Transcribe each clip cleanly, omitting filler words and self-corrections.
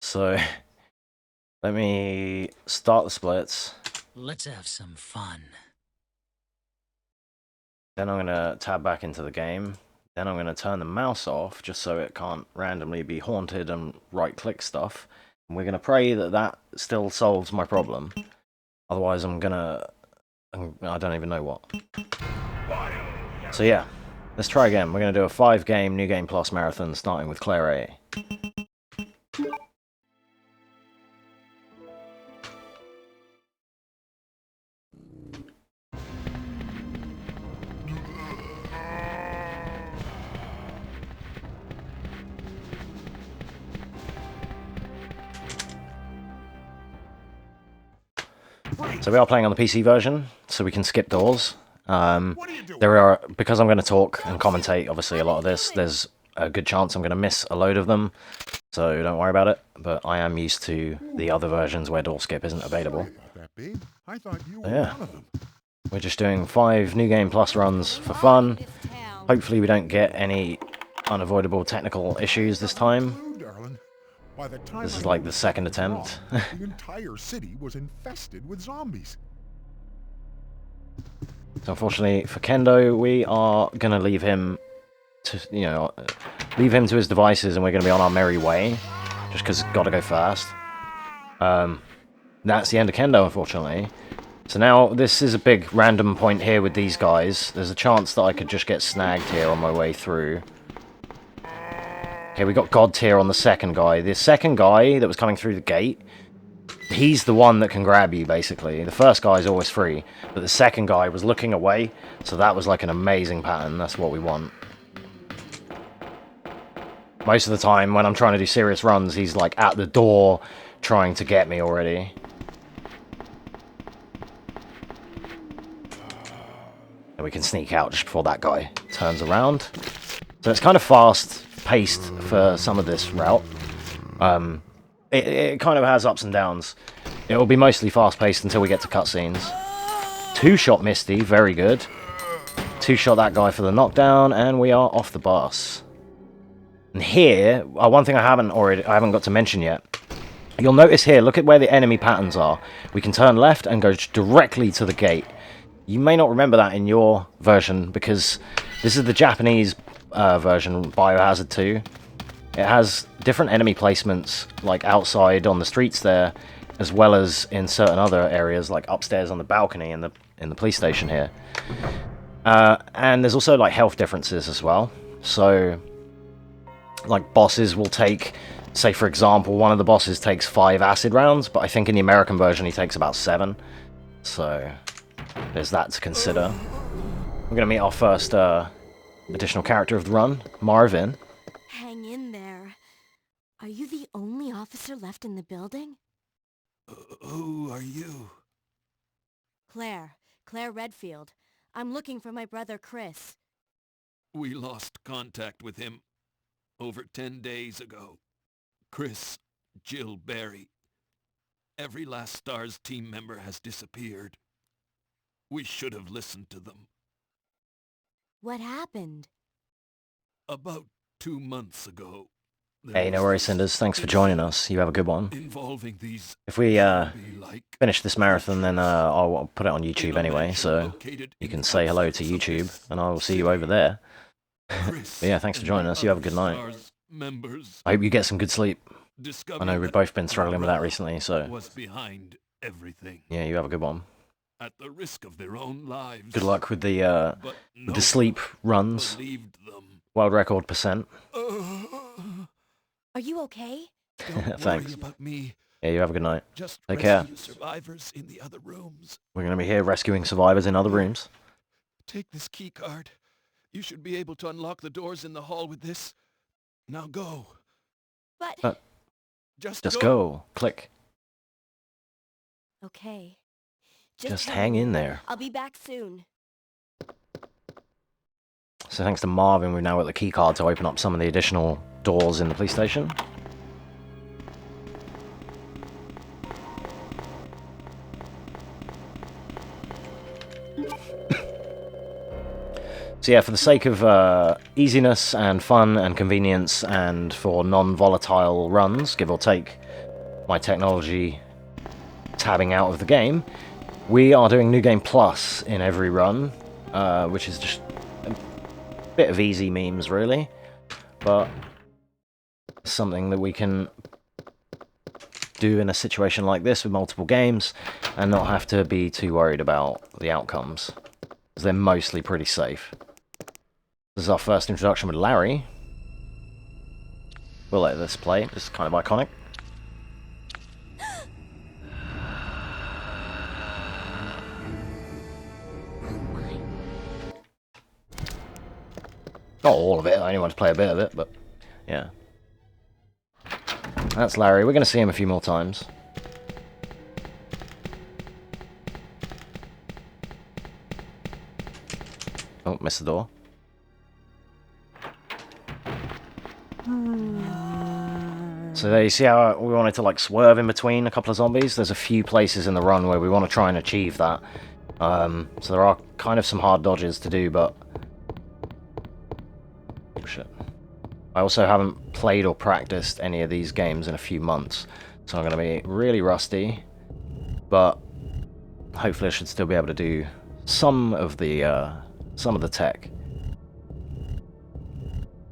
So let me start the splits. Let's have some fun. Then I'm going to tab back into the game. Then I'm going to turn the mouse off just so it can't randomly be haunted and right-click stuff. And we're going to pray that that still solves my problem. Otherwise, I don't even know what. So yeah, let's try again. We're going to do a 5-game New Game Plus marathon starting with Claire A. So we are playing on the PC version, so we can skip doors. Because I'm going to talk and commentate, obviously, a lot of this, there's a good chance I'm going to miss a load of them, so don't worry about it, but I am used to the other versions where door skip isn't available. So yeah, we're just doing 5 New Game Plus runs for fun. Hopefully we don't get any unavoidable technical issues this time. This is like the second attempt. The entire city was infested with zombies. So unfortunately for Kendo, we are gonna leave him to his devices, and we're gonna be on our merry way, just because gotta go fast. That's the end of Kendo, unfortunately. So now this is a big random point here with these guys. There's a chance that I could just get snagged here on my way through. Okay, we got God tier on the second guy. The second guy that was coming through the gate, he's the one that can grab you, basically. The first guy is always free, but the second guy was looking away, so that was like an amazing pattern. That's what we want. Most of the time, when I'm trying to do serious runs, he's like at the door trying to get me already. And we can sneak out just before that guy turns around. So it's kind of fast-paced for some of this route. It kind of has ups and downs. It will be mostly fast-paced until we get to cutscenes. 2-shot Misty, very good. 2-shot that guy for the knockdown, and we are off the bus. And here, one thing I haven't got to mention yet. You'll notice here, look at where the enemy patterns are. We can turn left and go directly to the gate. You may not remember that in your version, because this is the Japanese version, Biohazard 2. It has different enemy placements, like outside on the streets there, as well as in certain other areas, like upstairs on the balcony in the police station here. And there's also like health differences as well. So, like bosses will take, say for example, one of the bosses takes 5 acid rounds, but I think in the American version he takes about 7. So there's that to consider. We're gonna meet our first additional character of the run, Marvin. Hang in there. Are you the only officer left in the building? Who are you? Claire Redfield. I'm looking for my brother Chris. We lost contact with him over 10 days ago. Chris, Jill Barry. Every last STARS team member has disappeared. We should have listened to them. What happened? About 2 months ago. Hey, no worries, Cinders. Thanks for joining us. You have a good one. Involving these if we finish this marathon, then I'll put it on YouTube anyway, so you can say hello to YouTube, and I will see you over there. But yeah, thanks for joining us. You have a good night. I hope you get some good sleep. I know we've both been struggling with that recently, so yeah, you have a good one. At the risk of their own lives. Good luck with the sleep runs. World record %. Are you okay? Thanks. About me. Yeah, you have a good night. Just take care. Survivors in the other rooms. We're going to be here rescuing survivors in other rooms. Take this key card. You should be able to unlock the doors in the hall with this. Now go. But... Just go. Click. Okay. Just hang in there. I'll be back soon. So thanks to Marvin, we've now got the key card to open up some of the additional doors in the police station. So So yeah, for the sake of easiness and fun and convenience and for non-volatile runs, give or take my technology tabbing out of the game, we are doing New Game Plus in every run, which is just a bit of easy memes, really, but something that we can do in a situation like this with multiple games and not have to be too worried about the outcomes, because they're mostly pretty safe. This is our first introduction with Larry. We'll let this play, it's kind of iconic. Not all of it, I only want to play a bit of it, but yeah. That's Larry, we're going to see him a few more times. Oh, missed the door. So there you see how we wanted to like swerve in between a couple of zombies. There's a few places in the run where we want to try and achieve that. So there are kind of some hard dodges to do, but... Oh shit. I also haven't played or practiced any of these games in a few months, so I'm going to be really rusty, but hopefully I should still be able to do some of the tech.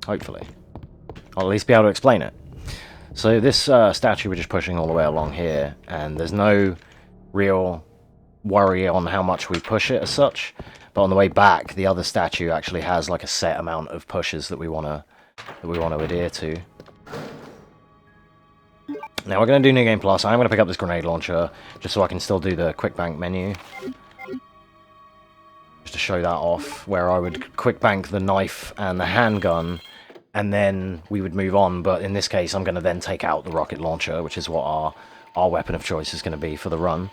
Hopefully. I'll at least be able to explain it. So this statue we're just pushing all the way along here, and there's no real worry on how much we push it as such, but on the way back the other statue actually has like a set amount of pushes that we want to adhere to. Now we're going to do New Game Plus. I'm going to pick up this grenade launcher just so I can still do the quick bank menu. Just to show that off, where I would quick bank the knife and the handgun, and then we would move on, but in this case I'm going to then take out the rocket launcher, which is what our weapon of choice is going to be for the run.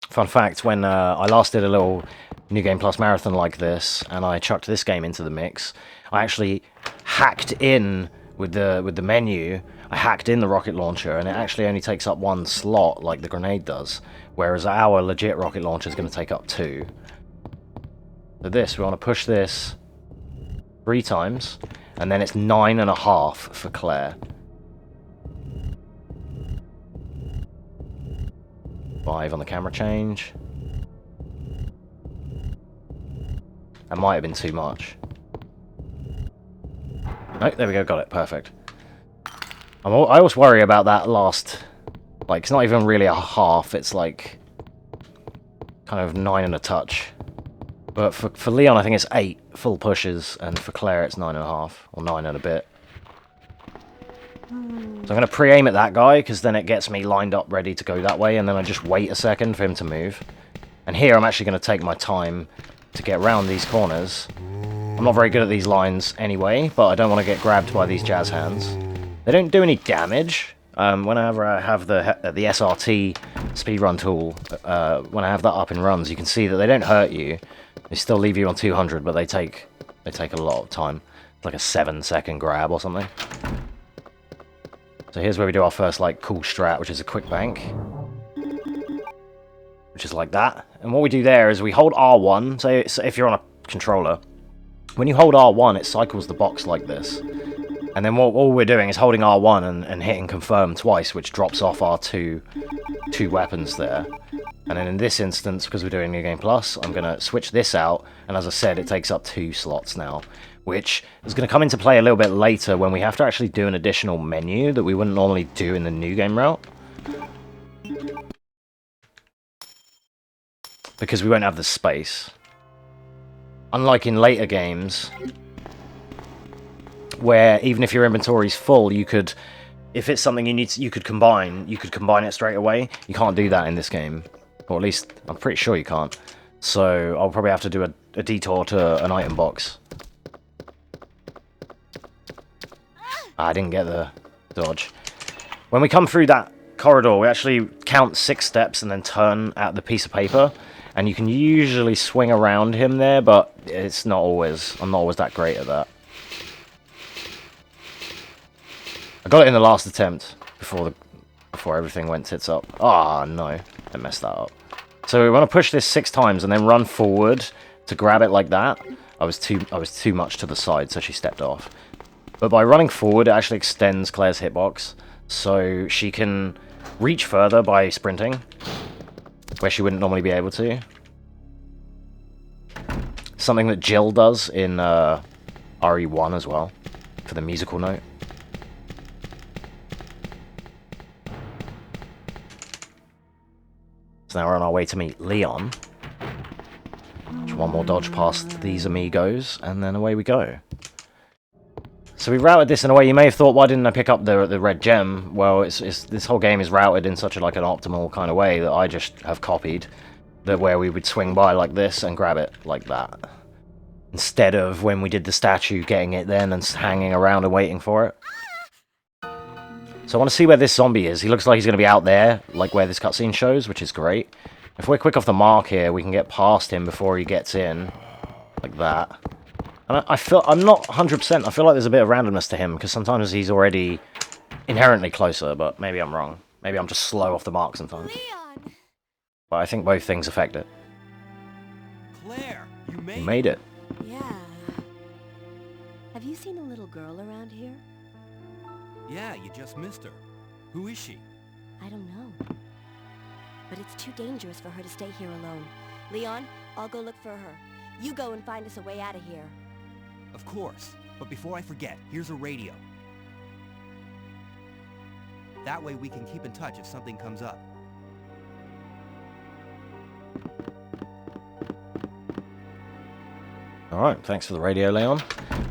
Fun fact, when I last did a little New Game Plus marathon like this, and I chucked this game into the mix, I actually hacked in with the menu, I hacked in the rocket launcher, and it actually only takes up one slot like the grenade does, whereas our legit rocket launcher is going to take up 2. So this, we want to push this 3 times, and then it's 9.5 for Claire. 5 on the camera change. That might have been too much. Oh, there we go, got it, perfect. I always worry about that last, like, it's not even really a half, it's like kind of 9 and a touch. But for Leon I think it's 8 full pushes, and for Claire it's 9.5, or 9 and a bit. So I'm going to pre-aim at that guy, because then it gets me lined up ready to go that way, and then I just wait a second for him to move. And here I'm actually going to take my time to get around these corners. I'm not very good at these lines anyway, but I don't want to get grabbed by these jazz hands. They don't do any damage. Whenever I have the SRT speedrun tool, when I have that up in runs, you can see that they don't hurt you. They still leave you on 200, but they take a lot of time. It's like a 7-second grab or something. So here's where we do our first like cool strat, which is a quick bank. Which is like that. And what we do there is we hold R1, so if you're on a controller, when you hold R1 it cycles the box like this. And then all we're doing is holding R1 and hitting confirm twice, which drops off our two weapons there. And then in this instance, because we're doing New Game Plus, I'm going to switch this out, and as I said, it takes up 2 slots now, which is going to come into play a little bit later when we have to actually do an additional menu that we wouldn't normally do in the New Game route. Because we won't have the space. Unlike in later games, where even if your inventory's full, you could, if it's something you could combine it straight away. You can't do that in this game. Or at least, I'm pretty sure you can't. So, I'll probably have to do a detour to an item box. I didn't get the dodge. When we come through that corridor, we actually count 6 steps and then turn at the piece of paper. And you can usually swing around him there, but it's not always, I'm not always that great at that. I got it in the last attempt before everything went tits up. Ah, no. I messed that up. So we want to push this 6 times and then run forward to grab it like that. I was too much to the side, so she stepped off. But by running forward, it actually extends Claire's hitbox, so she can reach further by sprinting, where she wouldn't normally be able to. Something that Jill does in RE1 as well, for the musical note. So now we're on our way to meet Leon. Just one more dodge past these amigos, and then away we go. So we routed this in a way you may have thought, why didn't I pick up the red gem? Well, this whole game is routed in such an optimal kind of way that I just have copied that where we would swing by like this and grab it like that. Instead of when we did the statue, getting it then and hanging around and waiting for it. So I want to see where this zombie is. He looks like he's going to be out there, like where this cutscene shows, which is great. If we're quick off the mark here, we can get past him before he gets in, like that. And I'm not 100%, I feel like there's a bit of randomness to him, because sometimes he's already inherently closer, but maybe I'm wrong. Maybe I'm just slow off the mark sometimes. Leon! But I think both things affect it. Claire, you You made it. Yeah. Have you seen a little girl around here? Yeah, you just missed her. Who is she? I don't know. But it's too dangerous for her to stay here alone. Leon, I'll go look for her. You go and find us a way out of here. Of course. But before I forget, here's a radio. That way we can keep in touch if something comes up. Alright, thanks for the radio, Leon.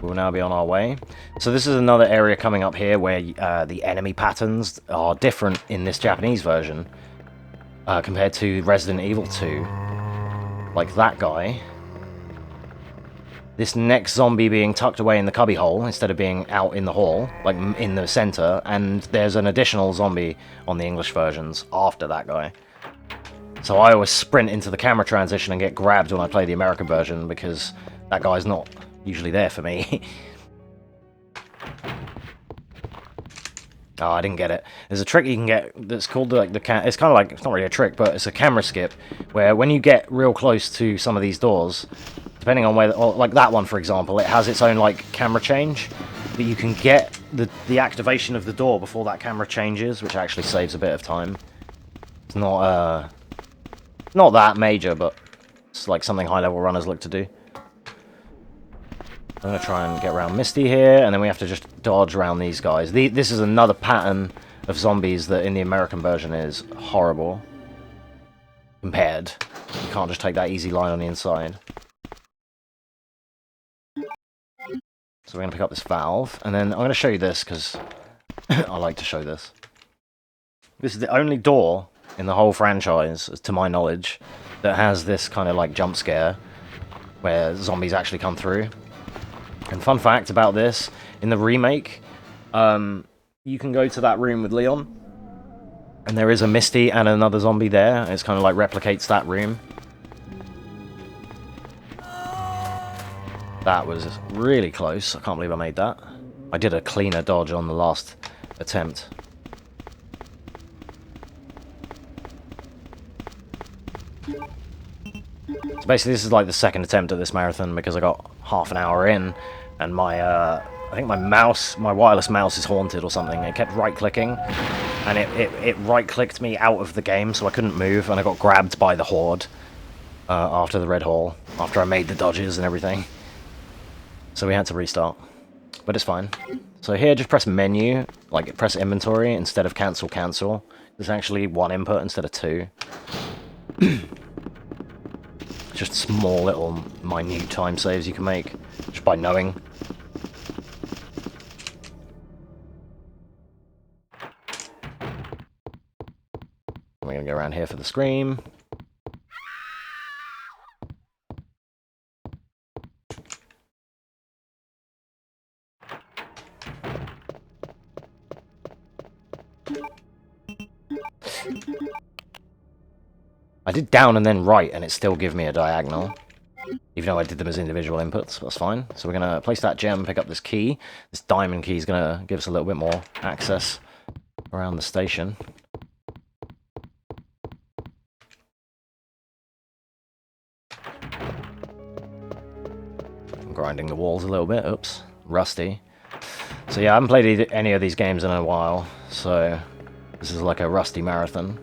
We'll now be on our way. So this is another area coming up here where the enemy patterns are different in this Japanese version compared to Resident Evil 2. Like that guy. This next zombie being tucked away in the cubbyhole instead of being out in the hall, like in the center, and there's an additional zombie on the English versions after that guy. So I always sprint into the camera transition and get grabbed when I play the American version because that guy's not usually there for me. Oh, I didn't get it. There's a trick you can get that's called like it's kind of like, it's not really a trick, but it's a camera skip, where when you get real close to some of these doors, depending on where, like that one for example, it has its own like camera change, but you can get the activation of the door before that camera changes, which actually saves a bit of time. It's not that major, but it's like something high-level runners look to do. I'm going to try and get around Misty here, and then we have to just dodge around these guys. This is another pattern of zombies that in the American version is horrible. Compared. You can't just take that easy line on the inside. So we're going to pick up this valve, and then I'm going to show you this, because I like to show this. This is the only door in the whole franchise, to my knowledge, that has this kind of like jump scare, where zombies actually come through. And fun fact about this, in the remake, you can go to that room with Leon, and there is a Misty and another zombie there, and it's kind of like replicates that room. That was really close, I can't believe I made that. I did a cleaner dodge on the last attempt. So basically this is like the second attempt at this marathon because I got half an hour in and my I think my wireless mouse is haunted or something. It kept right-clicking and it right-clicked me out of the game so I couldn't move, and I got grabbed by the horde after the red hall, after I made the dodges and everything. So we had to restart, but it's fine. So here just press menu, like press inventory instead of cancel. There's actually one input instead of two. Just small little minute time saves you can make just by knowing. We're gonna go around here for the scream. I did down and then right, and it still gave me a diagonal. Even though I did them as individual inputs, that's fine. So we're going to place that gem, pick up this key. This diamond key is going to give us a little bit more access around the station. grinding the walls a little bit. Oops. Rusty. So yeah, I haven't played any of these games in a while, so this is like a rusty marathon.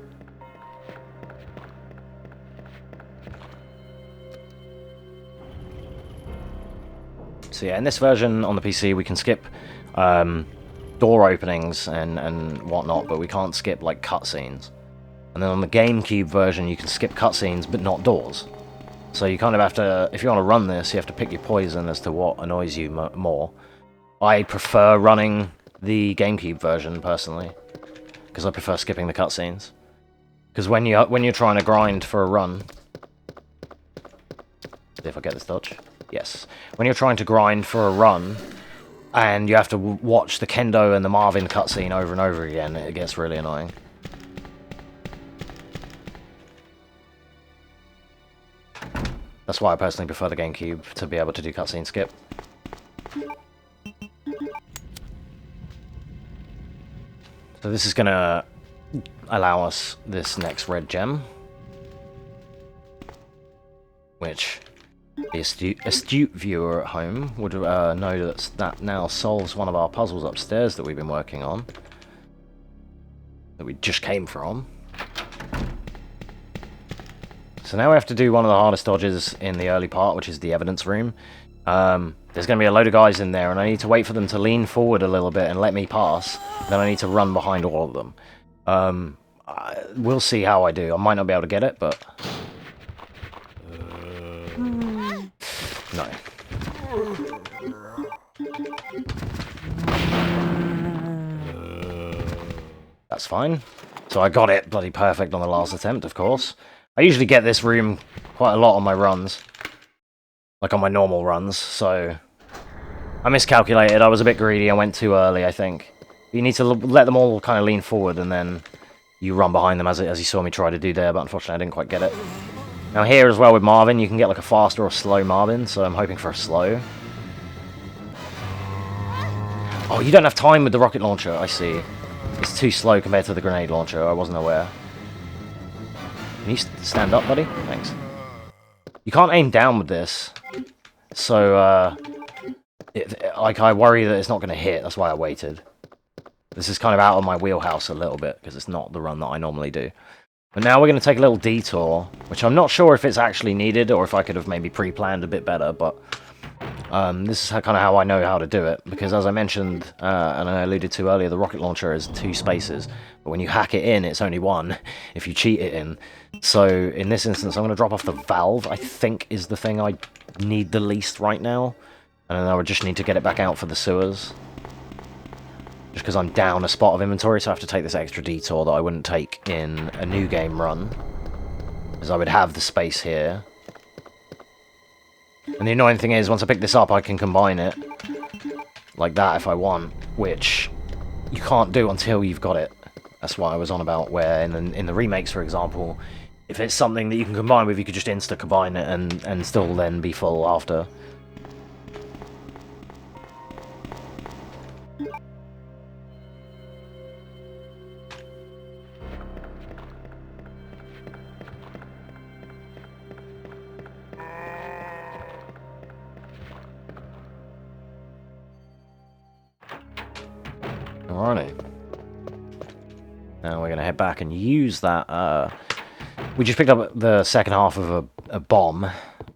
So yeah, in this version on the PC we can skip door openings and whatnot, but we can't skip like cutscenes. And then on the GameCube version you can skip cutscenes but not doors. So you kind of have to, if you want to run this, you have to pick your poison as to what annoys you more. I prefer running the GameCube version personally, because I prefer skipping the cutscenes. Because when you're trying to grind for a run, see if I get this dodge. Yes. When you're trying to grind for a run, and you have to watch the Kendo and the Marvin cutscene over and over again, it gets really annoying. That's why I personally prefer the GameCube, to be able to do cutscene skip. So this is going to allow us this next red gem, which the astute viewer at home would know that now solves one of our puzzles upstairs that we've been working on, that we just came from. So now we have to do one of the hardest dodges in the early part, which is the evidence room. There's going to be a load of guys in there, and I need to wait for them to lean forward a little bit and let me pass. Then I need to run behind all of them. We'll see how I do. I might not be able to get it, but... no. That's fine. So I got it bloody perfect on the last attempt, of course. I usually get this room quite a lot on my runs. Like on my normal runs, so... I miscalculated, I was a bit greedy, I went too early, I think. You need to let them all kind of lean forward, and then you run behind them as you saw me try to do there, but unfortunately I didn't quite get it. Now here as well with Marvin, you can get like a fast or a slow Marvin, so I'm hoping for a slow. Oh, you don't have time with the rocket launcher, I see. It's too slow compared to the grenade launcher, I wasn't aware. Can you stand up, buddy? Thanks. You can't aim down with this, so like I worry that it's not going to hit. That's why I waited. This is kind of out of my wheelhouse a little bit because it's not the run that I normally do. But now we're going to take a little detour, which I'm not sure if it's actually needed or if I could have maybe pre-planned a bit better. But this is kind of how I know how to do it, because as I mentioned and I alluded to earlier, the rocket launcher is 2 spaces, but when you hack it in, it's only 1 if you cheat it in. So in this instance, I'm going to drop off the valve, I think is the thing I need the least right now. And then I would just need to get it back out for the sewers. Just because I'm down a spot of inventory, so I have to take this extra detour that I wouldn't take in a new game run. Because I would have the space here. And the annoying thing is, once I pick this up, I can combine it. Like that if I want, which you can't do until you've got it. That's what I was on about, where in the remakes, for example, if it's something that you can combine with, you could just insta-combine it and still then be full after. Alrighty. Now we're going to head back and use that. We just picked up the second half of a bomb,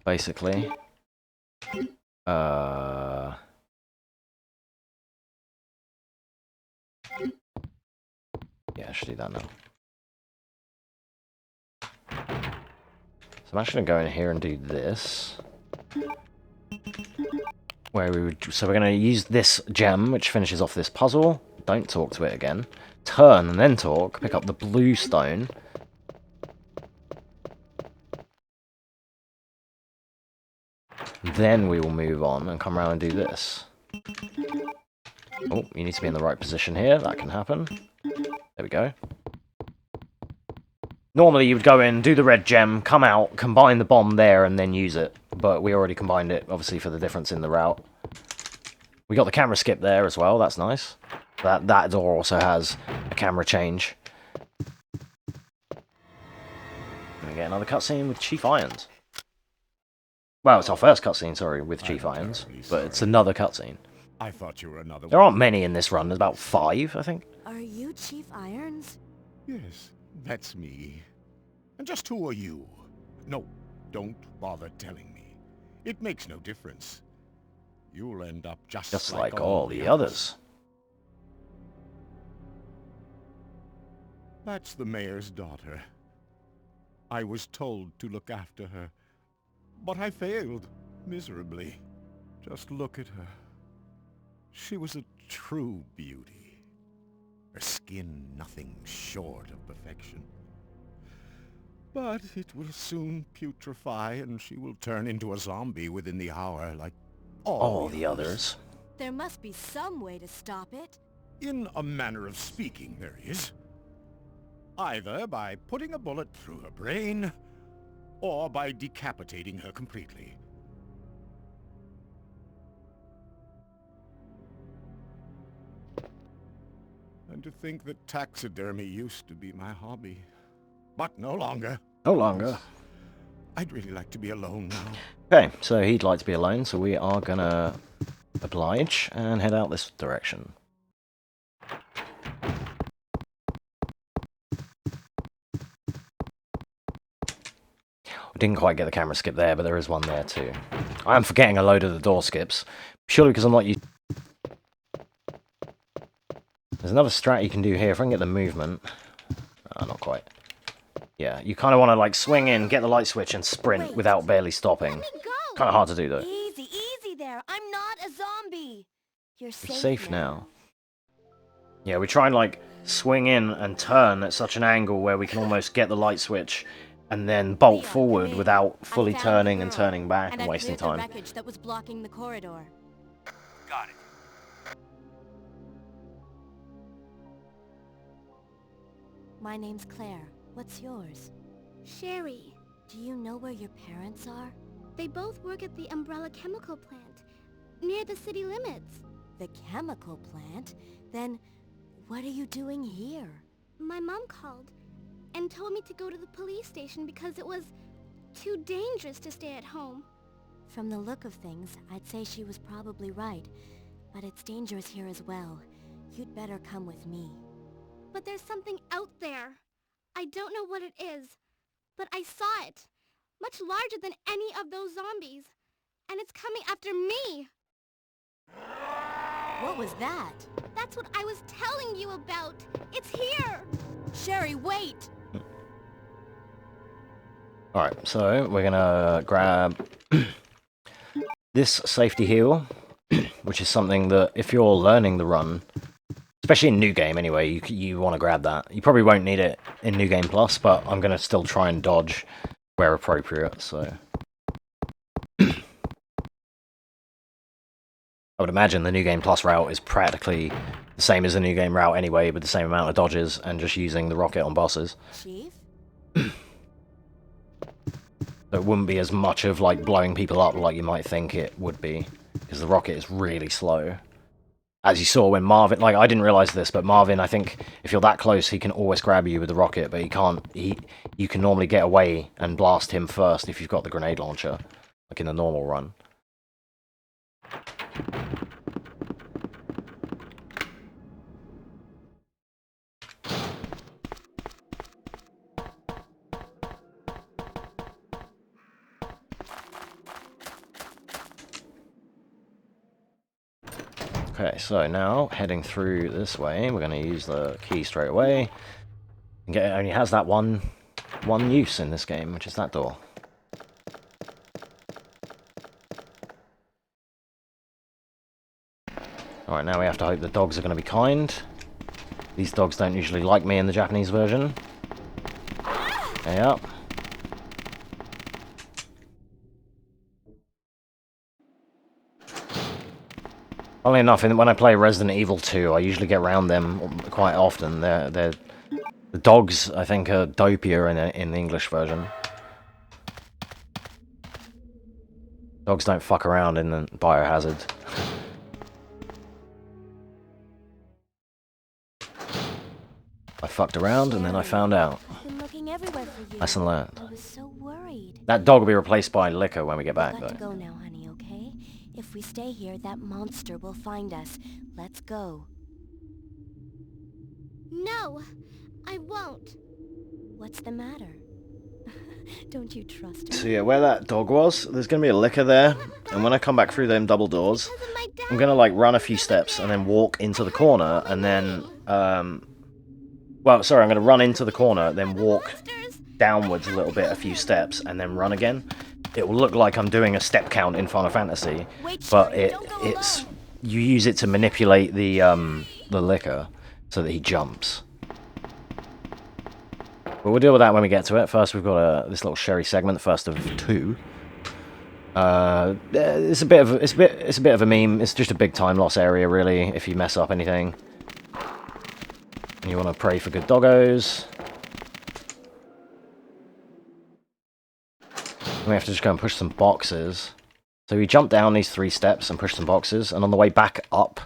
basically. Yeah, I should do that now. So I'm actually going to go in here and do this. So we're going to use this gem, which finishes off this puzzle. Don't talk to it again. Turn and then talk. Pick up the blue stone. Then we will move on and come around and do this. Oh, you need to be in the right position here. That can happen. There we go. Normally you would go in, do the red gem, come out, combine the bomb there, and then use it. But we already combined it, obviously, for the difference in the route. We got the camera skip there as well. That's nice. That door also has a camera change. And we get another cutscene with Chief Irons. Well, it's our first cutscene, sorry, with I'm Chief Irons, terribly but it's sorry. another cutscene. I thought you were another There one. aren't many in this run. There's about 5, I think. Are you Chief Irons? Yes, that's me. And just who are you? No, don't bother telling me. It makes no difference. You'll end up Just like all the others. That's the mayor's daughter. I was told to look after her, but I failed miserably. Just look at her. She was a true beauty. Her skin nothing short of perfection. But it will soon putrefy, and she will turn into a zombie within the hour, like All the others. There must be some way to stop it. In a manner of speaking, there is. Either by putting a bullet through her brain, or by decapitating her completely. And to think that taxidermy used to be my hobby. But no longer. No longer. I'd really like to be alone now. Okay, so he'd like to be alone, so we are gonna oblige and head out this direction. Didn't quite get the camera skip there, but there is one there too. I am forgetting a load of the door skips. Surely because I'm not used... There's another strat you can do here. If I can get the movement... not quite. Yeah, you kind of want to like swing in, get the light switch, and sprint without barely stopping. Let me go! Kind of hard to do though. Easy, easy there. I'm not a zombie. You're You're safe, safe now. Yeah, we try and like swing in and turn at such an angle where we can almost get the light switch and then bolt forward without fully turning and turning back and wasting time. The wreckage that was blocking the corridor. Got it. My name's Claire. What's yours? Sherry. Do you know where your parents are? They both work at the Umbrella Chemical Plant, near the city limits. The chemical plant? Then what are you doing here? My mom called and told me to go to the police station because it was too dangerous to stay at home. From the look of things, I'd say she was probably right. But it's dangerous here as well. You'd better come with me. But there's something out there. I don't know what it is, but I saw it. Much larger than any of those zombies. And it's coming after me. What was that? That's what I was telling you about. It's here. Sherry, wait! Alright, so we're gonna grab this safety heal, which is something that if you're learning the run, especially in New Game anyway, you want to grab that. You probably won't need it in New Game Plus, but I'm going to still try and dodge where appropriate, so... I would imagine the New Game Plus route is practically the same as the New Game route anyway, with the same amount of dodges and just using the rocket on bosses. Chief? So it wouldn't be as much of like blowing people up like you might think it would be, because the rocket is really slow. As you saw when Marvin, like I didn't realize this, but Marvin, I think if you're that close, he can always grab you with the rocket, but he can't. You can normally get away and blast him first if you've got the grenade launcher, like in the normal run. Okay, so now heading through this way, we're going to use the key straight away. It only has that one use in this game, which is that door. Alright, now we have to hope the dogs are going to be kind. These dogs don't usually like me in the Japanese version. Yep. Funnily enough, when I play Resident Evil 2, I usually get around them quite often. The dogs, I think, are dopier in the English version. Dogs don't fuck around in the Biohazard. I fucked around and then I found out. I've been looking looking everywhere for you. Lesson learned. I was so worried. That dog will be replaced by Liquor when we get back, We've got to though. go now, honey, okay? If we stay here, that monster will find us. Let's go. No, I won't. What's the matter? Don't you trust him? So yeah, where that dog was, there's going to be a Liquor there, and when I come back through them double doors, Because of my dad. I'm going to like run a few steps and then walk into the corner, and then, well, sorry, I'm going to run into the corner, then walk Monsters. downwards a little bit, a few steps, and then run again. It will look like I'm doing a step count in Final Fantasy, Wait, but Sherry, don't go it's alone. you use it to manipulate the Liquor so that he jumps. But we'll deal with that when we get to it. First, we've got this little Sherry segment, first of 2. It's a bit of a meme. It's just a big time loss area, really. If you mess up anything, and you want to pray for good doggos. We have to just go and push some boxes. So we jump down these 3 steps and push some boxes, and on the way back up,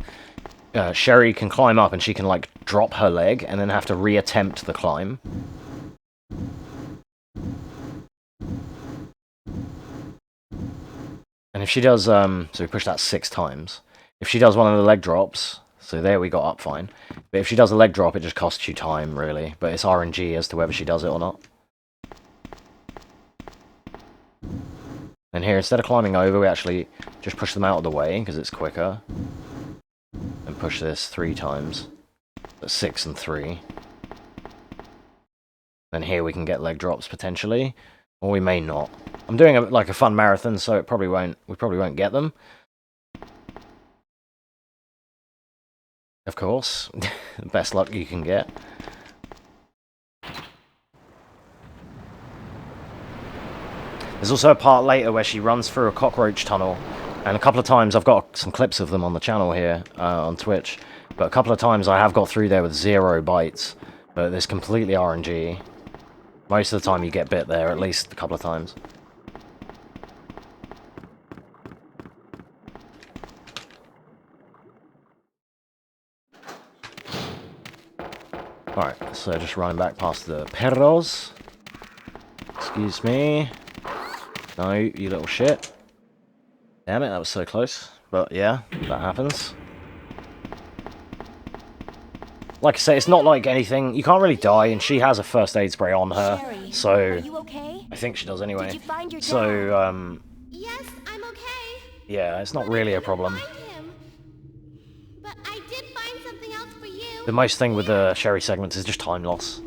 Sherry can climb up and she can like drop her leg and then have to reattempt the climb. And if she does, so we push that 6 times. If she does one of the leg drops, so there we got up fine. But if she does a leg drop, it just costs you time, really. But it's RNG as to whether she does it or not. And here, instead of climbing over, we actually just push them out of the way, because it's quicker. And push this 3 times. But 6 and 3. Then here we can get leg drops, potentially. Or we may not. I'm doing like a fun marathon, so we probably won't get them. Of course. Best luck you can get. There's also a part later where she runs through a cockroach tunnel, and a couple of times I've got some clips of them on the channel here on Twitch, but a couple of times I have got through there with 0 bites, but there's completely RNG. Most of the time you get bit there, at least a couple of times. Alright, so just running back past the perros. Excuse me. No, you little shit. Damn it, that was so close. But yeah, that happens. Like I say, it's not like anything. You can't really die, and she has a first aid spray on her. Sherry, So are you okay? I think she does anyway. Did you find your dad? So Yes, I'm okay. yeah, it's not But I really a couldn't problem. find him. But I did find something else for you. The most thing with the Sherry segments is just time loss.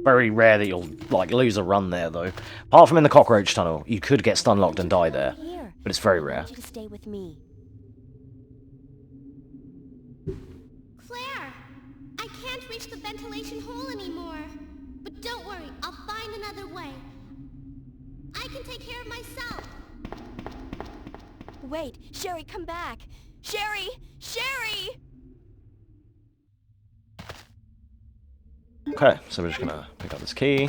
Very rare that you'll like lose a run there, though. Apart from in the cockroach tunnel, you could get stun locked and die there, Here. but it's very I rare. want you to stay with me. Claire, I can't reach the ventilation hole anymore. But don't worry, I'll find another way. I can take care of myself. Wait, Sherry, come back. Sherry! Sherry! Okay, so we're just gonna pick up this key,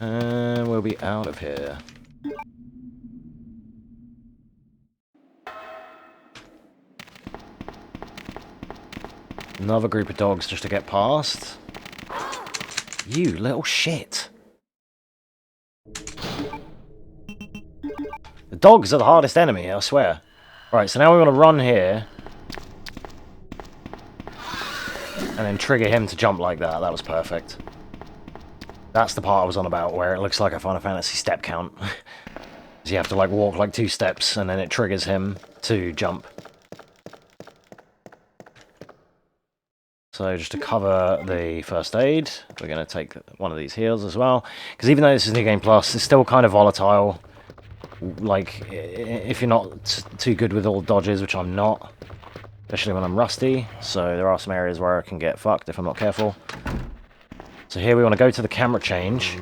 and we'll be out of here. Another group of dogs just to get past. You little shit. The dogs are the hardest enemy, I swear. Right, so now we want to run here. And then trigger him to jump like that. That was perfect. That's the part I was on about, where it looks like a Final Fantasy step count. So you have to like walk like 2 steps, and then it triggers him to jump. So just to cover the first aid, we're going to take one of these heals as well. Because even though this is New Game Plus, it's still kind of volatile. Like, if you're not too good with all dodges, which I'm not. Especially when I'm rusty, so there are some areas where I can get fucked if I'm not careful. So here we want to go to the camera change.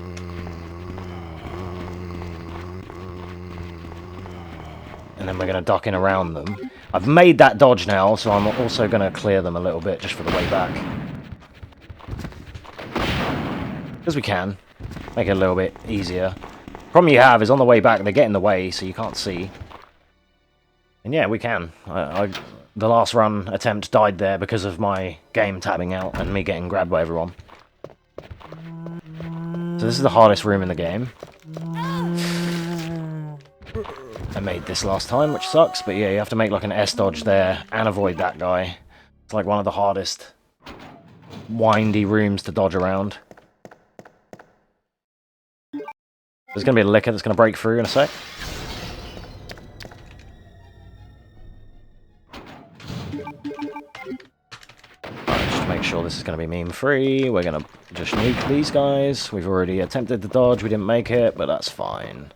And then we're going to duck in around them. I've made that dodge now, so I'm also going to clear them a little bit just for the way back. Because we can. Make it a little bit easier. Problem you have is on the way back, they get in the way, so you can't see. And yeah, we can. The last run attempt died there because of my game tabbing out and me getting grabbed by everyone. So this is the hardest room in the game. I made this last time, which sucks, but yeah, you have to make like an S dodge there and avoid that guy. It's like one of the hardest windy rooms to dodge around. There's going to be a licker that's going to break through in a sec. Right, just to make sure this is going to be meme free, we're going to just nuke these guys. We've already attempted the dodge, we didn't make it, but that's fine.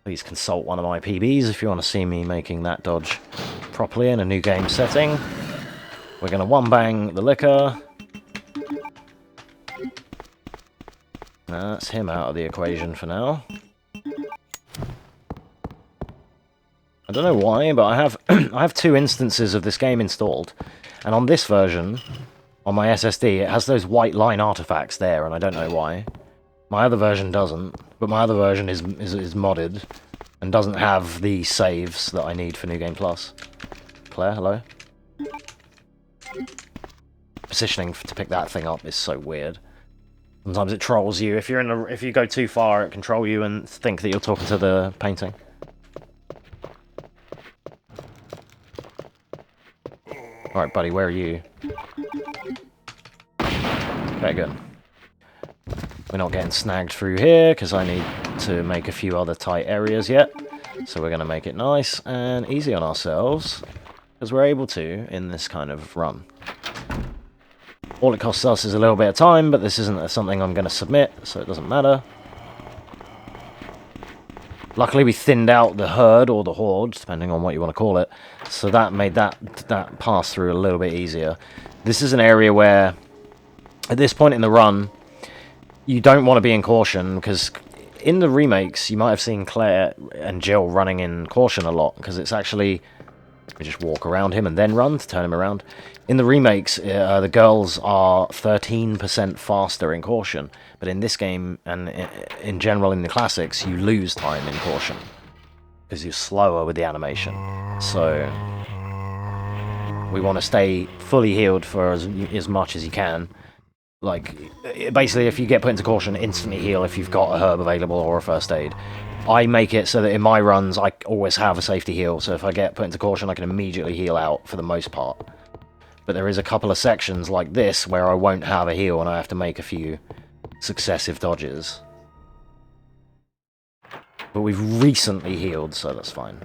Please consult one of my PBs if you want to see me making that dodge properly in a new game setting. We're going to one-bang the licker. That's him out of the equation for now. I don't know why, but I have I have 2 instances of this game installed, and on this version, on my SSD, it has those white line artifacts there, and I don't know why. My other version doesn't, but my other version is modded and doesn't have the saves that I need for New Game Plus. Claire, hello? Positioning to pick that thing up is so weird. Sometimes it trolls you. If you go too far, it can troll you and think that you're talking to the painting. Alright, buddy, where are you? Okay, good. We're not getting snagged through here, because I need to make a few other tight areas yet. So we're going to make it nice and easy on ourselves, because we're able to in this kind of run. All it costs us is a little bit of time, but this isn't something I'm going to submit, so it doesn't matter. Luckily we thinned out the herd, or the horde, depending on what you want to call it, so that made that pass through a little bit easier. This is an area where, at this point in the run, you don't want to be in caution, because in the remakes you might have seen Claire and Jill running in caution a lot, because it's actually... We just walk around him and then run to turn him around. In the remakes, the girls are 13% faster in caution, but in this game, and in general in the classics, you lose time in caution, because you're slower with the animation. So, we want to stay fully healed for as much as you can. Like, basically, if you get put into caution, instantly heal if you've got a herb available or a first aid. I make it so that in my runs, I always have a safety heal, so if I get put into caution, I can immediately heal out for the most part. But there is a couple of sections like this where I won't have a heal and I have to make a few successive dodges. But we've recently healed, so that's fine.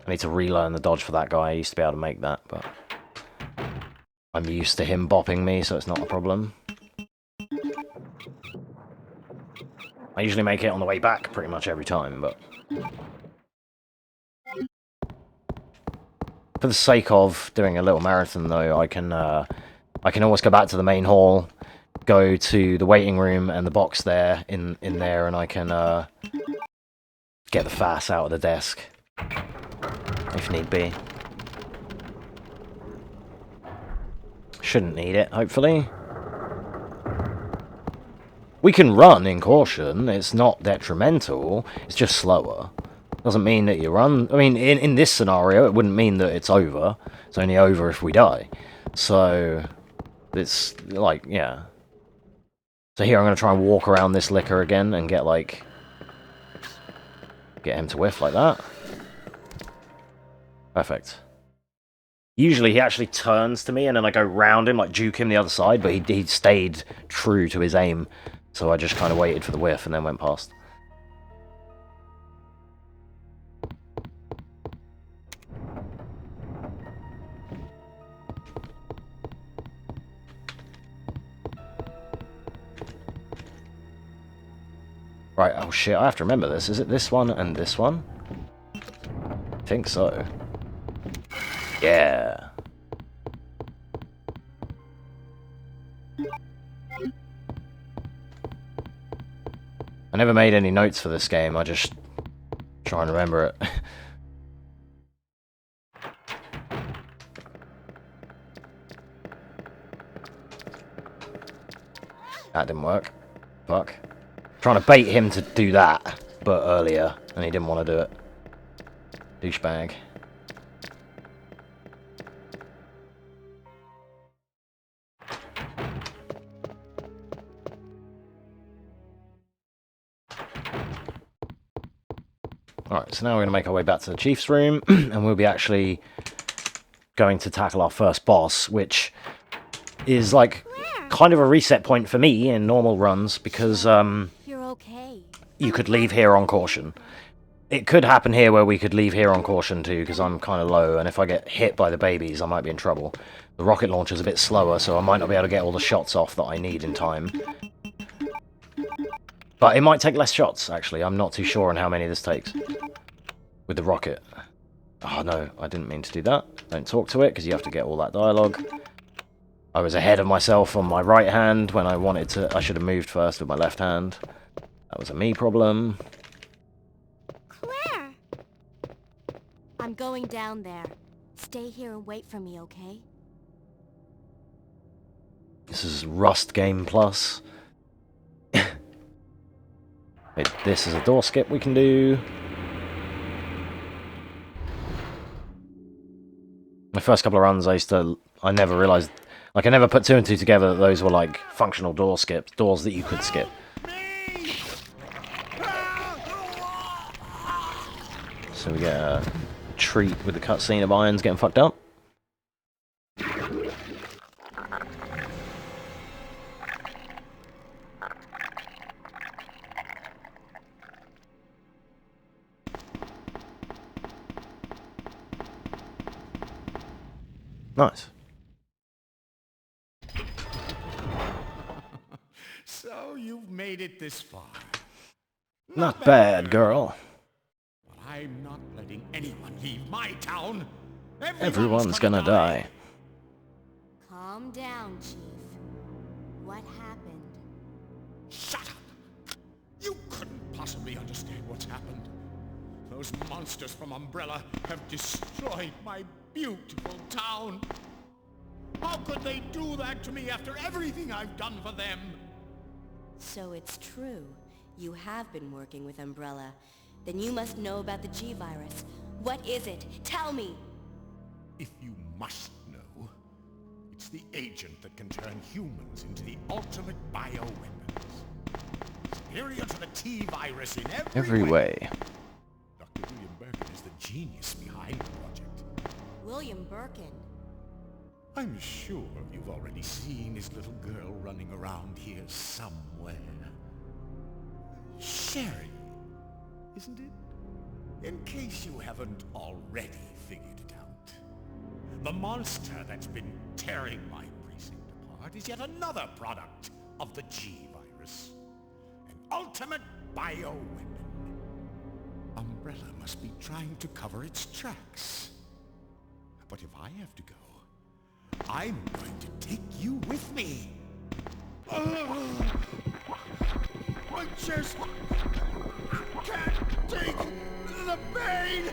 I need to relearn the dodge for that guy. I used to be able to make that, but I'm used to him bopping me, so it's not a problem. I usually make it on the way back pretty much every time, but... For the sake of doing a little marathon, though, I can always go back to the main hall, go to the waiting room and the box there, in there, and I can get the FAS out of the desk, if need be. Shouldn't need it, hopefully. We can run in caution, it's not detrimental, it's just slower. Doesn't mean that you run... I mean, in this scenario, it wouldn't mean that it's over. It's only over if we die. So, it's, like, yeah. So here I'm going to try and walk around this licker again and get, like... Get him to whiff like that. Perfect. Usually he actually turns to me and then I go round him, like juke him the other side, but he stayed true to his aim. So I just kind of waited for the whiff and then went past. Right, oh shit, I have to remember this. Is it this one and this one? I think so. Yeah. I never made any notes for this game, I just try and remember it. That didn't work. Fuck. Trying to bait him to do that, but earlier, and he didn't want to do it. Douchebag. Alright, so now we're going to make our way back to the Chief's room, and we'll be actually going to tackle our first boss, which is like kind of a reset point for me in normal runs, because You're okay. you could leave here on caution. It could happen here where we could leave here on caution too, because I'm kind of low, and if I get hit by the babies, I might be in trouble. The rocket launcher's a bit slower, so I might not be able to get all the shots off that I need in time. But it might take less shots, actually. I'm not too sure on how many this takes with the rocket. Oh no, I didn't mean to do that. Don't talk to it, because you have to get all that dialogue. I was ahead of myself on my right hand when I wanted to... I should have moved first with my left hand. That was a me problem. Claire! I'm going down there. Stay here and wait for me, okay? This is Rust Game Plus. Wait, this is a door skip we can do. My first couple of runs, I never realised... Like, I never put 2 and 2 together that those were, like, functional door skips. Doors that you could skip. So we get a treat with the cutscene of Irons getting fucked up. Nice. So you've made it this far. Not bad, girl. But I'm not letting anyone leave my town. Everyone's gonna die. Calm down, Chief. What happened? Shut up! You couldn't possibly understand what's happened. Those monsters from Umbrella have destroyed my beautiful town. How could they do that to me after everything I've done for them? So it's true. You have been working with Umbrella. Then you must know about the G-Virus. What is it? Tell me! If you must know, it's the agent that can turn humans into the ultimate bioweapons. Superior to the T-Virus in every way. Dr. William Birkin is the genius behind the project. William Birkin. I'm sure you've already seen his little girl running around here somewhere. Sherry, isn't it? In case you haven't already figured it out. The monster that's been tearing my precinct apart is yet another product of the G-Virus. An ultimate bioweapon. Umbrella must be trying to cover its tracks. But if I have to go, I'm going to take you with me. I just can't take the pain.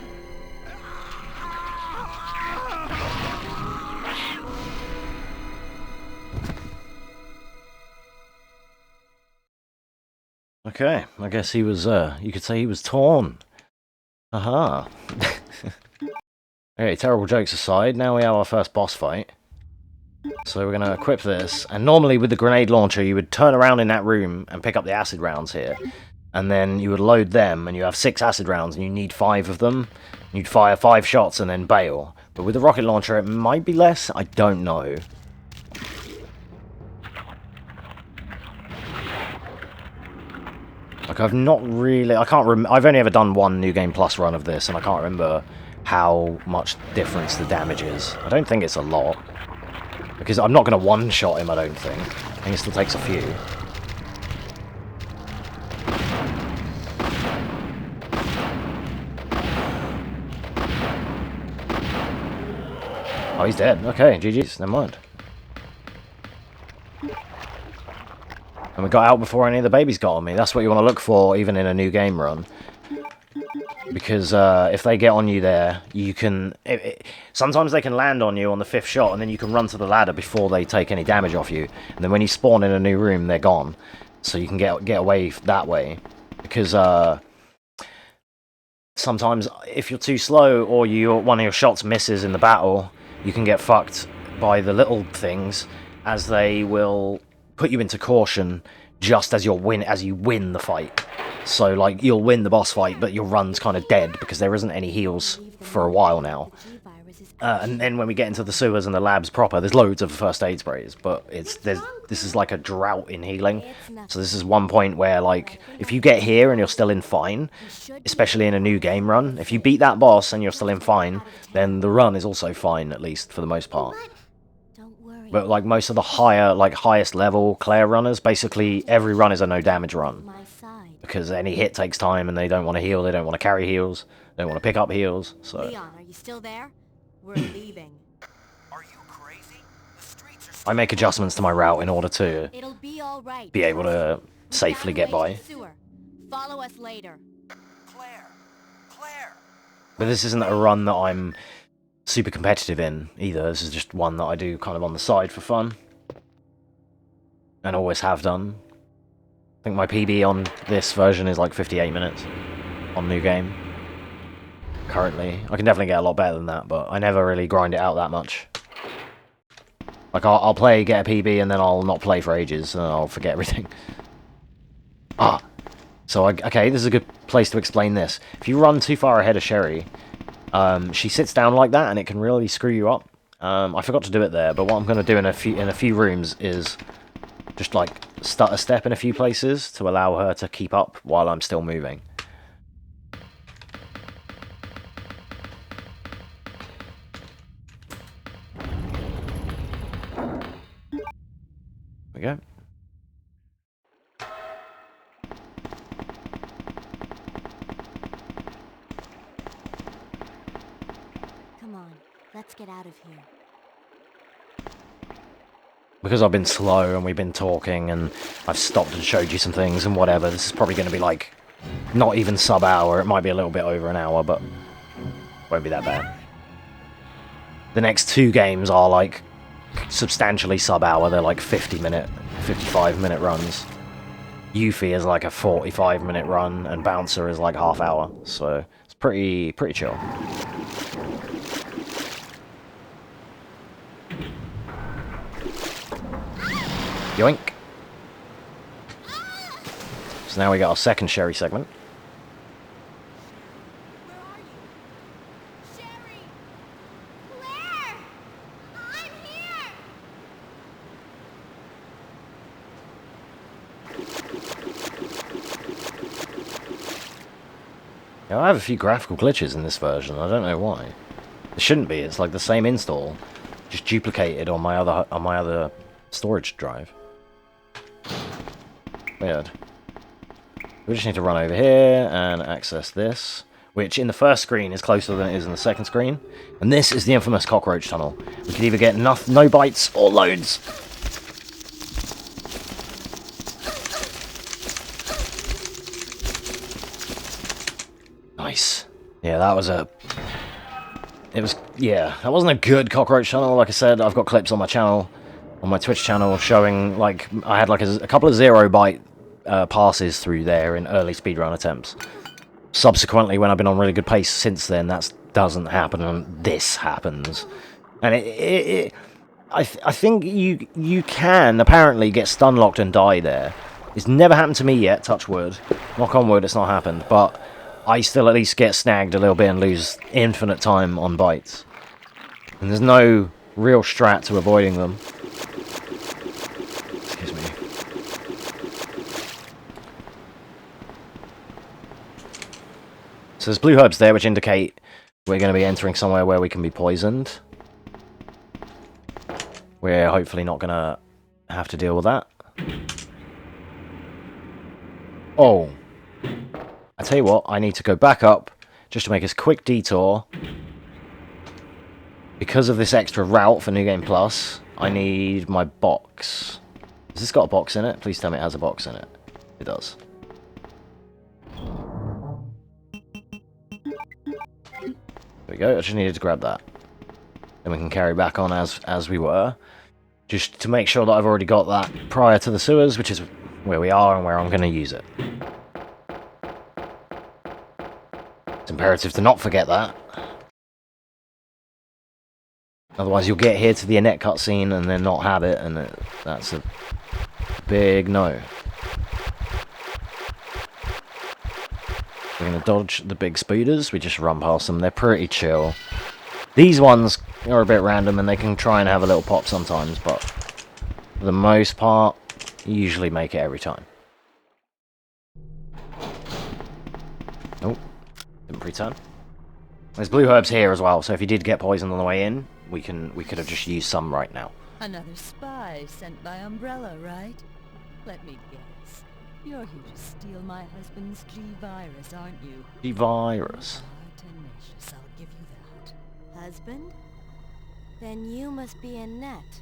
Okay, I guess he was, you could say he was torn. Aha. Okay, terrible jokes aside, now we have our first boss fight. So we're going to equip this, and normally with the grenade launcher you would turn around in that room and pick up the acid rounds here. And then you would load them, and you have 6 acid rounds, and you need 5 of them. You'd fire 5 shots and then bail. But with the rocket launcher it might be less, I don't know. Like, I've not really... I've only ever done one New Game Plus run of this, and I can't remember how much difference the damage is. I don't think it's a lot. Because I'm not going to one-shot him, I don't think. I think it still takes a few. Oh, he's dead. Okay, GG's. Never mind. And we got out before any of the babies got on me. That's what you want to look for, even in a new game run. Because if they get on you there, you can... sometimes they can land on you on the 5th shot, and then you can run to the ladder before they take any damage off you. And then when you spawn in a new room, they're gone. So you can get away that way. Because sometimes if you're too slow, or one of your shots misses in the battle, you can get fucked by the little things, as they will put you into caution just as you win the fight. So, like, you'll win the boss fight, but your run's kind of dead because there isn't any heals for a while now. And then when we get into the sewers and the labs proper, there's loads of first aid sprays, but this is like a drought in healing. So this is one point where, like, if you get here and you're still in fine, especially in a new game run, if you beat that boss and you're still in fine, then the run is also fine, at least for the most part. But like most of the highest level Claire runners, basically every run is a no damage run. Because any hit takes time and they don't want to heal, they don't want to carry heals, they don't want to pick up heals, so... Leon, are you still there? We're leaving. Are you crazy? The streets are I make adjustments to my route in order to It'll be all right. be able to safely get by. Follow us later. Claire! Claire! But this isn't a run that I'm super competitive in either. This is just one that I do kind of on the side for fun. And always have done. I think my PB on this version is like 58 minutes on New Game. Currently. I can definitely get a lot better than that, but I never really grind it out that much. Like, I'll play, get a PB, and then I'll not play for ages, and I'll forget everything. So, okay, this is a good place to explain this. If you run too far ahead of Sherry, she sits down like that, and it can really screw you up. I forgot to do it there, but what I'm going to do in a few rooms is just, like, stutter step in a few places to allow her to keep up while I'm still moving. There we go. Come on, let's get out of here. Because I've been slow and we've been talking and I've stopped and showed you some things and whatever, this is probably going to be like not even sub-hour. It might be a little bit over an hour, but won't be that bad. The next two games are like substantially sub-hour. They're like 50-minute, 55-minute runs. Yuffie is like a 45-minute run and Bouncer is like half hour. So it's pretty chill. Yoink. So now we got our second Sherry segment. Where are you? Sherry! Claire! I'm here! Now, I have a few graphical glitches in this version. I don't know why. It shouldn't be. It's like the same install, just duplicated on my other storage drive. Weird. We just need to run over here and access this, which in the first screen is closer than it is in the second screen. And this is the infamous cockroach tunnel. We could either get no bites or loads. Nice. Yeah, that was a... Yeah, that wasn't a good cockroach tunnel. Like I said, I've got clips on my channel, on my Twitch channel, showing, like, I had, like, a couple of 0-bite passes through there in early speedrun attempts. Subsequently, when I've been on really good pace since then, that doesn't happen, and this happens. And I think you can apparently get stun locked and die there. It's never happened to me yet, touch wood. Knock on wood, it's not happened, but I still at least get snagged a little bit and lose infinite time on bites. And there's no real strat to avoiding them. Excuse me. So there's blue herbs there, which indicate we're going to be entering somewhere where we can be poisoned. We're hopefully not going to have to deal with that. Oh. I tell you what, I need to go back up just to make a quick detour. Because of this extra route for New Game Plus, I need my box. Has this got a box in it? Please tell me it has a box in it. It does. There we go, I just needed to grab that. Then we can carry back on as we were. Just to make sure that I've already got that prior to the sewers, which is where we are and where I'm going to use it. It's imperative to not forget that. Otherwise you'll get here to the Annette cutscene and then not have it, and that's a big no. We're going to dodge the big speeders. We just run past them. They're pretty chill. These ones are a bit random and they can try and have a little pop sometimes, but for the most part, you usually make it every time. Oh, didn't pre-turn. There's blue herbs here as well, so if you did get poisoned on the way in, we could have just used some right now. Another spy sent by Umbrella, right? Let me guess. You're here to steal my husband's G-Virus, aren't you? G-Virus. Tenacious, I'll give you that. Husband? Then you must be Annette.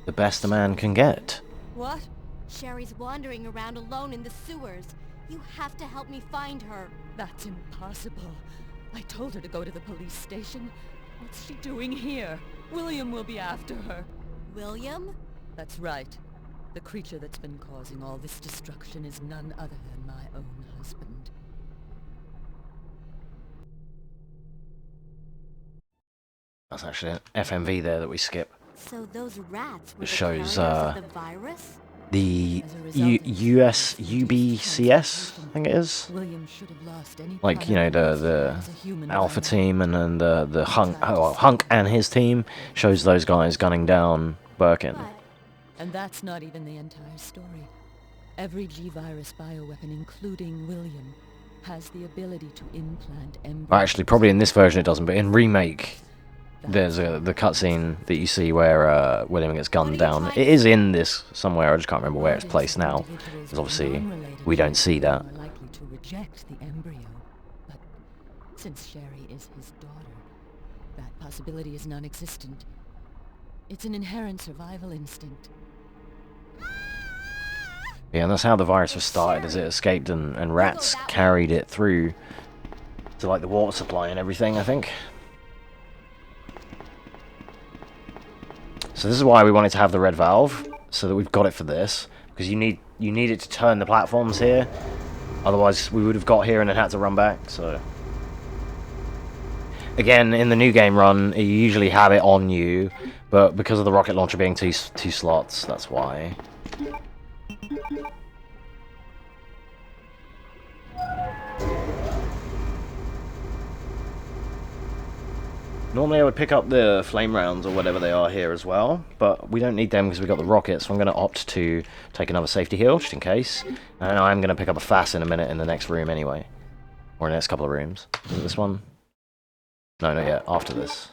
The best a man can get. What? Sherry's wandering around alone in the sewers. You have to help me find her. That's impossible. I told her to go to the police station. What's she doing here? William will be after her. William? That's right. The creature that's been causing all this destruction is none other than my own husband. That's actually an FMV there that we skip. So those rats were It the shows, carriers of the virus? The US UBCS, I think it is. William should have lost any Like, you know, the Alpha team and then the Hunk and his team shows those guys gunning down Birkin. But And that's not even the entire story. Every G-Virus bioweapon, including William, has the ability to implant embryos. Well, actually, probably in this version it doesn't, but in Remake, there's the cutscene that you see where William gets gunned down. It is in this somewhere, I just can't remember where it's placed now. Because obviously, we don't see that. More likely to reject the embryo. But since Sherry is his daughter, that possibility is non-existent. It's an inherent survival instinct. Yeah, and that's how the virus was started, as it escaped and rats carried it through to like the water supply and everything, I think. So this is why we wanted to have the red valve, so that we've got it for this, because you need it to turn the platforms here, otherwise we would have got here and then had to run back. So again, in the new game run, you usually have it on you, but because of the rocket launcher being two slots, that's why. Normally I would pick up the flame rounds or whatever they are here as well, but we don't need them because we've got the rockets, so I'm going to opt to take another safety heal, just in case. And I'm going to pick up a FAS in a minute in the next room anyway. Or in the next couple of rooms. Is it this one? No, not yet. After this.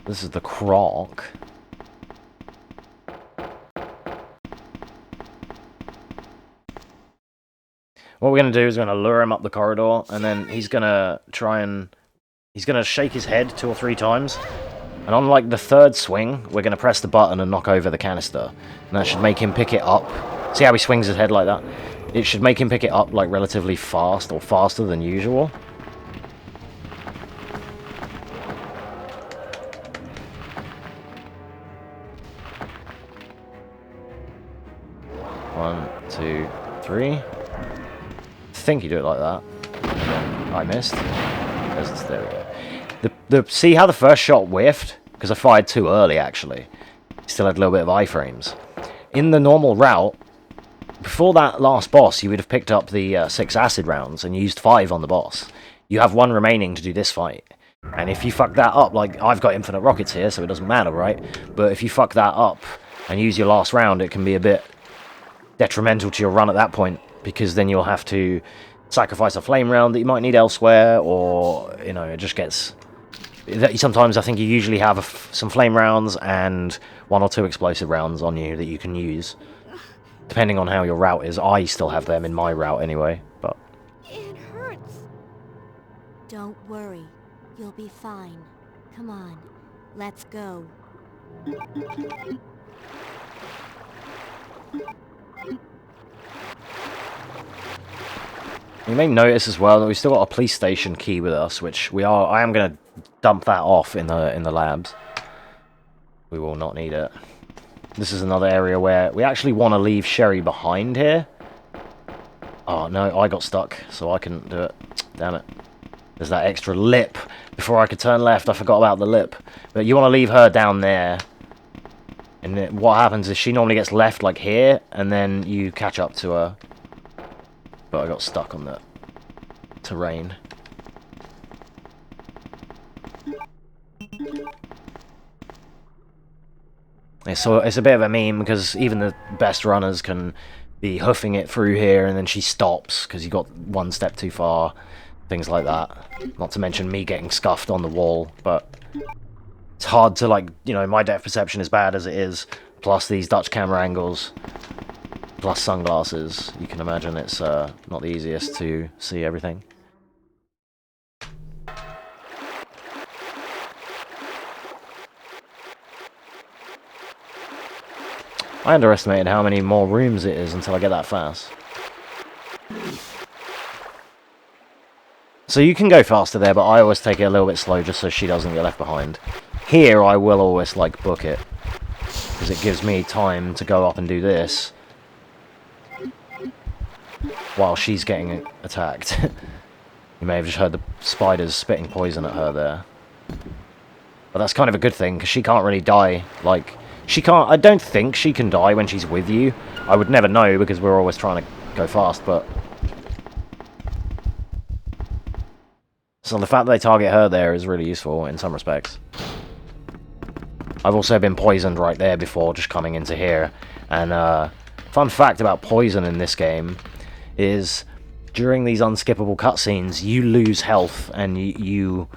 This is the croc. What we're going to do is we're going to lure him up the corridor, and then he's going to try and... He's going to shake his head 2 or 3 times. And on, like, the third swing, we're going to press the button and knock over the canister. And that should make him pick it up. See how he swings his head like that? It should make him pick it up, like, relatively fast, or faster than usual. One, 2, 3... I think you do it like that. I missed. There we go. See how the first shot whiffed? Because I fired too early, actually. Still had a little bit of iframes. In the normal route, before that last boss, you would have picked up the 6 acid rounds and used 5 on the boss. You have 1 remaining to do this fight. And if you fuck that up, like, I've got infinite rockets here, so it doesn't matter, right? But if you fuck that up and use your last round, it can be a bit detrimental to your run at that point. Because then you'll have to sacrifice a flame round that you might need elsewhere, or, you know, it just gets... Sometimes I think you usually have some flame rounds and 1 or 2 explosive rounds on you that you can use. Depending on how your route is. I still have them in my route anyway, but... It hurts. don't worry. You'll be fine. Come on. Let's go. You may notice as well that we've still got a police station key with us, which I am going to dump that off in the labs. We will not need it. This is another area where we actually want to leave Sherry behind here. Oh no, I got stuck, so I couldn't do it. Damn it. There's that extra lip. Before I could turn left, I forgot about the lip. But you want to leave her down there. And what happens is she normally gets left like here, and then you catch up to her. but I got stuck on the terrain. It's a bit of a meme because even the best runners can be hoofing it through here and then she stops because you got one step too far, things like that. Not to mention me getting scuffed on the wall, but it's hard to, like, you know, my depth perception is bad as it is, plus these Dutch camera angles, plus sunglasses. You can imagine it's not the easiest to see everything. I underestimated how many more rooms it is until I get that fast. So you can go faster there, but I always take it a little bit slow just so she doesn't get left behind. Here I will always, like, book it, because it gives me time to go up and do this while she's getting attacked. You may have just heard the spiders spitting poison at her there. But that's kind of a good thing, because she can't really die, like... She can't... I don't think she can die when she's with you. I would never know, because we're always trying to go fast, but... So the fact that they target her there is really useful in some respects. I've also been poisoned right there before, just coming into here. And, fun fact about poison in this game is... During these unskippable cutscenes, you lose health, and you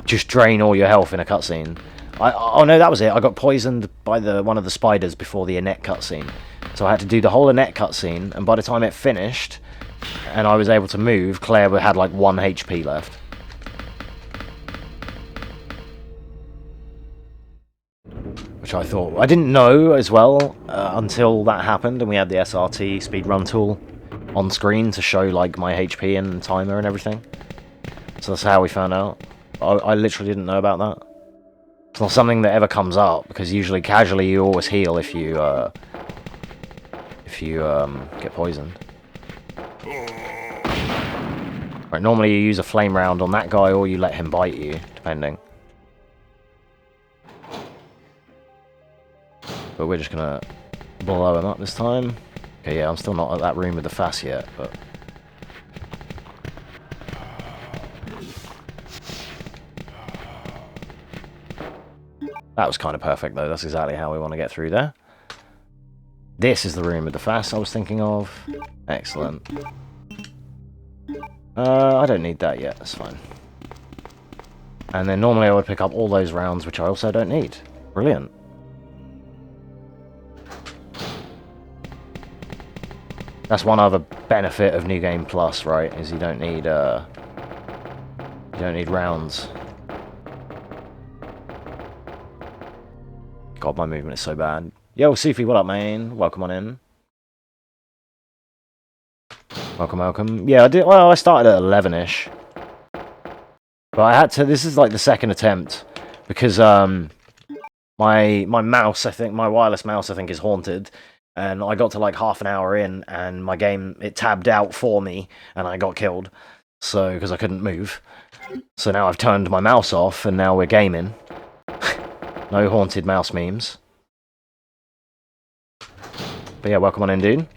just drain all your health in a cutscene. Oh no, that was it. I got poisoned by one of the spiders before the Annette cutscene. So I had to do the whole Annette cutscene, and by the time it finished, and I was able to move, Claire had like 1 HP left. Which I thought... I didn't know as well until that happened, and we had the SRT speedrun tool on screen to show like my HP and timer and everything. So that's how we found out. I literally didn't know about that. It's not something that ever comes up, because usually casually you always heal if you get poisoned. Right, normally you use a flame round on that guy, or you let him bite you, depending. But we're just gonna blow him up this time. Okay, yeah, I'm still not at that room with the FAS yet, but... That was kind of perfect, though. That's exactly how we want to get through there. This is the room with the FAS I was thinking of. Excellent. I don't need that yet. That's fine. And then normally I would pick up all those rounds, which I also don't need. Brilliant. That's one other benefit of New Game Plus, right? Is you don't need rounds. God, my movement is so bad. Yo, Sufi, what up, man? Welcome on in. Welcome, welcome. Yeah, I started at 11-ish. But I had to... This is like the second attempt. Because, my mouse, I think... My wireless mouse, I think, is haunted. And I got to like half an hour in, and my game, it tabbed out for me, and I got killed. So, because I couldn't move. So now I've turned my mouse off, and now we're gaming. No haunted mouse memes. But yeah, welcome on in, dude.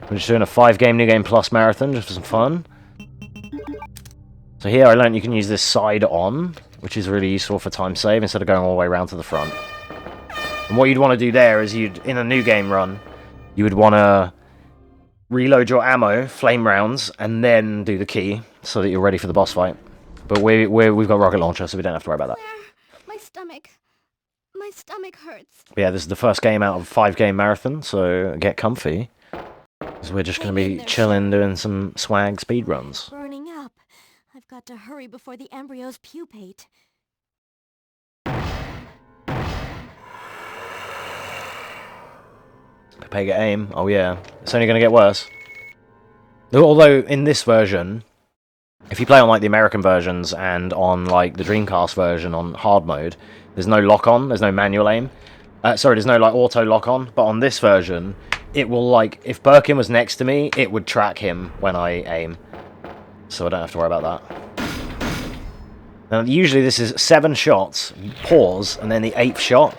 We're just doing a 5-game New Game Plus marathon, just for some fun. So here I learned you can use this side on, which is really useful for time save, instead of going all the way around to the front. And what you'd want to do there is in a new game run, you would want to reload your ammo, flame rounds, and then do the key, so that you're ready for the boss fight. But we've got rocket launcher, so we don't have to worry about that. My stomach. My stomach hurts. But yeah, this is the first game out of a 5-game marathon, so get comfy. Because we're just going to be chilling, doing some swag speedruns. Burning up. I've got to hurry before the embryos pupate. Pega aim. Oh yeah. It's only going to get worse. Although, in this version, if you play on like the American versions and on like the Dreamcast version on hard mode, there's no lock-on, there's no manual aim. Sorry, there's no like auto lock-on, but on this version, it will like, if Birkin was next to me, it would track him when I aim. So I don't have to worry about that. Now, usually this is 7 shots, pause, and then the 8th shot.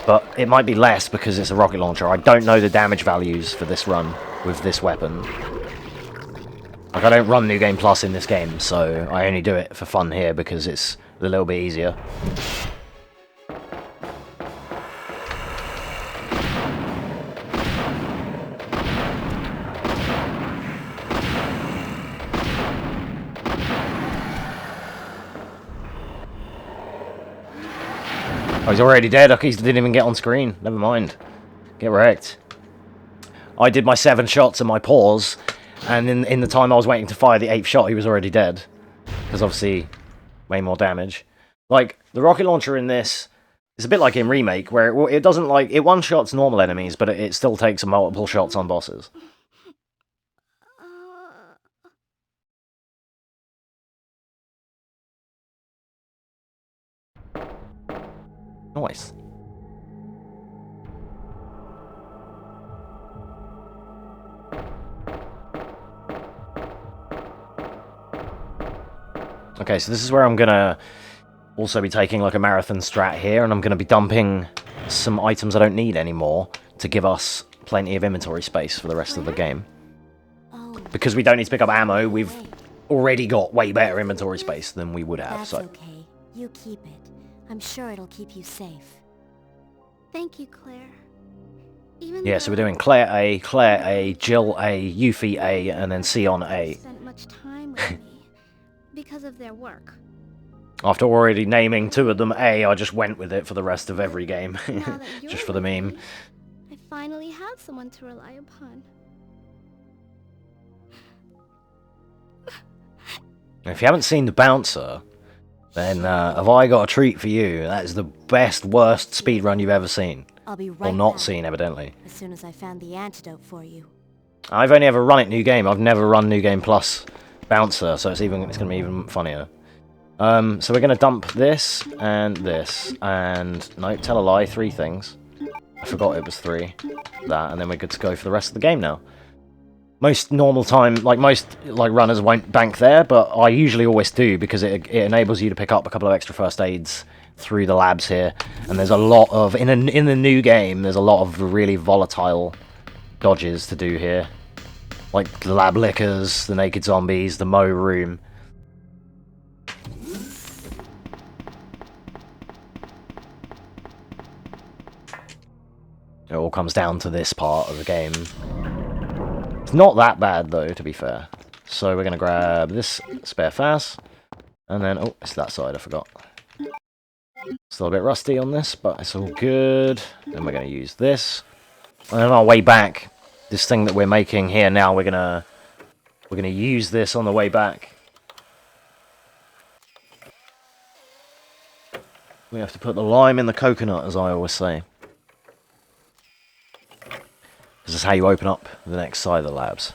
But it might be less because it's a rocket launcher. I don't know the damage values for this run with this weapon. Like, I don't run New Game Plus in this game, so I only do it for fun here because it's a little bit easier. Oh, he's already dead. Okay, he didn't even get on screen. Never mind. Get wrecked. I did my 7 shots and my pause, and in the time I was waiting to fire the 8th shot, he was already dead. Because obviously, way more damage. Like, the rocket launcher in this is a bit like in Remake, where it doesn't like... It one-shots normal enemies, but it still takes multiple shots on bosses. Nice. Okay, so this is where I'm gonna also be taking like a marathon strat here, and I'm gonna be dumping some items I don't need anymore to give us plenty of inventory space for the rest of the game. Because we don't need to pick up ammo, we've already got way better inventory space than we would have. That's So okay. You keep it. I'm sure it'll keep you safe. Thank you, Claire. Even yeah, so we're doing Claire A, Jill A, Yuffie A, and then Sion A. spent much time with me because of their work. After already naming 2 of them A, I just went with it for the rest of every game. Now that you're Just for the with meme. me, I finally have someone to rely upon. If you haven't seen The Bouncer, then have I got a treat for you. That is the best, worst speedrun you've ever seen. I'll be right Or not back, seen, evidently. as soon as I found the antidote for you. I've only ever run it New Game. I've never run New Game Plus Bouncer, so it's going to be even funnier. So we're going to dump this, and no, tell a lie, 3 things. I forgot it was 3. That, and then we're good to go for the rest of the game now. Most normal time, most runners won't bank there, but I usually always do, because it enables you to pick up a couple of extra first aids through the labs here. And there's a lot of, in the new game, there's a lot of really volatile dodges to do here. Like the lab lickers, the naked zombies, the Mo room. It all comes down to this part of the game. It's not that bad, though, to be fair. So we're going to grab this spare fast. And then, oh, it's that side, I forgot. Still a bit rusty on this, but it's all good. Then we're going to use this. And on our way back, this thing that we're making here now, we're gonna use this on the way back. We have to put the lime in the coconut, as I always say. This is how you open up the next side of the labs.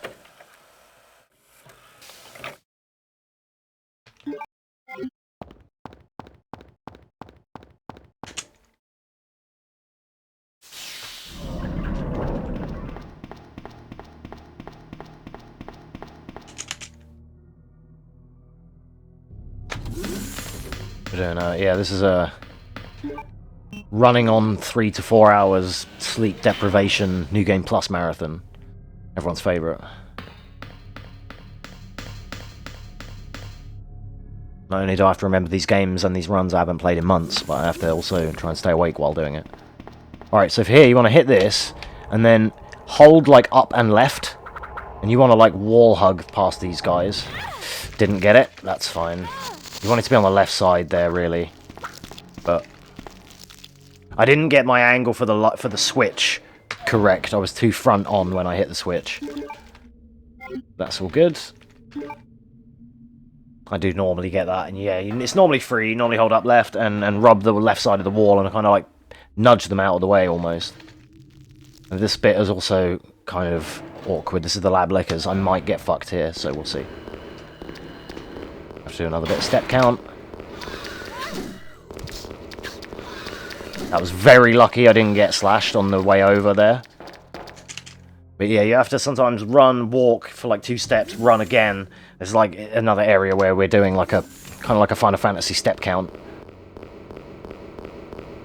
Yeah, this is a running on 3 to 4 hours sleep deprivation New Game Plus marathon. Everyone's favourite. Not only do I have to remember these games and these runs I haven't played in months, but I have to also try and stay awake while doing it. Alright, so for here you want to hit this, and then hold up and left, and you want to wall hug past these guys. Didn't get it, that's fine. You want it to be on the left side there, really. But I didn't get my angle for the switch correct. I was too front on when I hit the switch. That's all good. I do normally get that, and yeah, it's normally free. You normally hold up left and rub the left side of the wall and kind of nudge them out of the way almost. And this bit is also kind of awkward. This is the lab lickers. I might get fucked here, so we'll see. Have to do another bit of step count. That was very lucky I didn't get slashed on the way over there. But yeah, you have to sometimes run, walk for 2 steps, run again. There's another area where we're doing kind of like a Final Fantasy step count.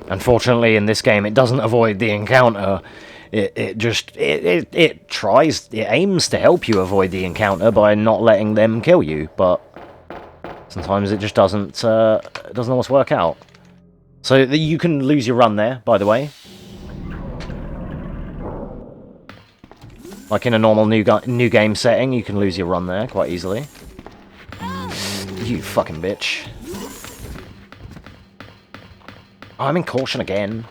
Unfortunately in this game it doesn't avoid the encounter. It tries, it aims to help you avoid the encounter by not letting them kill you, but sometimes it just doesn't always work out. So you can lose your run there, by the way. Like in a normal new game setting, you can lose your run there quite easily. You fucking bitch. Oh, I'm in caution again.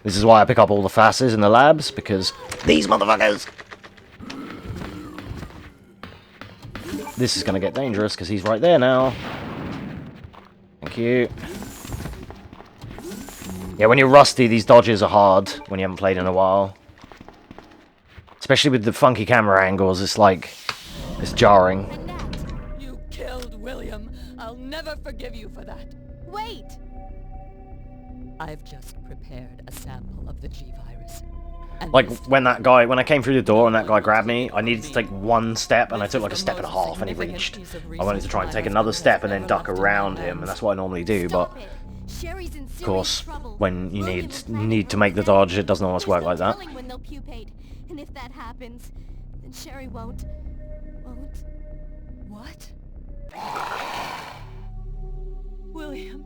This is why I pick up all the fasters in the labs, because these motherfuckers! This is going to get dangerous, because he's right there now. Thank you. Yeah, when you're rusty, these dodges are hard when you haven't played in a while. Especially with the funky camera angles, it's like... it's jarring. You killed William. I'll never forgive you for that. Wait! I've just prepared a sample of the G-Virus. Like, when I came through the door and that guy grabbed me, I needed to take one step, and I took like a step and a half, and he reached. I wanted to try and take another step and then duck around him, and that's what I normally do, but... of course, when you need to make the dodge, it doesn't always work like that. When they'll pupate. And if that happens, then Sherry won't... What? William.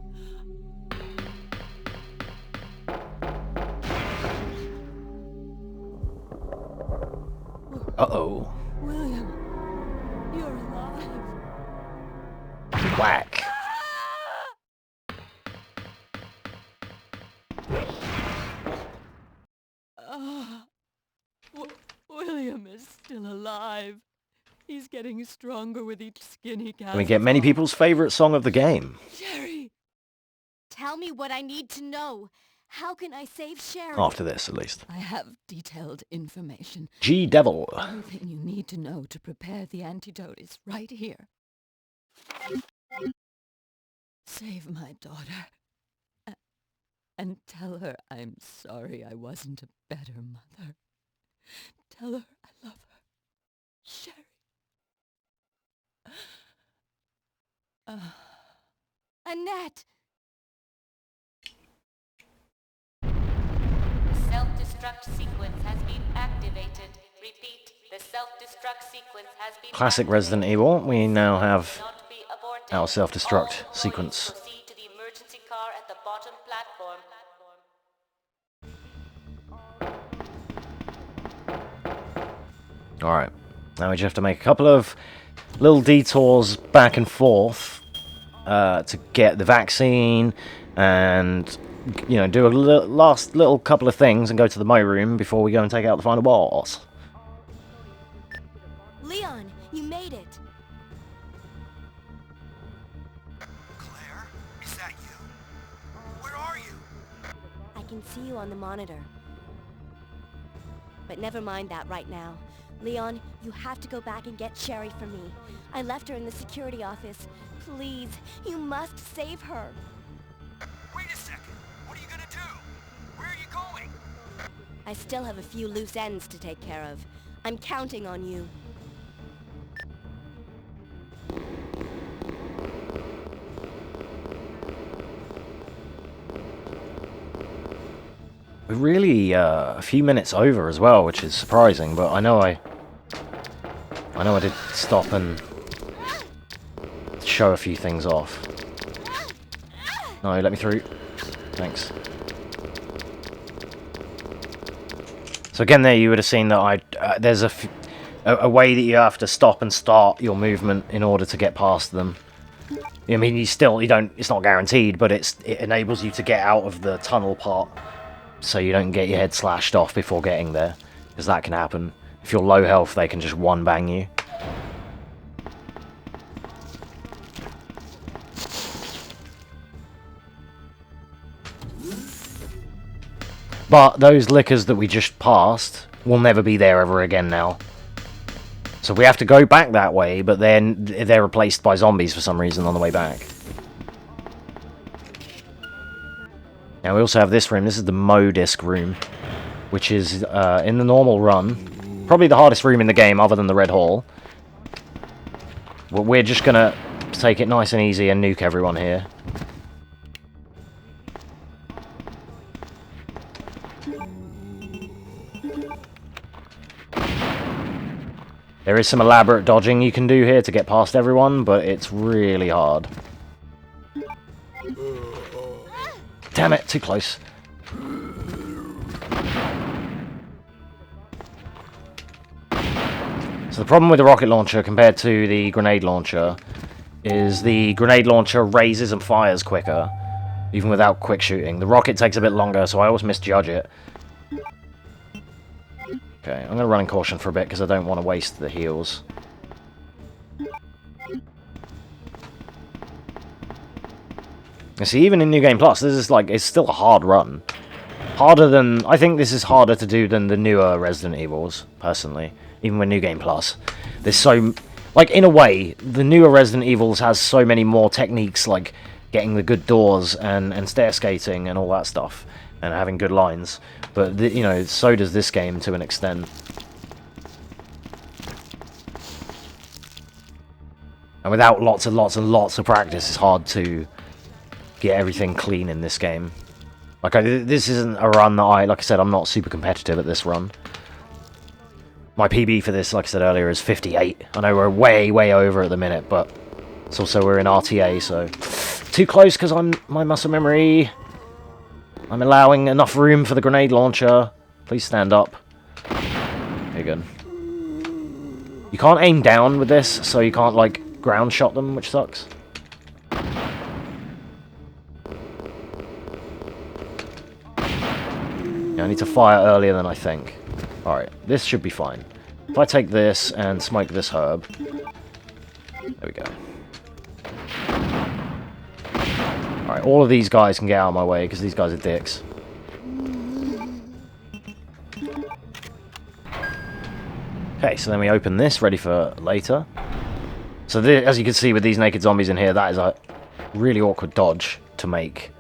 Uh-oh. William, you're alive. Whack. William is still alive. He's getting stronger with each skin he casts. And we get many people's favorite song of the game. Sherry! Tell me what I need to know. How can I save Sherry? After this, at least. I have detailed information. G-Devil. Everything you need to know to prepare the antidote is right here. Save my daughter. And tell her I'm sorry I wasn't a better mother. Tell her I love her. Sherry. Annette! Self-destruct sequence has been activated. Repeat, the self-destruct sequence has been Classic activated. Resident Evil. We now have Not be aborted. our self-destruct All sequence. employees proceed to the emergency car at the bottom platform. Alright. Now we just have to make a couple of little detours back and forth to get the vaccine and, you know, do a last little couple of things and go to the Mo room before we go and take out the final boss. Leon, you made it. Claire, is that you? Where are you? I can see you on the monitor. But never mind that right now. Leon, you have to go back and get Sherry for me. I left her in the security office. Please, you must save her. Wait a second. What are you gonna do? Where are you going? I still have a few loose ends to take care of. I'm counting on you. We're really a few minutes over as well, which is surprising, but I know I did stop and show a few things off. No, let me through. Thanks. So again there you would have seen that there's a way that you have to stop and start your movement in order to get past them. I mean, it's not guaranteed, but it enables you to get out of the tunnel part so you don't get your head slashed off before getting there, because that can happen. If you're low health, they can just one-bang you. But those lickers that we just passed will never be there ever again now. So we have to go back that way, but then they're replaced by zombies for some reason on the way back. Now we also have this room. This is the Mo disc room, which is in the normal run. Probably the hardest room in the game other than the Red Hall. We're just gonna take it nice and easy and nuke everyone here. There is some elaborate dodging you can do here to get past everyone, but it's really hard. Damn it, too close. So the problem with the rocket launcher compared to the grenade launcher is the grenade launcher raises and fires quicker, even without quick shooting. The rocket takes a bit longer, so I always misjudge it. Okay, I'm going to run in caution for a bit because I don't want to waste the heals. You see, even in New Game Plus, this is like, it's still a hard run. Harder than, I think this is harder to do than the newer Resident Evils, personally. Even with New Game Plus. There's so, like, in a way, the newer Resident Evils has so many more techniques, like getting the good doors and stair skating and all that stuff. And having good lines. But, you know, so does this game to an extent. And without lots and lots and lots of practice, it's hard to get everything clean in this game. Like, this isn't a run that like I said, I'm not super competitive at this run. My PB for this, like I said earlier, is 58. I know we're way, way over at the minute, but it's also we're in RTA, so... Too close because my muscle memory... I'm allowing enough room for the grenade launcher. Please stand up. Very good. You can't aim down with this, so you can't, like, ground shot them, which sucks. Yeah, I need to fire earlier than I think. Alright, this should be fine. If I take this and smoke this herb... There we go. Alright, all of these guys can get out of my way, because these guys are dicks. Okay, so then we open this, ready for later. So as you can see with these naked zombies in here, that is a really awkward dodge to make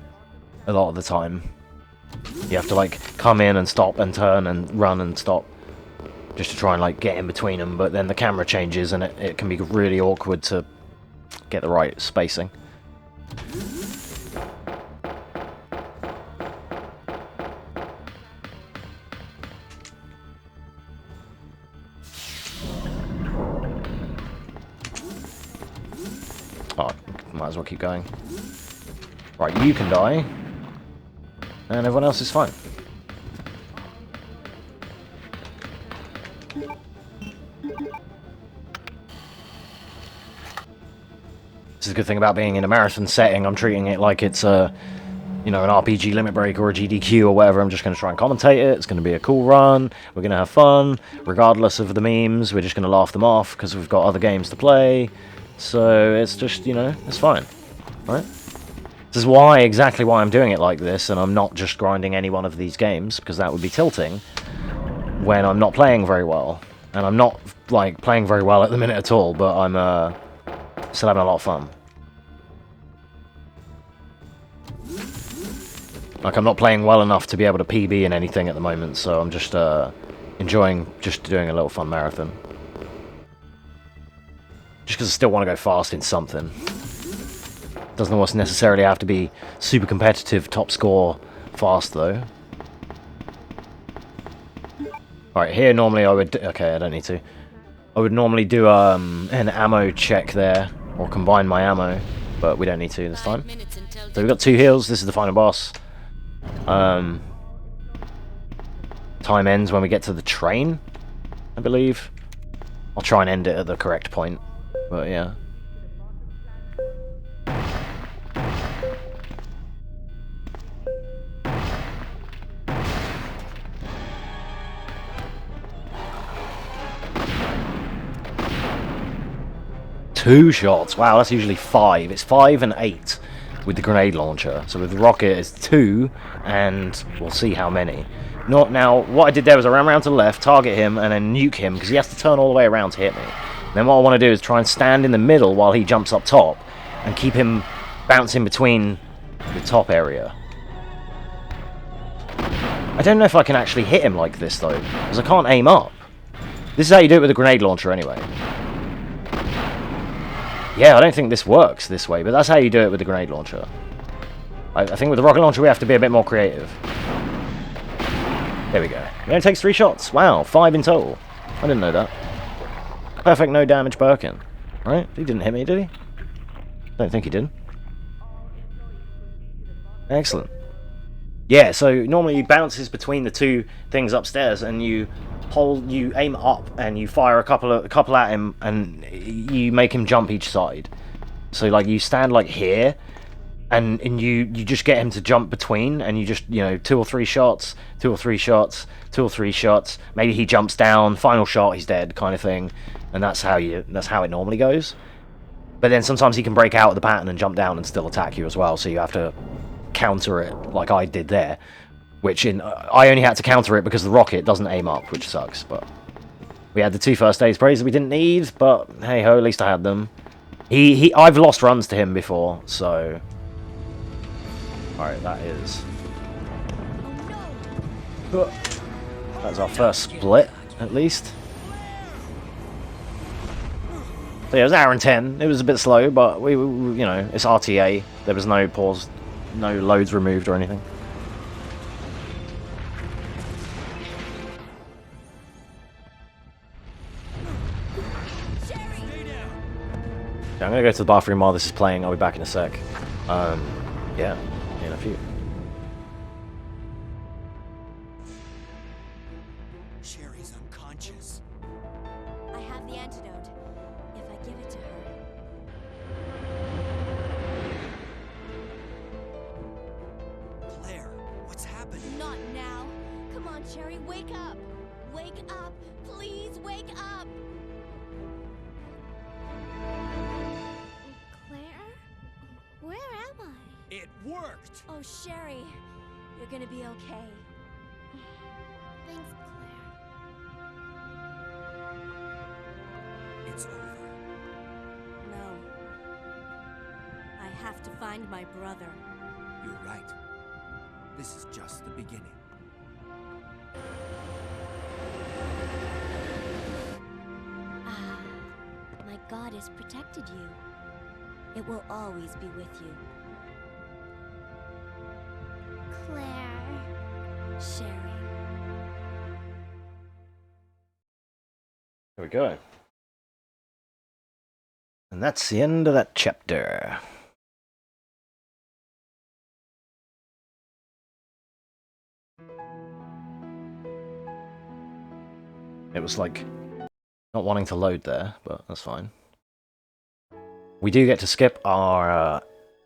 a lot of the time. You have to, like, come in and stop and turn and run and stop. Just to try and, like, get in between them, but then the camera changes and it can be really awkward to get the right spacing. Oh, might as well keep going. Right, you can die. And everyone else is fine. This is a good thing about being in a marathon setting. I'm treating it like it's a, you know, an RPG limit break or a GDQ or whatever. I'm just going to try and commentate it. It's going to be a cool run. We're going to have fun. Regardless of the memes, we're just going to laugh them off because we've got other games to play. So it's just, you know, it's fine. Right? This is exactly why I'm doing it like this, and I'm not just grinding any one of these games, because that would be tilting when I'm not playing very well. And I'm not, like, playing very well at the minute at all, but I'm still having a lot of fun. Like, I'm not playing well enough to be able to PB in anything at the moment, so I'm just enjoying just doing a little fun marathon. Just because I still want to go fast in something. Doesn't always necessarily have to be super competitive, top score fast, though. Alright, here normally I would... Okay, I don't need to. I would normally do an ammo check there, or combine my ammo, but we don't need to this time. So we've got 2 heals, this is the final boss. Time ends when we get to the train, I believe. I'll try and end it at the correct point, but yeah. Two shots. Wow, that's usually 5. It's 5 and 8 with the grenade launcher. So with the rocket, it's 2, and we'll see how many. Now, what I did there was I ran around to the left, target him, and then nuke him, because he has to turn all the way around to hit me. Then what I want to do is try and stand in the middle while he jumps up top, and keep him bouncing between the top area. I don't know if I can actually hit him like this, though, because I can't aim up. This is how you do it with a grenade launcher, anyway. Yeah, I don't think this works this way, but that's how you do it with the grenade launcher. I think with the rocket launcher we have to be a bit more creative. There we go. It only takes 3 shots. Wow, 5 in total. I didn't know that. Perfect no damage Birkin. Right? He didn't hit me, did he? Don't think he did. Excellent. Yeah, so normally he bounces between the 2 things upstairs, and you aim up and you fire a couple at him, and you make him jump each side. So like you stand like here, and you just get him to jump between, and you just, you know, 2 or 3 shots, 2 or 3 shots, 2 or 3 shots. Maybe he jumps down, final shot, he's dead, kind of thing. And that's how it normally goes. But then sometimes he can break out of the pattern and jump down and still attack you as well. So you have to counter it like I did there, which I only had to counter it because the rocket doesn't aim up, which sucks. But we had the 2 first aid sprays that we didn't need, but hey ho, at least I had them. I've lost runs to him before, so. Alright, that is... That's our first split, at least. So yeah, it was an hour and 10. It was a bit slow, but we you know, it's RTA. There was no pause, no loads removed or anything. Yeah, I'm gonna go to the bathroom while this is playing. I'll be back in a sec. Yeah, in a few. Sherry's unconscious. I have the antidote. If I give it to her. Claire, what's happened? Not now. Come on, Sherry, wake up. Wake up. Please wake up. Claire? Where am I? It worked! Oh, Sherry, you're gonna be okay. Thanks, Claire. It's over. No. I have to find my brother. You're right. This is just the beginning. Ah, my goddess protected you. It will always be with you. Claire. Sherry. There we go. And that's the end of that chapter. It was like not wanting to load there, but that's fine. We do get to skip our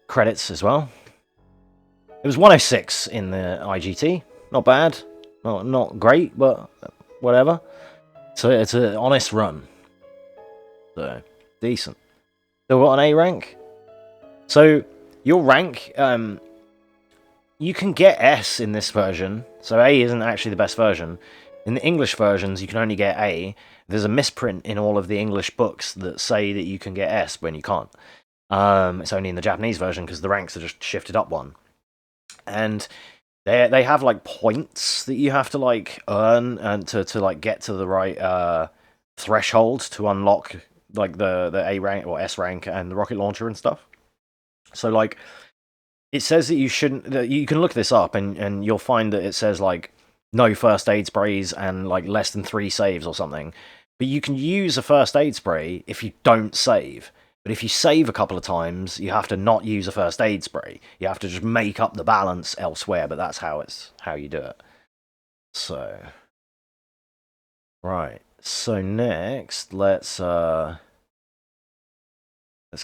credits as well. It was 106 in the IGT. Not bad. Not great, but whatever. So it's an honest run. So, decent. Still got an A rank. So, your rank, you can get S in this version. So A isn't actually the best version. In the English versions, you can only get A. There's a misprint in all of the English books that say that you can get S when you can't. It's only in the Japanese version because the ranks are just shifted up one. And they have like points that you have to like earn and to like get to the right threshold to unlock like the A rank or S rank and the rocket launcher and stuff. So like it says that you shouldn't. That you can look this up and you'll find that it says like no first aid sprays and like less than 3 saves or something. But you can use a first aid spray if you don't save. But if you save a couple of times, you have to not use a first aid spray. You have to just make up the balance elsewhere, but that's how you do it. So, right. So next, let's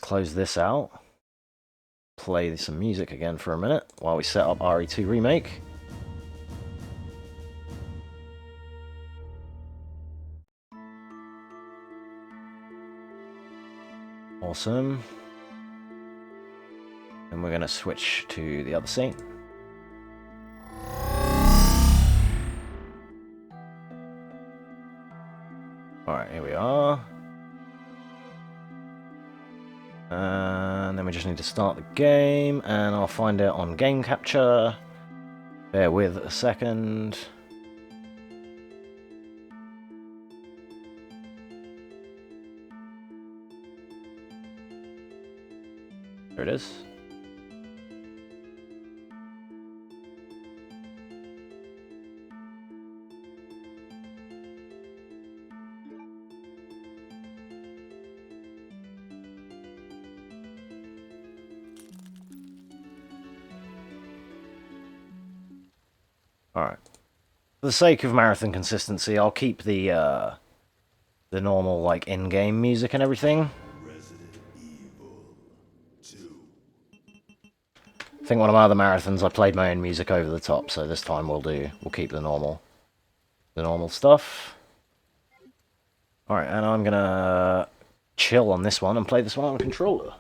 close this out. Play some music again for a minute while we set up RE2 Remake. Awesome. And we're going to switch to the other scene. Alright, here we are. And then we just need to start the game, and I'll find it on game capture. Bear with a second. There it is. Alright. For the sake of marathon consistency, I'll keep the normal, like, in-game music and everything. I think one of my other marathons I played my own music over the top, so this time we'll keep the normal stuff. Alright, and I'm gonna chill on this one and play this one on a controller.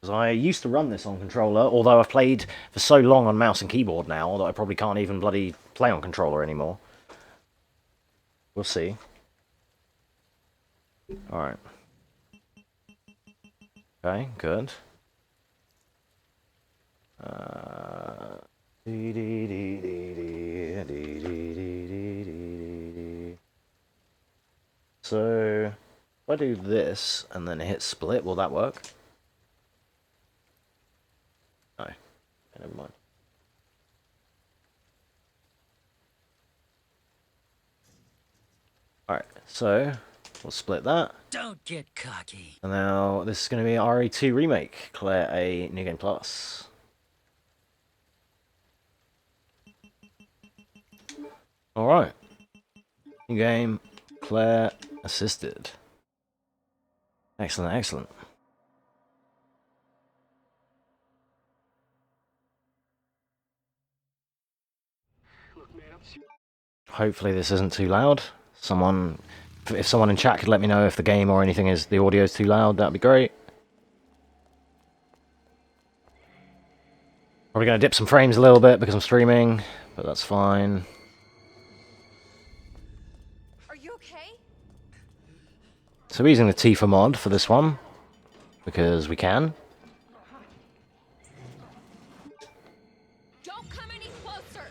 Because I used to run this on controller, although I've played for so long on mouse and keyboard now that I probably can't even bloody play on controller anymore. We'll see. Alright. Okay, good. So, if I do this and then hit split, will that work? No. Okay, never mind. Alright, so we'll split that. Don't get cocky. And now this is going to be RE2 Remake, Claire A New Game Plus. Alright. New game, Claire assisted. Excellent, excellent. Hopefully this isn't too loud. If someone in chat could let me know if the game or anything is, the audio is too loud, that'd be great. Probably going to dip some frames a little bit because I'm streaming, but that's fine. Are you okay? So we're using the Tifa mod for this one, because we can. Don't come any closer.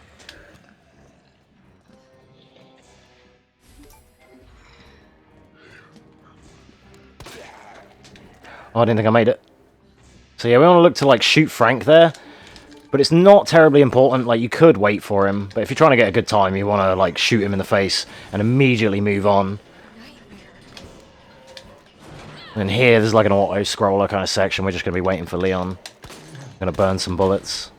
Oh, I didn't think I made it. So yeah, we want to look to like shoot Frank there, but it's not terribly important. Like, you could wait for him, but if you're trying to get a good time, you want to like shoot him in the face and immediately move on. And here, there's like an auto-scroller kind of section. We're just going to be waiting for Leon. Going to burn some bullets.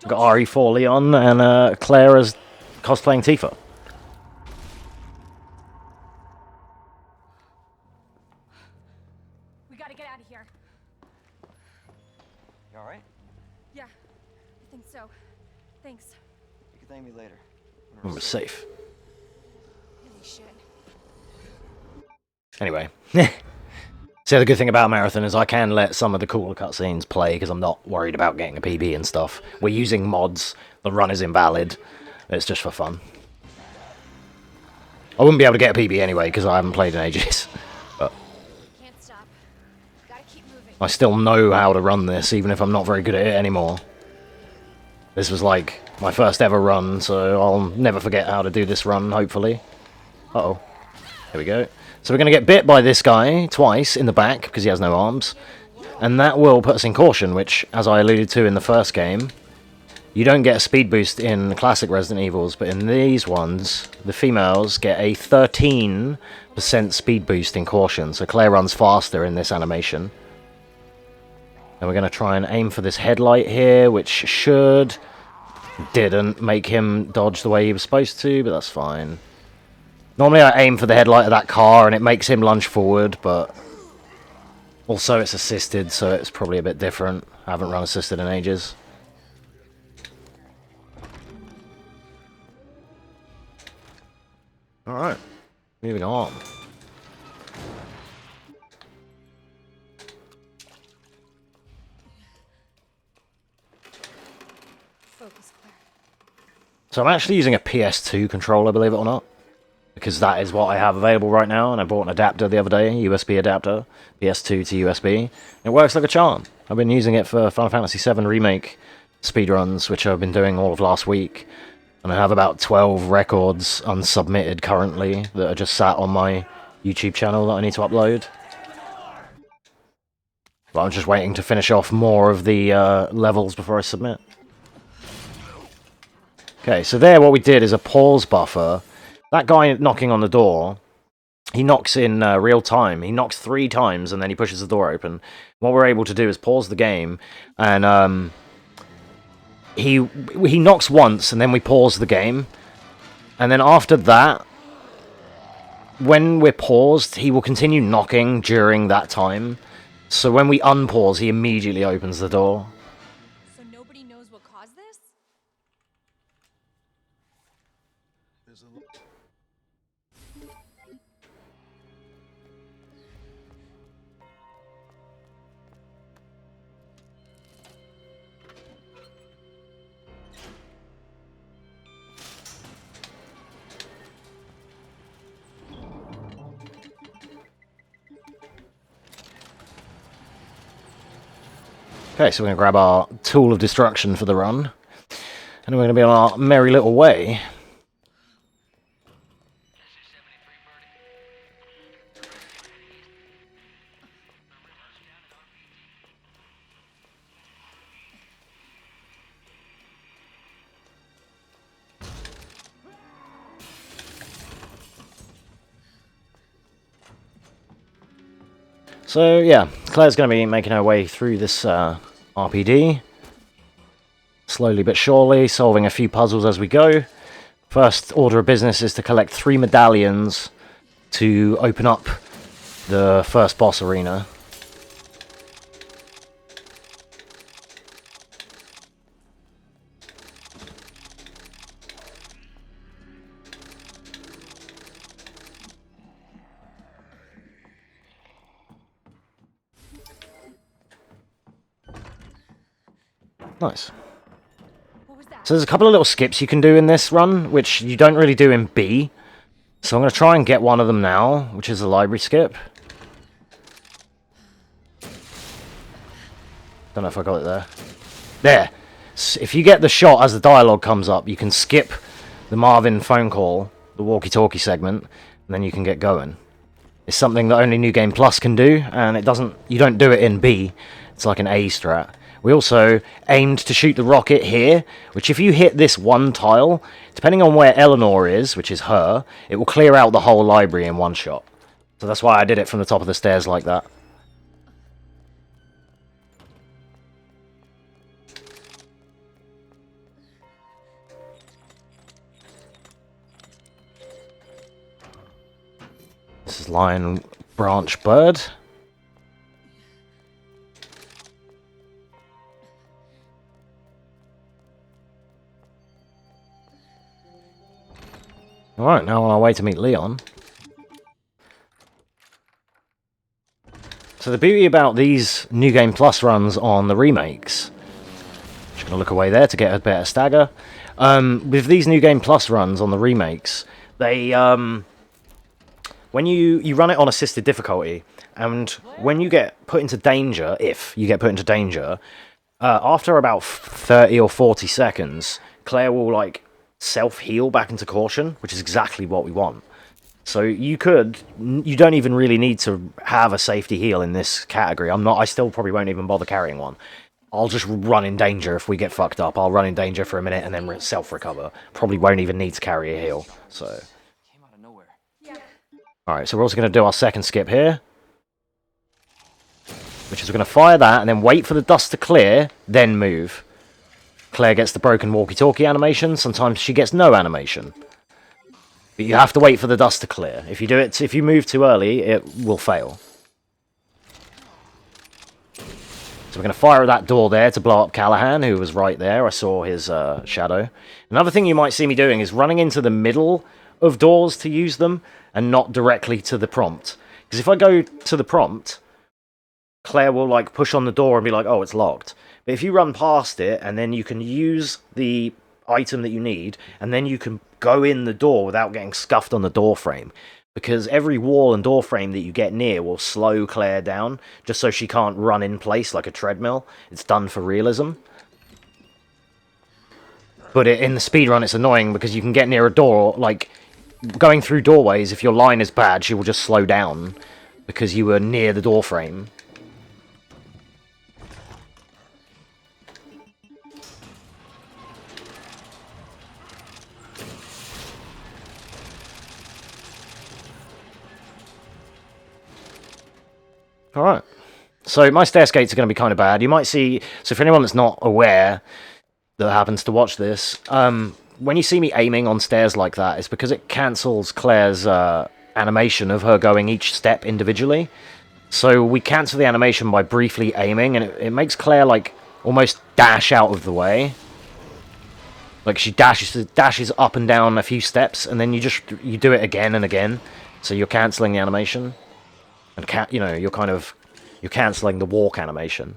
We've got RE4 Leon and Claire as cosplaying Tifa. We gotta get out of here. You alright? Yeah, I think so. Thanks. You can thank me later. We're safe. Holy shit. Anyway. So the good thing about Marathon is I can let some of the cooler cutscenes play because I'm not worried about getting a PB and stuff. We're using mods. The run is invalid. It's just for fun. I wouldn't be able to get a PB anyway because I haven't played in ages. But Can't stop. Gotta keep moving. I still know how to run this even if I'm not very good at it anymore. This was like my first ever run, so I'll never forget how to do this run, hopefully. Uh-oh. Here we go. So we're going to get bit by this guy twice in the back because he has no arms. And that will put us in caution, which, as I alluded to in the first game, you don't get a speed boost in classic Resident Evils, but in these ones, the females get a 13% speed boost in caution. So Claire runs faster in this animation. And we're going to try and aim for this headlight here, which didn't make him dodge the way he was supposed to, but that's fine. Normally I aim for the headlight of that car and it makes him lunge forward, but also it's assisted, so it's probably a bit different. I haven't run assisted in ages. Alright, moving on. Focus, Claire. So I'm actually using a PS2 controller, believe it or not. Because that is what I have available right now, and I bought an adapter the other day, USB adapter, PS2 to USB. And it works like a charm. I've been using it for Final Fantasy VII Remake speedruns, which I've been doing all of last week. And I have about 12 records unsubmitted currently that are just sat on my YouTube channel that I need to upload. But I'm just waiting to finish off more of the levels before I submit. Okay, so there what we did is a pause buffer. That guy knocking on the door, he knocks in real time. He knocks 3 times and then he pushes the door open. What we're able to do is pause the game and he knocks once and then we pause the game. And then after that, when we're paused, he will continue knocking during that time. So when we unpause, he immediately opens the door. So nobody knows what caused this? Okay, so we're going to grab our tool of destruction for the run. And we're going to be on our merry little way. So yeah, Claire's going to be making her way through this RPD. Slowly but surely, solving a few puzzles as we go. First order of business is to collect 3 medallions to open up the first boss arena. Nice. So there's a couple of little skips you can do in this run, which you don't really do in B. So I'm going to try and get one of them now, which is a library skip. Don't know if I got it there. There! If you get the shot as the dialogue comes up, you can skip the Marvin phone call, the walkie-talkie segment, and then you can get going. It's something that only New Game Plus can do, and you don't do it in B. It's like an A strat. We also aimed to shoot the rocket here, which if you hit this one tile, depending on where Eleanor is, which is her, it will clear out the whole library in one shot. So that's why I did it from the top of the stairs like that. This is Lion Branch Bird. Alright, now on our way to meet Leon. So the beauty about these New Game Plus runs on the remakes... Just going to look away there to get a better stagger. With these New Game Plus runs on the remakes, they... when you run it on assisted difficulty, and when you get put into danger, if you get put into danger, after about 30 or 40 seconds, Claire will, like, self-heal back into caution, which is exactly what we want. So you don't even really need to have a safety heal in this category. I still probably won't even bother carrying one. I'll just run in danger if we get fucked up. I'll run in danger for a minute and then self-recover. Probably won't even need to carry a heal, so... Alright, so we're also going to do our second skip here. Which is we're going to fire that and then wait for the dust to clear, then move. Claire gets the broken walkie-talkie animation. Sometimes she gets no animation. But you have to wait for the dust to clear. If you move too early, it will fail. So we're going to fire at that door there to blow up Callahan, who was right there. I saw his shadow. Another thing you might see me doing is running into the middle of doors to use them, and not directly to the prompt. Because if I go to the prompt, Claire will like push on the door and be like, oh, it's locked. But if you run past it, and then you can use the item that you need, and then you can go in the door without getting scuffed on the door frame. Because every wall and door frame that you get near will slow Claire down, just so she can't run in place like a treadmill. It's done for realism. But in the speedrun, it's annoying because you can get near a door, like, going through doorways, if your line is bad, she will just slow down because you were near the door frame. Alright. So my stair skates are going to be kind of bad. You might see... So for anyone that's not aware that happens to watch this, when you see me aiming on stairs like that, it's because it cancels Claire's animation of her going each step individually. So we cancel the animation by briefly aiming, and it makes Claire, like, almost dash out of the way. Like, she dashes up and down a few steps, and then you do it again and again. So you're cancelling the animation. And, you know, you're cancelling the walk animation.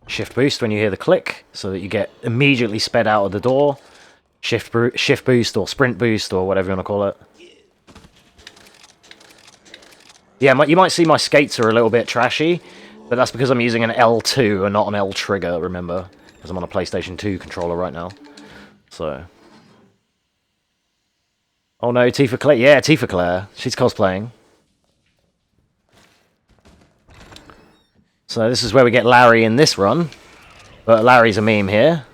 Shift boost when you hear the click, so that you get immediately sped out of the door. Shift boost or sprint boost or whatever you want to call it. Yeah, you might see my skates are a little bit trashy, but that's because I'm using an L2 and not an L trigger, remember? Because I'm on a PlayStation 2 controller right now. So... Oh no, Tifa Claire. Yeah, Tifa Claire. She's cosplaying. So this is where we get Larry in this run. But Larry's a meme here.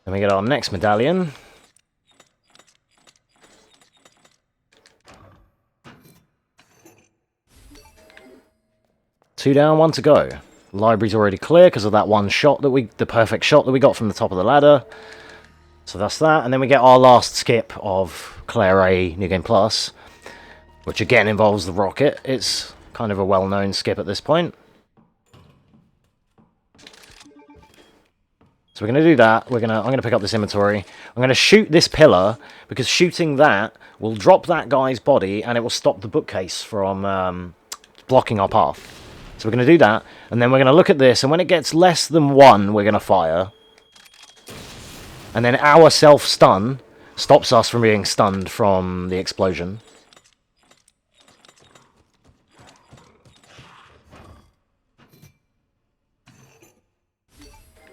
Then we get our next medallion. Two down, one to go. Library's already clear because of that one shot that the perfect shot that we got from the top of the ladder. So that's that, and then we get our last skip of Claire A New Game Plus, which again involves the rocket. It's kind of a well-known skip at this point. So we're going to do that. I'm going to pick up this inventory. I'm going to shoot this pillar, because shooting that will drop that guy's body, and it will stop the bookcase from blocking our path. So we're going to do that, and then we're going to look at this, and when it gets less than 1, we're going to fire. And then our self-stun stops us from being stunned from the explosion.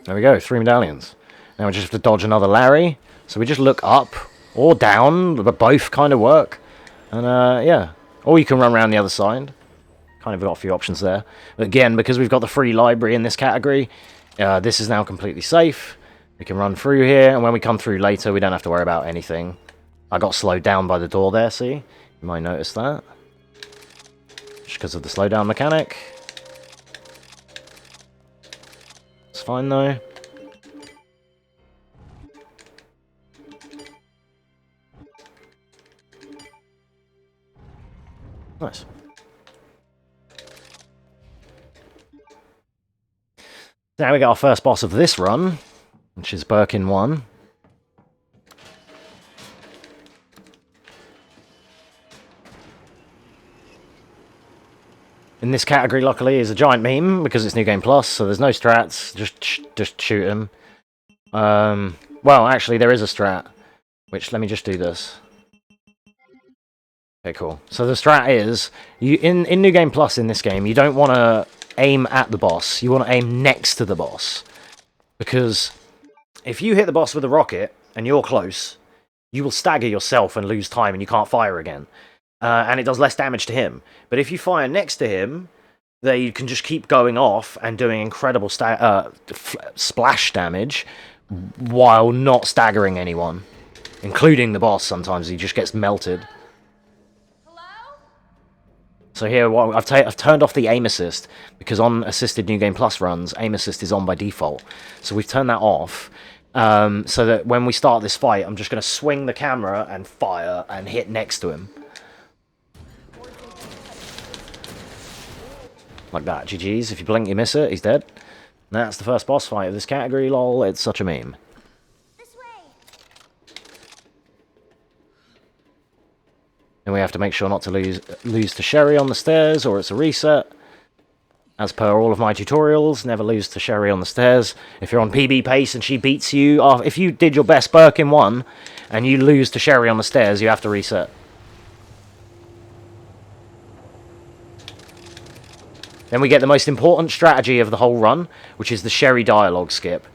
There we go, 3 medallions. Now we just have to dodge another Larry. So we just look up or down, but both kind of work. And yeah, or you can run around the other side. Kind of got a few options there. But again, because we've got the free library in this category, this is now completely safe. We can run through here, and when we come through later, we don't have to worry about anything. I got slowed down by the door there, see? You might notice that. Just because of the slowdown mechanic. It's fine though. Nice. Now we got our first boss of this run, which is Birkin 1. In this category, luckily, is a giant meme, because it's New Game Plus, so there's no strats, just shoot him. Well, actually, there is a strat, which, let me just do this. Okay, cool. So the strat is, in New Game Plus in this game, you don't want to aim at the boss, you want to aim next to the boss. Because if you hit the boss with a rocket, and you're close, you will stagger yourself and lose time, and you can't fire again. And it does less damage to him. But if you fire next to him, they can just keep going off and doing incredible splash damage while not staggering anyone. Including the boss sometimes, he just gets melted. Hello? So here, I've turned off the aim assist, because on assisted New Game Plus runs, aim assist is on by default. So we've turned that off, so that when we start this fight, I'm just going to swing the camera and fire and hit next to him. Like that, GG's. If you blink, you miss it, he's dead. And that's the first boss fight of this category, lol, it's such a meme. This way. And we have to make sure not to lose to Sherry on the stairs, or it's a reset. As per all of my tutorials, never lose to Sherry on the stairs. If you're on PB pace and she beats you, if you did your best Birkin 1, and you lose to Sherry on the stairs, you have to reset. Then we get the most important strategy of the whole run, which is the Sherry dialogue skip.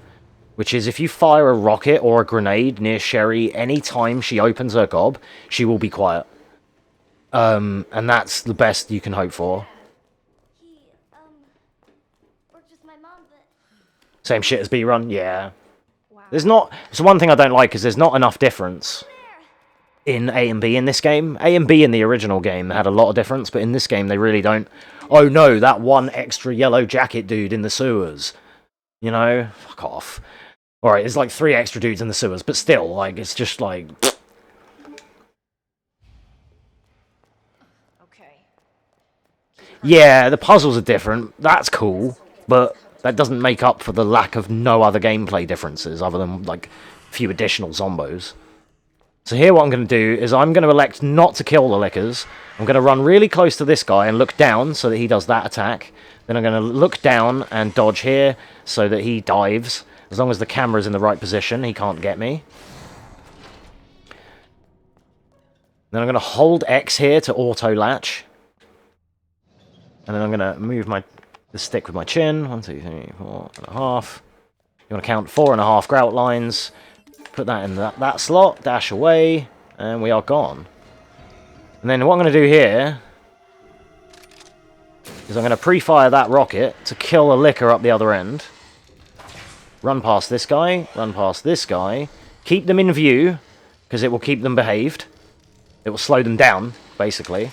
Which is if you fire a rocket or a grenade near Sherry any time she opens her gob, she will be quiet. And that's the best you can hope for. He, worked with my mom, but... Same shit as B-Run? Yeah. There's not... So one thing I don't like is there's not enough difference in A and B in this game. A and B in the original game had a lot of difference, but in this game they really don't. Oh no, that one extra yellow jacket dude in the sewers. You know? Fuck off. Alright, there's like 3 extra dudes in the sewers, but still, like, it's just like... Okay. Yeah, the puzzles are different. That's cool, but that doesn't make up for the lack of no other gameplay differences other than, like, a few additional zombos. So here what I'm going to do is I'm going to elect not to kill the lickers. I'm going to run really close to this guy and look down so that he does that attack. Then I'm going to look down and dodge here so that he dives. As long as the camera's in the right position, he can't get me. Then I'm going to hold X here to auto-latch. And then I'm going to move the stick with my chin. 1, 2, 3, 4.5. You want to count 4.5 grout lines. Put that in that slot. Dash away. And we are gone. And then what I'm going to do here is I'm going to pre-fire that rocket to kill a licker up the other end. Run past this guy, run past this guy. Keep them in view, because it will keep them behaved. It will slow them down, basically.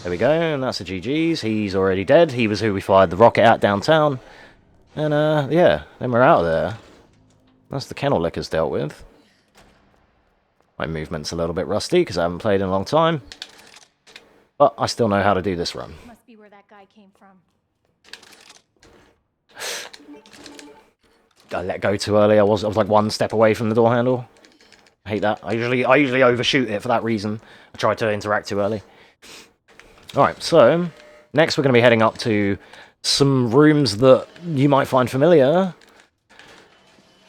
There we go, and that's a GG's. He's already dead. He was who we fired the rocket at downtown. And, yeah, then we're out of there. That's the kennel lickers dealt with. My movement's a little bit rusty, because I haven't played in a long time. But I still know how to do this run. Must be where that guy came from. I let go too early. I was like 1 step away from the door handle. I hate that. I usually overshoot it for that reason. I tried to interact too early. Alright, so next we're going to be heading up to some rooms that you might find familiar.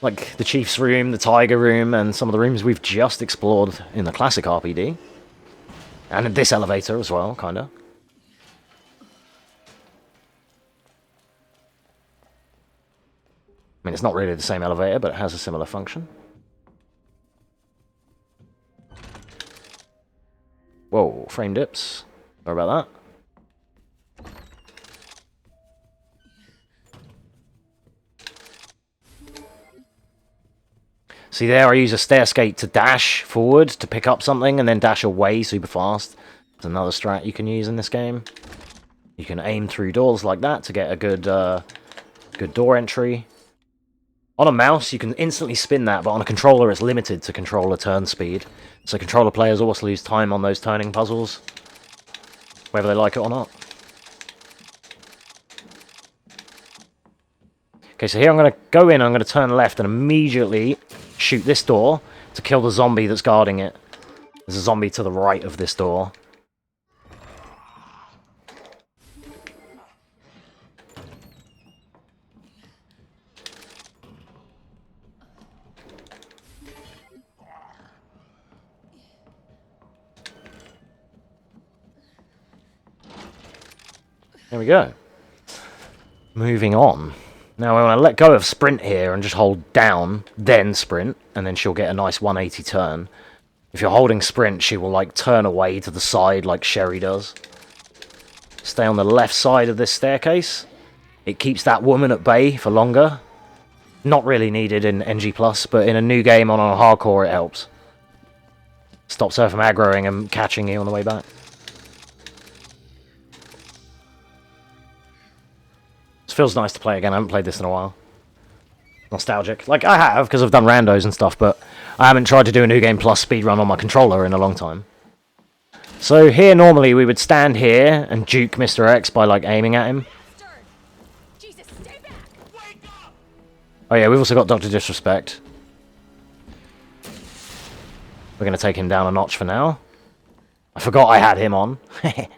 Like the Chief's room, the Tiger room, and some of the rooms we've just explored in the classic RPD. And in this elevator as well, kinda. I mean, it's not really the same elevator, but it has a similar function. Whoa, frame dips. Sorry about that. See there, I use a stair skate to dash forward to pick up something and then dash away super fast. It's another strat you can use in this game. You can aim through doors like that to get a good door entry. On a mouse, you can instantly spin that, but on a controller, it's limited to controller turn speed. So controller players also lose time on those turning puzzles, whether they like it or not. Okay, so here I'm going to go in, I'm going to turn left and immediately shoot this door to kill the zombie that's guarding it. There's a zombie to the right of this door. There we go. Moving on. Now I want to let go of sprint here and just hold down, then sprint, and then she'll get a nice 180 turn. If you're holding sprint, she will like turn away to the side like Sherry does. Stay on the left side of this staircase. It keeps that woman at bay for longer. Not really needed in NG+, but in a new game on a hardcore it helps. Stops her from aggroing and catching you on the way back. Feels nice to play again. I haven't played this in a while. Nostalgic. Like, I have, because I've done randos and stuff, but I haven't tried to do a New Game Plus speedrun on my controller in a long time. So here, normally, we would stand here and juke Mr. X by, like, aiming at him. Jesus, stay back. Wake up. Oh yeah, we've also got Dr. Disrespect. We're going to take him down a notch for now. I forgot I had him on. Okay,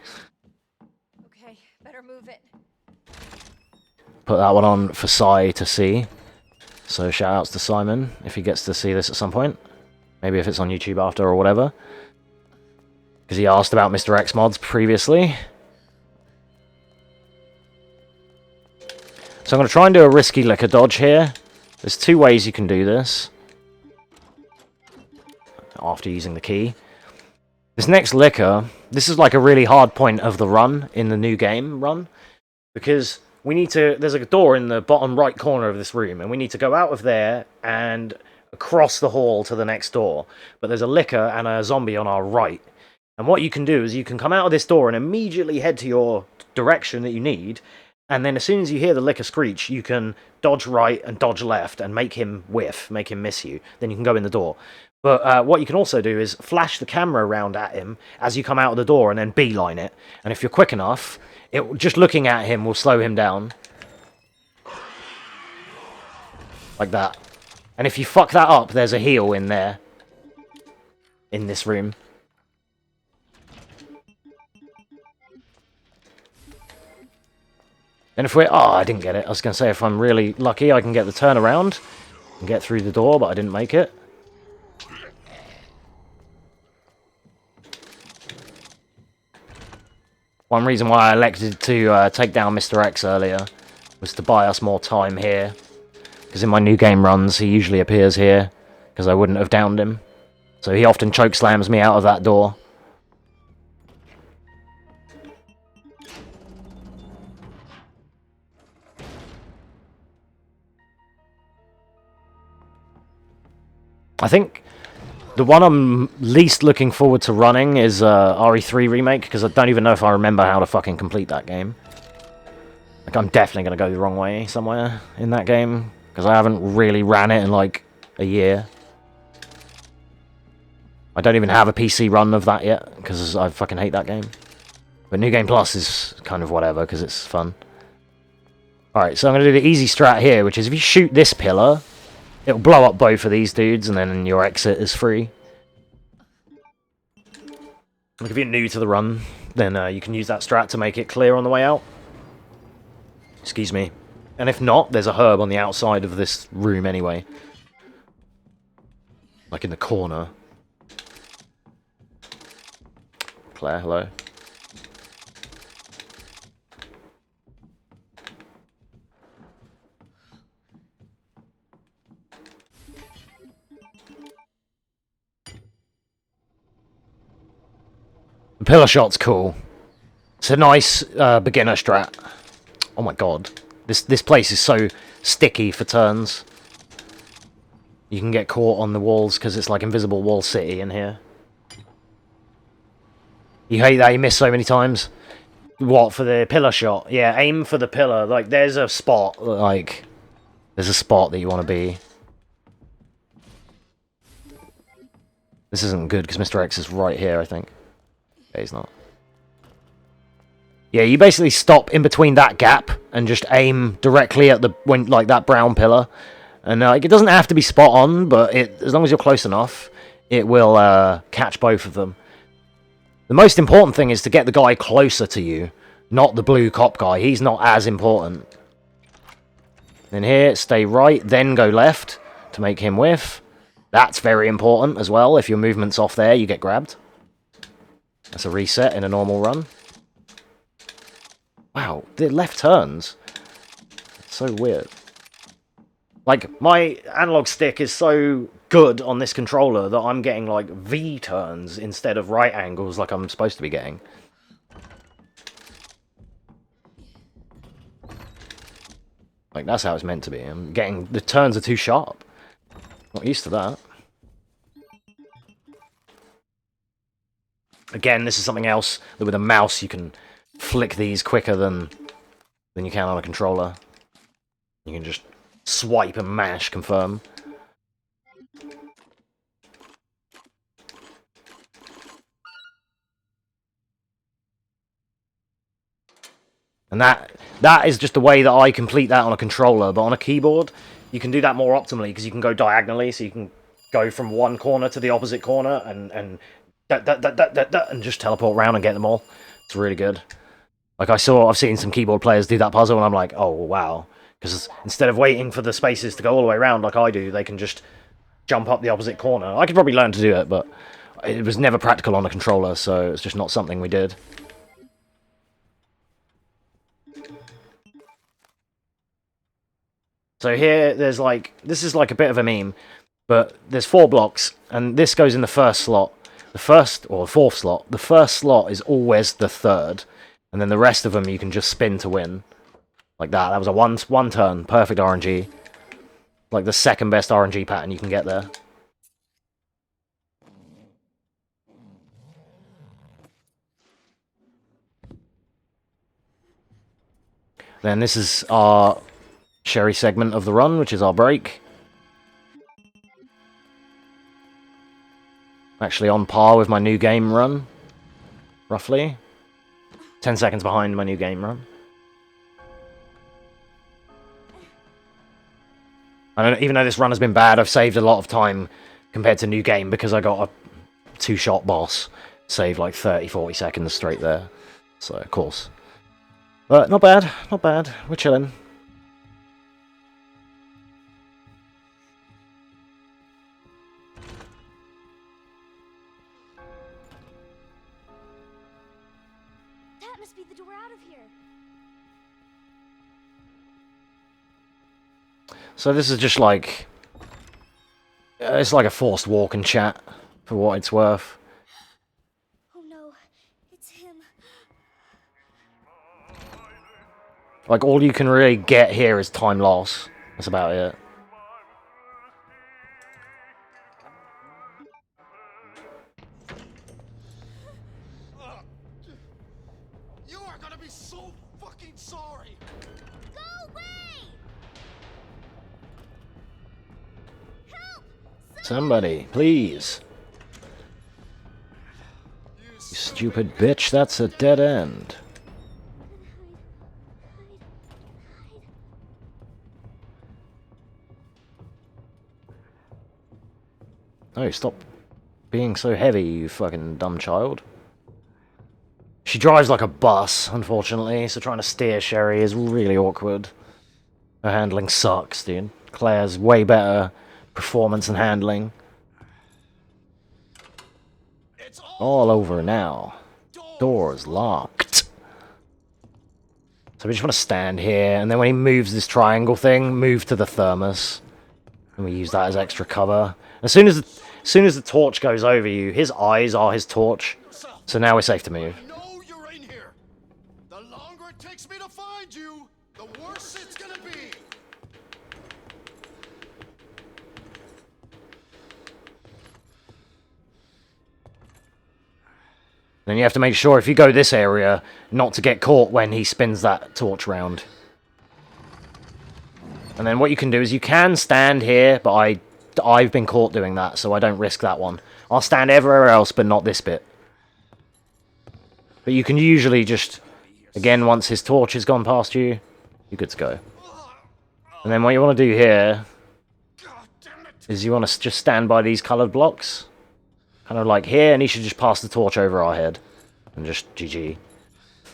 better move it. Put that one on for Sai to see. So shout outs to Simon if he gets to see this at some point. Maybe if it's on YouTube after or whatever. Because he asked about Mr. X mods previously. So I'm going to try and do a risky licker dodge here. There's two ways you can do this. After using the key. This next licker, this is like a really hard point of the run, in the new game run. Because we need to, there's a door in the bottom right corner of this room, and we need to go out of there and across the hall to the next door. But there's a licker and a zombie on our right. And what you can do is you can come out of this door and immediately head to your direction that you need, and then as soon as you hear the licker screech, you can dodge right and dodge left and make him whiff, make him miss you. Then you can go in the door. But what you can also do is flash the camera around at him as you come out of the door and then beeline it. And if you're quick enough, just looking at him will slow him down. Like that. And if you fuck that up, there's a heal in there. In this room. And if we're... Oh, I didn't get it. I was going to say, if I'm really lucky, I can get the turnaround and get through the door, but I didn't make it. One reason why I elected to take down Mr. X earlier was to buy us more time here. Because in my new game runs, he usually appears here, because I wouldn't have downed him. So he often choke slams me out of that door. I think the one I'm least looking forward to running is RE3 Remake, because I don't even know if I remember how to fucking complete that game. Like, I'm definitely going to go the wrong way somewhere in that game, because I haven't really ran it in, like, a year. I don't even have a PC run of that yet, because I fucking hate that game. But New Game Plus is kind of whatever, because it's fun. Alright, so I'm going to do the easy strat here, which is if you shoot this pillar, it'll blow up both of these dudes, and then your exit is free. Like, if you're new to the run, then you can use that strat to make it clear on the way out. Excuse me. And if not, there's a herb on the outside of this room anyway. Like in the corner. Claire, hello. The pillar shot's cool. It's a nice beginner strat. Oh my god. This place is so sticky for turns. You can get caught on the walls because it's like Invisible Wall City in here. You hate that you miss so many times? What, for the pillar shot? Yeah, aim for the pillar. Like, there's a spot, like... There's a spot that you want to be. This isn't good because Mr. X is right here, I think. Yeah, he's not. Yeah, you basically stop in between that gap and just aim directly at the like that brown pillar. And it doesn't have to be spot on, but as long as you're close enough, it will catch both of them. The most important thing is to get the guy closer to you, not the blue cop guy. He's not as important. Then here, stay right, then go left to make him whiff. That's very important as well. If your movement's off there, you get grabbed. That's a reset in a normal run. Wow, the left turns. It's so weird. Like, my analog stick is so good on this controller that I'm getting, like, V turns instead of right angles like I'm supposed to be getting. Like, that's how it's meant to be. I'm getting... The turns are too sharp. Not used to that. Again, this is something else that with a mouse you can flick these quicker than you can on a controller. You can just swipe and mash, confirm. And that is just the way that I complete that on a controller, but on a keyboard, you can do that more optimally, because you can go diagonally, so you can go from one corner to the opposite corner, and just teleport around and get them all. It's really good. Like, I've seen some keyboard players do that puzzle, and I'm like, oh, wow. Because instead of waiting for the spaces to go all the way around like I do, they can just jump up the opposite corner. I could probably learn to do it, but it was never practical on a controller, so it's just not something we did. So here, there's like, this is like a bit of a meme, but there's 4 blocks, and this goes in the first slot. The first, or the 4th slot, the first slot is always the 3rd, and then the rest of them you can just spin to win. Like that. That was a one turn, perfect RNG. Like the 2nd best RNG pattern you can get there. Then this is our Sherry segment of the run, which is our break. Actually on par with my new game run, roughly. 10 seconds behind my new game run. Even though this run has been bad, I've saved a lot of time compared to new game because I got a 2-shot boss. Saved like 30-40 seconds straight there. So, of course. But not bad, not bad. We're chilling. That must be the door out of here. So this is just like... it's like a forced walk and chat, for what it's worth. Oh no, it's him. Like, all you can really get here is time loss. That's about it. You are gonna be so fucking sorry. Go away! Help! Somebody, please. You stupid bitch, that's a dead end. Oh, stop being so heavy, you fucking dumb child. She drives like a bus, unfortunately, so trying to steer Sherry is really awkward. Her handling sucks, dude. Claire's way better performance and handling. It's All over now. Door's locked. So we just want to stand here, and then when he moves this triangle thing, move to the thermos. And we use that as extra cover. As soon as the torch goes over you, his eyes are his torch. So now we're safe to move. I know you're in here. The longer it takes me to find you, the worse it's gonna be. Then you have to make sure if you go this area, not to get caught when he spins that torch round. And then what you can do is you can stand here, but I've been caught doing that, so I don't risk that one. I'll stand everywhere else, but not this bit. But you can usually just, again, once his torch has gone past you, you're good to go. And then what you want to do here is you want to just stand by these coloured blocks. Kind of like here, and he should just pass the torch over our head. And just GG.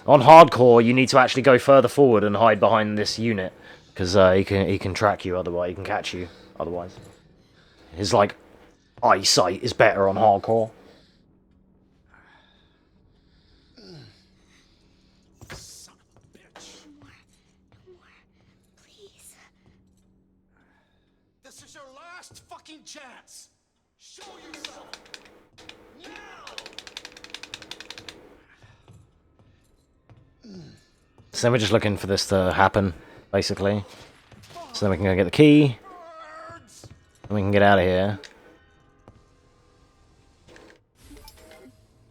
On hardcore, you need to actually go further forward and hide behind this unit. Because he can track you otherwise, he can catch you otherwise. His, like, eyesight is better on hardcore. Son of a bitch. No more. Please. This is your last fucking chance. Show yourself. Now. So then we're just looking for this to happen, basically. So then we can go get the key. And we can get out of here.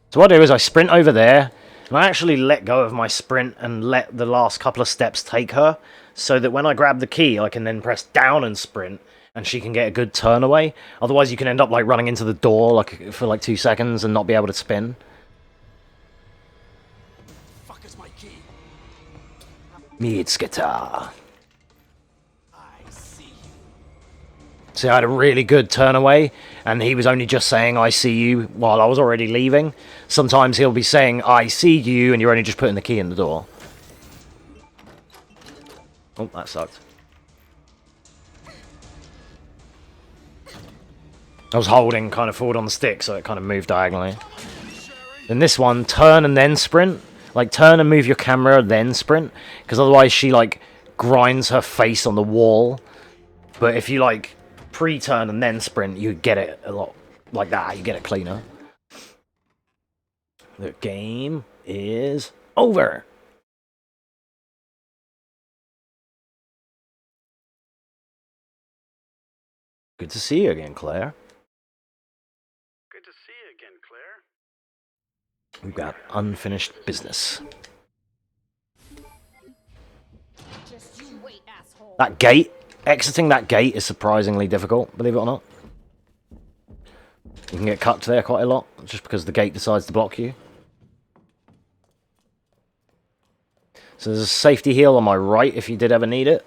So what I do is I sprint over there. And I actually let go of my sprint and let the last couple of steps take her. So that when I grab the key, I can then press down and sprint. And she can get a good turn away. Otherwise you can end up like running into the door like for like 2 seconds and not be able to spin. Fuck is my key? Mietsketa. I see you. See, I had a really good turn away, and he was only just saying, I see you, while I was already leaving. Sometimes he'll be saying, I see you, and you're only just putting the key in the door. Oh, that sucked. I was holding kind of forward on the stick, so it kind of moved diagonally. In this one, turn and then sprint. Like, turn and move your camera, then sprint. Because otherwise she, like, grinds her face on the wall. But if you like pre-turn and then sprint, you get it a lot like that. You get it cleaner. The game is over. Good to see you again, Claire. Good to see you again, Claire. We've got unfinished business. Just you wait, asshole. That gate, exiting that gate is surprisingly difficult, believe it or not. You can get cut there quite a lot, just because the gate decides to block you. So there's a safety heal on my right if you did ever need it.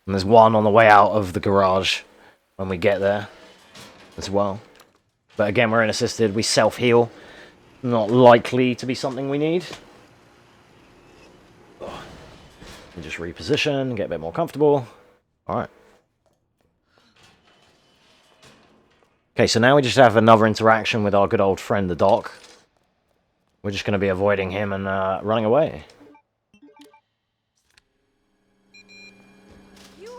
And there's one on the way out of the garage when we get there as well. But again, we're in assisted, we self-heal. Not likely to be something we need. We just reposition, get a bit more comfortable. Alright. Okay, so now we just have another interaction with our good old friend, the Doc. We're just going to be avoiding him and running away. You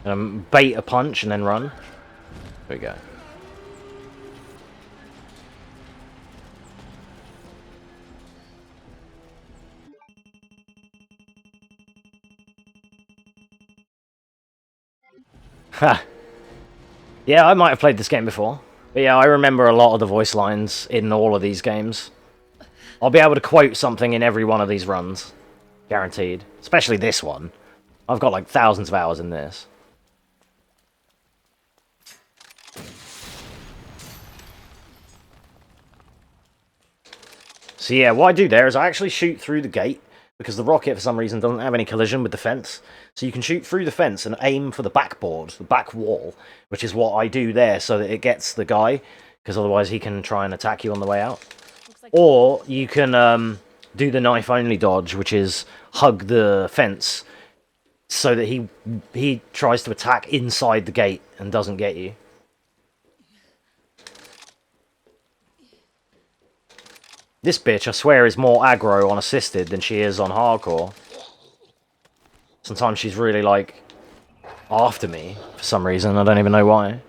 again? Bait a punch and then run. There we go. Ha! Yeah, I might have played this game before. But yeah, I remember a lot of the voice lines in all of these games. I'll be able to quote something in every one of these runs. Guaranteed. Especially this one. I've got like thousands of hours in this. So yeah, what I do there is I actually shoot through the gate. Because the rocket, for some reason, doesn't have any collision with the fence. So you can shoot through the fence and aim for the backboard, the back wall, which is what I do there, so that it gets the guy, because otherwise he can try and attack you on the way out. Or you can do the knife-only dodge, which is hug the fence, so that he tries to attack inside the gate and doesn't get you. This bitch, I swear, is more aggro on assisted than she is on hardcore. Sometimes she's really, like, after me for some reason. I don't even know why.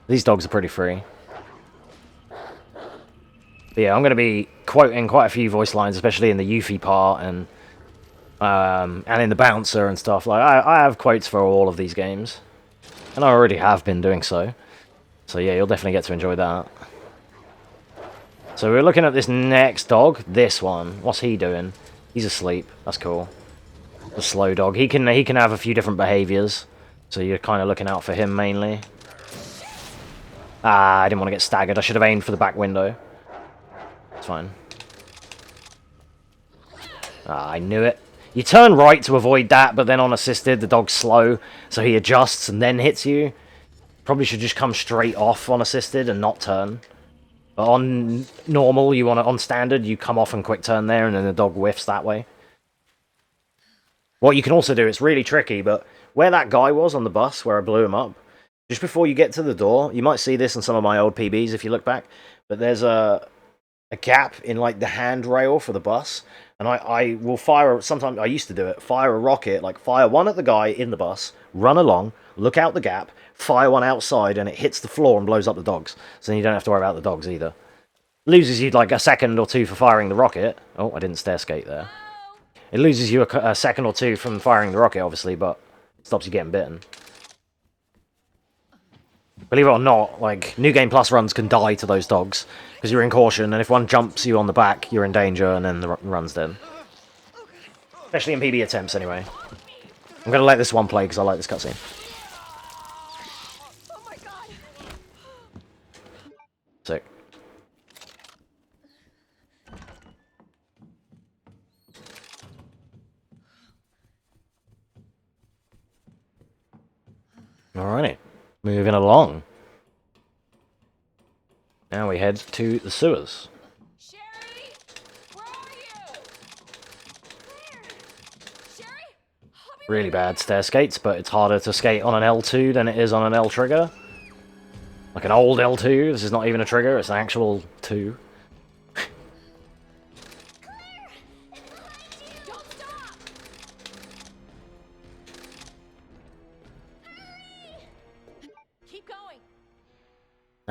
These dogs are pretty free. But yeah, I'm going to be quoting quite a few voice lines, especially in the Yuffie part and in the Bouncer and stuff. Like, I have quotes for all of these games. And I already have been doing so. So yeah, you'll definitely get to enjoy that. So we're looking at this next dog, this one. What's he doing? He's asleep. That's cool. The slow dog. He can have a few different behaviors. So you're kind of looking out for him mainly. Ah, I didn't want to get staggered. I should have aimed for the back window. It's fine. Ah, I knew it. You turn right to avoid that, but then on assisted, the dog's slow, so he adjusts and then hits you. Probably should just come straight off on assisted and not turn. But on normal, on standard, you come off and quick turn there, and then the dog whiffs that way. What you can also do, it's really tricky, but where that guy was on the bus, where I blew him up, just before you get to the door, you might see this in some of my old PBs if you look back, but there's a gap in like the handrail for the bus, and I will fire, sometimes I used to do it, fire a rocket, like fire one at the guy in the bus, run along, look out the gap, fire one outside, and it hits the floor and blows up the dogs. So then you don't have to worry about the dogs either. Loses you like a second or two for firing the rocket. Oh, I didn't stair skate there. It loses you a second or two from firing the rocket, obviously, but it stops you getting bitten. Believe it or not, like, New Game Plus runs can die to those dogs, because you're in caution, and if one jumps you on the back, you're in danger, and then the run's dead. Especially in PB attempts, anyway. I'm going to let this one play, because I like this cutscene. Sick. Alrighty. Moving along. Now we head to the sewers. Sherry, where are you? Claire, Sherry, Really bad stair skates, but it's harder to skate on an L2 than it is on an L trigger. Like an old L2, this is not even a trigger, it's an actual 2.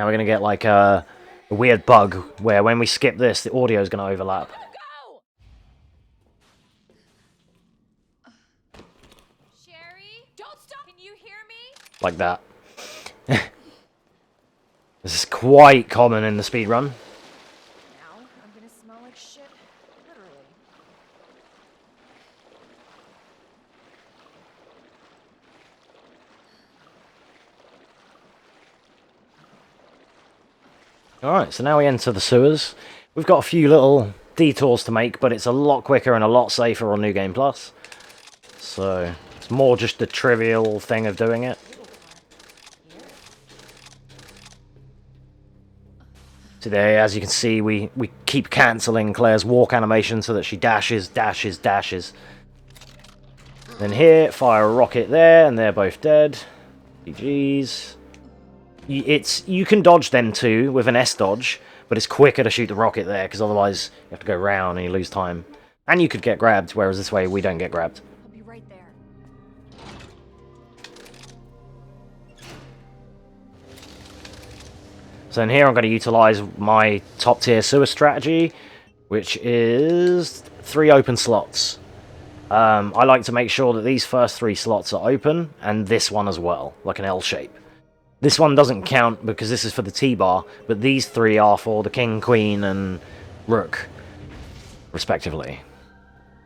Now we're going to get like a weird bug where when we skip this, the audio is going to overlap. Go! Sherry, don't stop! Can you hear me? Like that. This is quite common in the speedrun. Now I'm gonna smell like shit, literally. Alright, so now we enter the sewers. We've got a few little detours to make, but it's a lot quicker and a lot safer on New Game Plus. So, it's more just the trivial thing of doing it. Today, as you can see, we keep cancelling Claire's walk animation so that she dashes, dashes, dashes. Then here, fire a rocket there, and they're both dead. GG's. You can dodge them too with an S dodge, but it's quicker to shoot the rocket there, because otherwise you have to go round and you lose time. And you could get grabbed, whereas this way we don't get grabbed. I'll be right there. So in here I'm going to utilise my top tier sewer strategy, which is 3 open slots. I like to make sure that these first 3 slots are open, and this one as well, like an L shape. This one doesn't count because this is for the T-bar, but these 3 are for the King, Queen, and Rook, respectively.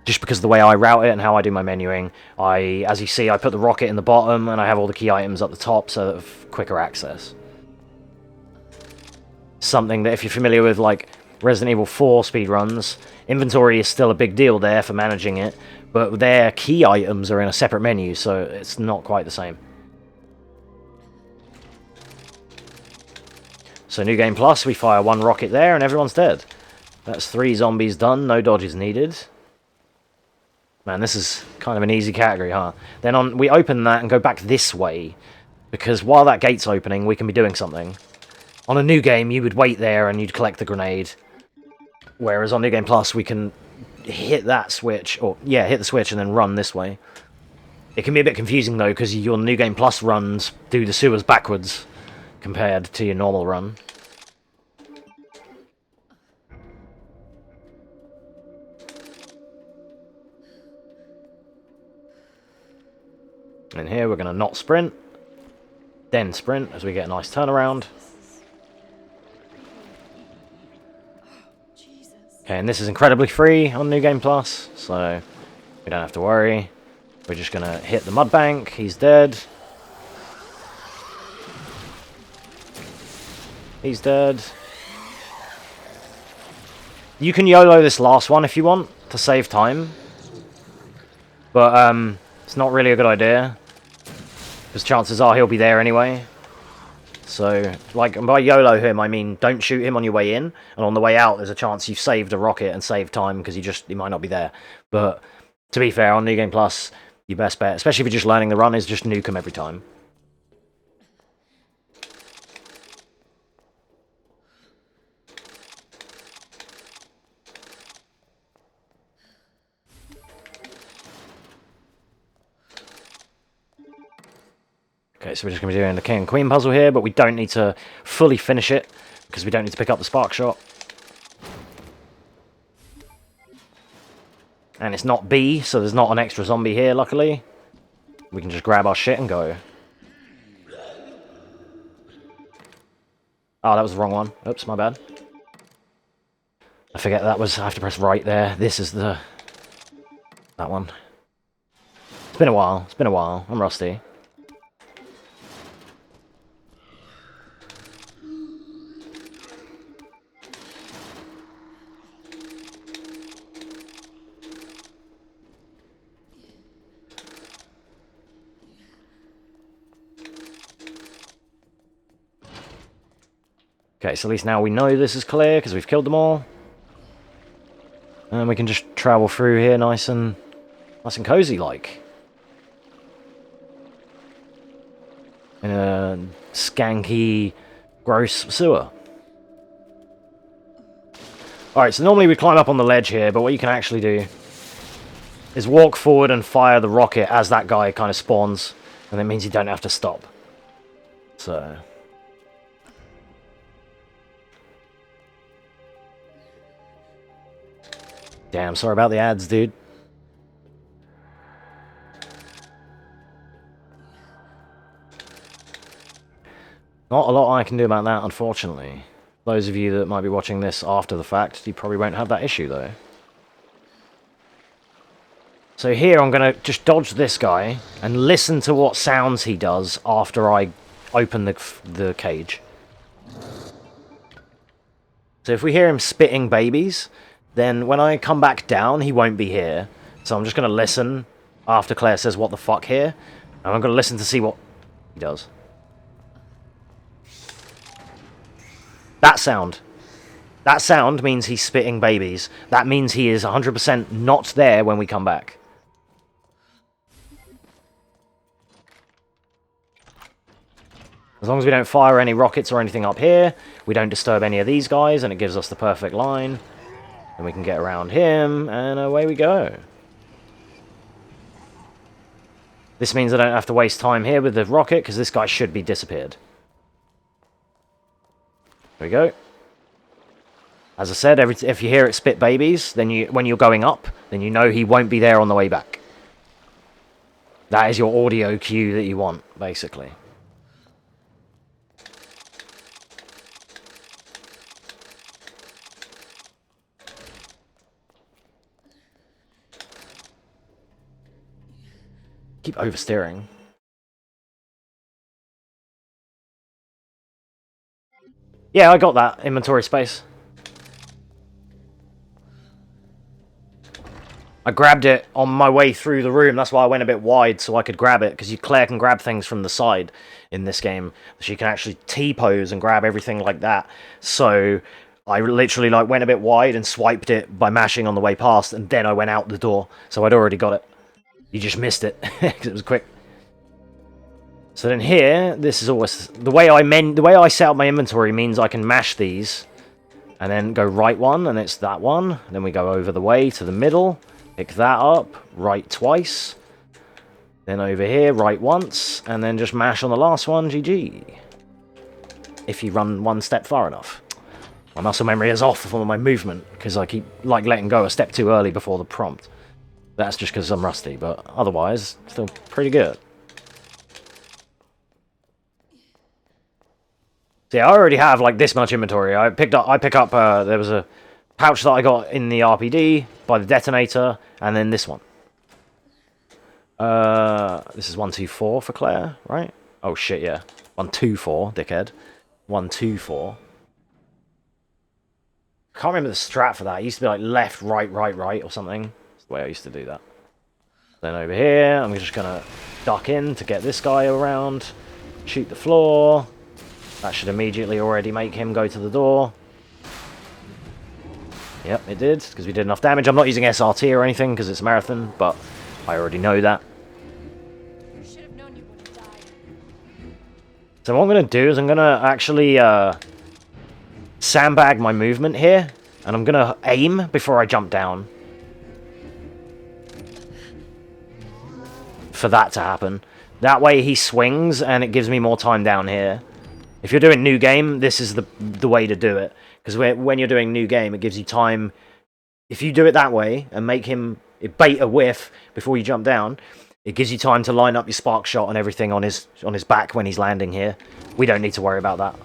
Just because of the way I route it and how I do my menuing, as you see, I put the rocket in the bottom, and I have all the key items at the top, so that of quicker access. Something that if you're familiar with like Resident Evil 4 speedruns, inventory is still a big deal there for managing it, but their key items are in a separate menu, so it's not quite the same. So New Game Plus, we fire 1 rocket there and everyone's dead. That's 3 zombies done, no dodges needed. Man, this is kind of an easy category, huh? Then we open that and go back this way, because while that gate's opening, we can be doing something. On a new game, you would wait there and you'd collect the grenade. Whereas on New Game Plus, we can hit that switch, or yeah, hit the switch and then run this way. It can be a bit confusing though, because your New Game Plus runs do the sewers backwards compared to your normal run. And here we're going to not sprint, then sprint as we get a nice turnaround. Okay, and this is incredibly free on New Game Plus, so we don't have to worry. We're just going to hit the mud bank. He's dead. He's dead. You can YOLO this last one if you want, to save time. But it's not really a good idea, because chances are he'll be there anyway. So, like, by YOLO him, I mean don't shoot him on your way in, and on the way out there's a chance you've saved a rocket and saved time, because he might not be there. But, to be fair, on New Game Plus, your best bet, especially if you're just learning the run, is just nuke him every time. Okay, so we're just going to be doing the King and Queen puzzle here, but we don't need to fully finish it, because we don't need to pick up the spark shot. And it's not B, so there's not an extra zombie here, luckily. We can just grab our shit and go. Oh, that was the wrong one. Oops, my bad. I forget I have to press right there. This is that one. It's been a while. I'm rusty. Okay, so at least now we know this is clear, because we've killed them all. And we can just travel through here nice and cozy like. In a skanky, gross sewer. Alright, so normally we climb up on the ledge here, but what you can actually do is walk forward and fire the rocket as that guy kind of spawns, and that means you don't have to stop. So... Damn, sorry about the ads, dude. Not a lot I can do about that, unfortunately. Those of you that might be watching this after the fact, you probably won't have that issue, though. So here I'm going to just dodge this guy and listen to what sounds he does after I open the cage. So if we hear him spitting babies, then when I come back down, he won't be here. So I'm just going to listen after Claire says what the fuck here, and I'm going to listen to see what he does. That sound. That sound means he's spitting babies. That means he is 100% not there when we come back. As long as we don't fire any rockets or anything up here, we don't disturb any of these guys, and it gives us the perfect line. Then we can get around him, and away we go. This means I don't have to waste time here with the rocket, because this guy should be disappeared. There we go. As I said, if you hear it spit babies, then when you're going up, then you know he won't be there on the way back. That is your audio cue that you want, basically. Keep oversteering. Yeah, I got that inventory space. I grabbed it on my way through the room. That's why I went a bit wide so I could grab it, because Claire can grab things from the side in this game. She can actually T-pose and grab everything like that. So I literally went a bit wide and swiped it by mashing on the way past, and then I went out the door. So I'd already got it. You just missed it because it was quick. So then here, this is always the way I set up my inventory means I can mash these and then go right one, and it's that one. Then we go over the way to the middle, pick that up, right twice. Then over here, right once, and then just mash on the last one, GG. If you run one step far enough. My muscle memory is off for my movement because I keep letting go a step too early before the prompt. That's just because I'm rusty, but otherwise, still pretty good. See, I already have this much inventory. I pick up there was a pouch that I got in the RPD by the detonator, and then this one. This is 124 for Claire, right? Oh shit, yeah. 124, dickhead. 124. Can't remember the strat for that. It used to be left, right, or something. That's the way I used to do that. Then over here, I'm just gonna duck in to get this guy around. Shoot the floor. That should immediately already make him go to the door. Yep, it did, because we did enough damage. I'm not using SRT or anything, because it's a marathon, but I already know that. So what I'm going to do is I'm going to actually sandbag my movement here, and I'm going to aim before I jump down. For that to happen. That way he swings, and it gives me more time down here. If you're doing new game, this is the way to do it. Because when you're doing new game, it gives you time. If you do it that way and make him bait a whiff before you jump down, it gives you time to line up your spark shot and everything on his back when he's landing here. We don't need to worry about that.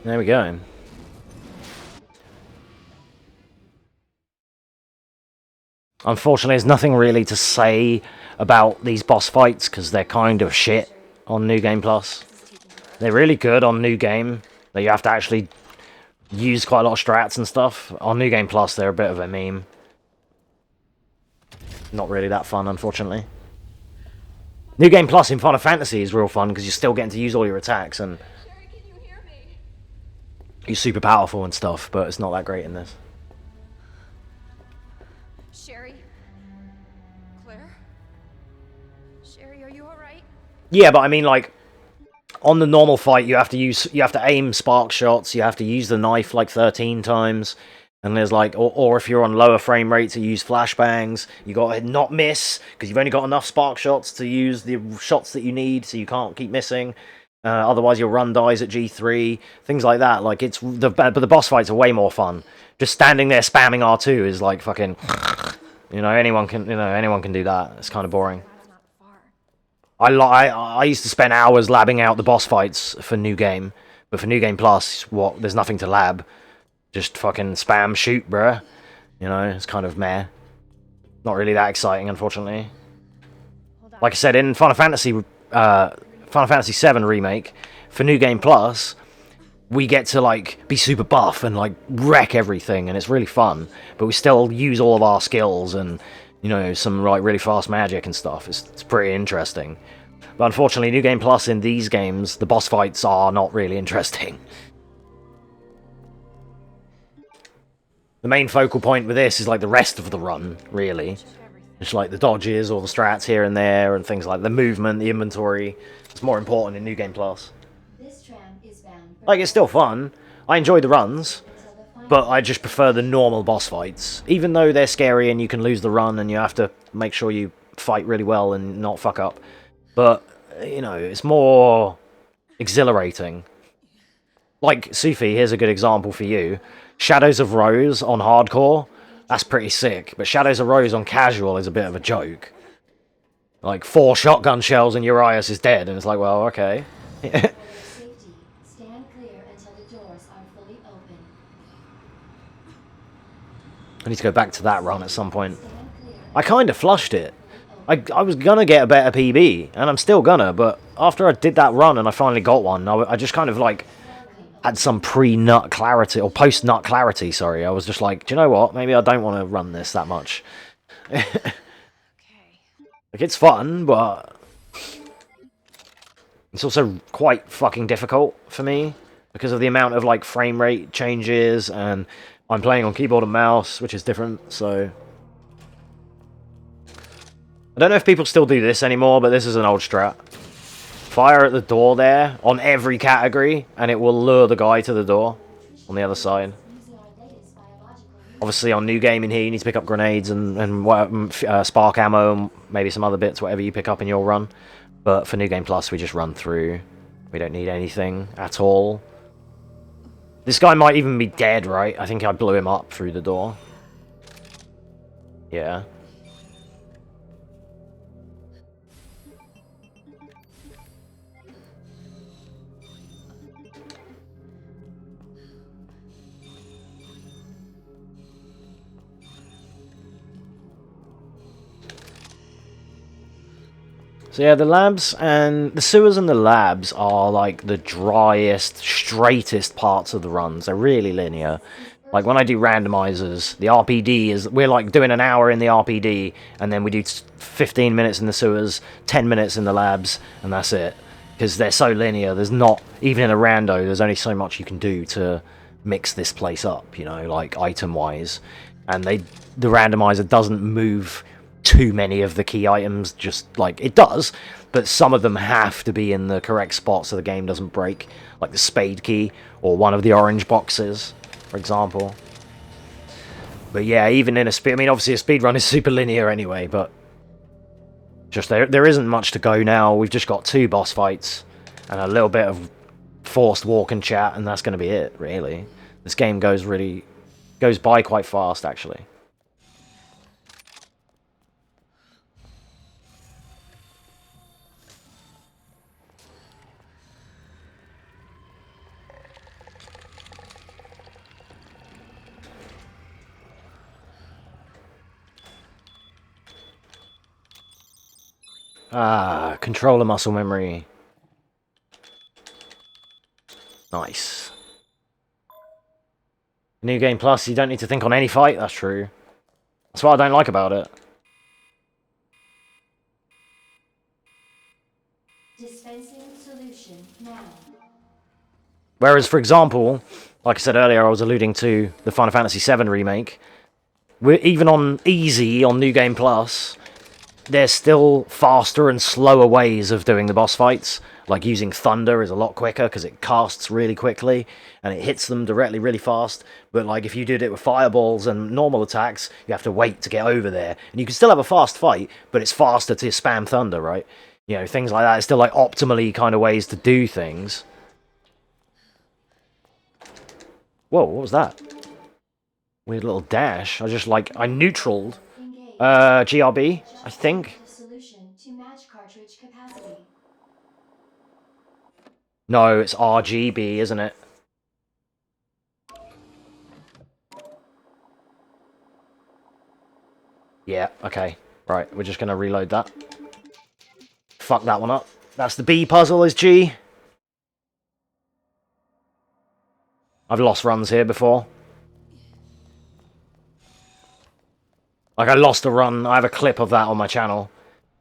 There we go. Unfortunately, there's nothing really to say about these boss fights because they're kind of shit on New Game Plus. They're really good on New Game. That you have to actually use quite a lot of strats and stuff. On New Game Plus, they're a bit of a meme. Not really that fun, unfortunately. New Game Plus in Final Fantasy is real fun because you're still getting to use all your attacks and you're super powerful and stuff, but it's not that great in this. Sherry? Claire? Sherry, are you alright? Yeah, but I mean, like, on the normal fight, you have to aim spark shots, you have to use the knife like 13 times, and there's like, or if you're on lower frame rates, you use flashbangs, you gotta not miss, because you've only got enough spark shots to use the shots that you need, so you can't keep missing. Otherwise your run dies at G3, things like that. Like, but the boss fights are way more fun. Just standing there spamming R2 is like fucking, anyone can do that. It's kind of boring. I used to spend hours labbing out the boss fights for New Game, but for New Game Plus, there's nothing to lab. Just fucking spam shoot, bruh. It's kind of meh. Not really that exciting, unfortunately. Like I said, in Final Fantasy VII Remake, for New Game Plus, we get to, like, be super buff and, like, wreck everything, and it's really fun. But we still use all of our skills and, some, like, really fast magic and stuff. It's pretty interesting. But unfortunately, New Game Plus in these games, the boss fights are not really interesting. The main focal point with this is, like, the rest of the run, really. Just, like, the dodges or the strats here and there and things like the movement, the inventory. It's more important in New Game Plus. Like, it's still fun. I enjoy the runs, but I just prefer the normal boss fights. Even though they're scary and you can lose the run and you have to make sure you fight really well and not fuck up. But, it's more exhilarating. Like, Sufi, here's a good example for you. Shadows of Rose on hardcore, that's pretty sick. But Shadows of Rose on casual is a bit of a joke. Like, 4 shotgun shells and Urias is dead, and it's like, well, okay. I need to go back to that run at some point. I kind of flushed it. I was gonna get a better PB, and I'm still gonna, but after I did that run and I finally got one, I just kind of, like, had some pre-nut clarity, or post-nut clarity, sorry. I was just like, do you know what? Maybe I don't want to run this that much. Like, it's fun, but it's also quite fucking difficult for me because of the amount of, like, frame rate changes, and I'm playing on keyboard and mouse, which is different, so... I don't know if people still do this anymore, but this is an old strat. Fire at the door there, on every category, and it will lure the guy to the door on the other side. Obviously, on New Game in here, you need to pick up grenades and spark ammo and maybe some other bits, whatever you pick up in your run. But for New Game Plus, we just run through. We don't need anything at all. This guy might even be dead, right? I think I blew him up through the door. Yeah. So yeah, the labs and the sewers and the labs are like the driest, straightest parts of the runs. They're really linear. Like when I do randomizers, the RPD is, we're like doing an hour in the RPD, and then we do 15 minutes in the sewers, 10 minutes in the labs, and that's it. Because they're so linear, there's not, even in a rando, there's only so much you can do to mix this place up, like item-wise. And the randomizer doesn't move too many of the key items, just like it does, but some of them have to be in the correct spot so the game doesn't break, like the spade key or one of the orange boxes, for example. But yeah, even in I mean, obviously a speedrun is super linear anyway, but just there isn't much to go now. We've just got 2 boss fights and a little bit of forced walk and chat, and that's going to be it, really. This game goes by quite fast, actually. Ah, controller muscle memory. Nice. New Game Plus, you don't need to think on any fight, that's true. That's what I don't like about it. Dispensing solution now. Whereas, for example, like I said earlier, I was alluding to the Final Fantasy VII Remake. Even on easy, on New Game Plus, there's still faster and slower ways of doing the boss fights. Like using thunder is a lot quicker because it casts really quickly and it hits them directly really fast. But like if you did it with fireballs and normal attacks, you have to wait to get over there. And you can still have a fast fight, but it's faster to spam thunder, right? You know, things like that. It's still like optimally kind of ways to do things. Whoa, what was that? Weird little dash. I just like, I neutraled. GRB, I think. Solution to match cartridge capacity. No, it's RGB, isn't it? Yeah, okay. Right, we're just gonna reload that. Fuck that one up. That's the B puzzle, is G. I've lost runs here before. Like, I lost a run. I have a clip of that on my channel.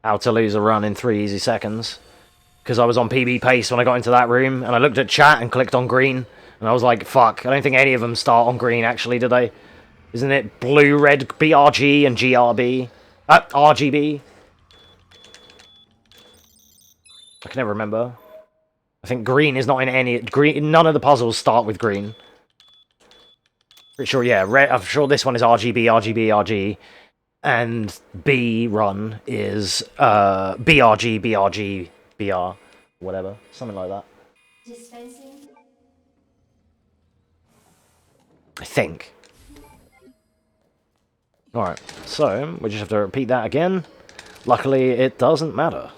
How to lose a run in 3 easy seconds. Because I was on PB pace when I got into that room, and I looked at chat and clicked on green, and I was like, fuck, I don't think any of them start on green, actually, do they? Isn't it blue, red, BRG, and GRB? RGB? I can never remember. I think green is not in any... green. None of the puzzles start with green. Pretty sure, yeah, red, I'm sure this one is RGB, RGB, RG. And B run is BRG, BRG, BR, whatever, something like that. Dispensing. I think. Alright, so we just have to repeat that again. Luckily, it doesn't matter.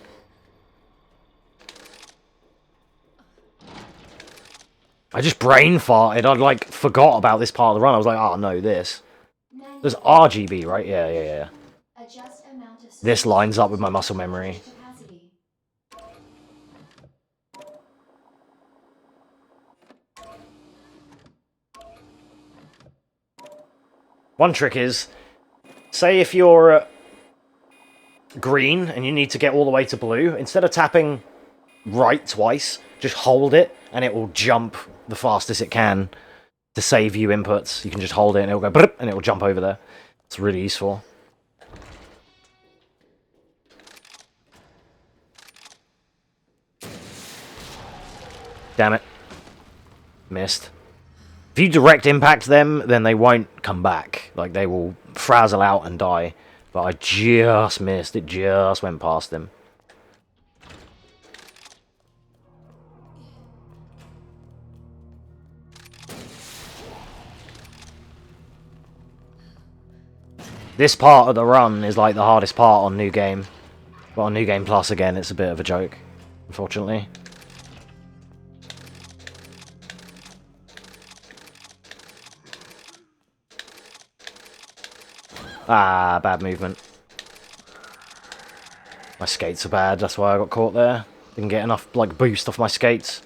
I just brain farted. I like forgot about this part of the run. I was like, oh no, this. There's RGB, right? Yeah. This lines up with my muscle memory. One trick is, say if you're green and you need to get all the way to blue, instead of tapping right twice, just hold it and it will jump the fastest it can to save you inputs. You can just hold it and it will go and it will jump over there. It's really useful. Damn it. Missed. If you direct impact them, then they won't come back. Like, they will frazzle out and die. But I just missed. It just went past him. This part of the run is like the hardest part on New Game. But on New Game Plus, again, it's a bit of a joke, unfortunately. Ah, bad movement. My skates are bad, that's why I got caught there. Didn't get enough, like, boost off my skates.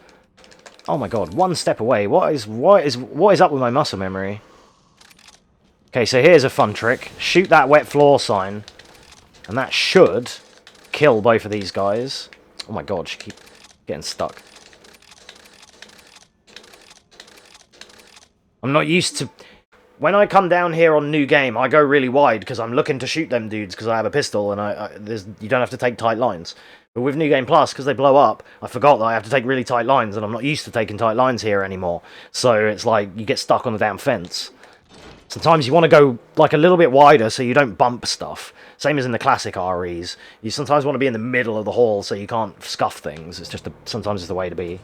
Oh my god, one step away. What is up with my muscle memory? Okay, so here's a fun trick. Shoot that wet floor sign. And that should kill both of these guys. Oh my god, she keep getting stuck. I'm not used to... When I come down here on New Game, I go really wide because I'm looking to shoot them dudes because I have a pistol and you don't have to take tight lines. But with New Game Plus, because they blow up, I forgot that I have to take really tight lines and I'm not used to taking tight lines here anymore. So it's like you get stuck on the damn fence. Sometimes you want to go like a little bit wider so you don't bump stuff. Same as in the classic REs. You sometimes want to be in the middle of the hall so you can't scuff things. It's just sometimes it's the way to be.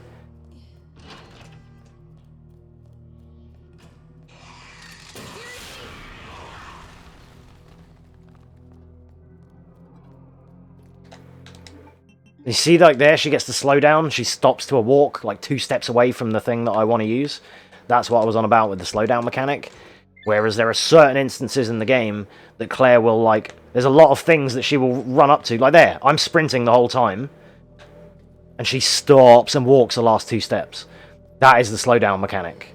You see, like, there, she gets to slow down. She stops to a walk, like, 2 steps away from the thing that I want to use. That's what I was on about with the slowdown mechanic. Whereas there are certain instances in the game that Claire will, like... There's a lot of things that she will run up to. Like, there, I'm sprinting the whole time. And she stops and walks the last 2 steps. That is the slowdown mechanic.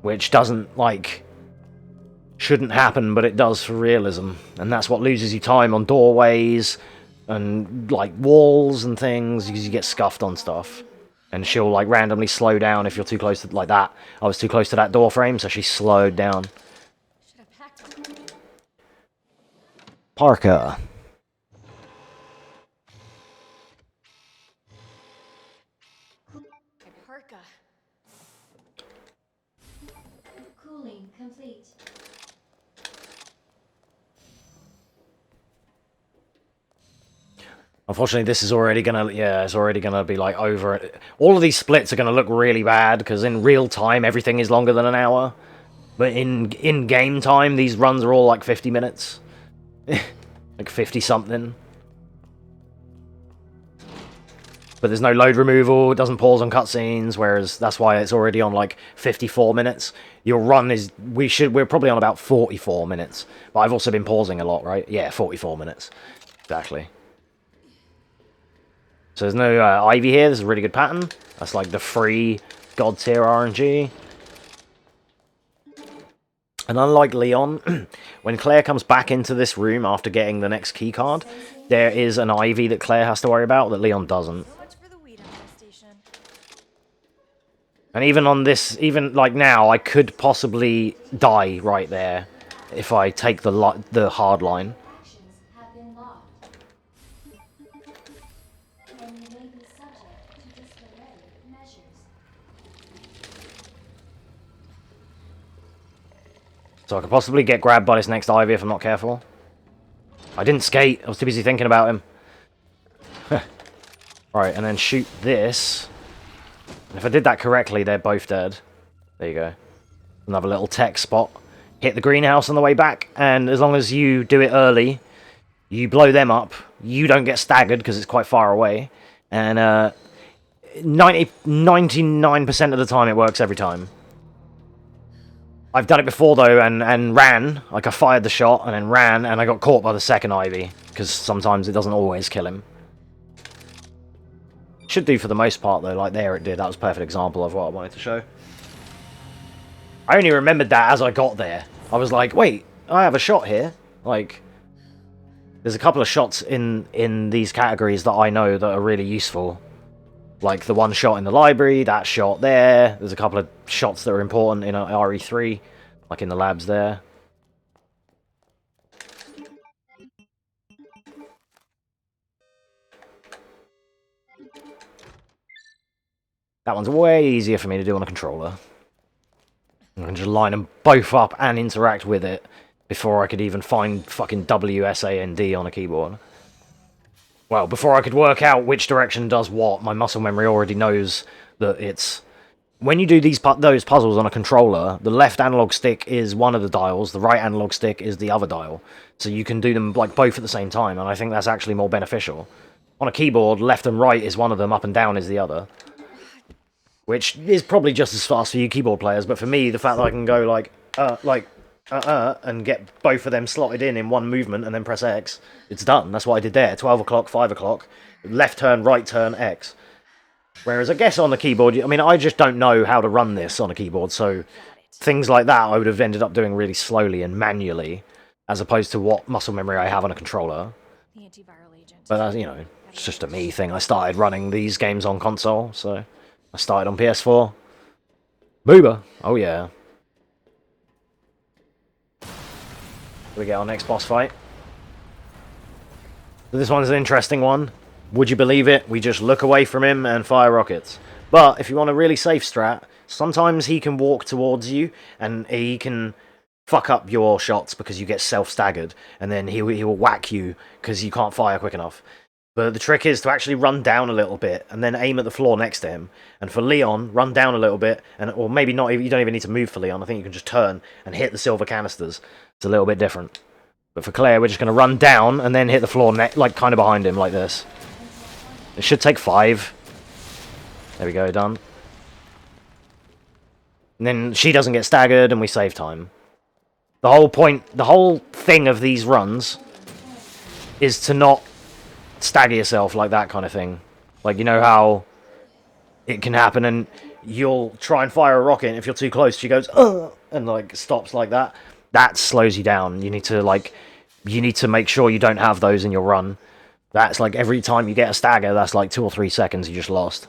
Which doesn't, like... Shouldn't happen, but it does for realism. And that's what loses you time on doorways... and like walls and things because you get scuffed on stuff, and she'll like randomly slow down if you're too close to like that. I was too close to that door frame, so she slowed down. Parker. parka. Cooling complete. Unfortunately, this is already gonna, yeah, it's already gonna be like over it. All of these splits are gonna look really bad because in real time everything is longer than an hour, but in game time these runs are all like 50 minutes, like 50 something. But there's no load removal, it doesn't pause on cutscenes, whereas that's why it's already on like 54 minutes. Your run is, we're probably on about 44 minutes, but I've also been pausing a lot, right? Yeah, 44 minutes, exactly. So there's no Ivy here. This is a really good pattern. That's like the free god tier RNG. And unlike Leon, when Claire comes back into this room after getting the next keycard, there is an Ivy that Claire has to worry about that Leon doesn't. So much for the weed infestation. And even on this, even like now, I could possibly die right there if I take the hard line. Actions have been locked. And you may be subject to disciplinary measures. So I could possibly get grabbed by this next Ivy if I'm not careful. I didn't skate. I was too busy thinking about him. Alright, and then shoot this. And if I did that correctly, they're both dead. There you go. Another little tech spot. Hit the greenhouse on the way back, and as long as you do it early, you blow them up. You don't get staggered because it's quite far away. And 99% of the time it works every time. I've done it before though, and ran. Like I fired the shot and then ran, and I got caught by the second Ivy because sometimes it doesn't always kill him. Should do for the most part though. Like there it did. That was a perfect example of what I wanted to show. I only remembered that as I got there. I was like, wait, I have a shot here. Like, there's a couple of shots in these categories that I know that are really useful. Like the one shot in the library, that shot there. There's a couple of shots that are important in RE3, like in the labs there. That one's way easier for me to do on a controller. I can just line them both up and interact with it before I could even find fucking WSAND on a keyboard. Well, before I could work out which direction does what, my muscle memory already knows that it's... When you do those puzzles on a controller, the left analog stick is one of the dials, the right analog stick is the other dial. So you can do them like both at the same time, and I think that's actually more beneficial. On a keyboard, left and right is one of them, up and down is the other. Which is probably just as fast for you keyboard players, but for me, the fact that I can go and get both of them slotted in one movement and then press X, it's done. That's what I did there. 12 o'clock, 5 o'clock, left turn, right turn, X. Whereas I guess on the keyboard, I mean, I just don't know how to run this on a keyboard, so things like that I would have ended up doing really slowly and manually, as opposed to what muscle memory I have on a controller. The antiviral agent. But, you know, it's just a me thing. I started running these games on console, so I started on PS4. Booba! Oh yeah. We get our next boss fight. So this one's an interesting one. Would you believe it? We just look away from him and fire rockets. But if you want a really safe strat, sometimes he can walk towards you and he can fuck up your shots because you get self-staggered, and then he will whack you because you can't fire quick enough. But the trick is to actually run down a little bit and then aim at the floor next to him. And for Leon, run down a little bit, or maybe not, you don't even need to move for Leon. I think you can just turn and hit the silver canisters. It's a little bit different. But for Claire, we're just going to run down and then hit the floor, like kind of behind him, like this. It should take 5. There we go, done. And then she doesn't get staggered and we save time. The whole thing of these runs is to not stagger yourself like that kind of thing. Like, you know how it can happen and you'll try and fire a rocket and if you're too close she goes ugh, and like stops like that. That slows you down. You need to make sure you don't have those in your run. That's like every time you get a stagger, that's like 2 or 3 seconds you just lost.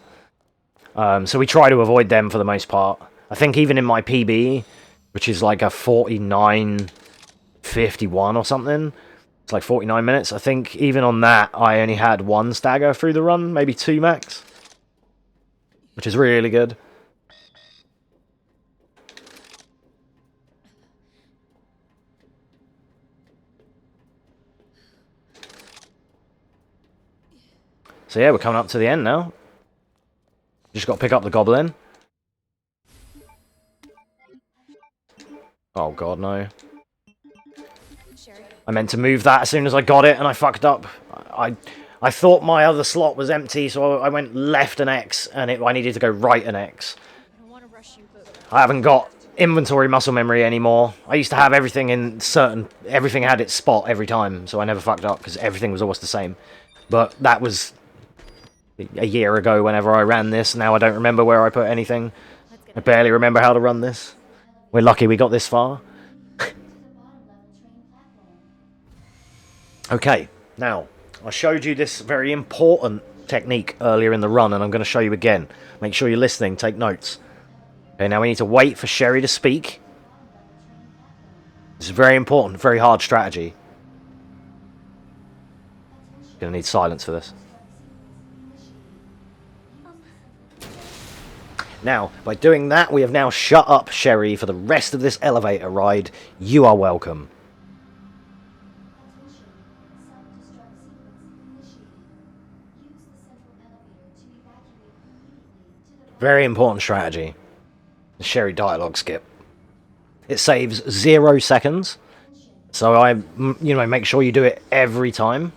So we try to avoid them for the most part. I think even in my PB, which is like a 49:51 or something, it's like 49 minutes. I think even on that, I only had 1 stagger through the run, maybe 2 max. which is really good. So yeah, we're coming up to the end now. Just got to pick up the goblin. Oh god, no. I meant to move that as soon as I got it, and I fucked up. I thought my other slot was empty, so I went left an X, and I needed to go right an X. I haven't got inventory muscle memory anymore. I used to have everything in everything had its spot every time, so I never fucked up, because everything was always the same. But that was a year ago whenever I ran this. Now I don't remember where I put anything. I barely remember how to run this. We're lucky we got this far. Okay, now, I showed you this very important technique earlier in the run, and I'm going to show you again. Make sure you're listening, take notes. Okay, now we need to wait for Sherry to speak. This is very important, very hard strategy. Going to need silence for this. Now, by doing that, we have now shut up Sherry for the rest of this elevator ride. You are welcome. Very important strategy. The Sherry dialogue skip. It saves 0 seconds. So make sure you do it every time.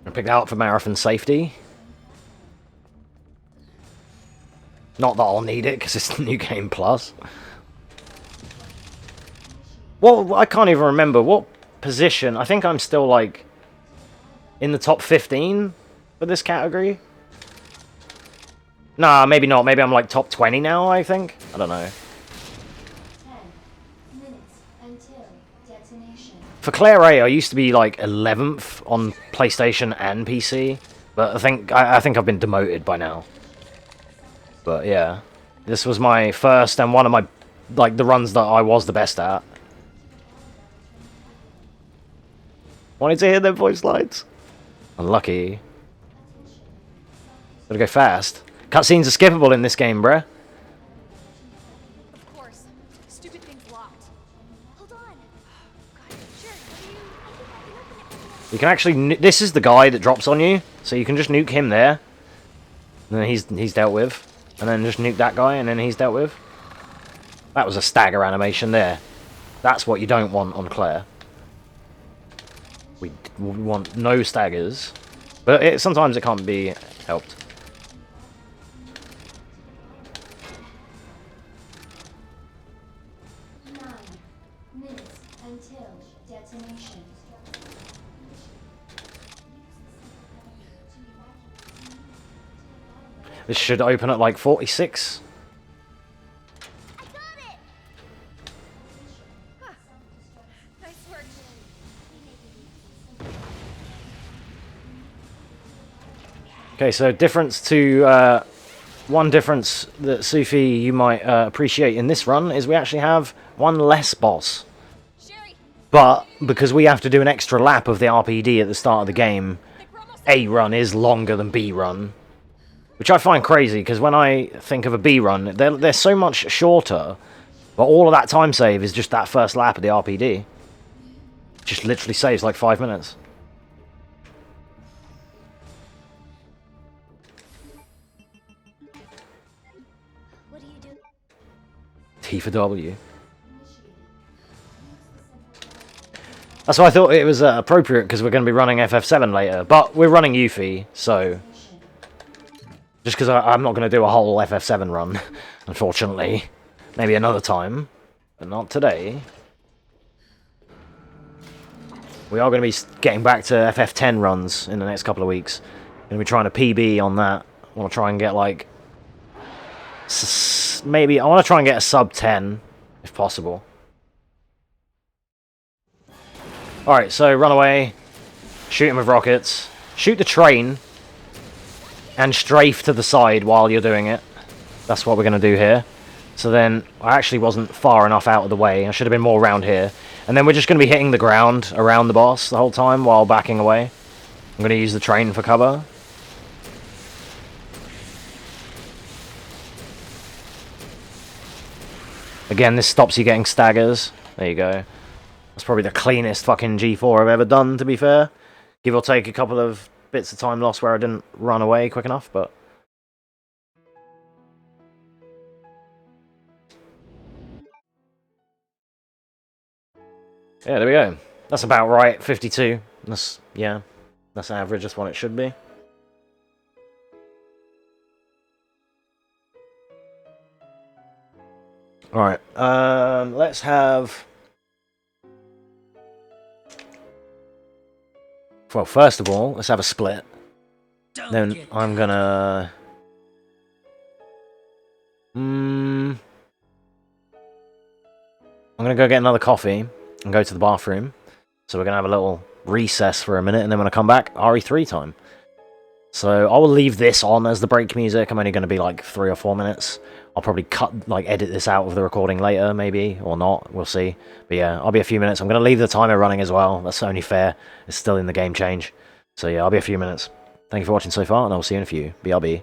I'll pick that up for marathon safety. Not that I'll need it, because it's New Game Plus. Well, I can't even remember what position. I think I'm still, like, in the top 15 for this category. Nah, maybe not. Maybe I'm, like, top 20 now, I think. I don't know. 10 minutes until detonation. For Claire A, I used to be, like, 11th on PlayStation and PC. But I think I've been demoted by now. But yeah, this was my first and one of my, like, the runs that I was the best at. Wanted to hear their voice lines. Unlucky. Gotta go fast. Cutscenes are skippable in this game, bruh. Of course. Stupid thing's locked. Hold on. God, sure. You can actually, this is the guy that drops on you, so you can just nuke him there. And then he's dealt with. And then just nuke that guy, and then he's dealt with. That was a stagger animation there. That's what you don't want on Claire. We want no staggers. But sometimes it can't be helped. This should open at like 46. I got it! Huh. Nice work. Okay, so one difference that Sufi you might appreciate in this run is we actually have one less boss. But because we have to do an extra lap of the RPD at the start of the game, A run is longer than B run. Which I find crazy, because when I think of a B run, they're so much shorter, but all of that time save is just that first lap of the RPD. Just literally saves like 5 minutes. What do you do? T for W. That's why I thought it was appropriate, because we're going to be running FF7 later, but we're running Yuffie, so... Just because I'm not going to do a whole FF7 run, unfortunately. Maybe another time, but not today. We are going to be getting back to FF10 runs in the next couple of weeks. Going to be trying to PB on that. I want to try and get like... maybe, I want to try and get a sub 10, if possible. Alright, so run away. Shoot him with rockets. Shoot the train. And strafe to the side while you're doing it. That's what we're going to do here. So then, I actually wasn't far enough out of the way. I should have been more around here. And then we're just going to be hitting the ground around the boss the whole time while backing away. I'm going to use the train for cover. Again, this stops you getting staggers. There you go. That's probably the cleanest fucking G4 I've ever done, to be fair. Give or take a couple of bits of time lost where I didn't run away quick enough, but... yeah, there we go. That's about right, 52. That's, yeah, that's average, that's what it should be. Alright, let's have... well, first of all, let's have a split. Then I'm gonna... I'm gonna go get another coffee and go to the bathroom. So we're gonna have a little recess for a minute, and then when I come back, RE3 time. So I will leave this on as the break music. I'm only gonna be like 3 or 4 minutes. I'll probably edit this out of the recording later, maybe, or not. We'll see. But yeah, I'll be a few minutes. I'm gonna leave the timer running as well. That's only fair. It's still in the game change. So yeah, I'll be a few minutes. Thank you for watching so far, and I'll see you in a few. BRB.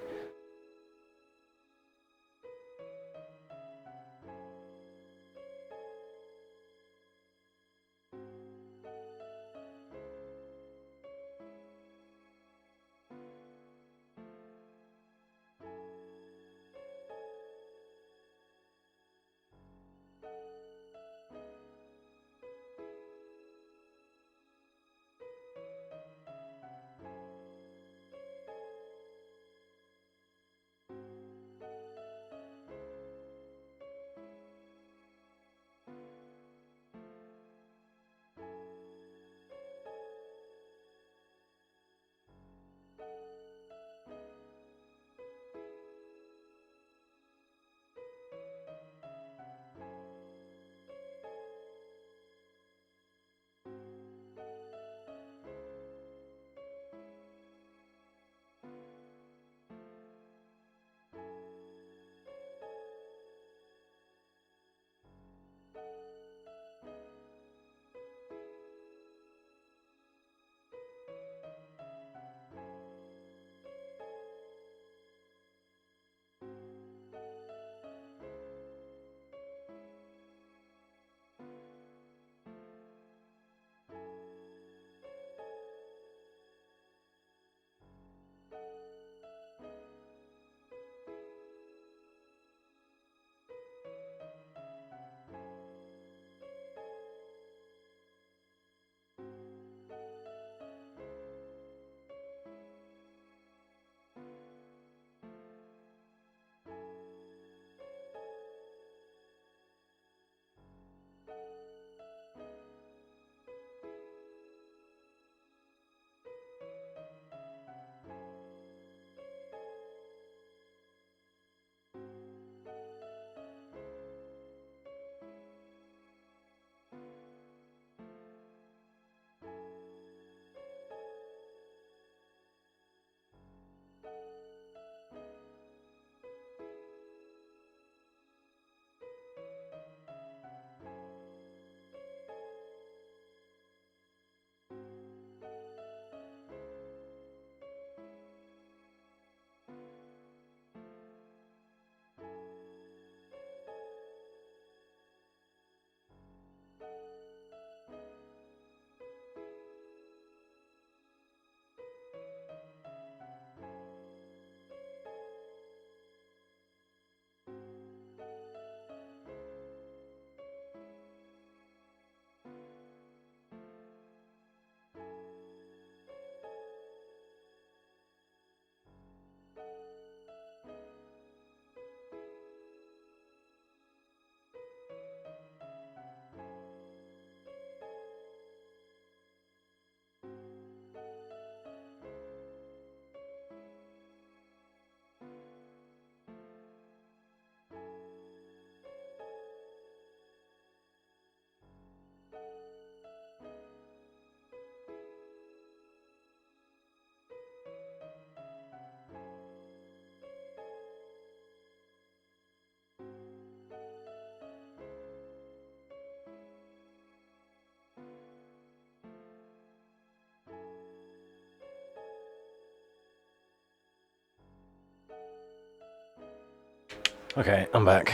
Okay, I'm back.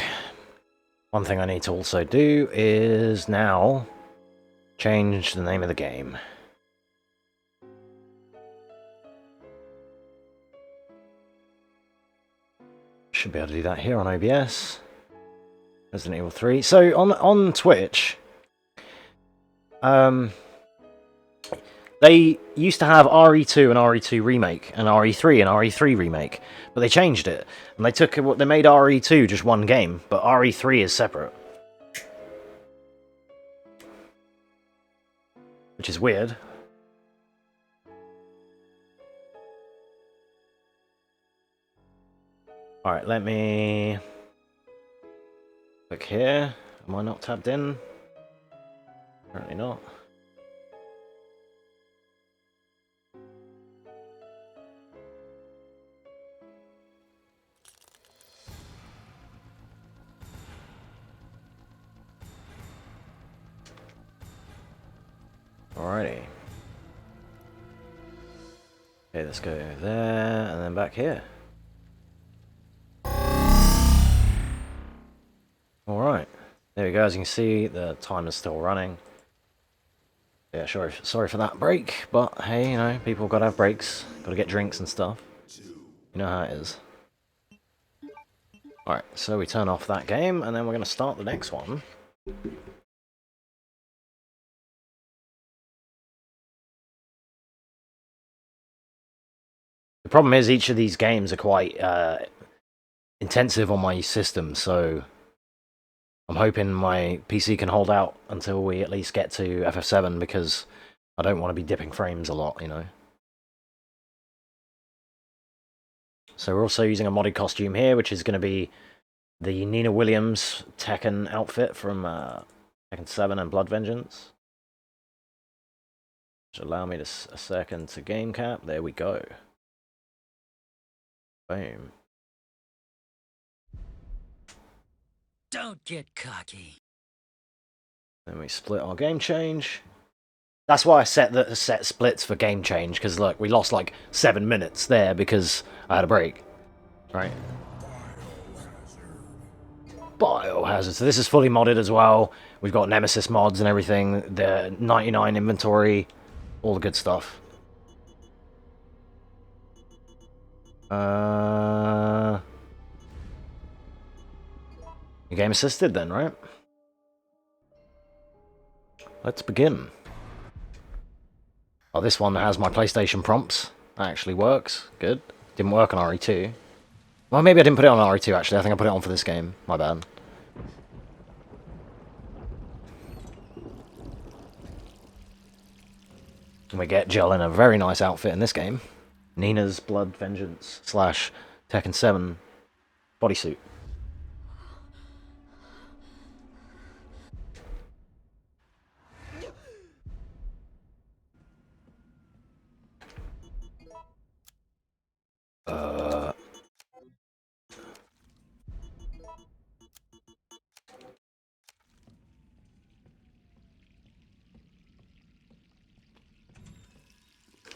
One thing I need to also do is now change the name of the game. Should be able to do that here on OBS. Resident Evil 3. So on Twitch, they used to have RE2 and RE2 Remake, and RE3 and RE3 Remake, but they changed it, and they made RE2 just one game, but RE3 is separate, which is weird. All right, let me click here. Am I not tabbed in? Apparently not. Alrighty. Okay, let's go there and then back here. Alright. There we go. As you can see, the time is still running. Yeah, sorry for that break, but hey, you know, people gotta have breaks, gotta get drinks and stuff. You know how it is. Alright, so we turn off that game, and then we're gonna start the next one. The problem is each of these games are quite intensive on my system, so I'm hoping my PC can hold out until we at least get to FF7, because I don't want to be dipping frames a lot, you know. So we're also using a modded costume here, which is going to be the Nina Williams Tekken outfit from Tekken 7 and Blood Vengeance. Which allow me a second to game cap. There we go. Boom. Don't get cocky. Then we split our game change. That's why I set the set splits for game change, because look, we lost like 7 minutes there because I had a break. Right. Biohazard. So this is fully modded as well. We've got Nemesis mods and everything. The 99 inventory. All the good stuff. Game assisted then, right? Let's begin. Oh, this one has my PlayStation prompts. That actually works. Good. Didn't work on RE2. Well, maybe I didn't put it on RE2 actually. I think I put it on for this game. My bad. And we get Jill in a very nice outfit in this game. Nina's Blood Vengeance / Tekken 7 bodysuit.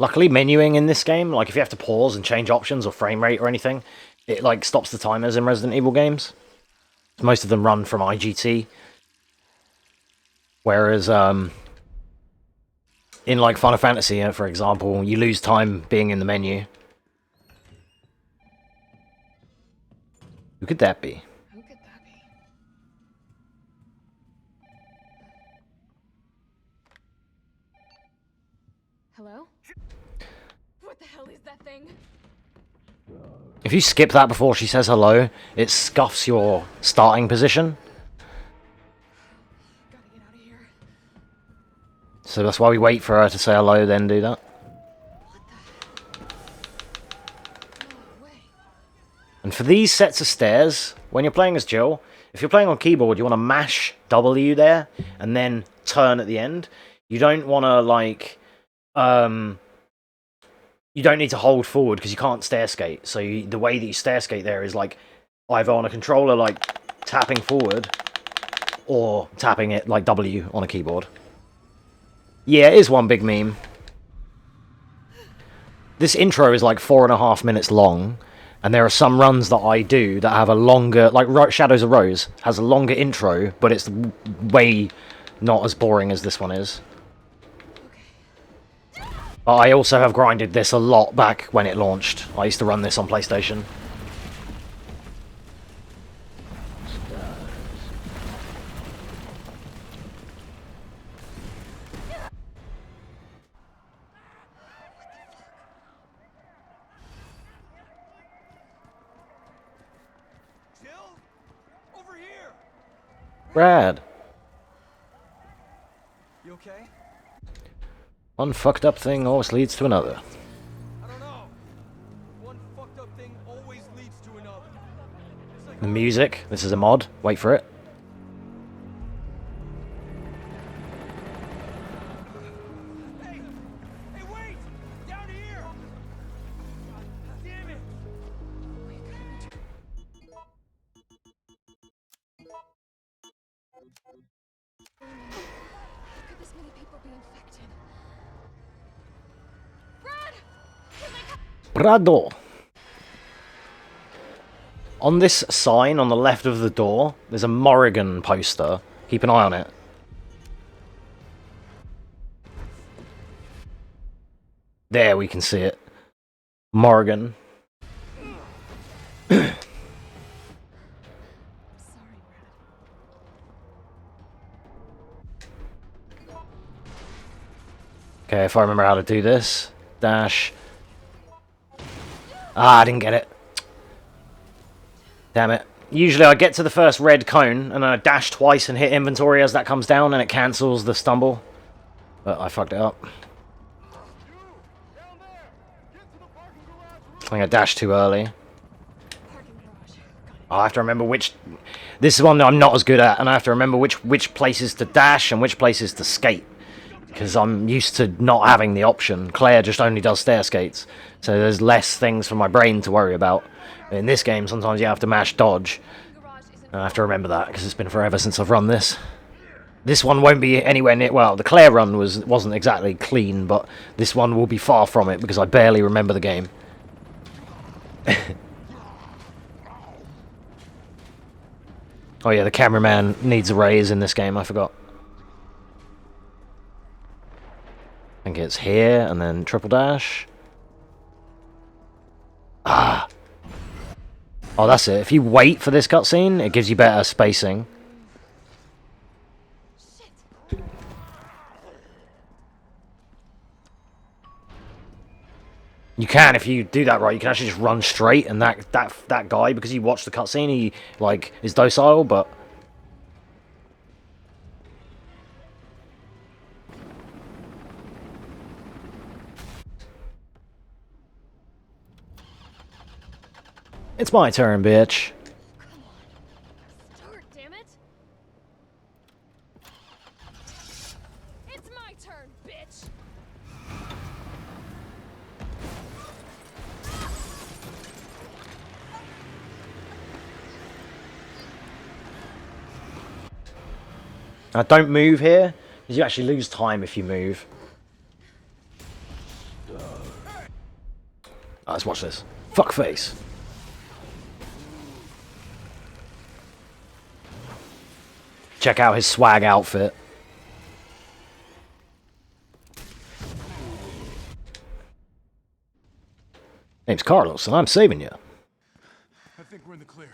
Luckily, menuing in this game, like if you have to pause and change options or frame rate or anything, it like stops the timers in Resident Evil games. Most of them run from IGT. Whereas, in like Final Fantasy, for example, you lose time being in the menu. Who could that be? Who could that be? Hello? What the hell is that thing? If you skip that before she says hello, it scuffs your starting position. Gotta get out of here. So that's why we wait for her to say hello, then do that. What the? No way. And for these sets of stairs, when you're playing as Jill, if you're playing on keyboard, you want to mash W there, and then turn at the end. You don't want to, like, you don't need to hold forward, because you can't stair skate. So the way that you stair skate there is, like, either on a controller, like, tapping forward, or tapping it, like, W on a keyboard. Yeah, it is one big meme. This intro is, like, 4.5 minutes long, And there are some runs that I do that have a longer, like Shadows of Rose has a longer intro, but it's way not as boring as this one is. But I also have grinded this a lot back when it launched. I used to run this on PlayStation. Brad. You okay? One fucked up thing always leads to another. I don't know. One fucked up thing always leads to another. The music. This is a mod. Wait for it. Hey! Hey, wait! Down here! God damn it! Could this many people be infected? Brad! Brado. On this sign on the left of the door, there's a Morrigan poster. Keep an eye on it. There, we can see it. Morrigan. Okay, if I remember how to do this. Dash. Ah, I didn't get it. Damn it. Usually I get to the first red cone, and I dash twice and hit inventory as that comes down, and it cancels the stumble. But I fucked it up. I think I dashed too early. I have to remember which... This is one that I'm not as good at, and I have to remember which places to dash and which places to skate. Because I'm used to not having the option. Claire just only does stair skates. So there's less things for my brain to worry about. In this game, sometimes you have to mash dodge. And I have to remember that, because it's been forever since I've run this. This one won't be anywhere near... Well, the Claire run wasn't exactly clean, but this one will be far from it, because I barely remember the game. Oh yeah, the cameraman needs a raise in this game, I forgot. I think it's here, and then triple dash. Ah! Oh, that's it. If you wait for this cutscene, it gives you better spacing. You can, if you do that right, you can actually just run straight, and that guy, because you watch the cutscene, he, like, is docile, but... It's my turn, bitch. Come on. Start, damn it. It's my turn, bitch. Now, don't move here, because you actually lose time if you move. Oh, let's watch this. Fuck face. Check out his swag outfit. Name's Carlos, and I'm saving you. I think we're in the clear.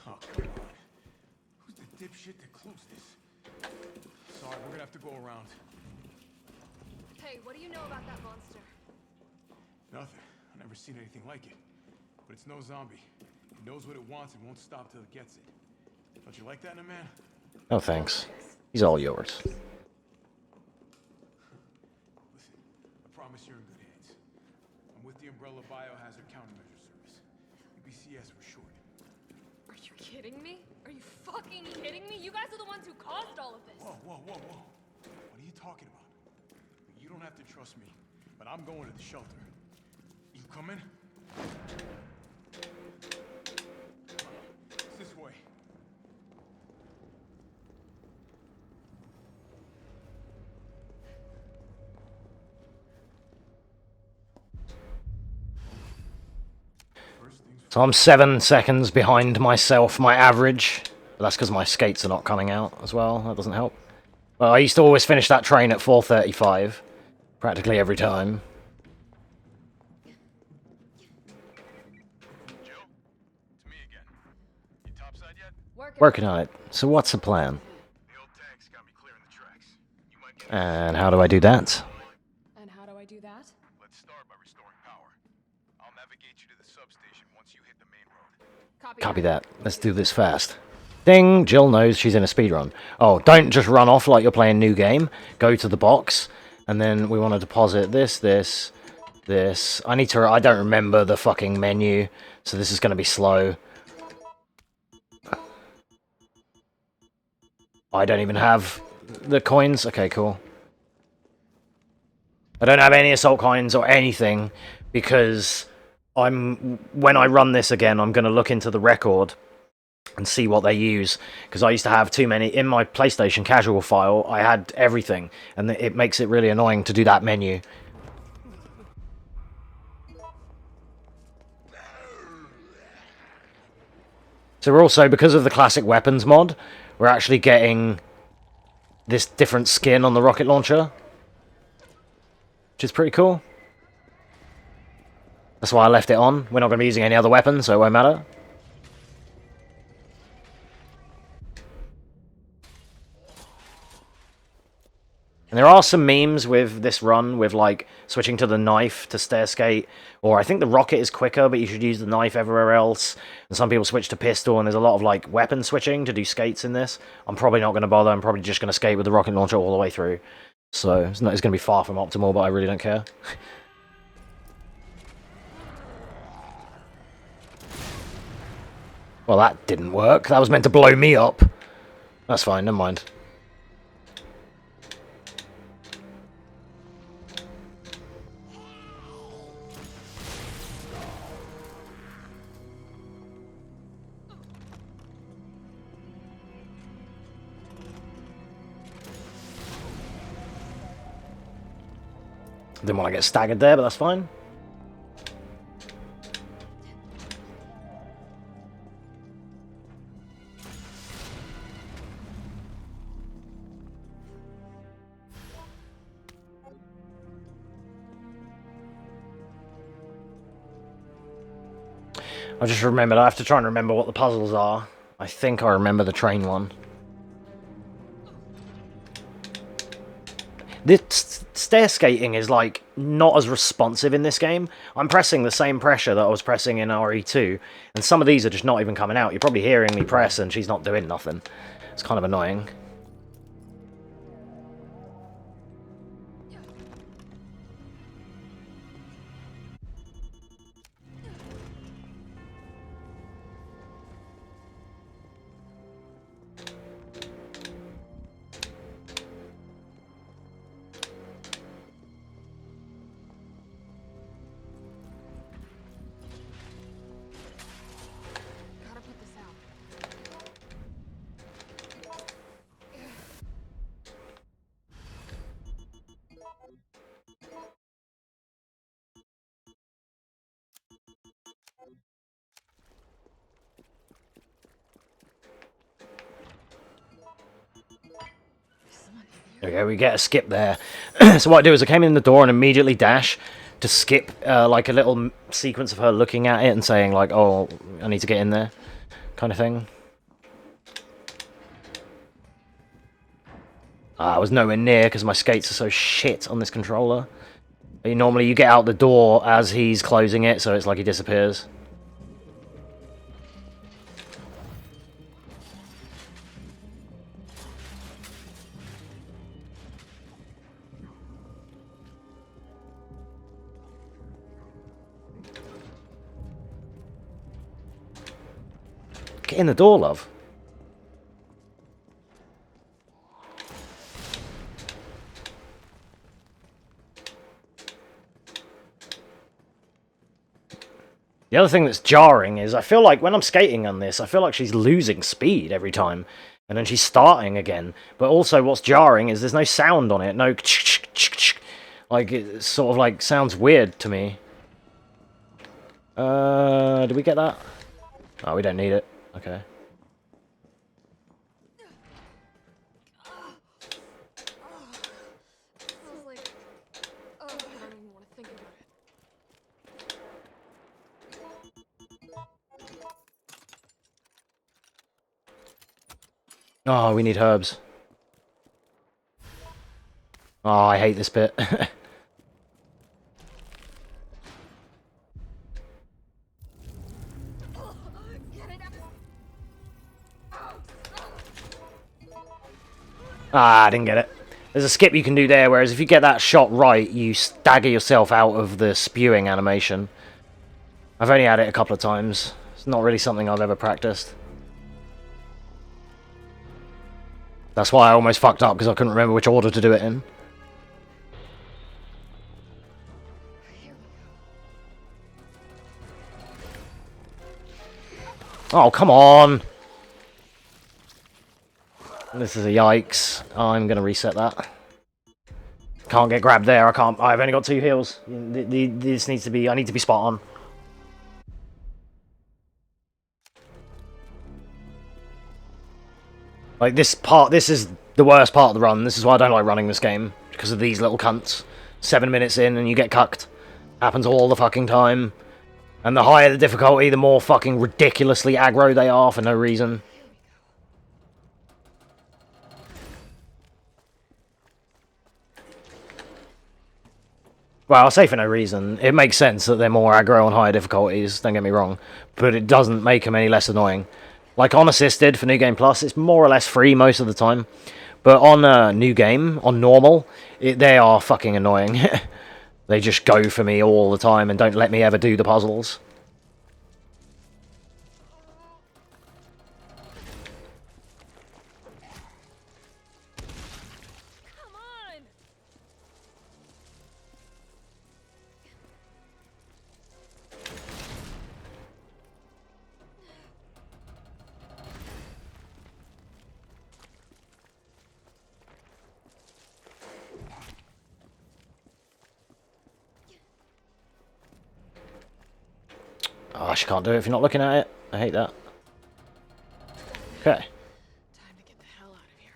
Oh, come on. Who's the dipshit that closed this? Sorry, we're gonna have to go around. Hey, what do you know about that monster? Nothing. I've never seen anything like it. But it's no zombie. It knows what it wants and won't stop till it gets it. Don't you like that in a man? No thanks. He's all yours. Listen, I promise you're in good hands. I'm with the Umbrella Biohazard Countermeasure Service. UBCS for short. Are you kidding me? Are you fucking kidding me? You guys are the ones who caused all of this. Whoa, whoa, whoa, whoa. What are you talking about? You don't have to trust me, but I'm going to the shelter. You coming? It's this way. So I'm 7 seconds behind myself, my average. But that's because my skates are not coming out as well. That doesn't help. Well, I used to always finish that train at 4:35. Practically every time. Working on it. So what's the plan? And how do I do that? And how do I do that? Let's start by restoring power. I'll navigate you to the substation once you hit the main road. Copy that. Let's do this fast. Ding! Jill knows she's in a speedrun. Oh, don't just run off like you're playing new game. Go to the box, and then we want to deposit this. I need to... I don't remember the fucking menu, so this is going to be slow. I don't even have the coins. Okay, cool. I don't have any assault coins or anything, because when I run this again, I'm going to look into the record and see what they use, because I used to have too many. In my PlayStation casual file, I had everything, and it makes it really annoying to do that menu. So we're also, because of the classic weapons mod, we're actually getting this different skin on the rocket launcher, which is pretty cool. That's why I left it on. We're not going to be using any other weapons, so it won't matter. And there are some memes with this run, with like switching to the knife to stair skate, or I think the rocket is quicker, but you should use the knife everywhere else. And some people switch to pistol, and there's a lot of like weapon switching to do skates in this. I'm probably not going to bother. I'm probably just going to skate with the rocket launcher all the way through. So it's going to be far from optimal, but I really don't care. Well, that didn't work. That was meant to blow me up. That's fine, never mind. Didn't want to get staggered there, but that's fine. I just remembered, I have to try and remember what the puzzles are. I think I remember the train one. This stair skating is like not as responsive in this game. I'm pressing the same pressure that I was pressing in RE2, and some of these are just not even coming out. You're probably hearing me press and she's not doing nothing. It's kind of annoying. There we go, we get a skip there. So what I do is I came in the door and immediately dash to skip like a little sequence of her looking at it and saying like, oh, I need to get in there, kind of thing. I was nowhere near because my skates are so shit on this controller. Normally you get out the door as he's closing it, so it's like he disappears. Get in the door, love. The other thing that's jarring is I feel like when I'm skating on this, I feel like she's losing speed every time. And then she's starting again. But also what's jarring is there's no sound on it. No like, it sort of like sounds weird to me. Did we get that? Oh, we don't need it. Okay. Feels like... Oh, I don't even want to think about it. Oh, we need herbs. Oh, I hate this bit. Ah, I didn't get it. There's a skip you can do there, whereas if you get that shot right, you stagger yourself out of the spewing animation. I've only had it a couple of times. It's not really something I've ever practiced. That's why I almost fucked up, because I couldn't remember which order to do it in. Oh, come on! This is a yikes. I'm gonna reset that. Can't get grabbed there. I can't. I've only got 2 heals. This needs to be. I need to be spot on. Like this part. This is the worst part of the run. This is why I don't like running this game, because of these little cunts. 7 minutes in and you get cucked. Happens all the fucking time. And the higher the difficulty, the more fucking ridiculously aggro they are for no reason. Well, I'll say for no reason. It makes sense that they're more aggro on higher difficulties, don't get me wrong. But it doesn't make them any less annoying. Like on Assisted for New Game Plus, it's more or less free most of the time. But on New Game, on Normal, they are fucking annoying. They just go for me all the time and don't let me ever do the puzzles. Oh, she can't do it if you're not looking at it. I hate that. Okay. Time to get the hell out of here.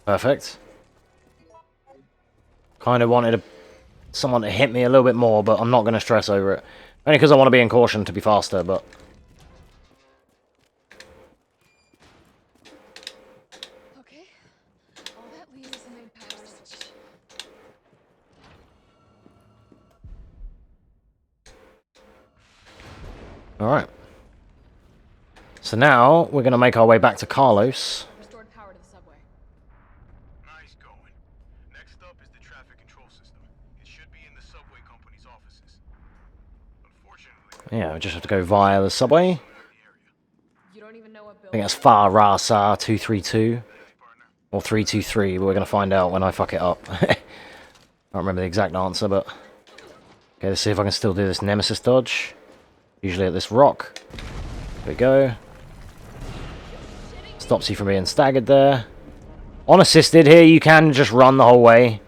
Perfect. Kind of wanted someone to hit me a little bit more, but I'm not going to stress over it. Only because I want to be in caution to be faster, but... Okay. All that leaves is the main power switch. Alright. So now, we're going to make our way back to Carlos. Restored power to the subway. Nice going. Next up is the traffic control system. It should be in the subway company's offices. Unfortunately... Yeah, we just have to go via the subway. You don't even know what I think that's Far Rasa 232. Or 323, but we're going to find out when I fuck it up. I don't remember the exact answer, but... Okay, let's see if I can still do this Nemesis dodge. Usually at this rock. There we go. Stops you from being staggered there. On Assisted here, you can just run the whole way.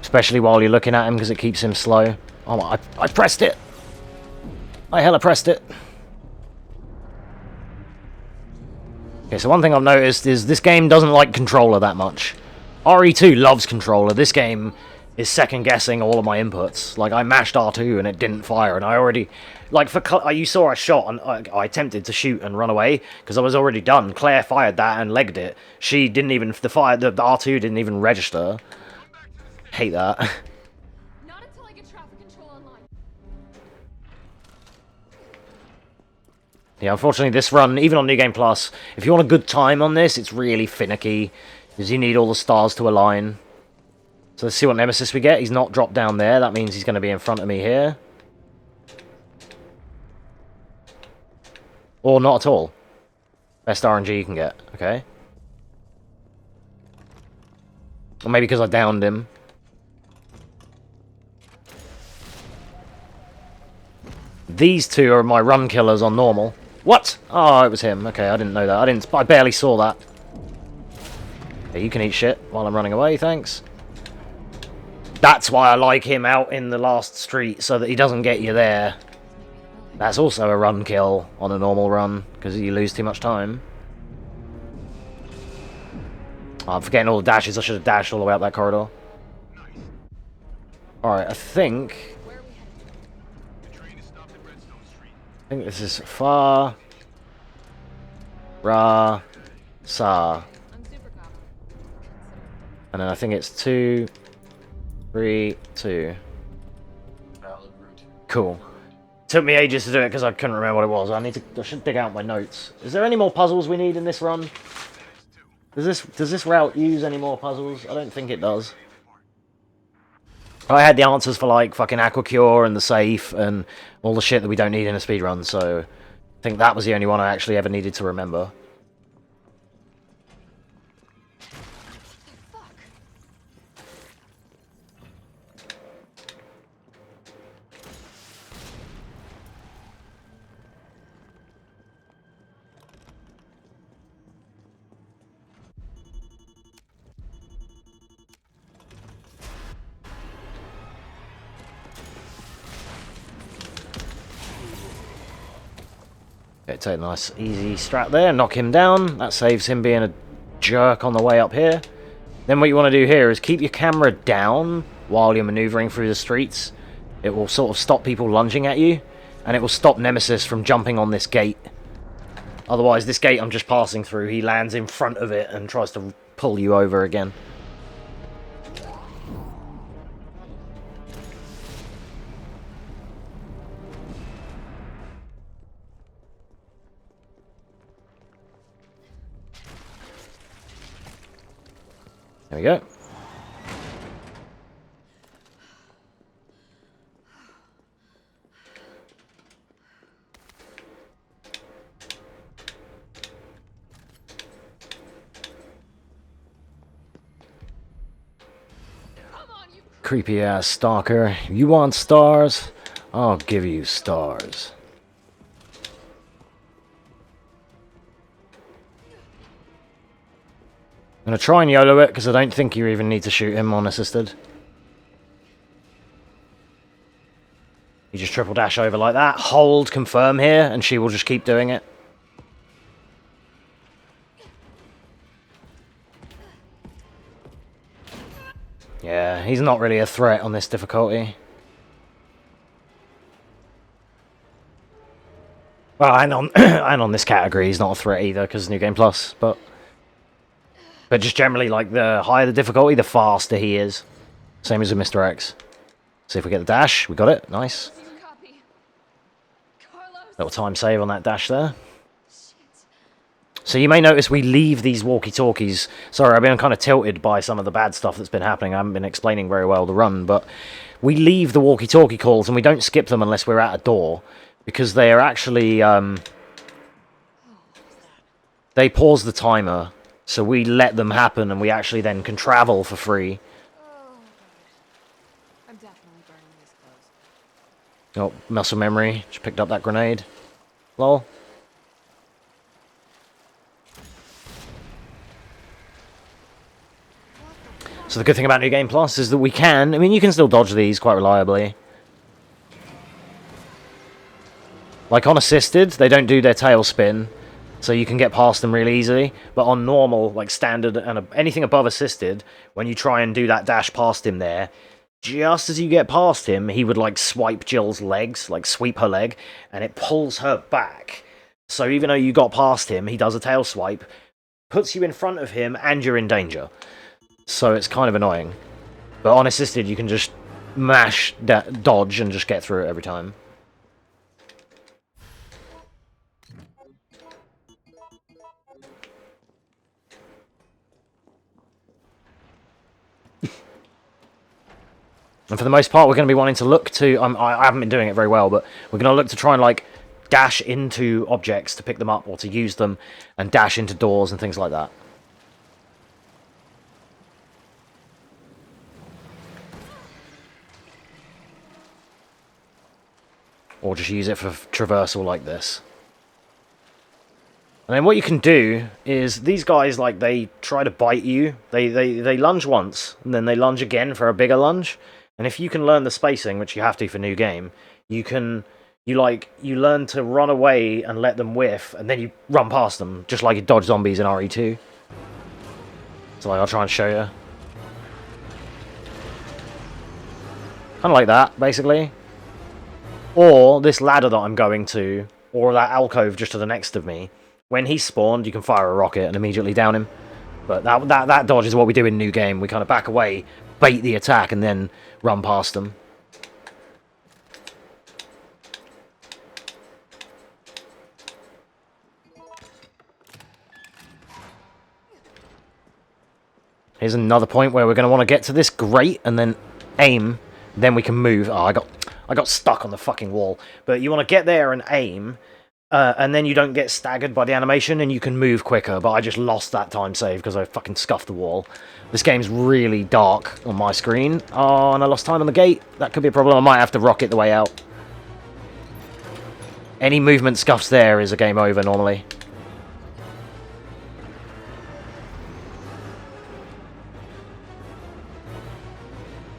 Especially while you're looking at him, because it keeps him slow. Oh, I pressed it! I hella pressed it. Okay, so one thing I've noticed is this game doesn't like controller that much. RE2 loves controller. This game is second-guessing all of my inputs. Like, I mashed R2 and it didn't fire, and I already... Like, you saw I shot, and I attempted to shoot and run away, because I was already done. Claire fired that and legged it. She didn't even... The R2 didn't even register. Hate that. Not until I get traffic control online. Yeah, unfortunately, this run, even on New Game Plus, if you want a good time on this, it's really finicky, because you need all the stars to align. So let's see what Nemesis we get. He's not dropped down there. That means he's going to be in front of me here. Or not at all. Best RNG you can get. Okay. Or maybe because I downed him. These two are my run killers on normal. What? Oh, it was him. Okay, I didn't know that. I barely saw that. Okay, you can eat shit while I'm running away, thanks. That's why I like him out in the last street, so that he doesn't get you there. That's also a run kill on a normal run, because you lose too much time. Oh, I'm forgetting all the dashes. I should have dashed all the way up that corridor. Alright, I think this is Fa Ra Sa. And then I think it's 2 3 2. Cool. Took me ages to do it because I couldn't remember what it was. I should dig out my notes. Is there any more puzzles we need in this run? Does this route use any more puzzles? I don't think it does. I had the answers for like fucking Aqua Cure and the safe and all the shit that we don't need in a speedrun, so I think that was the only one I actually ever needed to remember. Okay, take a nice easy strat there, knock him down. That saves him being a jerk on the way up here. Then what you want to do here is keep your camera down while you're maneuvering through the streets. It will sort of stop people lunging at you, and it will stop Nemesis from jumping on this gate. Otherwise, this gate I'm just passing through, he lands in front of it and tries to pull you over again. There we go. Creepy ass stalker. You want stars? I'll give you stars. I'm going to try and YOLO it, because I don't think you even need to shoot him unassisted. You just triple dash over like that, hold confirm here, and she will just keep doing it. Yeah, he's not really a threat on this difficulty. Well, and on, and on this category, he's not a threat either, because New Game Plus, but just generally, like, the higher the difficulty, the faster he is. Same as with Mr. X. See if we get the dash. We got it. Nice. Little time save on that dash there. So you may notice we leave these walkie-talkies. Sorry, I've been kind of tilted by some of the bad stuff that's been happening. I haven't been explaining very well the run, but we leave the walkie-talkie calls and we don't skip them unless we're at a door, because they are actually... they pause the timer. So we let them happen, and we actually then can travel for free. I'm definitely burning these clothes. Oh, muscle memory. Just picked up that grenade. Lol. So the good thing about New Game Plus is that we can... I mean, you can still dodge these quite reliably. Like on assisted, they don't do their tail spin. So you can get past them really easily, but on normal, like standard and anything above assisted, when you try and do that dash past him there, just as you get past him, he would like swipe Jill's legs, like sweep her leg, and it pulls her back. So even though you got past him, he does a tail swipe, puts you in front of him, and you're in danger. So it's kind of annoying. But on assisted, you can just mash that dodge and just get through it every time. And for the most part, we're going to be wanting to look to... I haven't been doing it very well, but we're going to look to try and, like, dash into objects to pick them up or to use them, and dash into doors and things like that. Or just use it for traversal like this. And then what you can do is these guys, like, they try to bite you. They lunge once, and then they lunge again for a bigger lunge. And if you can learn the spacing, which you have to for new game, you learn to run away and let them whiff, and then you run past them, just like you dodge zombies in RE2. So like, I'll try and show you. Kind of like that, basically. Or this ladder that I'm going to, or that alcove just to the next of me. When he's spawned, you can fire a rocket and immediately down him. But that dodge is what we do in new game. We kind of back away, bait the attack, and then run past them. Here's another point where we're going to want to get to this grate and then aim. Then we can move. Oh, I got stuck on the fucking wall. But you want to get there and aim. And then you don't get staggered by the animation, and you can move quicker, but I just lost that time save because I fucking scuffed the wall. This game's really dark on my screen. Oh, and I lost time on the gate. That could be a problem. I might have to rocket the way out. Any movement scuffs there is a game over, normally.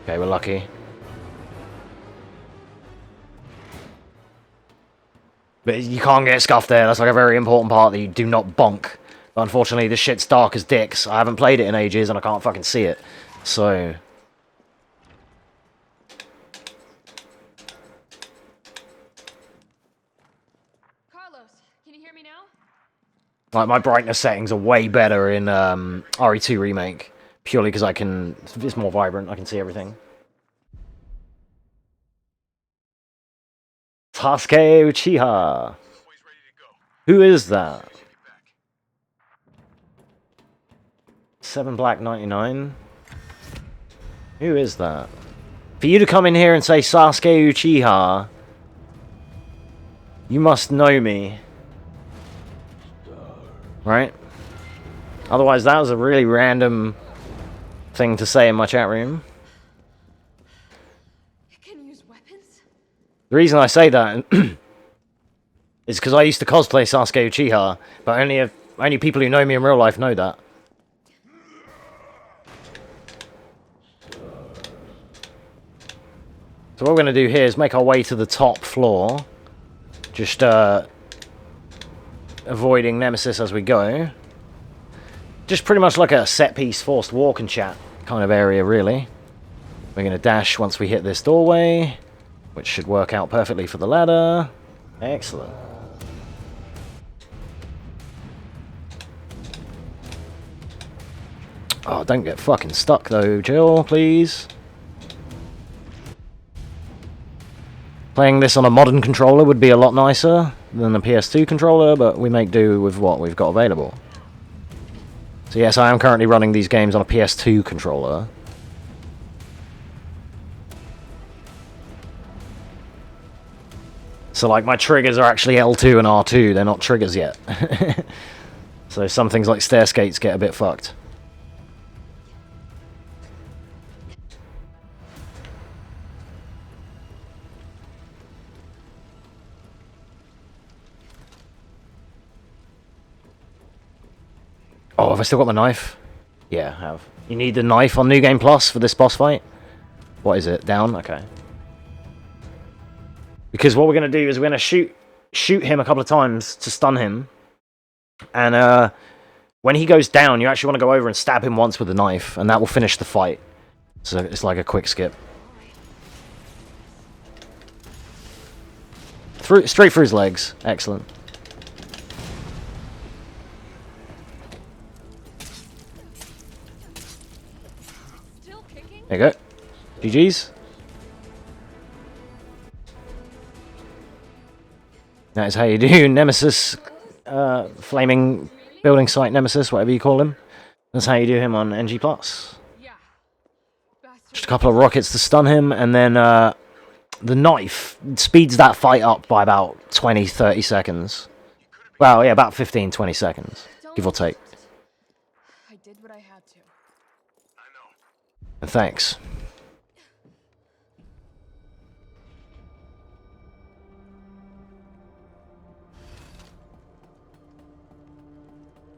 Okay, we're lucky. But you can't get scuffed there. That's like a very important part that you do not bonk. But unfortunately, this shit's dark as dicks. I haven't played it in ages and I can't fucking see it. So... Carlos, can you hear me now? like, my brightness settings are way better in RE2 Remake. Purely because it's more vibrant. I can see everything. Sasuke Uchiha. Who is that? 7 Black 99. Who is that? For you to come in here and say Sasuke Uchiha, you must know me. Right? Otherwise, that was a really random thing to say in my chat room. The reason I say that is because I used to cosplay Sasuke Uchiha, but only people who know me in real life know that. So what we're going to do here is make our way to the top floor. Just avoiding Nemesis as we go. Just pretty much like a set-piece forced walk and chat kind of area, really. We're going to dash once we hit this doorway, which should work out perfectly for the ladder. Excellent. Oh, don't get fucking stuck though, Jill, please. Playing this on a modern controller would be a lot nicer than a PS2 controller, but we make do with what we've got available. So yes, I am currently running these games on a PS2 controller. So like my triggers are actually L2 and R2, they're not triggers yet. So some things like stair skates get a bit fucked. Oh, have I still got my knife? Yeah, I have. You need the knife on New Game Plus for this boss fight? What is it? Down? Okay. Because what we're going to do is we're going to shoot him a couple of times to stun him. And when he goes down, you actually want to go over and stab him once with the knife, and that will finish the fight. So it's like a quick skip. Straight through his legs. Excellent. There you go. GG's. That is how you do Nemesis, flaming building site Nemesis, whatever you call him. That's how you do him on NG+. Just a couple of rockets to stun him, and then the knife speeds that fight up by about 20-30 seconds. Well, yeah, about 15-20 seconds, give or take. I did what I had to. And thanks.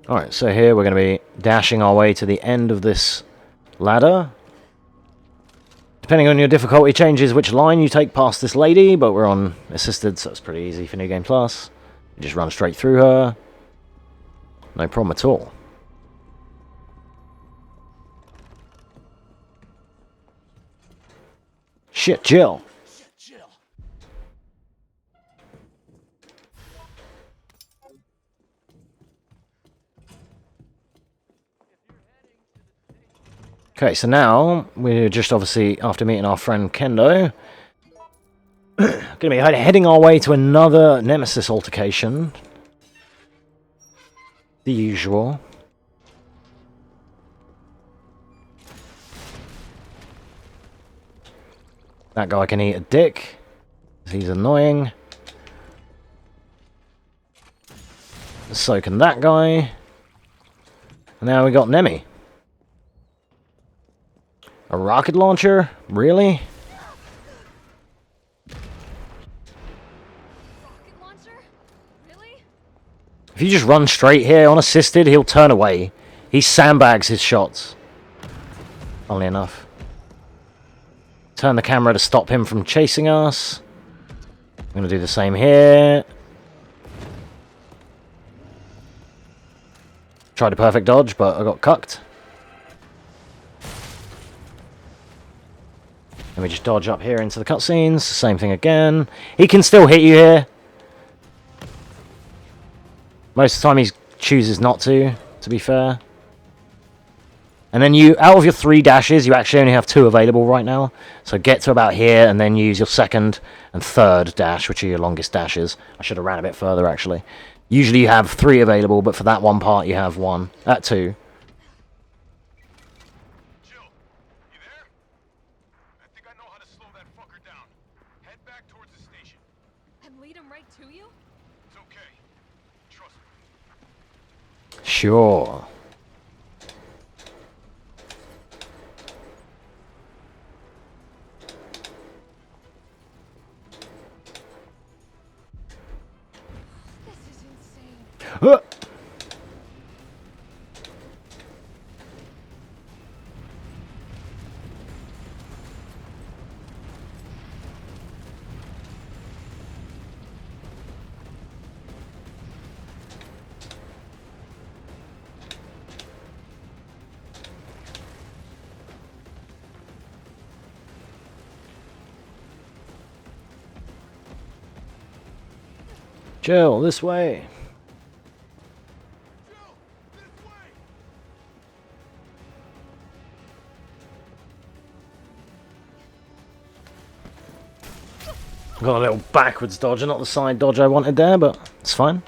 Alright, so here we're going to be dashing our way to the end of this ladder. Depending on your difficulty changes which line you take past this lady, but we're on assisted, so it's pretty easy for New Game Plus. You just run straight through her. No problem at all. Shit, Jill. Okay, so now we're just obviously, after meeting our friend Kendo, going to be heading our way to another Nemesis altercation. The usual. That guy can eat a dick. He's annoying. So can that guy. And now we got Nemi. A rocket launcher? Really? Rocket launcher? Really? If you just run straight here unassisted, he'll turn away. He sandbags his shots. Funnily enough. Turn the camera to stop him from chasing us. I'm going to do the same here. Tried a perfect dodge, but I got cucked. Let me just dodge up here into the cutscenes. Same thing again. He can still hit you here. Most of the time he chooses not to be fair. And then you, out of your 3 dashes, you actually only have 2 available right now. So get to about here and then use your second and third dash, which are your longest dashes. I should have ran a bit further actually. Usually you have 3 available, but for that one part you have 1. 2. Sure. This is insane. Jill, this way. Got a little backwards dodge, not the side dodge I wanted there, but it's fine.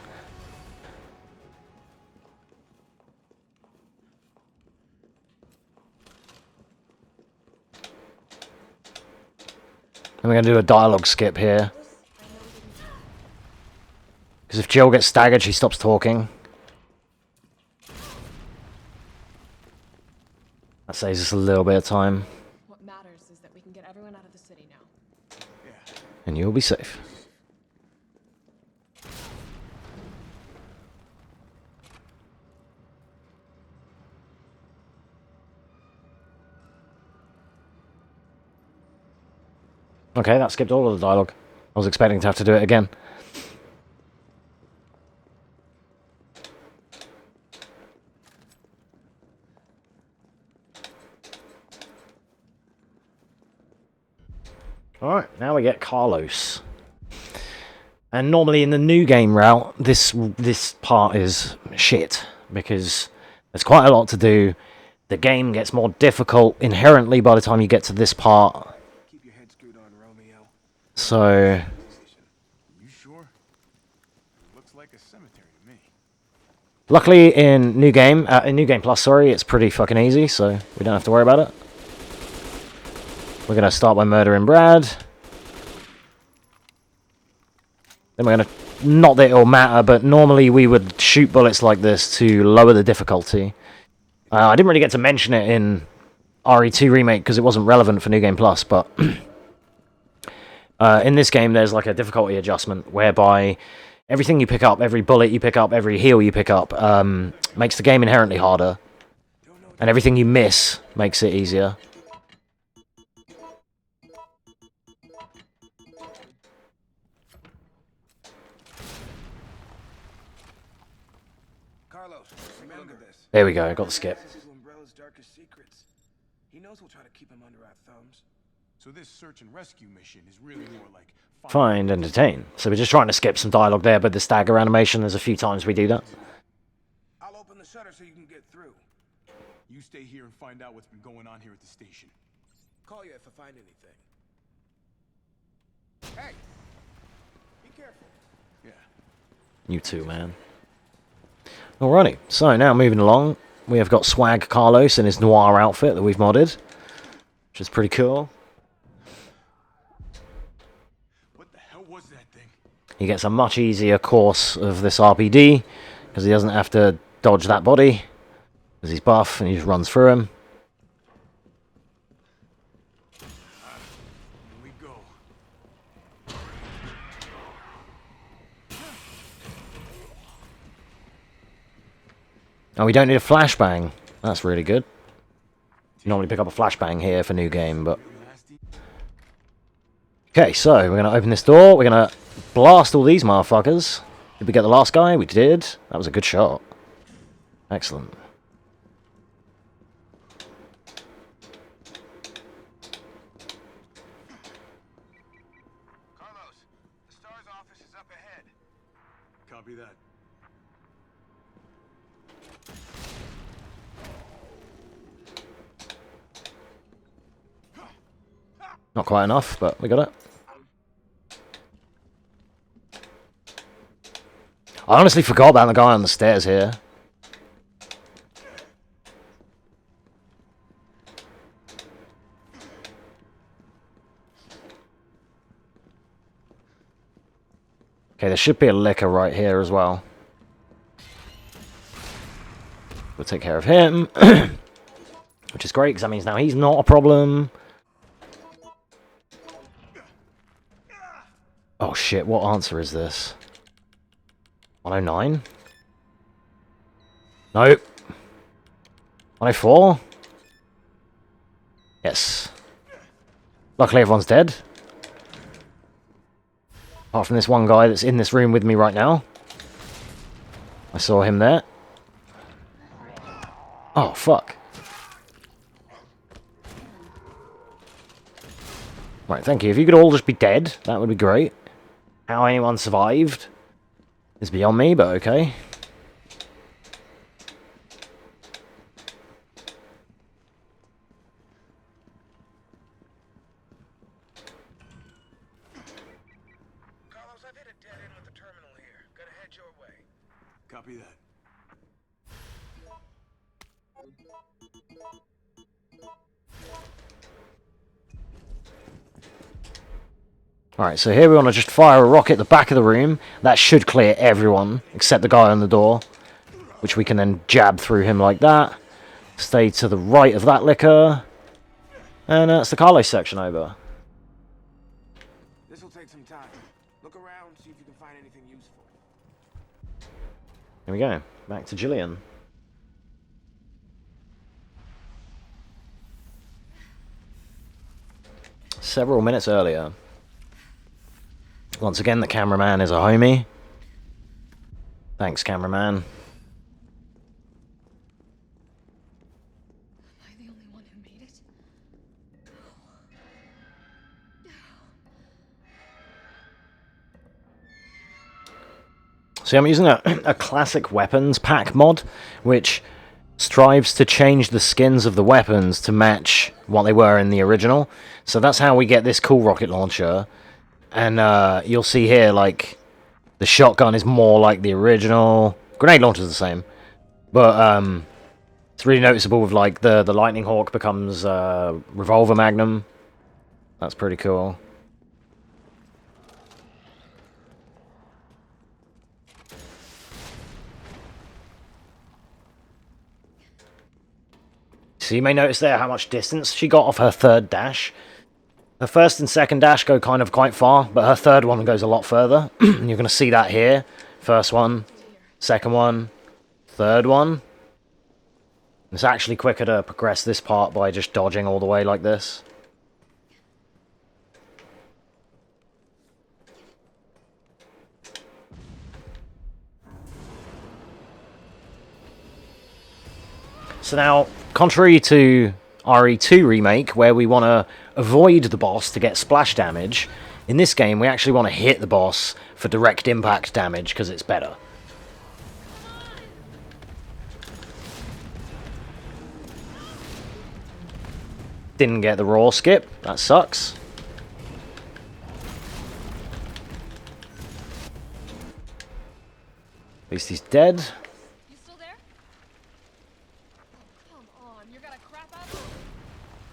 And we're going to do a dialogue skip here. Because if Jill gets staggered, she stops talking. That saves us a little bit of time. What matters is that we can get everyone out of the city now. And you'll be safe. Okay, that skipped all of the dialogue. I was expecting to have to do it again. Alright, now we get Carlos. And normally in the new game route, this part is shit, because there's quite a lot to do. The game gets more difficult inherently by the time you get to this part. Keep your head screwed on, Romeo. So... You sure? Looks like a cemetery to me. Luckily in New Game Plus, sorry, it's pretty fucking easy, so we don't have to worry about it. We're going to start by murdering Brad. Then we're going to... Not that it'll matter, but normally we would shoot bullets like this to lower the difficulty. I didn't really get to mention it in RE2 Remake because it wasn't relevant for New Game Plus, but... in this game there's like a difficulty adjustment whereby everything you pick up, every bullet you pick up, every heal you pick up, makes the game inherently harder. And everything you miss makes it easier. Carlos, remember this. There we go, I got the skip. This is Umbrella's darkest secrets. He knows we'll try to keep him under our thumbs. So this search and rescue mission is really more like Find, entertain. So we're just trying to skip some dialogue there, but the stagger animation, there's a few times we do that. I'll open the shutter so you can get through. You stay here and find out what's been going on here at the station. Call you if I find anything. Hey! Be careful. Yeah. You too, man. Alrighty, so now moving along, we have got Swag Carlos in his noir outfit that we've modded, which is pretty cool. What the hell was that thing? He gets a much easier course of this RPD, because he doesn't have to dodge that body, because he's buff and he just runs through him. Here we go. Oh, we don't need a flashbang. That's really good. You normally pick up a flashbang here for new game, but... Okay, so we're going to open this door. We're going to blast all these motherfuckers. Did we get the last guy? We did. That was a good shot. Excellent. Carlos, the STAR's office is up ahead. Copy that. Not quite enough, but we got it. I honestly forgot about the guy on the stairs here. Okay, there should be a liquor right here as well. We'll take care of him. Which is great, because that means now he's not a problem. Oh shit, what answer is this? 109? Nope. 104? Yes. Luckily everyone's dead. Apart from this one guy that's in this room with me right now. I saw him there. Oh, fuck. Right, thank you. If you could all just be dead, that would be great. How anyone survived is beyond me, but okay. Carlos, I've hit a dead end with the terminal here. Gotta head your way. Copy that. Alright, so here we want to just fire a rocket at the back of the room. That should clear everyone, except the guy on the door. Which we can then jab through him like that. Stay to the right of that liquor. And that's the Carlos section over. This'll take some time. Look around, see if you can find anything useful. Here we go. Back to Jillian. Several minutes earlier. Once again, the cameraman is a homie. Thanks, cameraman. Am I the only one who made it? See, I'm using a classic weapons pack mod, which strives to change the skins of the weapons to match what they were in the original. So that's how we get this cool rocket launcher. And you'll see here, like, the shotgun is more like the original. Grenade launcher's the same. But it's really noticeable with, like, the Lightning Hawk becomes Revolver Magnum. That's pretty cool. So you may notice there how much distance she got off her third dash. Her first and second dash go kind of quite far, but her third one goes a lot further. You're going to see that here. First one, second one, third one. It's actually quicker to progress this part by just dodging all the way like this. So now, contrary to RE2 Remake, where we want to avoid the boss to get splash damage, in this game we actually want to hit the boss for direct impact damage because it's better. Didn't get the raw skip, that sucks. At least he's dead.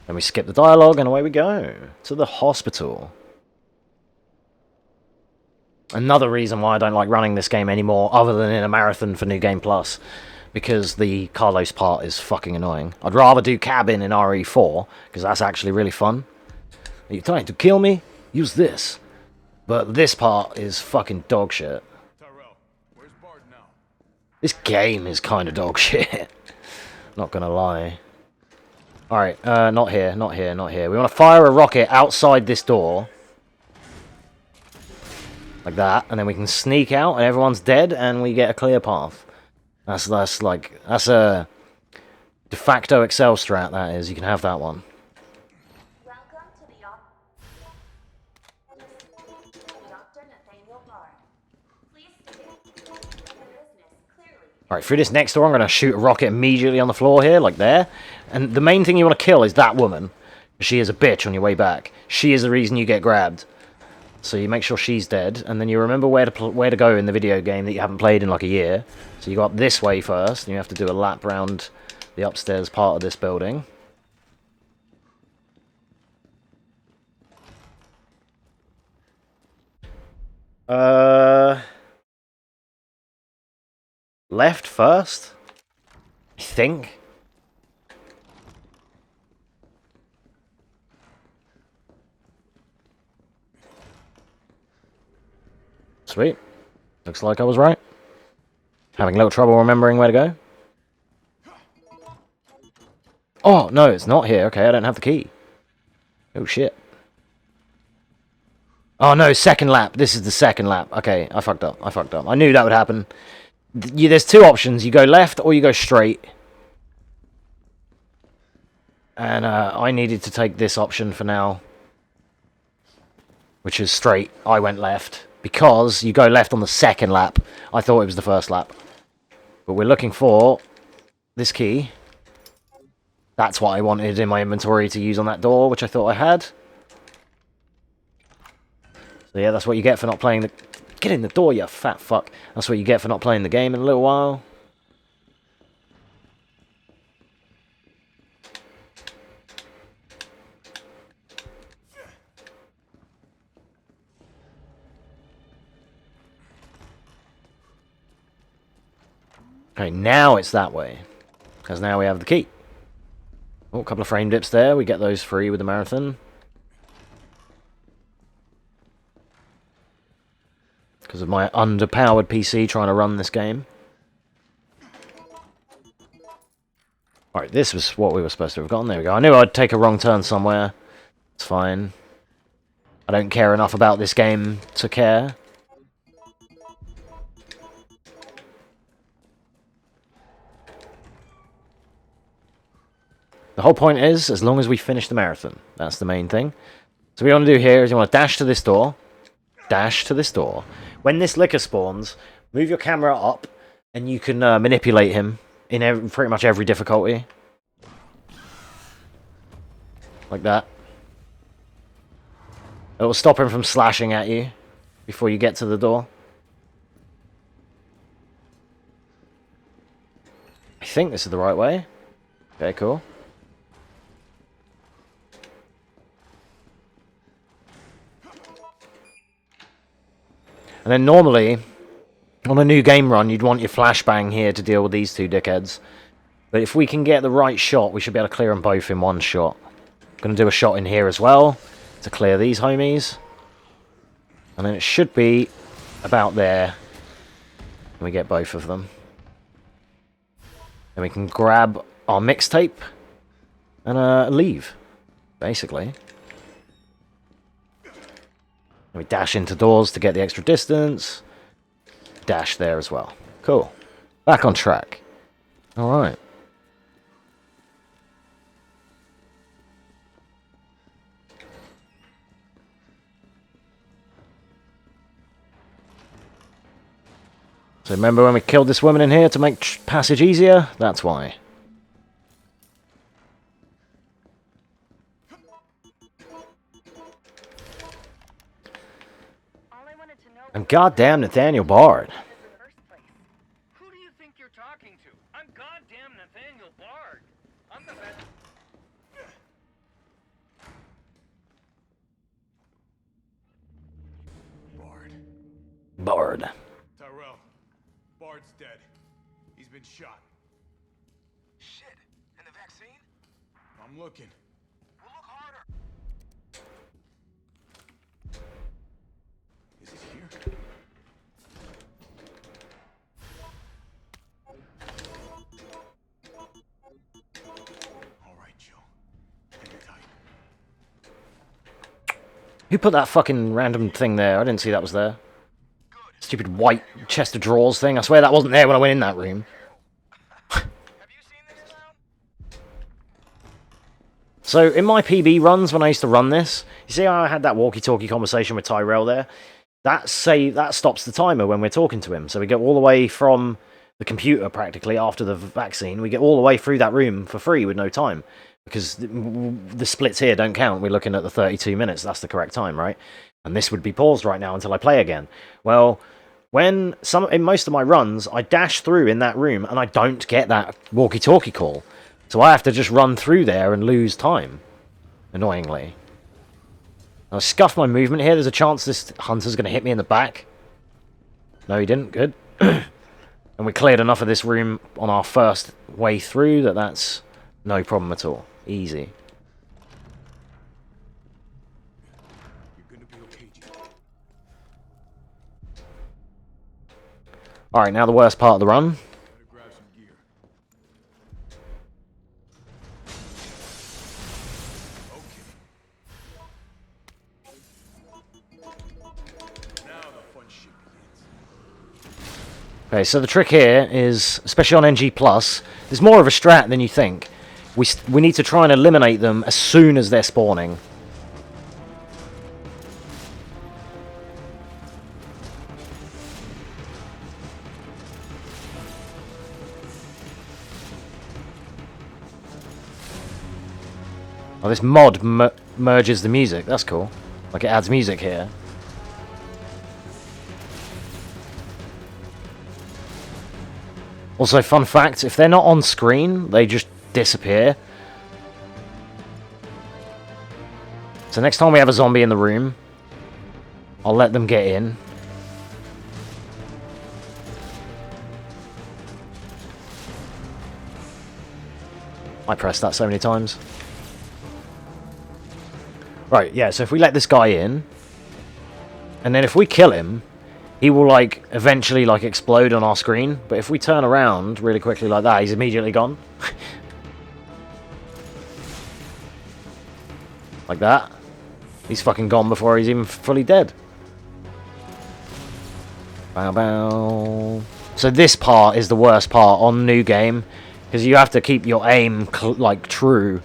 Then we skip the dialogue and away we go to the hospital. Another reason why I don't like running this game anymore, other than in a marathon for New Game Plus, because the Carlos part is fucking annoying. I'd rather do cabin in RE4, because that's actually really fun. Are you trying to kill me? Use this. But this part is fucking dog shit. This game is kind of dog shit. Not gonna lie. Alright, not here, not here, not here. We want to fire a rocket outside this door. Like that, and then we can sneak out and everyone's dead and we get a clear path. That's a de facto Excel strat, that is. You can have that one. Alright, through this next door I'm going to shoot a rocket immediately on the floor here, like there. And the main thing you want to kill is that woman. She is a bitch on your way back. She is the reason you get grabbed. So you make sure she's dead, and then you remember where to go in the video game that you haven't played in like a year. So you go up this way first, and you have to do a lap round the upstairs part of this building. Left first? I think. Sweet. Looks like I was right. Having a little trouble remembering where to go. Oh, no, it's not here. Okay, I don't have the key. Oh, shit. Oh, no, second lap. This is the second lap. Okay, I fucked up. I fucked up. I knew that would happen. There's two options. You go left or you go straight. And I needed to take this option for now. Which is straight. I went left. Because you go left on the second lap. I thought it was the first lap. But we're looking for this key. That's what I wanted in my inventory to use on that door, which I thought I had. So yeah, that's what you get for not playing the... Get in the door, you fat fuck. That's what you get for not playing the game in a little while. Okay, now it's that way. Because now we have the key. Oh, a couple of frame dips there. We get those free with the marathon. Because of my underpowered PC trying to run this game. Alright, this was what we were supposed to have gotten. There we go. I knew I'd take a wrong turn somewhere. It's fine. I don't care enough about this game to care. The whole point is, as long as we finish the marathon. That's the main thing. So what you want to do here is you want to dash to this door. Dash to this door. When this licker spawns, move your camera up, and you can manipulate him in pretty much every difficulty. Like that. It will stop him from slashing at you before you get to the door. I think this is the right way. Okay, cool. And then normally, on a new game run, you'd want your flashbang here to deal with these two dickheads. But if we can get the right shot, we should be able to clear them both in one shot. Going to do a shot in here as well, to clear these homies. And then it should be about there. And we get both of them. And we can grab our mixtape and leave, basically. And we dash into doors to get the extra distance. Dash there as well. Cool. Back on track. Alright. So remember when we killed this woman in here to make passage easier? That's why. I'm goddamn Nathaniel Bard. Who do you think you're talking to? I'm goddamn Nathaniel Bard. I'm the best. Bard. Tyrell, Bard's dead. He's been shot. Shit. And the vaccine? I'm looking. We'll look harder. Is it here? All right, Joe. Hang tight. Who put that fucking random thing there? I didn't see that was there. Stupid white chest of drawers thing. I swear that wasn't there when I went in that room. So, in my PB runs, when I used to run this, you see how I had that walkie-talkie conversation with Tyrell there? That stops the timer when we're talking to him. So we get all the way from the computer, practically, after the vaccine. We get all the way through that room for free with no time. Because the splits here don't count. We're looking at the 32 minutes. That's the correct time, right? And this would be paused right now until I play again. Well, in most of my runs, I dash through in that room and I don't get that walkie-talkie call. So I have to just run through there and lose time. Annoyingly. I scuffed my movement here. There's a chance this hunter's going to hit me in the back. No, he didn't. Good. And we cleared enough of this room on our first way through that's no problem at all. Easy. Alright, now the worst part of the run. Okay, so the trick here is, especially on NG+, there's more of a strat than you think. We need to try and eliminate them as soon as they're spawning. Oh, this mod merges the music. That's cool. Like, it adds music here. Also, fun fact, if they're not on screen, they just disappear. So next time we have a zombie in the room, I'll let them get in. I pressed that so many times. Right, yeah, so if we let this guy in, and then if we kill him, he will, like, eventually, like, explode on our screen. But if we turn around really quickly like that, he's immediately gone. Like that. He's fucking gone before he's even fully dead. Bow bow. So this part is the worst part on New Game. Because you have to keep your aim, like, true.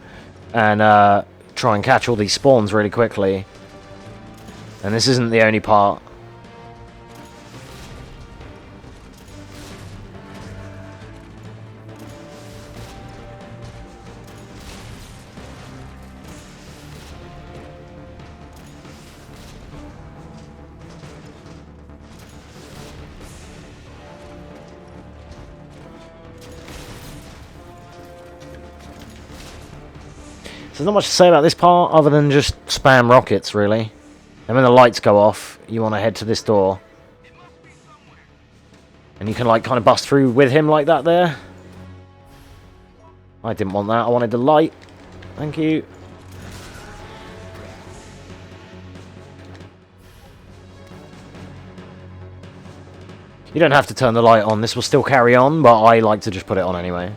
And, try and catch all these spawns really quickly. And this isn't the only part. There's not much to say about this part other than just spam rockets, really. And when the lights go off, you want to head to this door. And you can, like, kind of bust through with him like that there. I didn't want that. I wanted the light. Thank you. You don't have to turn the light on. This will still carry on, but I like to just put it on anyway.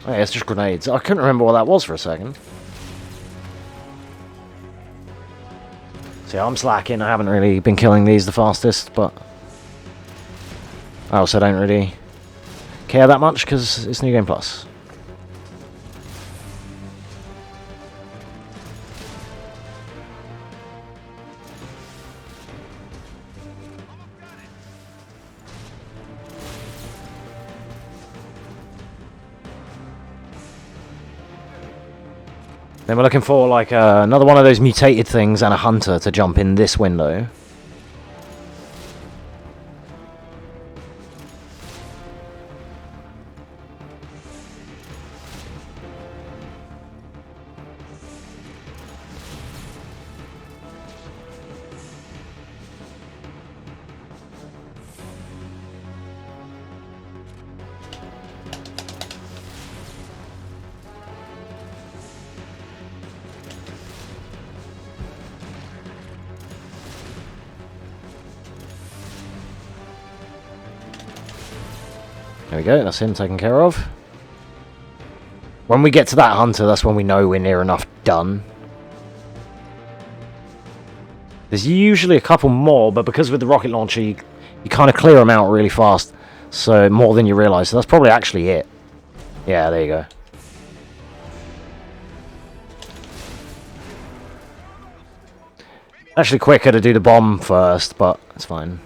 Oh, yeah, it's just grenades. I couldn't remember what that was for a second. See, I'm slacking. I haven't really been killing these the fastest, but I also don't really care that much because it's New Game Plus. Then we're looking for like another one of those mutated things and a hunter to jump in this window. There we go, that's him taken care of. When we get to that hunter, that's when we know we're near enough done. There's usually a couple more, but because with the rocket launcher, you kind of clear them out really fast. So, more than you realise. So that's probably actually it. Yeah, there you go. Actually quicker to do the bomb first, but it's fine.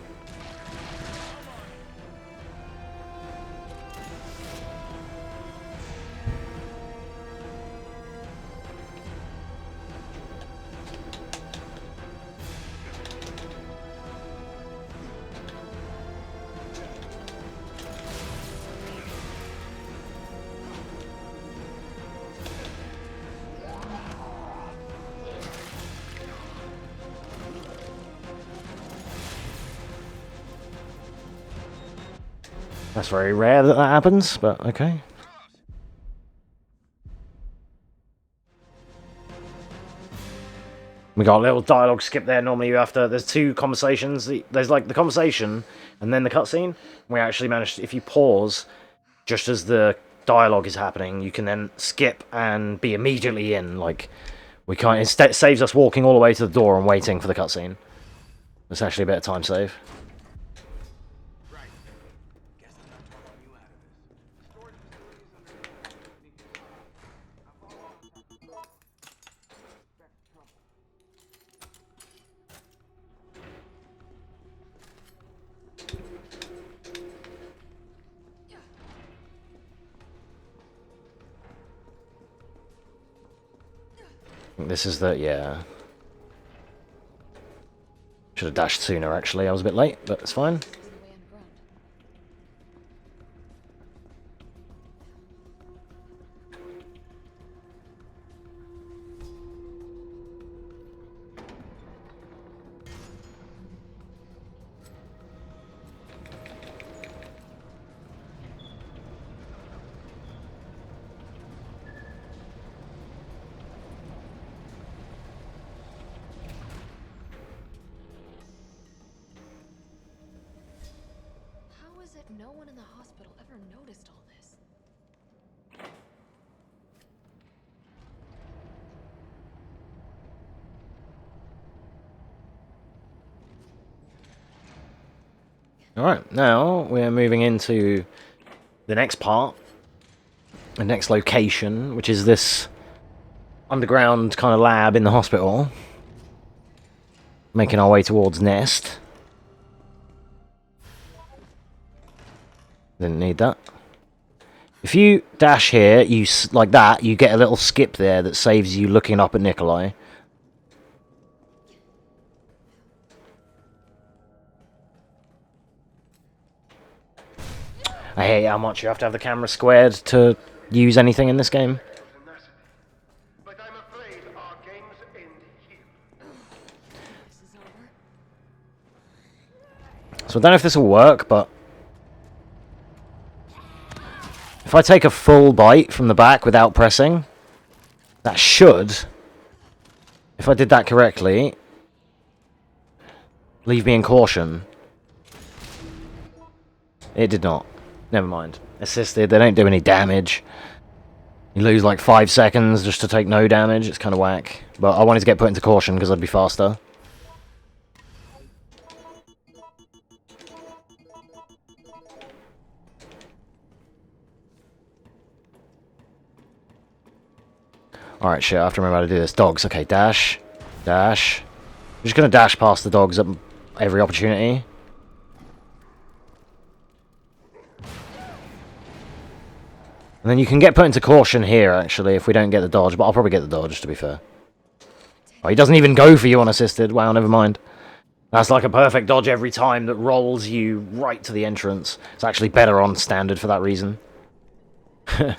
That's very rare that that happens, but okay. We got a little dialogue skip there. Normally you have to, there's two conversations. There's like the conversation and then the cutscene. We actually managed, if you pause just as the dialogue is happening, you can then skip and be immediately in. Like, we can't, instead it saves us walking all the way to the door and waiting for the cutscene. It's actually a bit of time save. This is the, yeah. Should have dashed sooner, actually. I was a bit late, but it's fine. No one in the hospital ever noticed all this. Alright, now we're moving into the next part, the next location, which is this underground kind of lab in the hospital. Making our way towards Nest. Didn't need that. If you dash here, like that, you get a little skip there that saves you looking up at Nikolai. I hate how much you have to have the camera squared to use anything in this game. But I'm afraid our games end here. So I don't know if this will work, but if I take a full bite from the back without pressing, that should, if I did that correctly, leave me in caution. It did not. Never mind. Assisted, they don't do any damage. You lose like 5 seconds just to take no damage. It's kind of whack. But I wanted to get put into caution because I'd be faster. Alright, shit, I have to remember how to do this. Dogs, okay, dash. Dash. I'm just going to dash past the dogs at every opportunity. And then you can get put into caution here, actually, if we don't get the dodge. But I'll probably get the dodge, to be fair. Oh, he doesn't even go for you unassisted. Wow, never mind. That's like a perfect dodge every time that rolls you right to the entrance. It's actually better on standard for that reason. I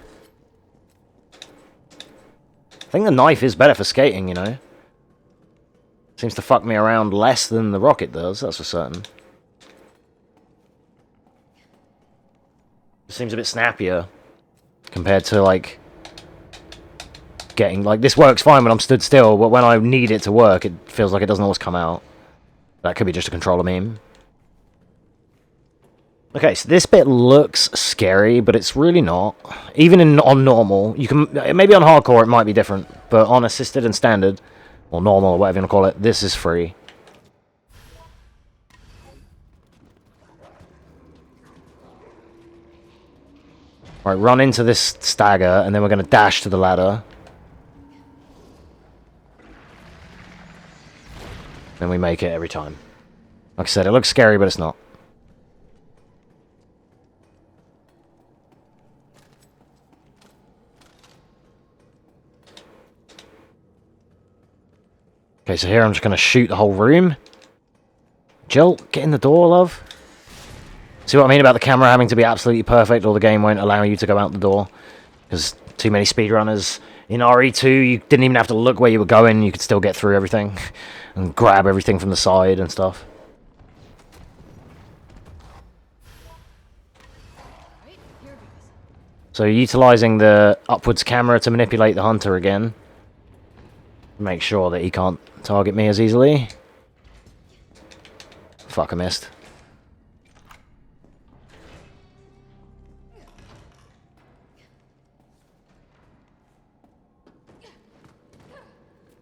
think the knife is better for skating, you know. Seems to fuck me around less than the rocket does, that's for certain. It seems a bit snappier. Compared to, like, getting, like, this works fine when I'm stood still, but when I need it to work, it feels like it doesn't always come out. That could be just a controller meme. Okay, so this bit looks scary, but it's really not. Even on normal, you can, maybe on hardcore it might be different, but on assisted and standard, or normal, or whatever you want to call it, this is free. Right, run into this stagger, and then we're going to dash to the ladder. Then we make it every time. Like I said, it looks scary, but it's not. Okay, so here I'm just going to shoot the whole room. Jill, get in the door, love. See what I mean about the camera having to be absolutely perfect, or the game won't allow you to go out the door? Because too many speedrunners. In RE2, you didn't even have to look where you were going, you could still get through everything. And grab everything from the side and stuff. So utilising the upwards camera to manipulate the hunter again. Make sure that he can't target me as easily. Fuck, I missed.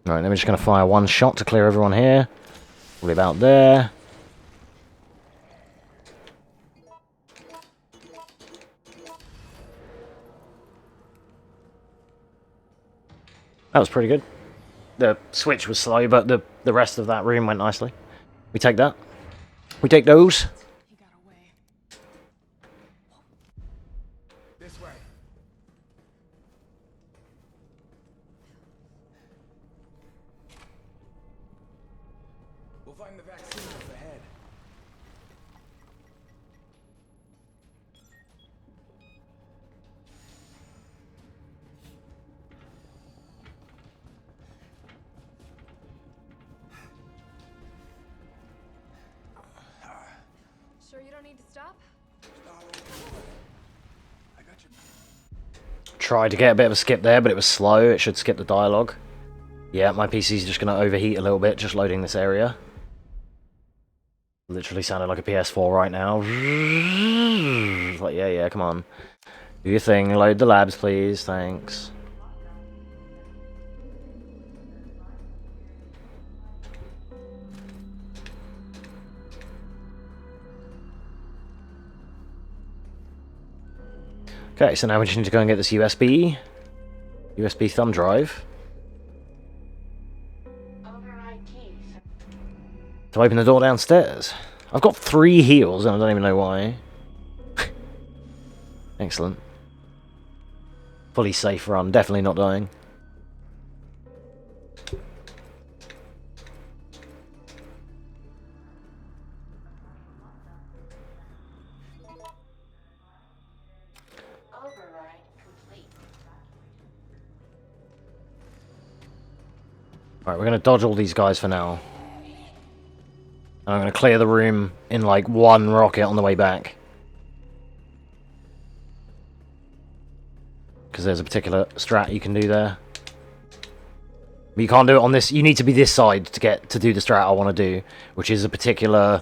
Right, then we're just going to fire one shot to clear everyone here. Probably about there. That was pretty good. The switch was slow, but the rest of that room went nicely. We take that. We take those. This way. We'll find the vaccine up ahead. Sure you don't need to stop? I got you. Tried to get a bit of a skip there, but it was slow. It should skip the dialogue. Yeah, my PC's just going to overheat a little bit, just loading this area. Literally sounded like a PS4 right now. It's like, yeah, come on. Do your thing, load the labs, please, thanks. Okay, so now we just need to go and get this USB thumb drive. To open the door downstairs. I've got 3 heals and I don't even know why. Excellent. Fully safe run, definitely not dying. Alright, we're going to dodge all these guys for now. And I'm going to clear the room in like one rocket on the way back. Because there's a particular strat you can do there. But you can't do it on this. You need to be this side to do the strat I want to do, which is a particular.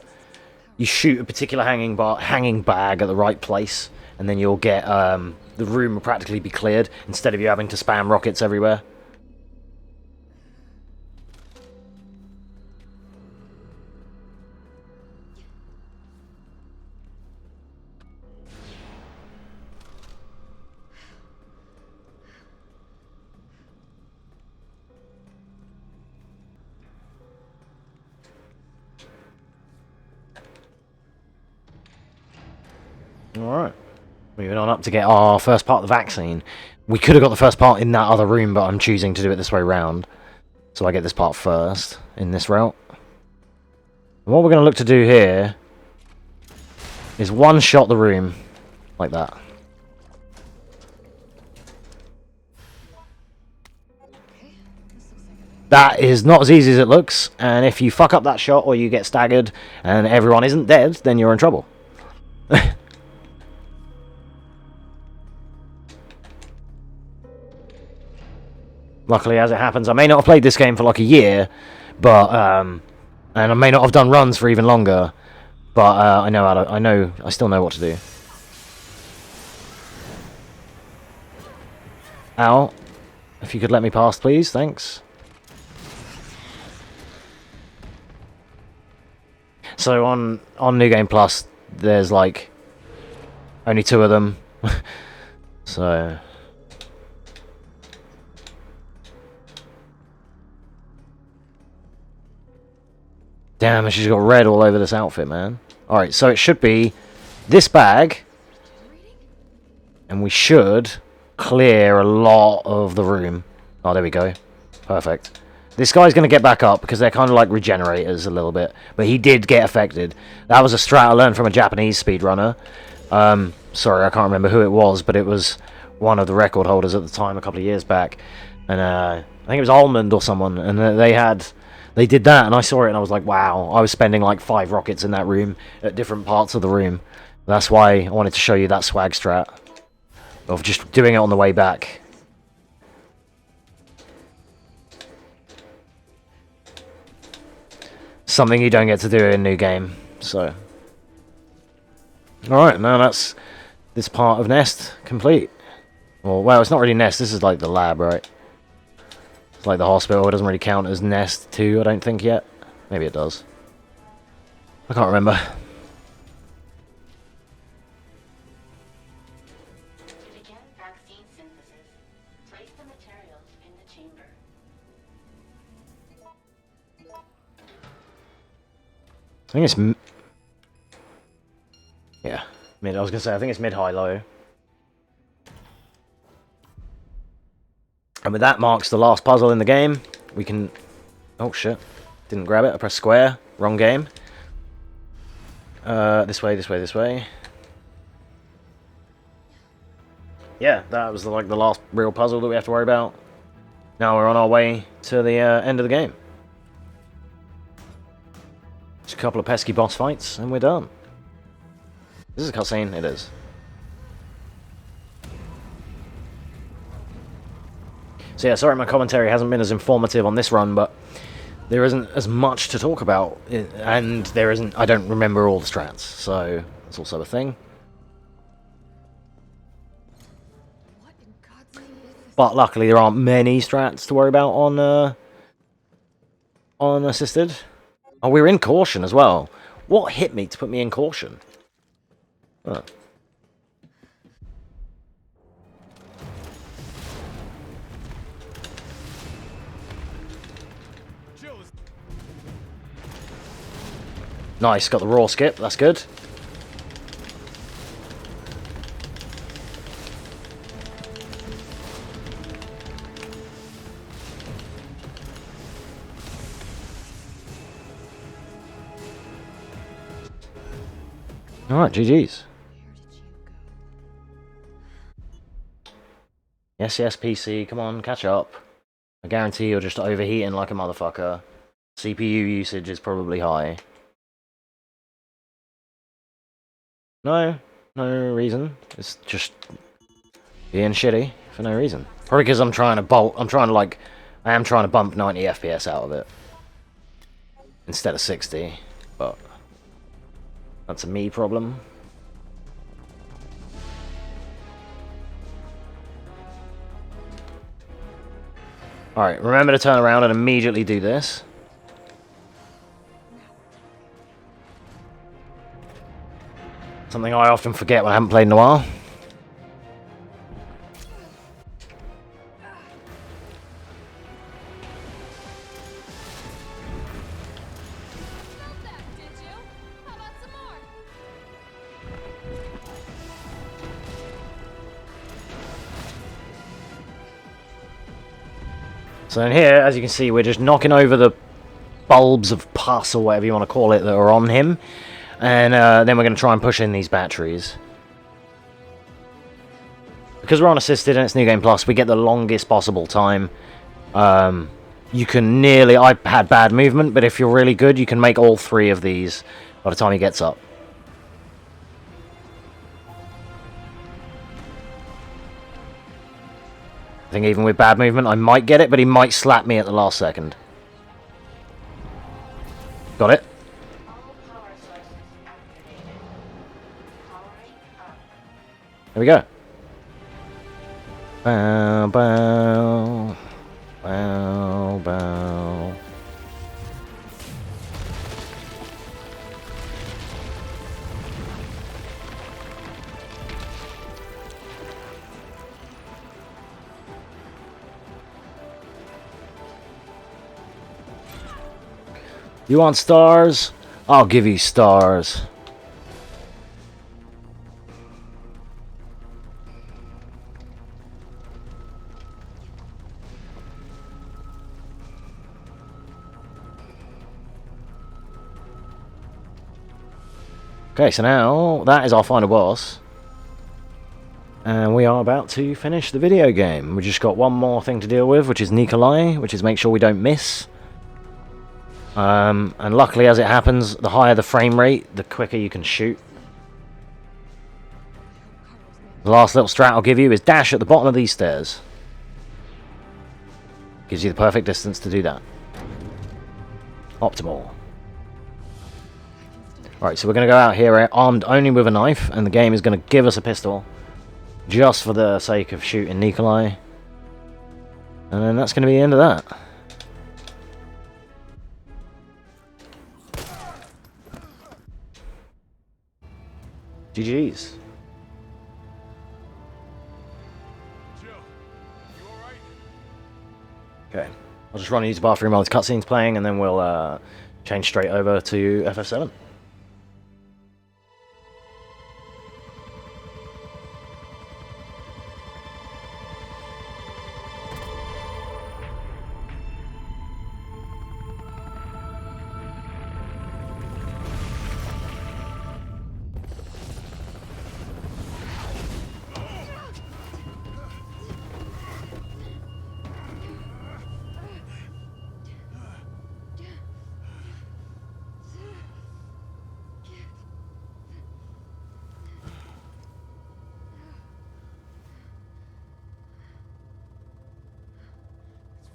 You shoot a particular hanging bag at the right place, and then you'll get the room will practically be cleared instead of you having to spam rockets everywhere. Alright. Moving on up to get our first part of the vaccine. We could have got the first part in that other room, but I'm choosing to do it this way round. So I get this part first, in this route. And what we're going to look to do here is one-shot the room, like that. That is not as easy as it looks, and if you fuck up that shot or you get staggered and everyone isn't dead, then you're in trouble. Luckily, as it happens, I may not have played this game for like a year, but and I may not have done runs for even longer, but I still know what to do. Ow! If you could let me pass, please, thanks. So on New Game Plus, there's like only 2 of them, so. Damn, she's got red all over this outfit, man. Alright, so it should be this bag. And we should clear a lot of the room. Oh, there we go. Perfect. This guy's going to get back up because they're kind of like regenerators a little bit. But he did get affected. That was a strat I learned from a Japanese speedrunner. Sorry, I can't remember who it was, but it was one of the record holders at the time a couple of years back. And I think it was Almond or someone. And they did that, and I saw it, and I was like, wow. I was spending like 5 rockets in that room at different parts of the room. That's why I wanted to show you that swag strat of just doing it on the way back. Something you don't get to do in New Game, so. Alright, now that's this part of Nest complete. Well, it's not really Nest, this is like the lab, right? Like the hospital, it doesn't really count as Nest 2, I don't think yet. Maybe it does. I can't remember. To begin vaccine synthesis, place the materials in the chamber. I think it's yeah, mid. I was gonna say I think it's mid, high, low. And with that marks the last puzzle in the game. We can... Oh, shit. Didn't grab it. I pressed square. Wrong game. This way, this way, this way. Yeah, that was like the last real puzzle that we have to worry about. Now we're on our way to the end of the game. Just a couple of pesky boss fights, and we're done. This is a cutscene? It is. So yeah, sorry my commentary hasn't been as informative on this run, but there isn't as much to talk about, and I don't remember all the strats, so that's also a thing. But luckily there aren't many strats to worry about on assisted. Oh, we're in caution as well. What hit me to put me in caution? Oh. Nice, got the raw skip, that's good. Alright, GG's. Yes, PC, come on, catch up. I guarantee you're just overheating like a motherfucker. CPU usage is probably high. No, no reason. It's just being shitty for no reason. Probably because I am trying to bump 90 FPS out of it. Instead of 60, but that's a me problem. Alright, remember to turn around and immediately do this. Something I often forget when I haven't played in a while. So in here, as you can see, we're just knocking over the bulbs of pus, or whatever you want to call it, that are on him. And then we're going to try and push in these batteries. Because we're on assisted and it's New Game Plus, we get the longest possible time. You can nearly... I had bad movement, but if you're really good, you can make all 3 of these by the time he gets up. I think even with bad movement, I might get it, but he might slap me at the last second. Got it? There we go. Bow, bow. Bow, bow. You want stars? I'll give you stars. Okay, so now that is our final boss. And we are about to finish the video game. We just got one more thing to deal with, which is Nikolai, which is make sure we don't miss. And luckily, as it happens, the higher the frame rate, the quicker you can shoot. The last little strat I'll give you is dash at the bottom of these stairs. Gives you the perfect distance to do that. Optimal. Alright, so we're going to go out here armed only with a knife, and the game is going to give us a pistol. Just for the sake of shooting Nikolai. And then that's going to be the end of that. GG's. Okay, I'll just run into the bathroom while this cutscene's playing, and then we'll change straight over to FF7.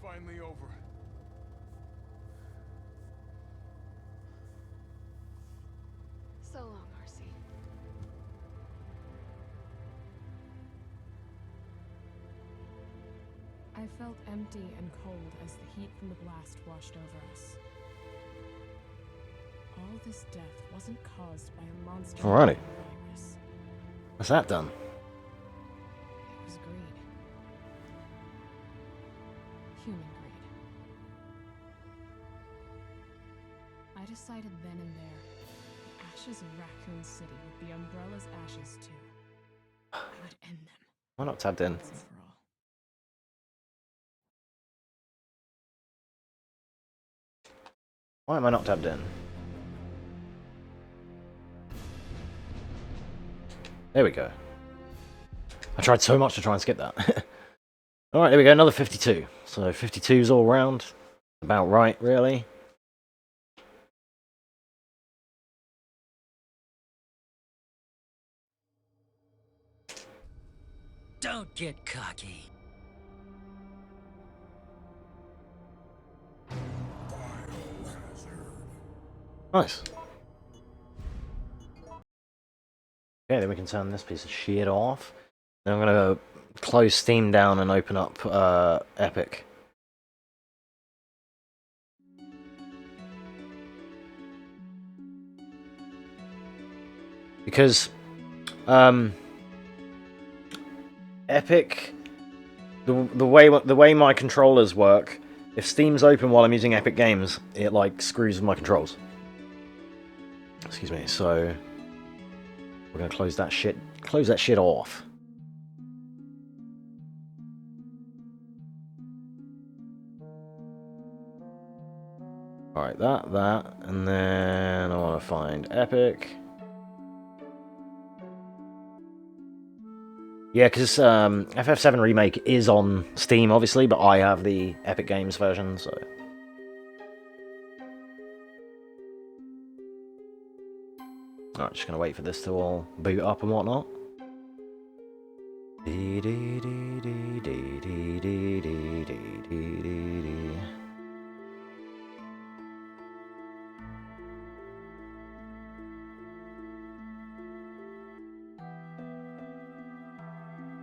Finally over. So long, RC. I felt empty and cold as the heat from the blast washed over us. All this death wasn't caused by a monster Alrighty. virus. That's that done. It was greed. Human greed. I decided then and there, the ashes of Raccoon City would be Umbrella's ashes too. I would end them. Why not tabbed in? Once and for all. Why am I not tabbed in? There we go. I tried so much to try and skip that. Alright, there we go, another 52. So 52's all round. About right, really. Don't get cocky. Nice. Okay, then we can turn this piece of shit off. Then I'm gonna close Steam down and open up Epic. Because Epic, the way my controllers work, if Steam's open while I'm using Epic Games, it like screws with my controls. Excuse me. So we're gonna close that shit off. Alright, that, and then I want to find Epic. Yeah, because FF7 Remake is on Steam, obviously, but I have the Epic Games version, so... Alright, just gonna wait for this to all boot up and whatnot.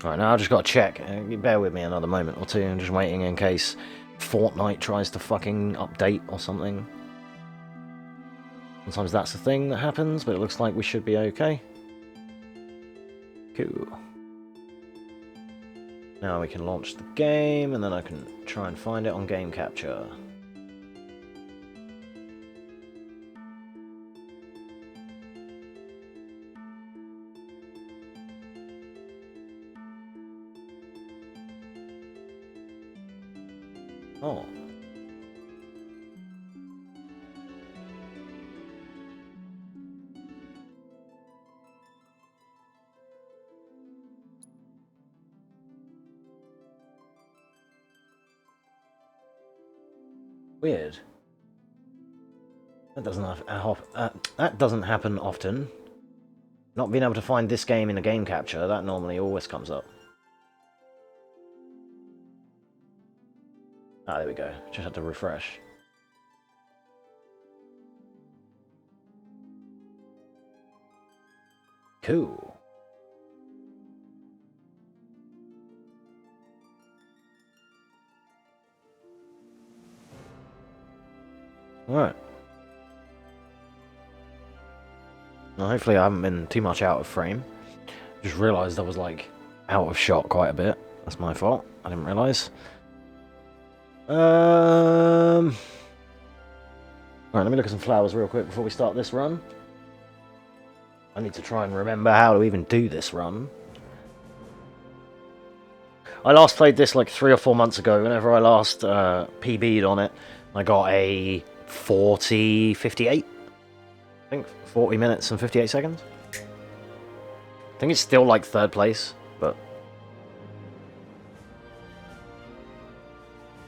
Alright, now I've just got to check. Bear with me another moment or two. I'm just waiting in case Fortnite tries to fucking update or something. Sometimes that's the thing that happens, but it looks like we should be okay. Cool. Now we can launch the game, and then I can try and find it on Game Capture. Oh. Weird. That doesn't happen often. Not being able to find this game in a game capture, that normally always comes up. Ah, there we go. Just had to refresh. Cool. Alright. Now, hopefully I haven't been too much out of frame. Just realised I was, like, out of shot quite a bit. That's my fault. I didn't realise. Alright, let me look at some flowers real quick before we start this run. I need to try and remember how to even do this run. I last played this like 3 or 4 months ago. Whenever I last PB'd on it, I got a 58. I think 40 minutes and 58 seconds. I think it's still like 3rd place, but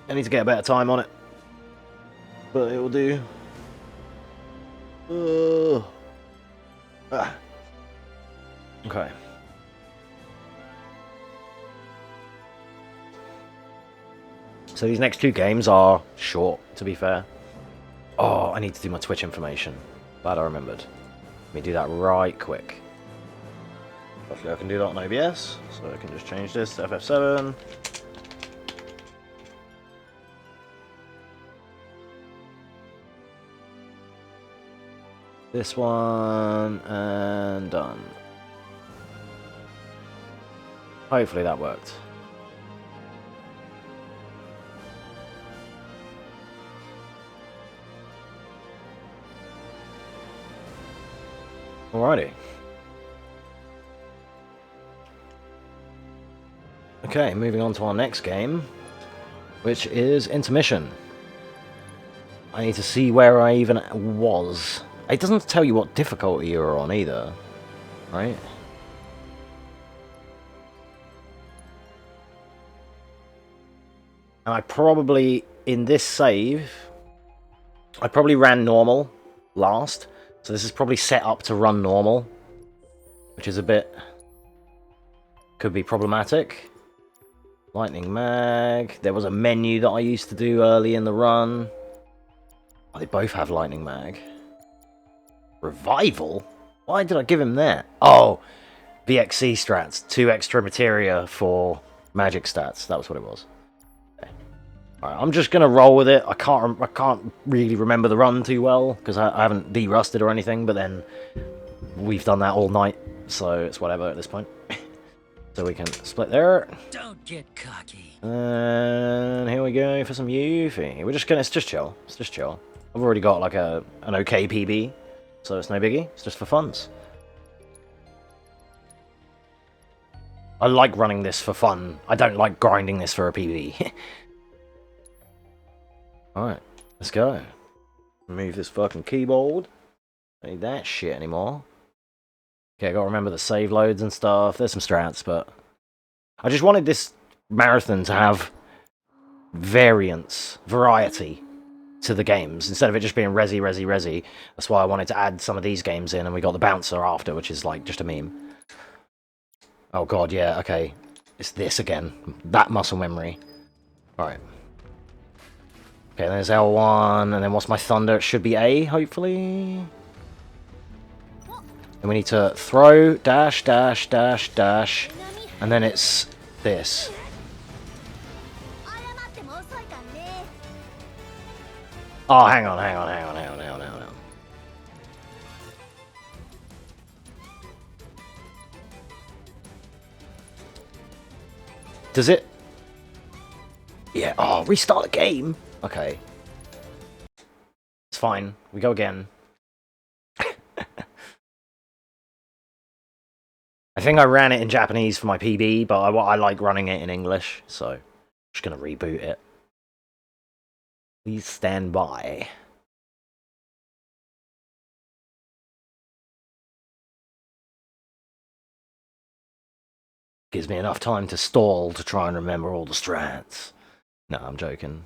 I need to get a better time on it. But it will do. Okay. So these next 2 games are short, to be fair. Oh, I need to do my Twitch information. Glad I remembered. Let me do that right quick. Hopefully I can do that on OBS, so I can just change this to FF7. This one, and done. Hopefully that worked. Alrighty. Okay, moving on to our next game, which is Intermission. I need to see where I even was. It doesn't tell you what difficulty you're on either, right? And I probably, in this save, I probably ran normal last. So this is probably set up to run normal, which is a bit... could be problematic. Lightning mag. There was a menu that I used to do early in the run. Oh, they both have lightning mag. Revival? Why did I give him that? Oh, VXC strats. 2 extra materia for magic stats. That was what it was. Okay. Alright, I'm just gonna roll with it. I can't really remember the run too well because I haven't de-rusted or anything. But then we've done that all night, so it's whatever at this point. So we can split there. Don't get cocky. And here we go for some Yuffie. We're just gonna, it's just chill. It's just chill. I've already got like an okay PB, so it's no biggie. It's just for funs. I like running this for fun. I don't like grinding this for a PB. Alright, let's go. Move this fucking keyboard. Don't need that shit anymore. Okay, I gotta remember the save loads and stuff. There's some strats, but I just wanted this marathon to have variety to the games instead of it just being resi. That's why I wanted to add some of these games in, and we got the bouncer after, which is like just a meme. Oh god, yeah, okay. It's this again. That muscle memory. Alright. Okay, there's L1, and then what's my thunder? It should be A, hopefully. And we need to throw, dash, and then it's this. Oh, hang on. Does it? Yeah, oh, restart the game? Okay. It's fine, we go again. I think I ran it in Japanese for my PB, but I like running it in English, so I'm just gonna reboot it. Please stand by. Gives me enough time to stall to try and remember all the strats. No, I'm joking.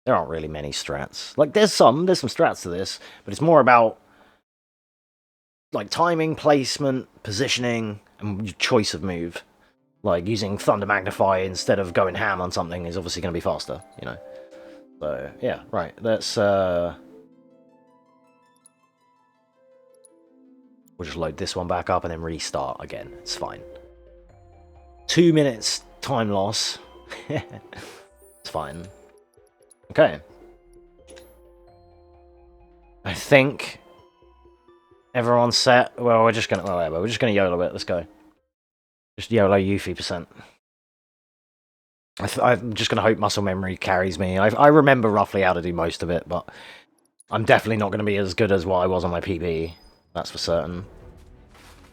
There aren't really many strats. Like, there's some strats to this, but it's more about like timing, placement, positioning, and your choice of move. Like, using Thunder Magnify instead of going ham on something is obviously going to be faster, you know. So, yeah, right, let's, we'll just load this one back up and then restart again. It's fine. 2 minutes time loss. It's fine. Okay. I think everyone's set. Well, we're just gonna YOLO it. Let's go. Just YOLO Yuffie %. I'm just gonna hope muscle memory carries me. I remember roughly how to do most of it, but I'm definitely not gonna be as good as what I was on my PB. That's for certain.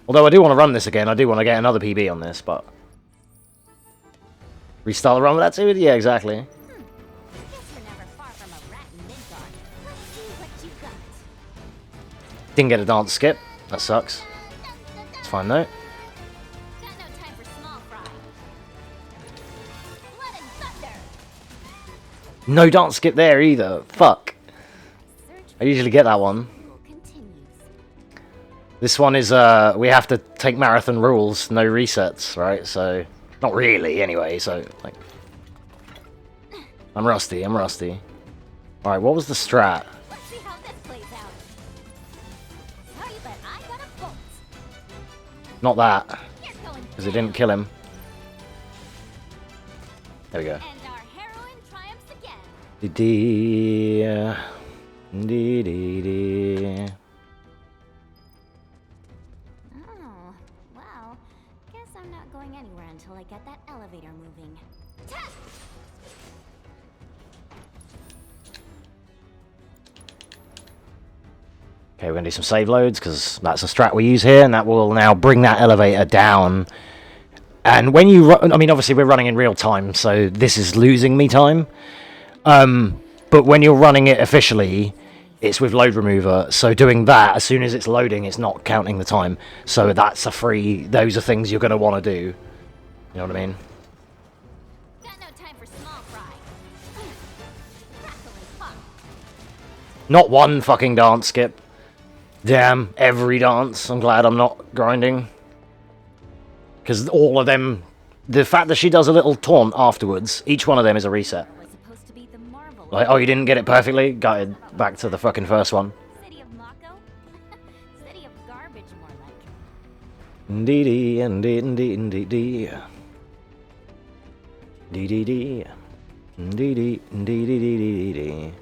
Although I do want to run this again. I do want to get another PB on this, but restart the run with that too. Yeah, exactly. Didn't get a dance skip. That sucks. It's fine though. No dance skip there either. Fuck. I usually get that one. This one is, we have to take marathon rules, no resets, right? So, not really anyway, so, like... I'm rusty. Alright, what was the strat? Not that, because it didn't kill him. There we go. Oh, well, guess I'm not going anywhere until I get that elevator moving. Okay, we're going to do some save loads, because that's a strat we use here, and that will now bring that elevator down. And when you run, I mean, obviously we're running in real time, so this is losing me time. But when you're running it officially, it's with load remover, so doing that, as soon as it's loading, it's not counting the time. So that's a free, those are things you're going to want to do. You know what I mean? Got no time for small fry. Not one fucking dance skip. Damn, every dance. I'm glad I'm not grinding. Because all of them... The fact that she does a little taunt afterwards, each one of them is a reset. Like, oh, you didn't get it perfectly? Got it back to the fucking first one. City of Mako? City of garbage, more like. Dee-dee, and dee-dee. Dee-dee-dee. Dee-dee, dee-dee-dee-dee-dee.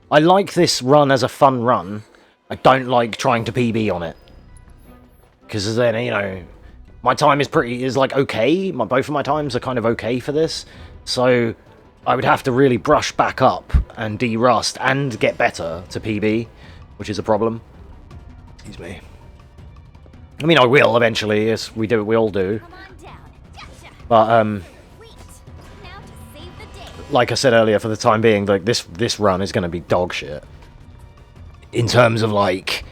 I like this run as a fun run. I don't like trying to PB on it. Because then, you know, my time is like okay. Both of my times are kind of okay for this. So I would have to really brush back up and de-rust and get better to PB, which is a problem. Excuse me. I mean, I will eventually, yes, we all do. But, like I said earlier, for the time being, like, this run is going to be dog shit. In terms of, like,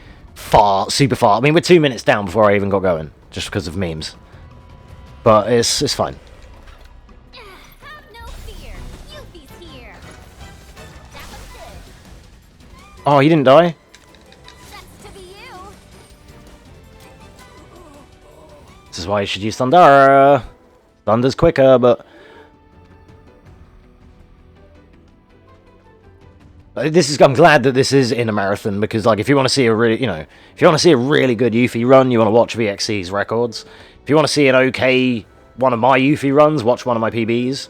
super far. I mean, we're 2 minutes down before I even got going, just because of memes. But it's fine. Oh, you didn't die? This is why you should use Thunder. Thunder's quicker, but... I'm glad that this is in a marathon, because, like, if you want to see a really, if you want to see a really good Yuffie run, you want to watch VXC's records. If you want to see an okay one of my Yuffie runs, watch one of my PBs.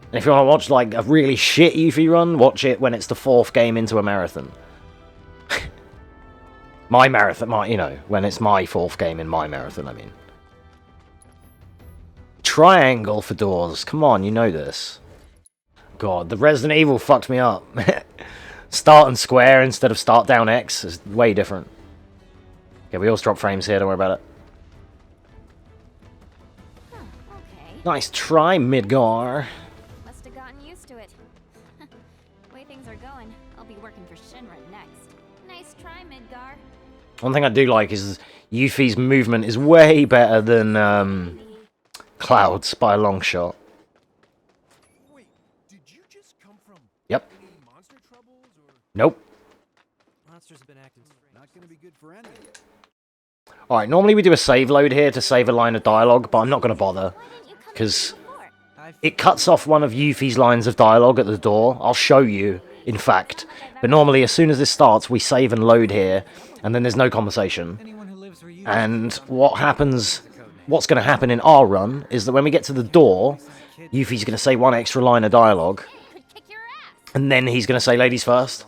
And if you want to watch, like, a really shit Yuffie run, watch it when it's the 4th game into a marathon. My marathon, when it's my 4th game in my marathon, I mean. Triangle for doors. Come on, you know this. God, the Resident Evil fucked me up. Start and square instead of start down X is way different. Okay, we all drop frames here, don't worry about it. Okay. Nice try, Midgar. Must have gotten used to it. The way things are going, I'll be working for Shinra next. Nice try, Midgar. One thing I do like is Yuffie's movement is way better than Cloud's by a long shot. Wait, did you just come from Yep. monster troubles or Nope. monsters have been acting not gonna be good for any. Alright, normally we do a save load here to save a line of dialogue, but I'm not going to bother. Because it cuts off one of Yuffie's lines of dialogue at the door. I'll show you, in fact. But normally, as soon as this starts, we save and load here, and then there's no conversation. And what's going to happen in our run is that when we get to the door, Yuffie's going to say one extra line of dialogue, and then he's going to say ladies first.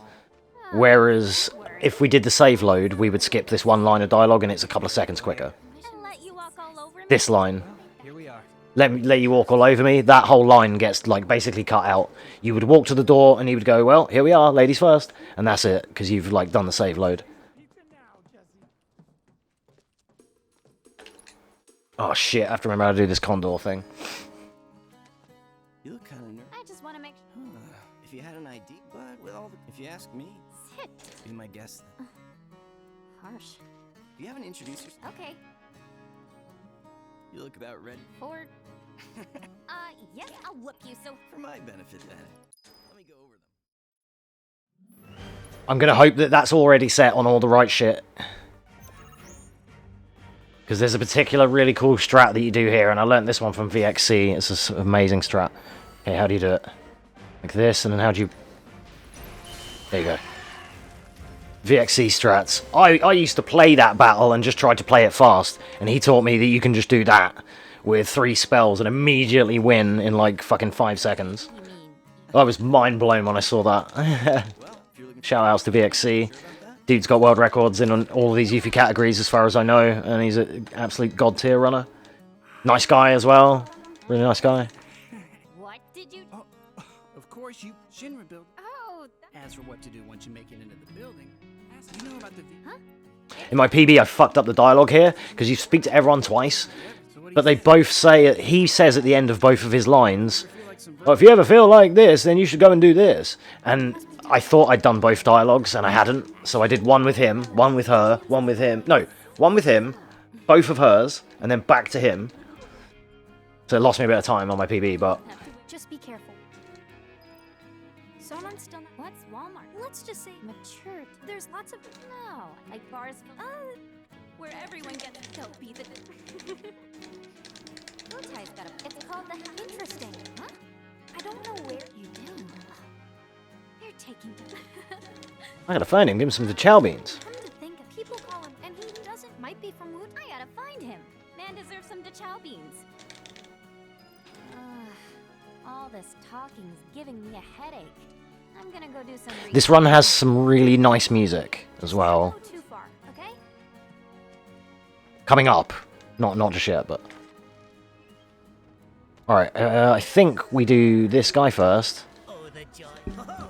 Whereas if we did the save load, we would skip this one line of dialogue, and it's a couple of seconds quicker. This line. Let you walk all over me. That whole line gets, like, basically cut out. You would walk to the door, and he would go, well, here we are, ladies first. And that's it, because you've, like, done the save load. Oh, shit, I have to remember how to do this condor thing. You look kind of nervous. I just want to make If you had an ID, but with all the... If you ask me, Sit. be my guest then. Harsh. You haven't introduced yourself. Okay. You look about ready. For... yes, I'll whoop you, so... For my benefit, then. Let me go over them. I'm going to hope that that's already set on all the right shit. Because there's a particular really cool strat that you do here, and I learned this one from VXC. It's an amazing strat. Okay, how do you do it? Like this, and then how do you... There you go. VXC strats. I used to play that battle and just tried to play it fast, and he taught me that you can just do that with 3 spells and immediately win in like fucking 5 seconds. I was mind blown when I saw that. Shout outs to VXC. Dude's got world records in on all of these Yuffie categories as far as I know, and he's an absolute god tier runner. Nice guy as well. Really nice guy. What did you... Of course, you Shinra build. Oh, As for what to do once you make it into the building, you know about the... Huh? In my PB, I fucked up the dialogue here, because you speak to everyone twice, but they both say... He says at the end of both of his lines, well, if you ever feel like this, then you should go and do this. And I thought I'd done both dialogues, and I hadn't, so I did one with him, one with her, one with him. No, one with him, both of hers, and then back to him. So it lost me a bit of time on my PB, but... Just be careful. Someone's still not. What's Walmart? Let's just say mature. There's lots of no, like bars. Where everyone gets don't be the. Bowtie's got a. It's called the. Interesting. Huh? I don't know where you do. They're taking. I gotta find him. Give him some of the chow beans. Come to think of people call him, and he doesn't. Might be from Woot. I gotta find him. Man deserves some chow beans. All this talking's giving me a headache. I'm gonna go do some research. This run has some really nice music as well. Don't go too far, okay? Coming up. Not just yet, but... Alright, I think we do this guy first.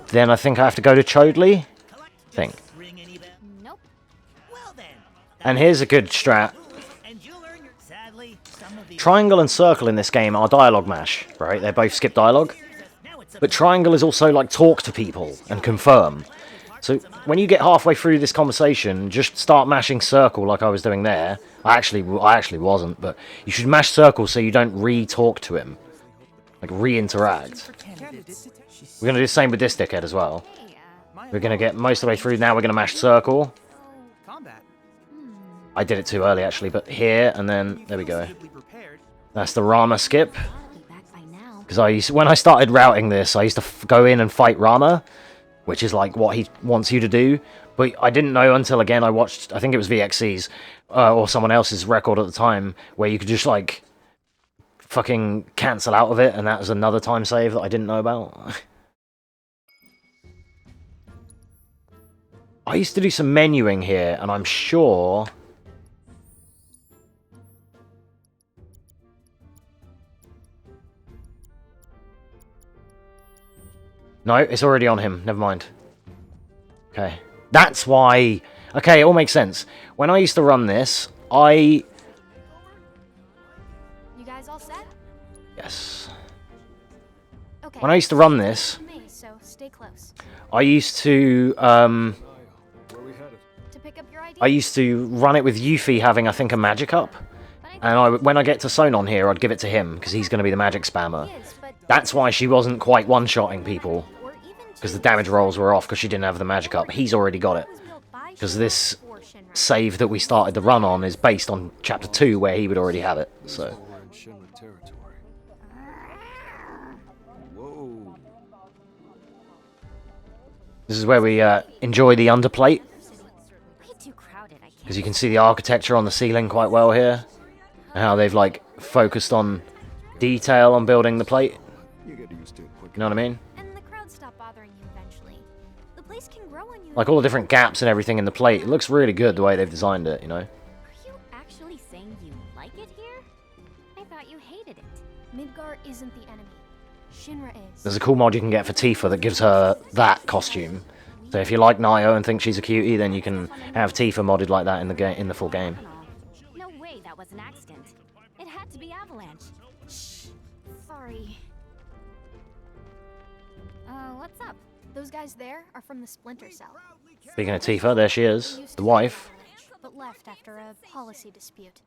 Then I think I have to go to Chodley. Think. Nope. And here's a good strat. Triangle and circle in this game are dialogue mash, right? They both skip dialogue. But triangle is also like talk to people and confirm. So when you get halfway through this conversation, just start mashing circle like I was doing there. I actually wasn't, but you should mash circle so you don't re-talk to him. Like re-interact. We're going to do the same with this dickhead as well. We're going to get most of the way through, now we're going to mash circle. I did it too early actually, but here, and then, there we go. That's the Rama skip. Because when I started routing this, I used to go in and fight Rama, which is like what he wants you to do. But I didn't know until, again, I watched, I think it was VXC's, or someone else's record at the time, where you could just like, fucking cancel out of it, and that was another time save that I didn't know about. I used to do some menuing here, and I'm sure... No, it's already on him. Never mind. Okay. That's why... Okay, it all makes sense. When I used to run this, You guys all set? Yes. Okay. When I used to run this... So stay close. I used to... To pick up your ID? I used to run it with Yuffie having, I think, a magic up. And when I get to Sonon here, I'd give it to him, because he's going to be the magic spammer. That's why she wasn't quite one-shotting people. Because the damage rolls were off, because she didn't have the magic up. He's already got it. Because this save that we started the run on is based on Chapter 2, where he would already have it, so... This is where we enjoy the underplate. Because you can see the architecture on the ceiling quite well here. And how they've, like, focused on detail on building the plate. You know what I mean? Like all the different gaps and everything in the plate. It looks really good the way they've designed it, you know? Are you actually saying you like it here? I thought you hated it. Midgar isn't the enemy. Shinra is. There's a cool mod you can get for Tifa that gives her that costume. So if you like Nio and think she's a cutie, then you can have Tifa modded like that in the full game. No way, that was an accident. It had to be Avalanche. Shh. Sorry. What's up? Those guys there are from the Splinter Cell. Speaking of Tifa, there she is, the wife. But left after a policy dispute.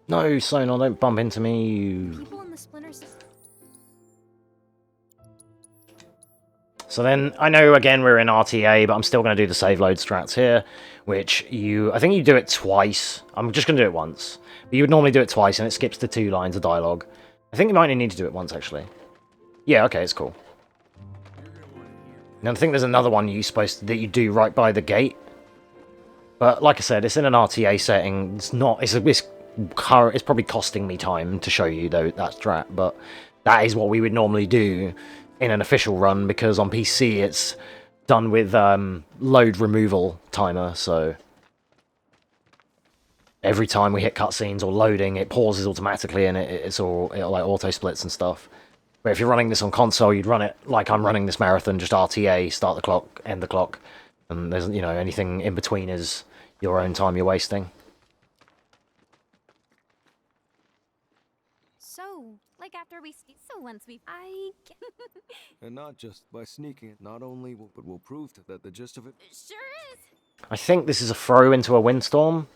No, Sonon, don't bump into me, you... People in the Splinter Cell. So then, I know again we're in RTA, but I'm still going to do the save load strats here, which I think you do it twice. I'm just going to do it once. But you would normally do it twice, and it skips the 2 lines of dialogue. I think you might need to do it once, actually. Yeah, okay, it's cool. And I think there's another one that you do right by the gate. But like I said, it's in an RTA setting. It's not. It's probably costing me time to show you though that strat, but that is what we would normally do in an official run, because on PC it's done with load removal timer, so every time we hit cutscenes or loading, it pauses automatically and it like auto splits and stuff. But if you're running this on console, you'd run it like I'm running this marathon, just RTA, start the clock, end the clock, and there's, you know, anything in between is your own time you're wasting. So, like after we once we And not just by sneaking it, not only but we'll prove that the gist of it sure is. I think this is a throw into a windstorm.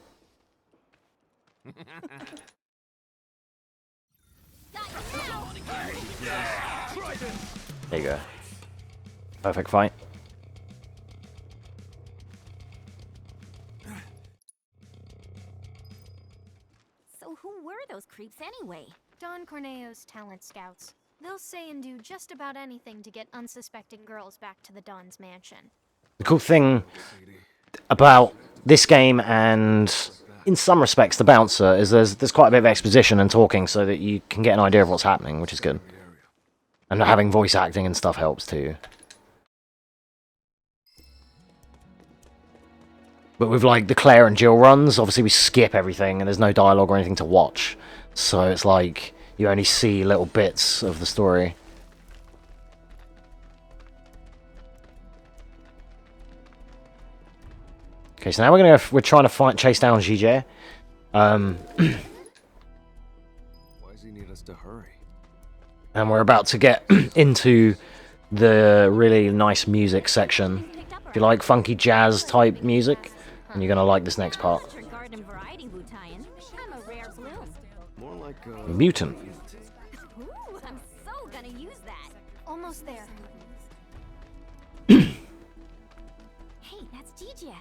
There you go. Perfect fight. So who were those creeps anyway? Don Corneo's talent scouts. They'll say and do just about anything to get unsuspecting girls back to the Don's mansion. The cool thing about this game, and in some respects the bouncer, is there's quite a bit of exposition and talking so that you can get an idea of what's happening, which is good. And having voice acting and stuff helps too. But with like the Claire and Jill runs, obviously we skip everything and there's no dialogue or anything to watch. So it's like you only see little bits of the story. Okay, so now we're trying to chase down GJ. Why does he need us to hurry? And we're about to get into the really nice music section. If you like funky jazz type music, and you're gonna like this next part. More like Mutant. Ooh, I'm so gonna use that. Almost there. Hey, that's Gigi.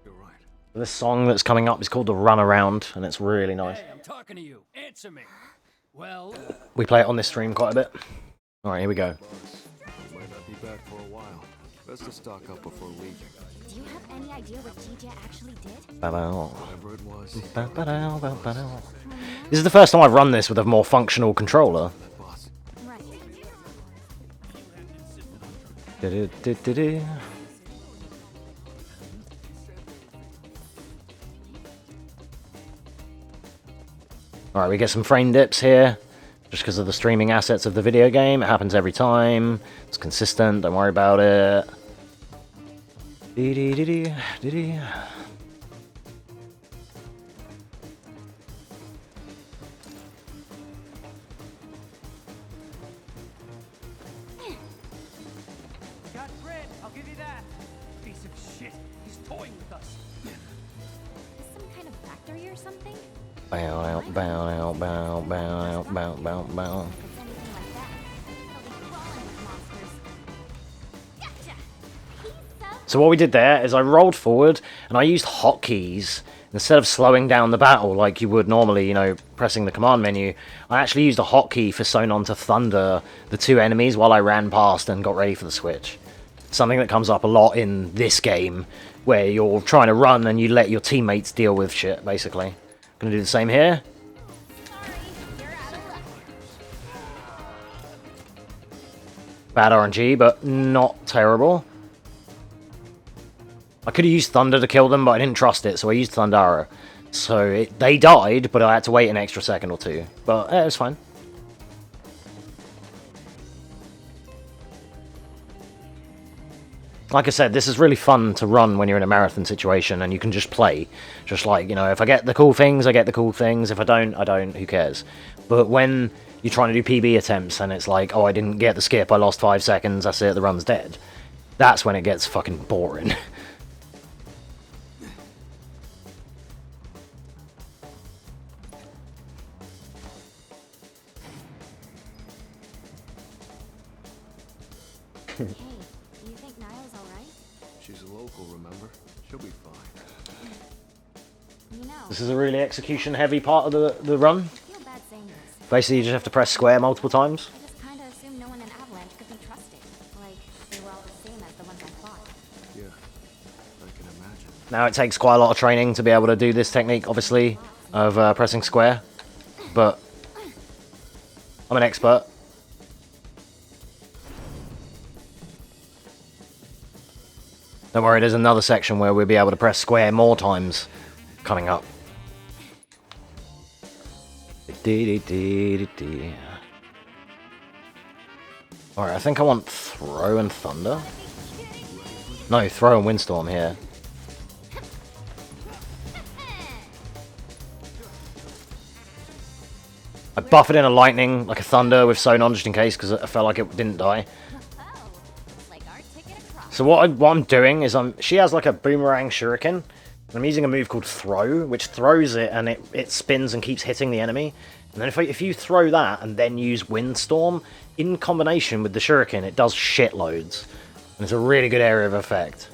You're right. This song that's coming up is called The Runaround, and it's really nice. Hey, I'm talking to you. Answer me. Well, We play it on this stream quite a bit. Alright, here we go. We might not be back for a while. Best to stock up before leaving. Do you have any idea what Gigi actually did? Whatever it was. This is the first time I've run this with a more functional controller. Right. Alright, we get some frame dips here, just because of the streaming assets of the video game. It happens every time. It's consistent, don't worry about it. Got Fred, I'll give you that. Piece of shit. He's toying with us. Is some kind of factory or something? Bow out, bow out, bow, bow out, bow, bow, bow. If it's anything like that, they'll be crawling with monsters. Gotcha! Piece of So what we did there is I rolled forward and I used hotkeys instead of slowing down the battle like you would normally, you know, pressing the command menu. I actually used a hotkey for Sonon to thunder the two enemies while I ran past and got ready for the switch. Something that comes up a lot in this game, where you're trying to run and you let your teammates deal with shit, basically. Gonna do the same here. Bad RNG, but not terrible. I could have used Thunder to kill them, but I didn't trust it, so I used Thundara. So they died, but I had to wait an extra second or two. But it was fine. Like I said, this is really fun to run when you're in a marathon situation and you can just play. Just like, you know, if I get the cool things, I get the cool things. If I don't, I don't. Who cares? But when you're trying to do PB attempts and it's like, oh, I didn't get the skip, I lost 5 seconds, that's it, the run's dead. That's when it gets fucking boring. Hey, do you think Niall's alright? She's a local, remember? She'll be fine. You know, This is a really execution-heavy part of the run. I feel bad saying this. Basically, you just have to press square multiple times. I just kinda assumed no one in Avalanche could be trusted. Like, they were all the same as the ones I fought. Yeah, I can imagine. Now, it takes quite a lot of training to be able to do this technique, obviously, of pressing square. But I'm an expert. Don't worry, there's another section where we'll be able to press square more times coming up. Alright, I think I want Throw and Thunder. No, Throw and Windstorm here. I buffed in a Lightning, like a Thunder with Sonon just in case, because I felt like it didn't die. So what I'm doing is she has like a Boomerang Shuriken, I'm using a move called Throw, which throws it and it spins and keeps hitting the enemy. And then if you throw that and then use Windstorm, in combination with the Shuriken, it does shitloads. And it's a really good area of effect.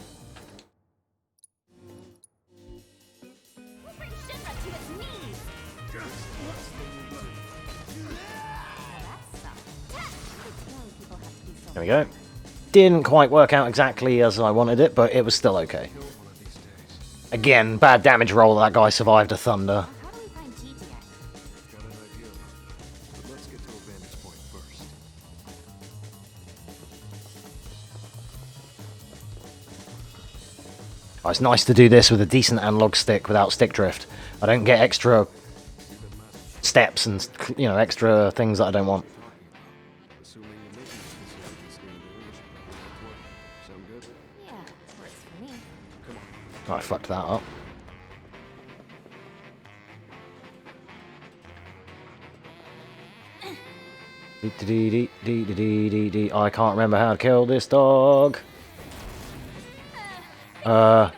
There we go. Didn't quite work out exactly as I wanted it, but it was still okay. Again, bad damage roll. That guy survived a thunder. Oh, it's nice to do this with a decent analog stick without stick drift. I don't get extra steps and, you know, extra things that I don't want. Oh, I fucked that up. I can't remember how to kill this dog. How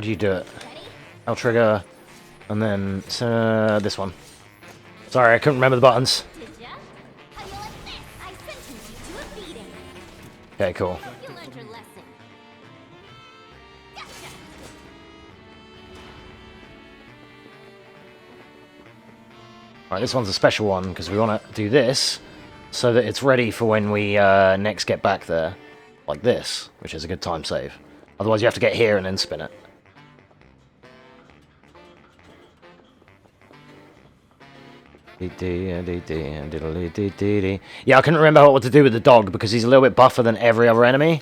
do you do it? L trigger, and then this one. Sorry, I couldn't remember the buttons. Okay, cool. Right, this one's a special one because we want to do this so that it's ready for when we next get back there, like this, which is a good time save. Otherwise, you have to get here and then spin it. Yeah, I couldn't remember what to do with the dog because he's a little bit buffer than every other enemy.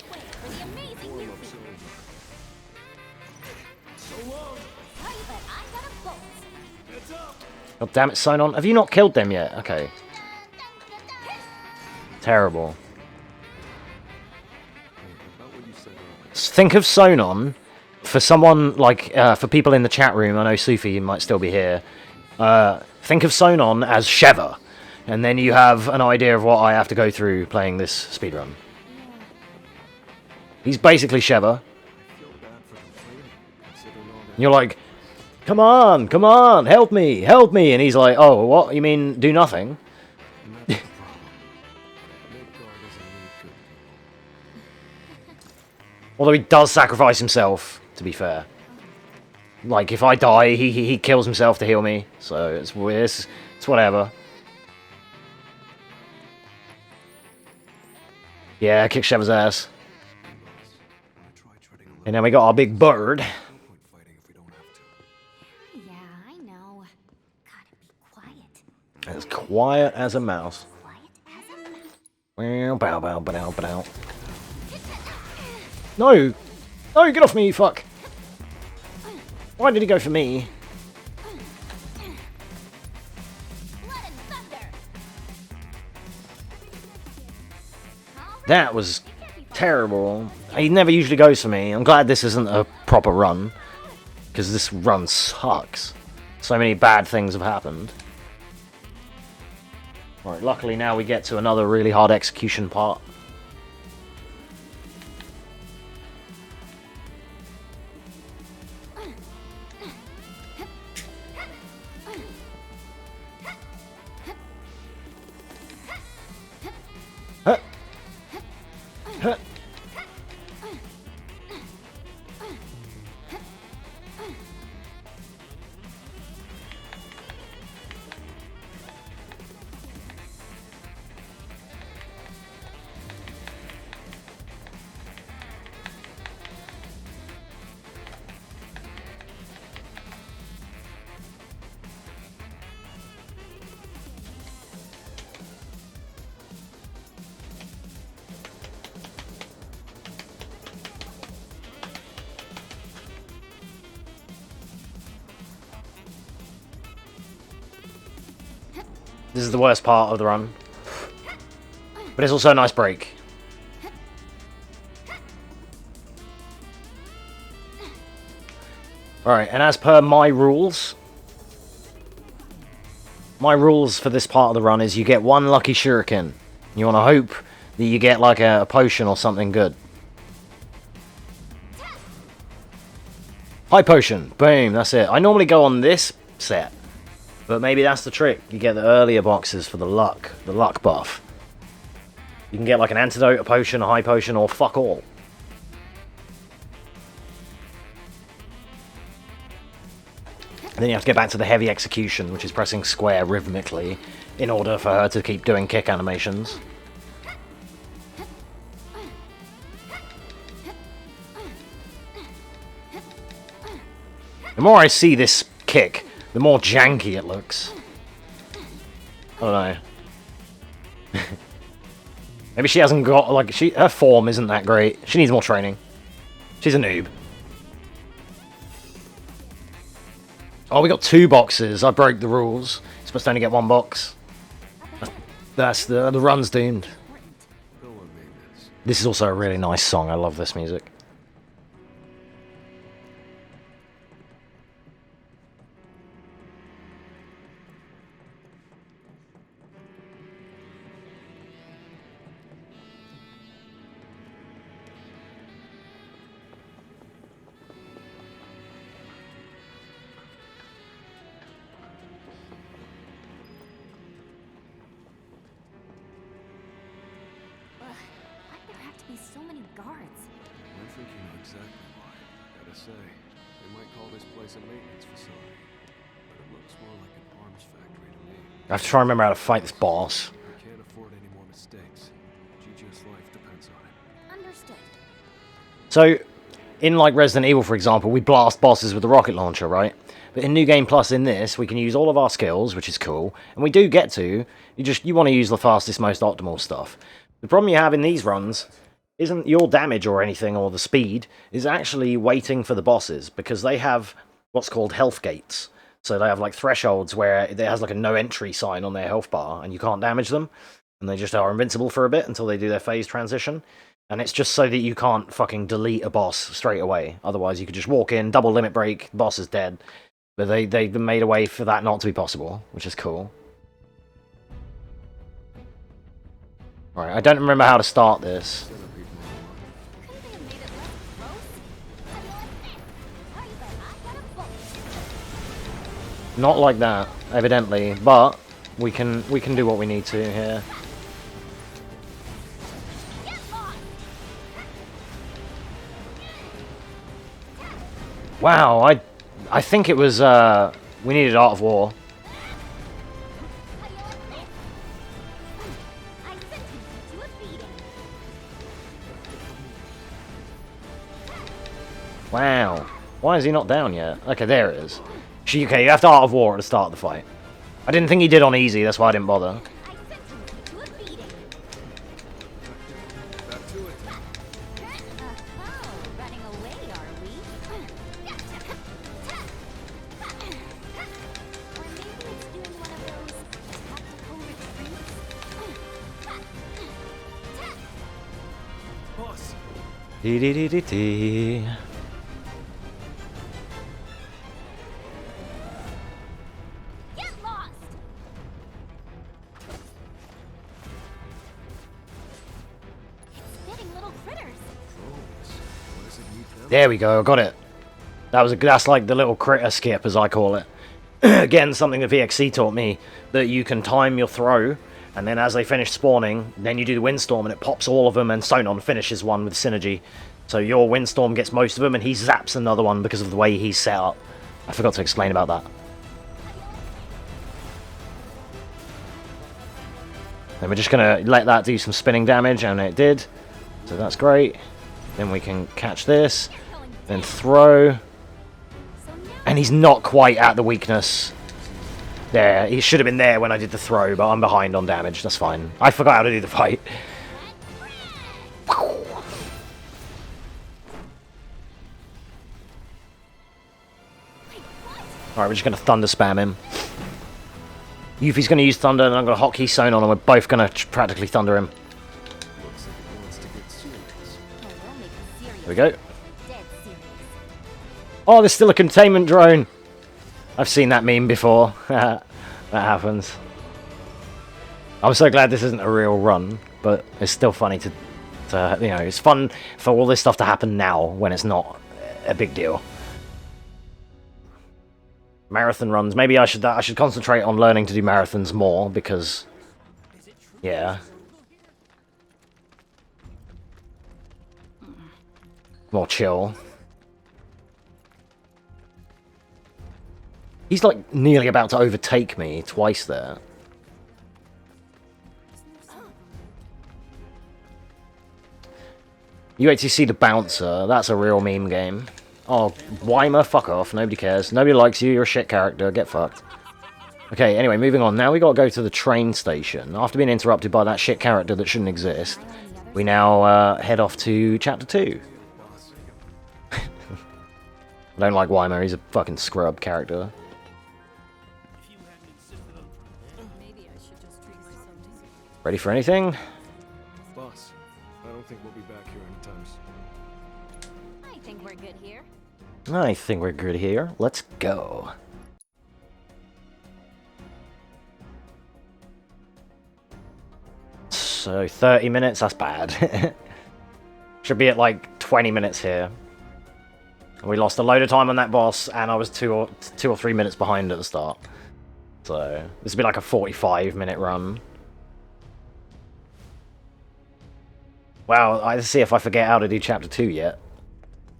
God damn it, Sonon. Have you not killed them yet? Okay. Terrible. Think of Sonon, for someone like, for people in the chat room, I know Sufi might still be here, think of Sonon as Sheva, and then you have an idea of what I have to go through playing this speedrun. He's basically Sheva. And you're like, come on, help me, and he's like, oh, what, you mean do nothing? Although he does sacrifice himself, to be fair. Like, if I die, he kills himself to heal me, so it's whatever. Yeah, kick Sheva's ass. And then we got our big bird. Yeah, I know. Gotta be quiet. As quiet as a mouse. Bow, bow, bow, bow, bow. No! No, get off me, you fuck! Why did he go for me? That was terrible. He never usually goes for me. I'm glad this isn't a proper run, because this run sucks. So many bad things have happened. Alright, luckily now we get to another really hard execution part. This is the worst part of the run. But it's also a nice break. Alright, and as per my rules for this part of the run is you get one lucky shuriken. You want to hope that you get like a potion or something good. High potion. Boom, that's it. I normally go on this set, but maybe that's the trick. You get the earlier boxes for the luck buff. You can get like an antidote, a potion, a high potion, or fuck all. And then you have to get back to the heavy execution, which is pressing square rhythmically, in order for her to keep doing kick animations. The more I see this kick, the more janky it looks. I don't know. Maybe she hasn't got, like, her form isn't that great. She needs more training. She's a noob. Oh, we got 2 boxes. I broke the rules. You're supposed to only get 1 box. That's the run's doomed. This is also a really nice song. I love this music. So many guards. I think you know exactly why. Gotta say, they might call this place a maintenance facility, but it looks more like an arms factory to me. I have to try and remember how to fight this boss. We can't afford any more mistakes. Gigi's life depends on it. Understood. So, in like Resident Evil, for example, we blast bosses with the rocket launcher, right? But in New Game Plus, in this, we can use all of our skills, which is cool, and we do get to. You want to use the fastest, most optimal stuff. The problem you have in these runs isn't your damage or anything, or the speed, is actually waiting for the bosses, because they have what's called health gates. So they have like thresholds where it has like a no entry sign on their health bar, and you can't damage them, and they just are invincible for a bit until they do their phase transition. And it's just so that you can't fucking delete a boss straight away. Otherwise you could just walk in, double limit break, the boss is dead. But they've made a way for that not to be possible, which is cool. Alright, I don't remember how to start this. Not like that, evidently, but we can do what we need to here. Wow, I think it was we needed Art of War. Wow. Why is he not down yet? Okay, there it is. Okay, you have to Art of War at the start of the fight. I didn't think he did on easy, that's why I didn't bother. Dee dee dee dee dee. There we go, got it. That's like the little critter skip, as I call it. Again, something that VXC taught me, that you can time your throw, and then as they finish spawning, then you do the Windstorm, and it pops all of them, and Sonon finishes one with Synergy. So your Windstorm gets most of them, and he zaps another one because of the way he's set up. I forgot to explain about that. Then we're just going to let that do some spinning damage, and it did. So that's great. Then we can catch this, then throw. And he's not quite at the weakness. There, he should have been there when I did the throw, but I'm behind on damage, that's fine. I forgot how to do the fight. Alright, we're just going to Thunder spam him. Yuffie's going to use Thunder, and I'm going to hotkey Sonon, and we're both going to practically Thunder him. There we go. Oh, there's still a containment drone. I've seen that meme before. That happens. I'm so glad this isn't a real run, but it's still funny to you know, it's fun for all this stuff to happen now when it's not a big deal. Marathon runs. Maybe I should concentrate on learning to do marathons more, because... Yeah. More chill. He's like nearly about to overtake me twice there. You wait till you see the bouncer. That's a real meme game. Oh, Weimer, fuck off. Nobody cares. Nobody likes you. You're a shit character. Get fucked. Okay, anyway, moving on. Now we gotta go to the train station. After being interrupted by that shit character that shouldn't exist, we now head off to Chapter 2. I don't like Weimer. He's a fucking scrub character. Ready for anything? Boss, I don't think we'll be back here anytime soon. I think we're good here. I think we're good here. Let's go. So, 30 minutes? That's bad. Should be at like 20 minutes here. We lost a load of time on that boss, and I was two or 3 minutes behind at the start. So, this would be like a 45-minute run. Wow, I see if I forget how to do Chapter 2 yet.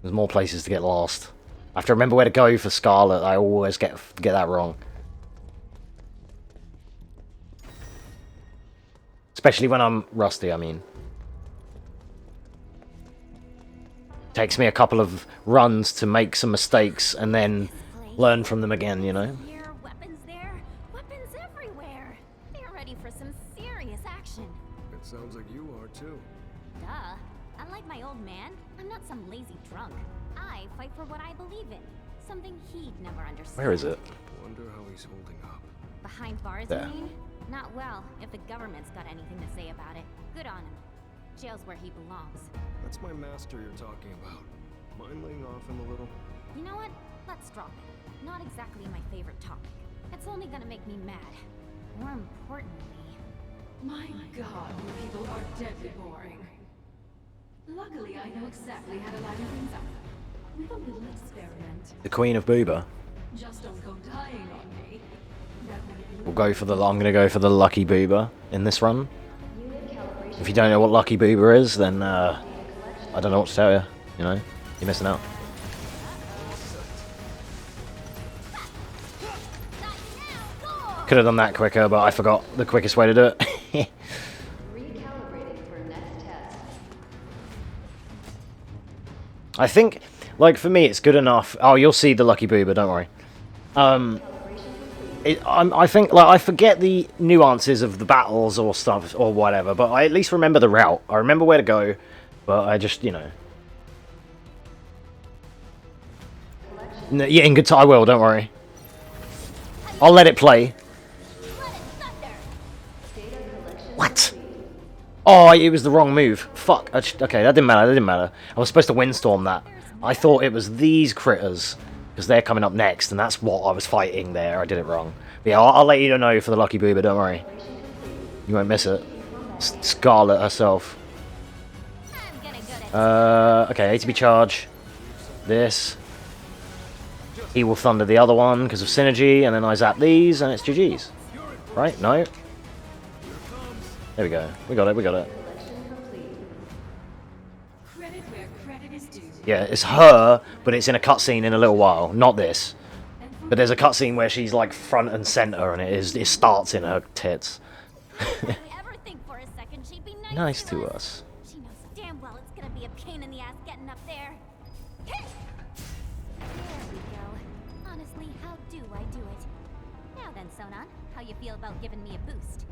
There's more places to get lost. I have to remember where to go for Scarlet. I always get that wrong. Especially when I'm rusty, I mean. Takes me a couple of runs to make some mistakes and then learn from them again, you know? Weapons there, weapons everywhere. They're ready for some serious action. It sounds like you are too. Duh. Unlike my old man, I'm not some lazy drunk. I fight for what I believe in. Something he'd never understand. Where is it? Wonder how he's holding up. Behind bars, There. you mean? Not well, if the government's got anything to say about it. Good on him. Jail's where he belongs. That's my master you're talking about. Mind laying off him a little? You know what? Let's drop it. Not exactly my favorite topic. It's only gonna make me mad. More importantly... My god, you people are deadly boring. Luckily, I know exactly how to liven things up. With a little experiment. The Queen of Booba. Just don't go dying on me. I'm gonna go for the Lucky Booba in this run. If you don't know what Lucky Booba is, then I don't know what to tell you. You know, you're missing out. Could have done that quicker, but I forgot the quickest way to do it. I think, like, for me, it's good enough. Oh, you'll see the Lucky Booba, don't worry. I think, like, I forget the nuances of the battles or stuff or whatever, but I at least remember the route. I remember where to go, but I just, you know. No, yeah, in good time, I will, don't worry. I'll let it play. What? Oh, it was the wrong move. Fuck. Okay, that didn't matter. I was supposed to windstorm that. I thought it was these critters, because they're coming up next, and that's what I was fighting there. I did it wrong. But yeah, I'll let you know for the Lucky Booba, don't worry. You won't miss it. Scarlet herself. Okay, ATB charge. This. He will thunder the other one because of synergy, and then I zap these, and it's GG's. Right? No? There we go. We got it. Yeah, it's her, but it's in a cutscene in a little while. Not this. But there's a cutscene where she's like front and center, and it starts in her tits. Nice to us. She knows damn well it's gonna be a pain in the ass getting up there. There we go. Honestly, how do I do it? Now then, Sonan, how you feel about giving me a boost?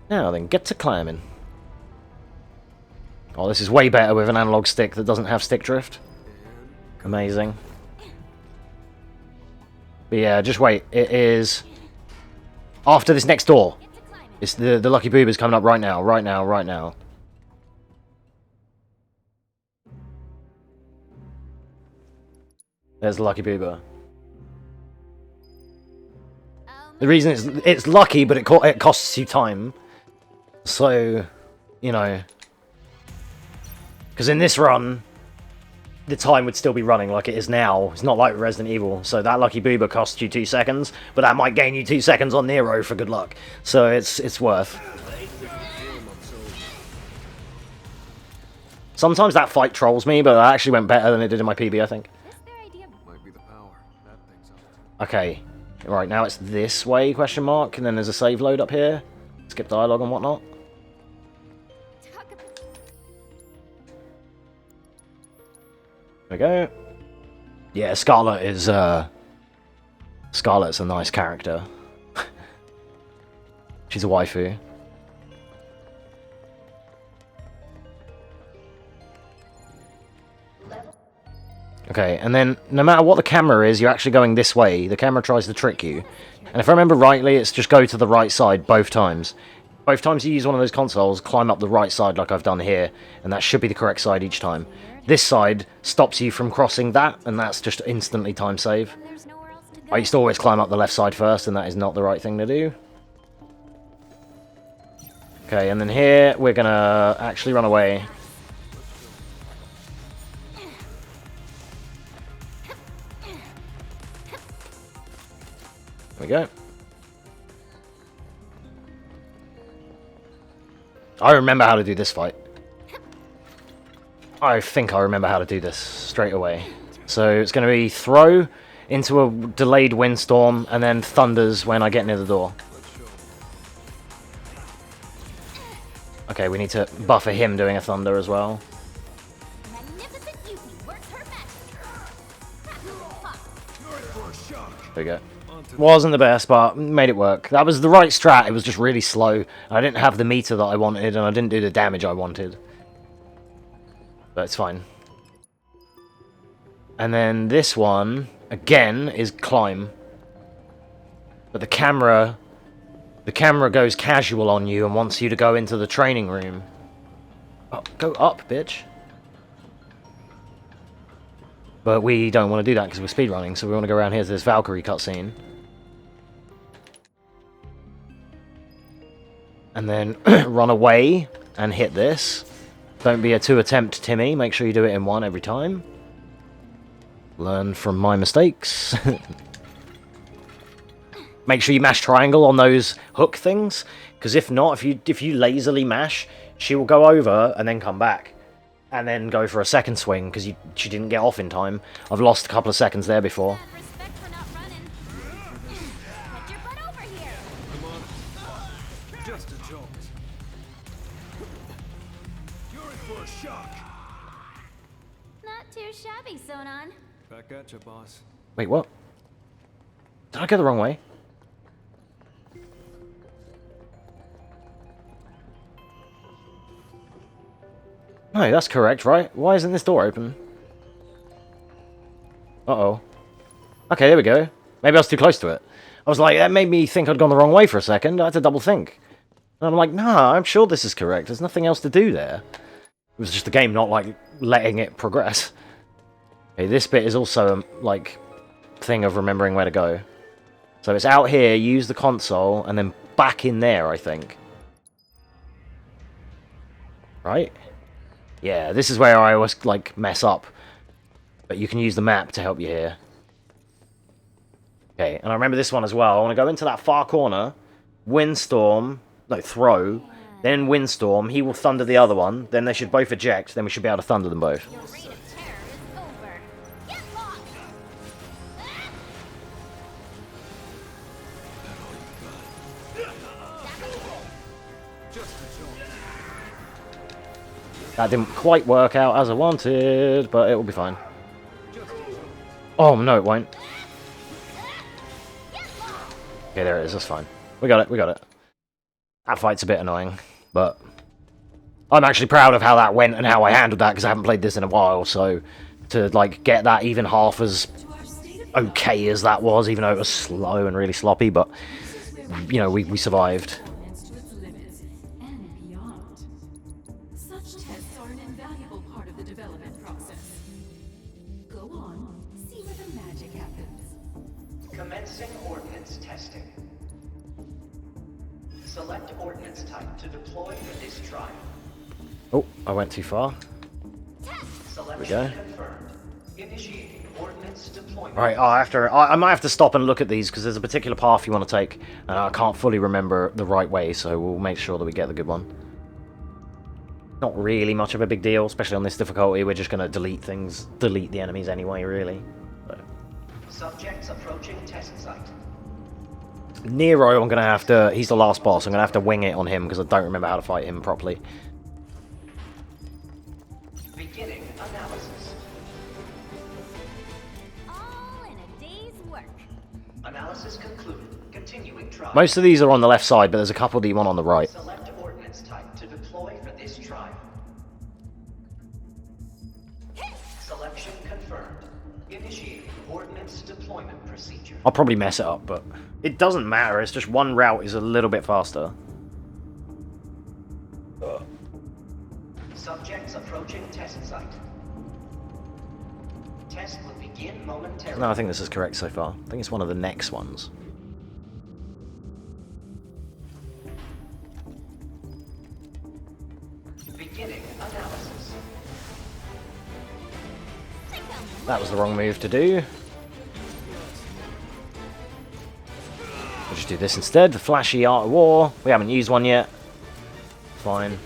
Now then, get to climbing. Oh, this is way better with an analog stick that doesn't have stick drift. Amazing. But yeah, just wait. It is after this next door. It's the Lucky Booba's coming up right now. Right now. There's the Lucky Booba. The reason it's lucky, but it costs you time. So, you know, because in this run, the time would still be running like it is now. It's not like Resident Evil. So that Lucky Booba costs you 2 seconds, but that might gain you 2 seconds on Nero for good luck. So it's worth. Sometimes that fight trolls me, but that actually went better than it did in my PB, I think. Okay, right, now it's this way, question mark, and then there's a save load up here. Skip dialogue and whatnot. There we go. Yeah, Scarlet is, Scarlet's a nice character. She's a waifu. Okay, and then no matter what the camera is, you're actually going this way. The camera tries to trick you. And if I remember rightly, it's just go to the right side both times. Both times you use one of those consoles, climb up the right side like I've done here, and that should be the correct side each time. This side stops you from crossing that, and that's just instantly time save. I used to always climb up the left side first, and that is not the right thing to do. Okay, and then here, we're gonna actually run away. There we go. I remember how to do this fight. I think I remember how to do this straight away. So it's going to be throw into a delayed windstorm and then thunders when I get near the door. Okay, we need to buffer him doing a thunder as well. There we go. Wasn't the best, but made it work. That was the right strat, it was just really slow. I didn't have the meter that I wanted, and I didn't do the damage I wanted. But it's fine. And then this one, again, is climb. But the camera goes casual on you and wants you to go into the training room. Oh, go up, bitch. But we don't want to do that because we're speedrunning, so we want to go around here to this Valkyrie cutscene. And then run away and hit this. Don't be a 2-attempt Timmy. Make sure you do it in 1 every time. Learn from my mistakes. Make sure you mash triangle on those hook things, because if not, if you lazily mash, she will go over and then come back. And then go for a second swing, because she didn't get off in time. I've lost a couple of seconds there before. Not too shabby, Sonon. Back at you, boss. Wait, what? Did I go the wrong way? No, that's correct, right? Why isn't this door open? Uh-oh. Okay, there we go. Maybe I was too close to it. I was like, that made me think I'd gone the wrong way for a second. I had to double think. And I'm like, nah, I'm sure this is correct. There's nothing else to do there. It was just the game not, like, letting it progress. Okay, this bit is also, like, thing of remembering where to go. So it's out here, use the console, and then back in there, I think. Right? Yeah, this is where I always, like, mess up. But you can use the map to help you here. Okay, and I remember this one as well. I want to go into that far corner, windstorm, no, throw, then windstorm, he will thunder the other one, then they should both eject, then we should be able to thunder them both. That didn't quite work out as I wanted, but it will be fine. Oh, no, it won't. Okay, there it is, that's fine. We got it, we got it. That fight's a bit annoying, but I'm actually proud of how that went and how I handled that, because I haven't played this in a while, so to, like, get that even half as okay as that was, even though it was slow and really sloppy, but, you know, we survived. Commencing ordnance testing. Select ordnance type to deploy for this trial. Oh, I went too far. There we go. Confirmed. Initiating ordnance deployment. Right, I might have to stop and look at these because there's a particular path you want to take, and I can't fully remember the right way, so we'll make sure that we get the good one. Not really much of a big deal, especially on this difficulty. We're just going to delete the enemies anyway, really. So. Subjects approaching test site. Nero, I'm going to have to... He's the last boss. I'm going to have to wing it on him because I don't remember how to fight him properly. Beginning analysis. All in a day's work. Analysis concluded. Continuing trial. Most of these are on the left side, but there's a couple that you want on the right. Select ordnance type to deploy for this trial. Selection confirmed. Initiating ordnance deployment procedure. I'll probably mess it up, but it doesn't matter. It's just one route is a little bit faster. Subjects approaching test site. Test will begin momentarily. No, I think this is correct so far. I think it's one of the next ones. Beginning analysis. That was the wrong move to do. We'll just do this instead. The flashy Art of War. We haven't used one yet. Fine.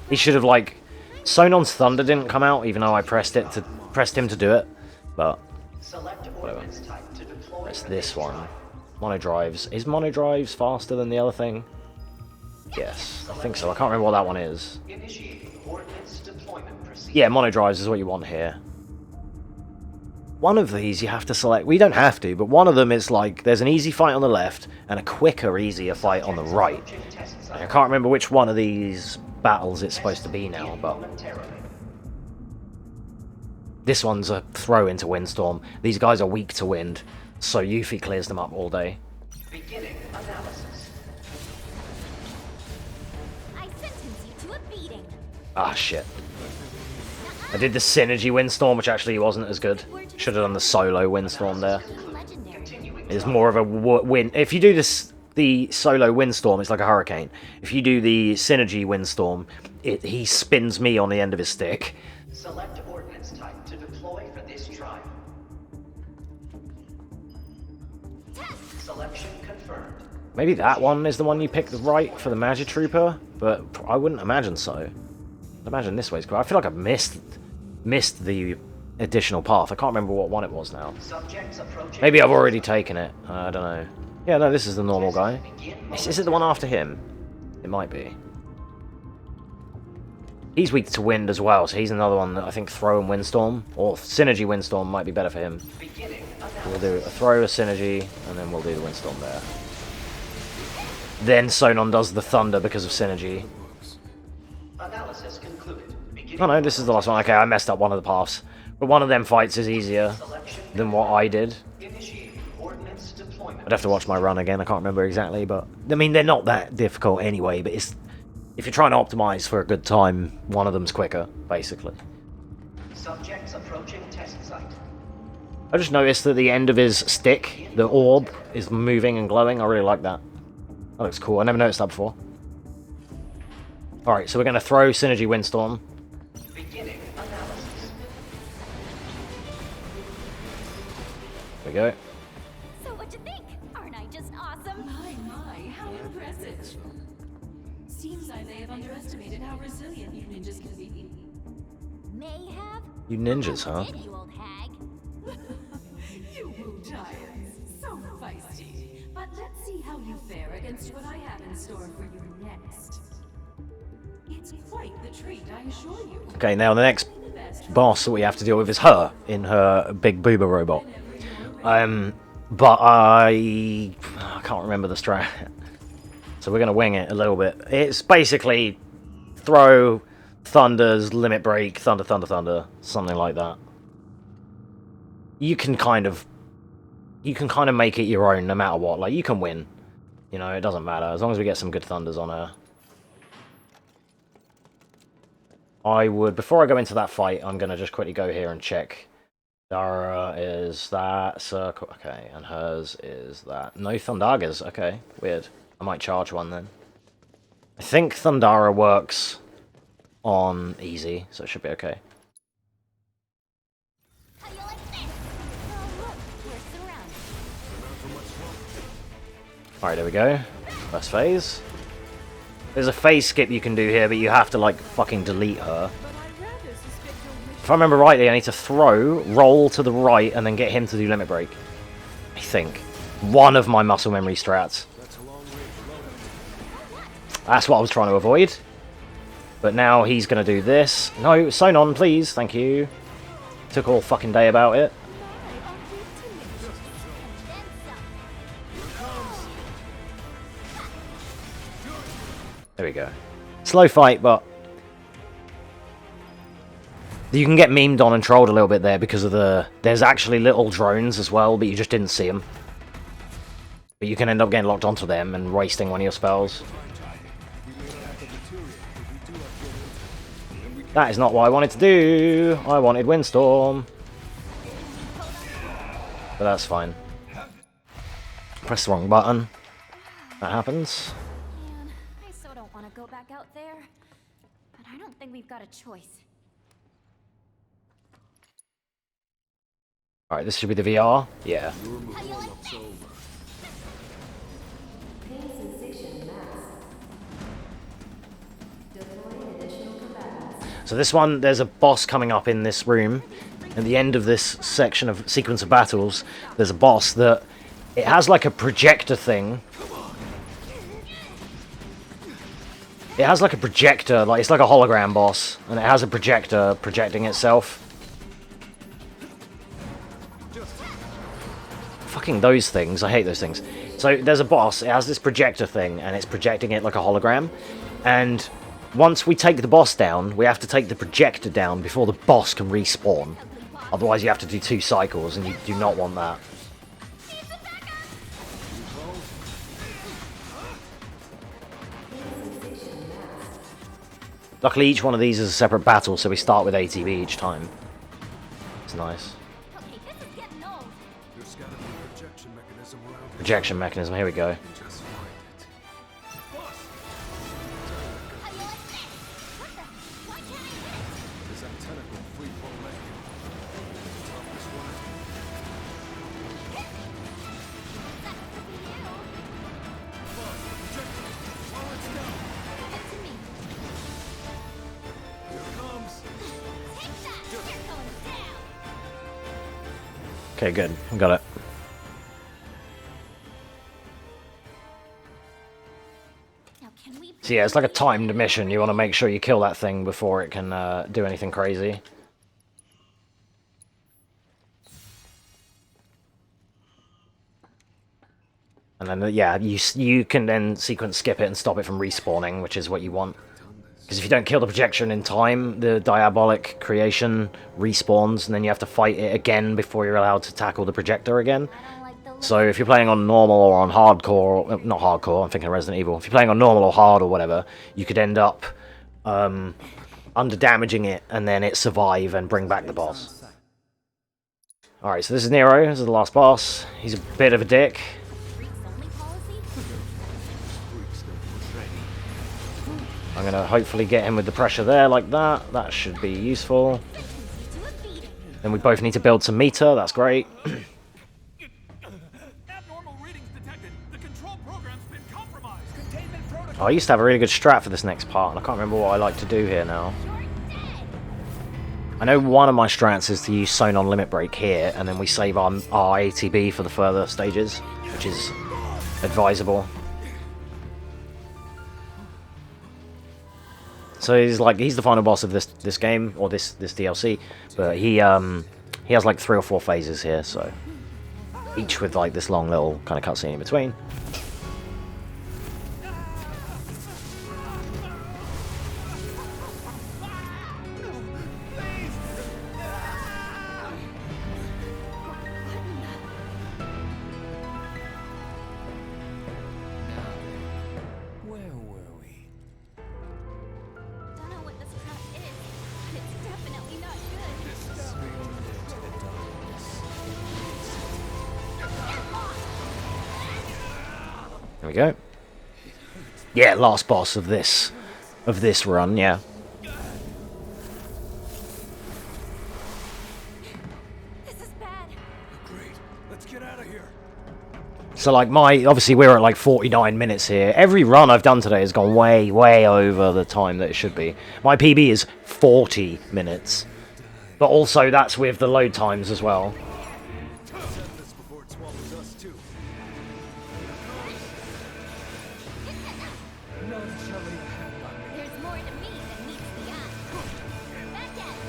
He should have, like... Sonon's Thunder didn't come out, even though I pressed him to do it. But... whatever. Press this one. Monodrives. Is Monodrives faster than the other thing? Yes, I think so. I can't remember what that one is. Yeah, Monodrives is what you want here. One of these you have to select. We don't have to, but one of them is like there's an easy fight on the left and a quicker, easier fight on the right. I can't remember which one of these battles it's supposed to be now, but this one's a throw into Windstorm. These guys are weak to wind, so Yuffie clears them up all day. Beginning analysis. I sentence you to a beating. Ah, shit. I did the Synergy Windstorm, which actually wasn't as good. Should have done the solo Windstorm there. It's more of a win. If you do this, the solo Windstorm, it's like a hurricane. If you do the Synergy Windstorm, he spins me on the end of his stick. Select ordnance type to deploy for this trial. Selection confirmed. Maybe that one is the one you picked right for the Magic Trooper, but I wouldn't imagine so. I'd imagine this way's cool. I feel like I've missed the additional path. I can't remember what one it was now. Maybe I've already taken it. I don't know. Yeah, no, this is the normal guy. Is it the one after him? It might be. He's weak to wind as well, so he's another one that I think throw and Windstorm, or Synergy Windstorm might be better for him. We'll do a throw, a Synergy, and then we'll do the Windstorm there. Then Sonon does the Thunder because of Synergy. Analysis concluded. Oh no, this is the last one. Okay, I messed up one of the paths. But one of them fights is easier than what I did. I'd have to watch my run again, I can't remember exactly, but... I mean, they're not that difficult anyway, but it's... If you're trying to optimize for a good time, one of them's quicker, basically. Subjects approaching test site. I just noticed that the end of his stick, the orb, is moving and glowing. I really like that. That looks cool. I never noticed that before. Alright, so we're going to throw Synergy Windstorm. Beginning analysis. There we go. So what you think? Aren't I just awesome? My, how impressive. Seems I may have underestimated how resilient you ninjas can be. May have? You ninjas, huh? Did you, old hag? You woo giants, so feisty. But let's see how you fare against what I have in store for you next. It's quite the treat, I assure you. Okay, now the next boss that we have to deal with is her, in her big booba robot. But I can't remember the strat. So we're going to wing it a little bit. It's basically throw, thunders, limit break, thunder, thunder, thunder, something like that. You can kind of make it your own no matter what. Like, you can win. You know, it doesn't matter. As long as we get some good thunders on her. I would, before I go into that fight, I'm going to just quickly go here and check. Dara is that circle. Okay, and hers is that. No Thundagas. Okay, weird. I might charge one then. I think Thundara works on easy, so it should be okay. How you like Alright, there we go. First phase. There's a phase skip you can do here, but you have to, like, fucking delete her. If I remember rightly, I need to throw, roll to the right, and then get him to do limit break. I think. One of my muscle memory strats. That's what I was trying to avoid. But now he's going to do this. No, Sonon, please. Thank you. Took all fucking day about it. There we go. Slow fight, but you can get memed on and trolled a little bit there because of the... There's actually little drones as well, but you just didn't see them. But you can end up getting locked onto them and wasting one of your spells. That is not what I wanted to do. I wanted Windstorm. But that's fine. Press the wrong button. That happens. Man, I so don't want to go back out there. But I don't think we've got a choice. Alright, this should be the VR. Yeah. So this one, there's a boss coming up in this room. At the end of this section of sequence of battles, there's a boss that... It has like a projector thing. It has like a projector, like it's like a hologram boss. And it has a projector projecting itself. Fucking those things, I hate those things. So there's a boss, it has this projector thing, and it's projecting it like a hologram. And once we take the boss down, we have to take the projector down before the boss can respawn. Otherwise you have to do 2 cycles, and you do not want that. Luckily each one of these is a separate battle, so we start with ATB each time. It's nice. Projection mechanism, here we go. Okay, good. I got it. So yeah, it's like a timed mission. You want to make sure you kill that thing before it can do anything crazy. And then, yeah, you can then sequence skip it and stop it from respawning, which is what you want. Because if you don't kill the projection in time, the diabolic creation respawns, and then you have to fight it again before you're allowed to tackle the projector again. So if you're playing on normal or on hardcore, not hardcore, I'm thinking of Resident Evil. If you're playing on normal or hard or whatever, you could end up under-damaging it, and then it survive and bring back the boss. Alright, so this is Nero, this is the last boss. He's a bit of a dick. I'm going to hopefully get him with the pressure there, like that. That should be useful. Then we both need to build some meter, that's great. Oh, I used to have a really good strat for this next part, and I can't remember what I like to do here now. I know one of my strats is to use Sonon Limit Break here, and then we save our ATB for the further stages, which is advisable. So he's the final boss of this game, or this DLC, but he has like 3 or 4 phases here, so each with like this long little kind of cutscene in between. There we go. Yeah, last boss of this run, yeah. Great. Let's get out of here. So like obviously we're at like 49 minutes here. Every run I've done today has gone way, way over the time that it should be. My PB is 40 minutes. But also that's with the load times as well. There's more to me than meets the eye. Back at it.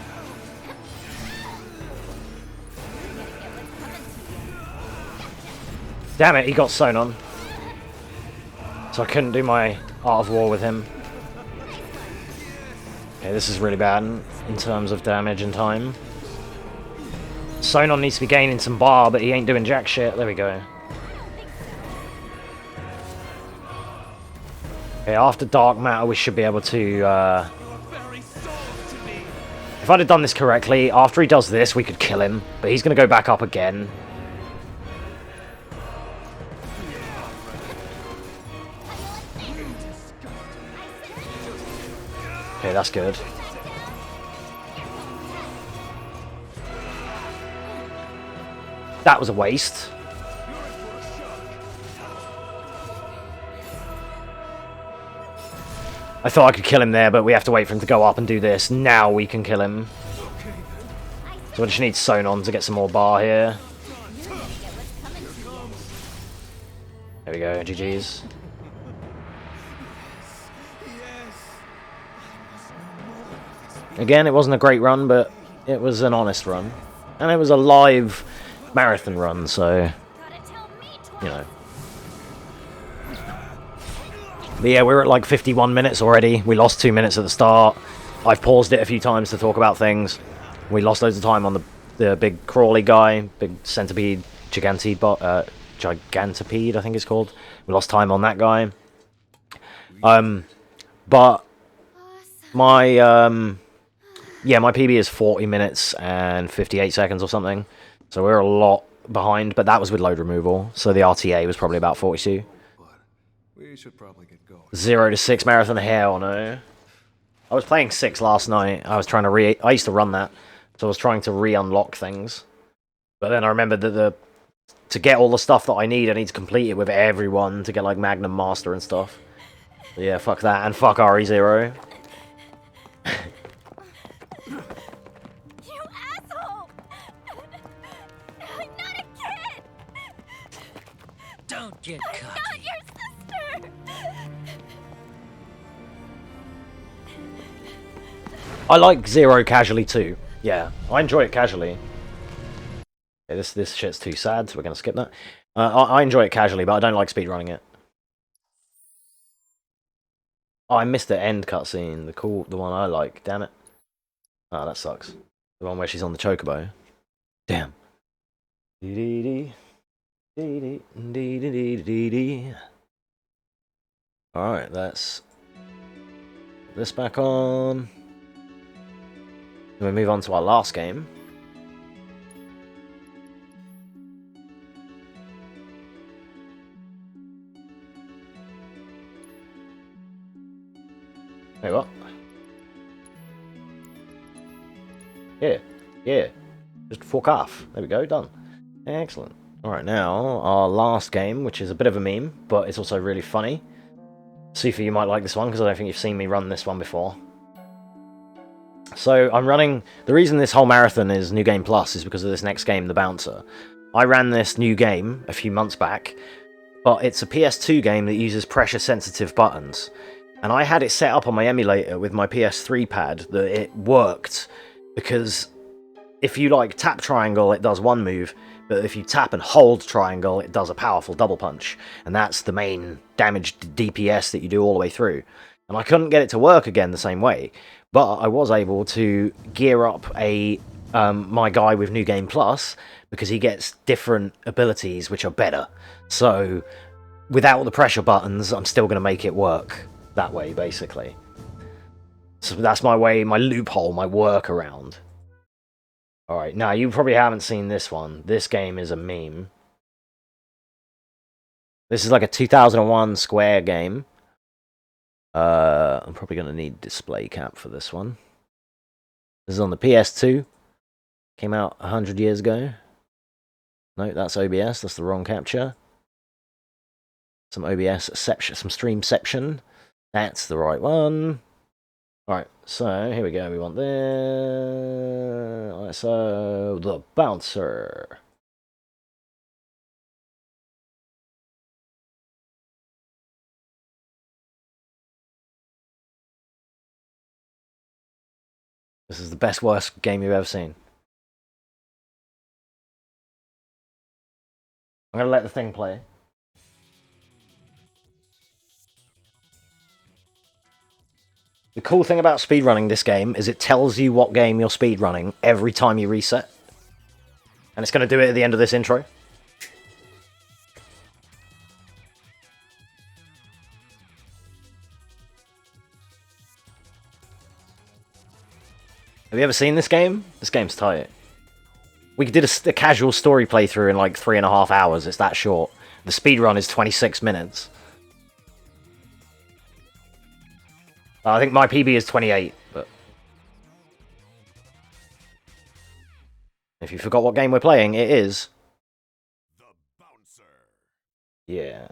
You're gonna get what's coming to you. Damn it, he got sewn on. So I couldn't do my Art of War with him. Okay, this is really bad in terms of damage and time. Sonon needs to be gaining some bar, but he ain't doing jack shit. There we go. Okay, after Dark Matter, we should be able to... If I'd have done this correctly, after he does this, we could kill him. But he's going to go back up again. Okay, that's good. That was a waste. I thought I could kill him there, but we have to wait for him to go up and do this. Now we can kill him. So I just need Sonon to get some more bar here. There we go, GG's. Again, it wasn't a great run, but it was an honest run. And it was a live marathon run, so, you know. But yeah, we're at like 51 minutes already. We lost 2 minutes at the start. I've paused it a few times to talk about things. We lost loads of time on the big crawly guy, big centipede, gigantipede, I think it's called. We lost time on that guy. But my yeah, my PB is 40 minutes and 58 seconds or something. So we're a lot behind, but that was with load removal. So the RTA was probably about 42. We should probably get going. 0 to 6 marathon, hell no. I was playing 6 last night. I was trying to I used to run that. So I was trying to re-unlock things. But then I remembered that to get all the stuff that I need to complete it with everyone to get like Magnum Master and stuff. So yeah, fuck that. And fuck RE0. You asshole! I'm not a kid! Don't get I'm cocky. not your sister! I like Zero casually too. Yeah, I enjoy it casually. Okay, this shit's too sad, so we're gonna skip that. I enjoy it casually, but I don't like speedrunning it. Oh, I missed the end cutscene, the one I like. Damn it. Oh, that sucks. The one where she's on the chocobo. Damn. Alright, let's put this back on. Then we move on to our last game. Wait, what? Yeah. Just fuck off. There we go, done. Excellent. Alright, now, our last game, which is a bit of a meme, but it's also really funny. Sifa, you might like this one, because I don't think you've seen me run this one before. So, I'm running... The reason this whole marathon is New Game Plus is because of this next game, The Bouncer. I ran this new game a few months back, but it's a PS2 game that uses pressure-sensitive buttons. And I had it set up on my emulator with my PS3 pad that it worked, because if you like tap triangle, it does one move, but if you tap and hold triangle, it does a powerful double punch. And that's the main damage DPS that you do all the way through. And I couldn't get it to work again the same way, but I was able to gear up my guy with New Game Plus, because he gets different abilities which are better. So without the pressure buttons, I'm still going to make it work that way, basically. So that's my way, my loophole, my workaround. Alright, now you probably haven't seen this one. This game is a meme. This is like a 2001 Square game. I'm probably going to need display cap for this one. This is on the PS2. Came out 100 years ago. No, that's OBS. That's the wrong capture. Some OBS-ception, some streamception. That's the right one. Alright, so here we go. We want this. So, the bouncer. This is the best, worst game you've ever seen. I'm going to let the thing play. The cool thing about speedrunning this game is it tells you what game you're speedrunning every time you reset. And it's going to do it at the end of this intro. Have you ever seen this game? This game's tight. We did a casual story playthrough in like 3.5 hours. It's that short. The speedrun is 26 minutes. I think my PB is 28, but... if you forgot what game we're playing, it is... The Bouncer. Yeah.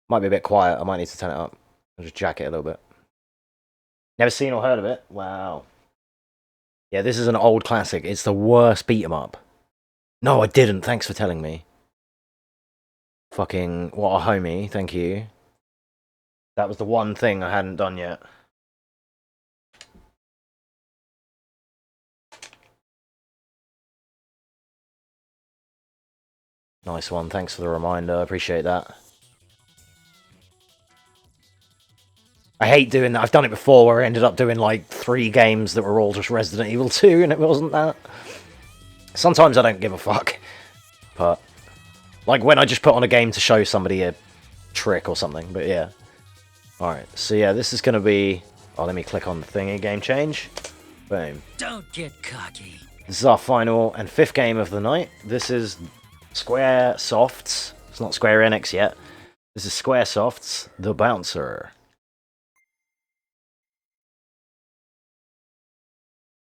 Might be a bit quiet. I might need to turn it up. I'll just jack it a little bit. Never seen or heard of it? Wow. Yeah, this is an old classic. It's the worst beat-em-up. No, I didn't. Thanks for telling me. Fucking, what a homie. Thank you. That was the one thing I hadn't done yet. Nice one. Thanks for the reminder. I appreciate that. I hate doing that. I've done it before where I ended up doing like 3 games that were all just Resident Evil 2 and it wasn't that. Sometimes I don't give a fuck. But, like when I just put on a game to show somebody a trick or something. But yeah. Alright, so yeah, this is going to be... oh, let me click on the thingy, game change. Boom. Don't get cocky. This is our final and 5th game of the night. This is Square Soft's. It's not Square Enix yet. This is Square Soft's The Bouncer.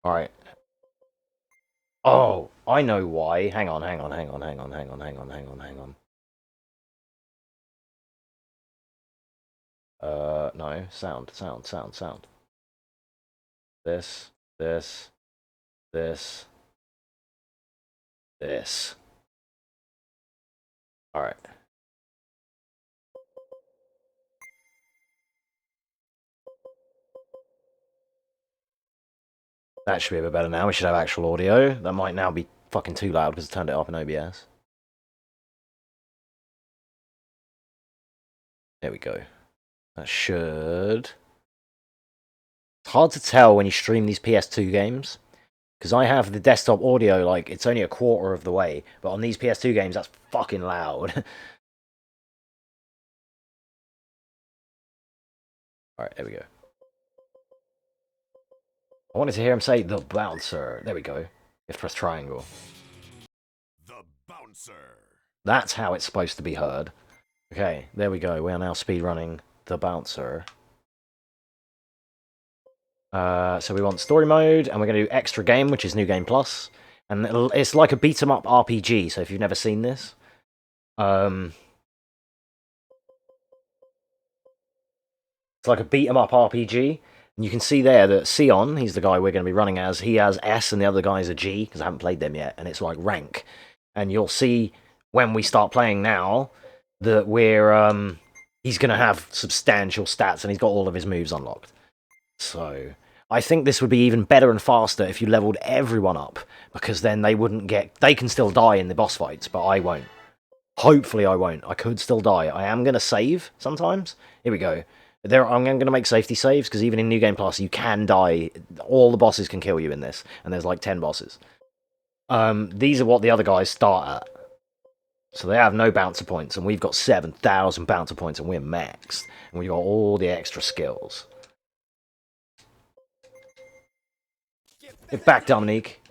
Alright. Oh, I know why. Hang on. No. Sound. This. Alright. That should be a bit better now. We should have actual audio. That might now be fucking too loud because I turned it up in OBS. There we go. That should... it's hard to tell when you stream these PS2 games. Because I have the desktop audio, like, it's only a quarter of the way. But on these PS2 games, that's fucking loud. Alright, there we go. I wanted to hear him say, The Bouncer. There we go. You have to press triangle. The Bouncer. That's how it's supposed to be heard. Okay, there we go. We are now speedrunning The Bouncer. So we want story mode, and we're going to do extra game, which is New Game Plus. And it's like a beat-em-up RPG, so if you've never seen this... it's like a beat-em-up RPG. And you can see there that Sion, he's the guy we're going to be running as, he has S and the other guy's a G, because I haven't played them yet, and it's like rank. And you'll see when we start playing now that we're, he's going to have substantial stats, and he's got all of his moves unlocked. So, I think this would be even better and faster if you leveled everyone up, because then they wouldn't get... they can still die in the boss fights, but I won't. Hopefully I won't. I could still die. I am going to save sometimes. Here we go. I'm going to make safety saves, because even in New Game Plus, you can die. All the bosses can kill you in this, and there's like 10 bosses. These are what the other guys start at. So they have no bouncer points, and we've got 7,000 bouncer points, and we're maxed. And we've got all the extra skills. Get back, Dominique.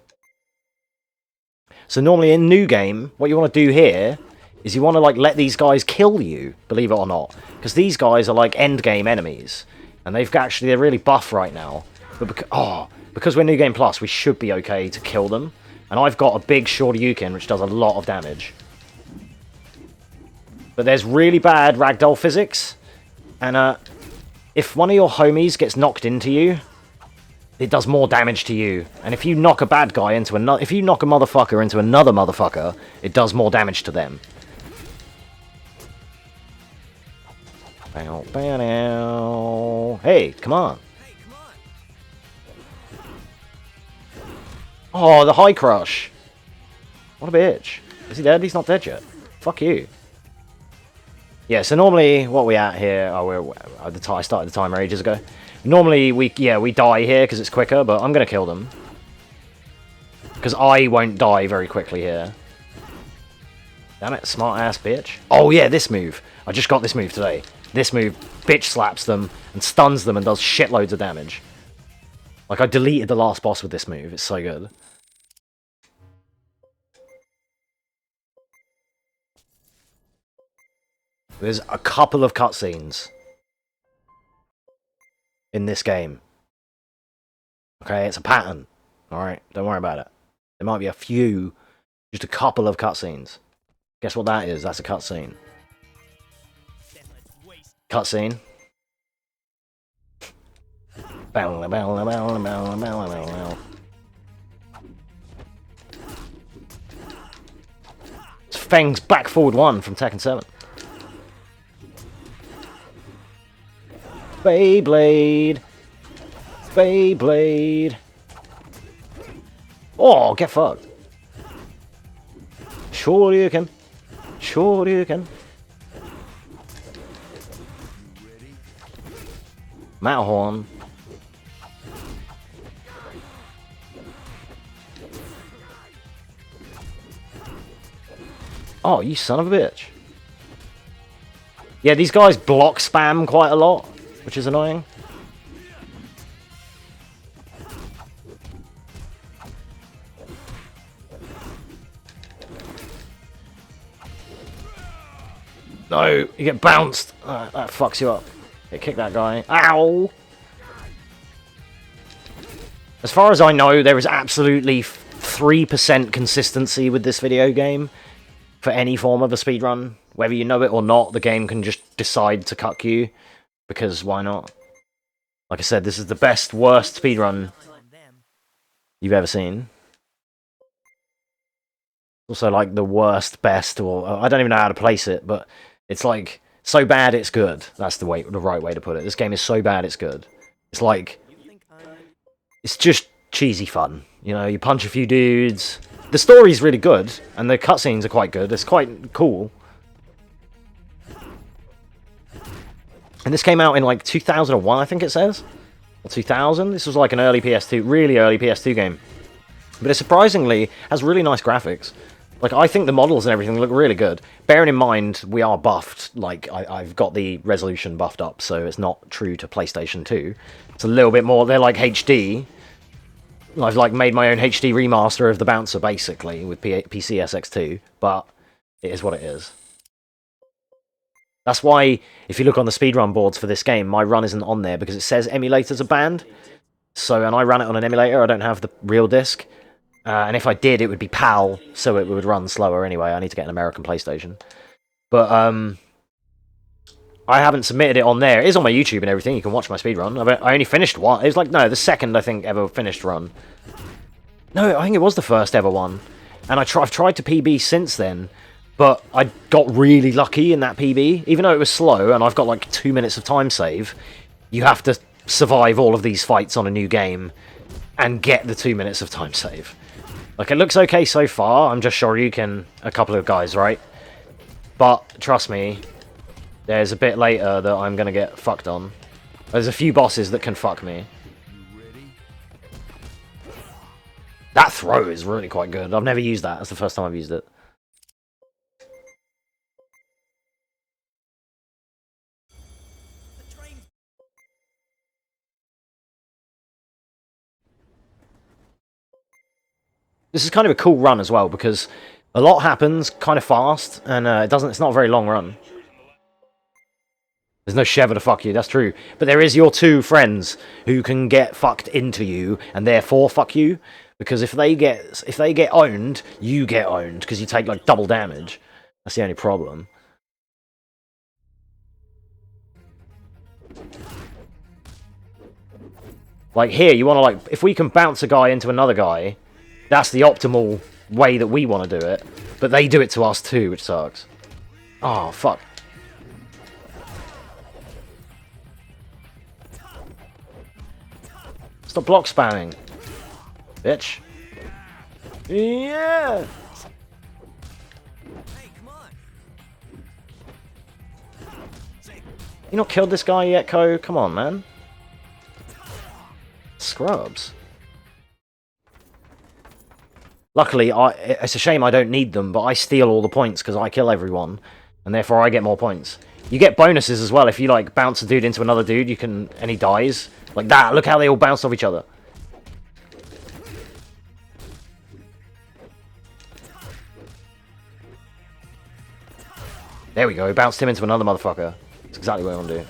So normally in New Game, what you want to do here is you want to like let these guys kill you, believe it or not. Because these guys are like end game enemies. And they're really buff right now. But because we're New Game Plus, we should be okay to kill them. And I've got a big Shoryuken, which does a lot of damage. but there's really bad ragdoll physics, and if one of your homies gets knocked into you, it does more damage to you. And if you knock a bad guy into another, if you knock a motherfucker into another motherfucker, it does more damage to them. Bow, bow, bow. Hey, come on. Oh, the high crush. What a bitch. Is he dead? He's not dead yet. Fuck you. Yeah, so normally what we at here... Oh, I started the timer ages ago. Normally, we die here because it's quicker, but I'm going to kill them. Because I won't die very quickly here. Damn it, smart-ass bitch. Oh, yeah, this move. I just got this move today. This move bitch slaps them and stuns them and does shitloads of damage. Like, I deleted the last boss with this move. It's so good. There's a couple of cutscenes in this game. Okay, it's a pattern. Alright, don't worry about it. There might be a few, just a couple of cutscenes. Guess what that is? That's a cutscene. Cutscene. It's Feng's back forward 1 from Tekken 7. Beyblade. Beyblade. Oh, get fucked. Sure you can. Sure you can. Matterhorn. Oh, you son of a bitch. Yeah, these guys block spam quite a lot, which is annoying. No, you get bounced. That fucks you up. Yeah, kick that guy. Ow! As far as I know, there is absolutely 3% consistency with this video game for any form of a speedrun. Whether you know it or not, the game can just decide to cuck you. Because why not? Like I said, this is the best, worst speedrun you've ever seen. Also, like, the worst, best, or... I don't even know how to place it, but it's like, so bad it's good. That's the right way to put it. This game is so bad it's good. It's like... It's just cheesy fun. You know, you punch a few dudes. The story's really good, and the cutscenes are quite good. It's quite cool. And this came out in, like, 2001, I think it says? Or 2000? This was like an early PS2, really early PS2 game. But it surprisingly has really nice graphics. Like, I think the models and everything look really good. Bearing in mind, we are buffed. Like, I've got the resolution buffed up, so it's not true to PlayStation 2. It's a little bit more, they're like HD. I've, like, made my own HD remaster of the Bouncer, basically, with PC SX2. But it is what it is. That's why, if you look on the speedrun boards for this game, my run isn't on there, because it says emulators are banned. So, and I ran it on an emulator, I don't have the real disc. And if I did, it would be PAL, so it would run slower anyway. I need to get an American PlayStation. But, I haven't submitted it on there. It is on my YouTube and everything. You can watch my speedrun. I only finished one. It was like, no, the second, I think, ever finished run. No, I think it was the first ever one. And I've tried to PB since then. But I got really lucky in that PB. Even though it was slow, and I've got like 2 minutes of time save, you have to survive all of these fights on a new game and get the 2 minutes of time save. Like, it looks okay so far. I'm just Shoryuken a couple of guys, right? But, trust me, there's a bit later that I'm going to get fucked on. There's a few bosses that can fuck me. That throw is really quite good. I've never used that. That's the first time I've used it. This is kind of a cool run as well, because a lot happens kind of fast, and it's not a very long run. There's no Sheva to fuck you, that's true. But there is your two friends who can get fucked into you, and therefore fuck you. Because if they get owned, you get owned, because you take like double damage. That's the only problem. Like here, you want to like, if we can bounce a guy into another guy, that's the optimal way that we want to do it. But they do it to us too, which sucks. Oh, fuck. Stop block spamming, bitch. Yeah. You not killed this guy yet, Ko? Come on, man. Scrubs. Luckily, it's a shame I don't need them, but I steal all the points because I kill everyone, and therefore I get more points. You get bonuses as well if you like bounce a dude into another dude. You can, and he dies like that. Look how they all bounce off each other. There we go. Bounced him into another motherfucker. That's exactly what I want to do.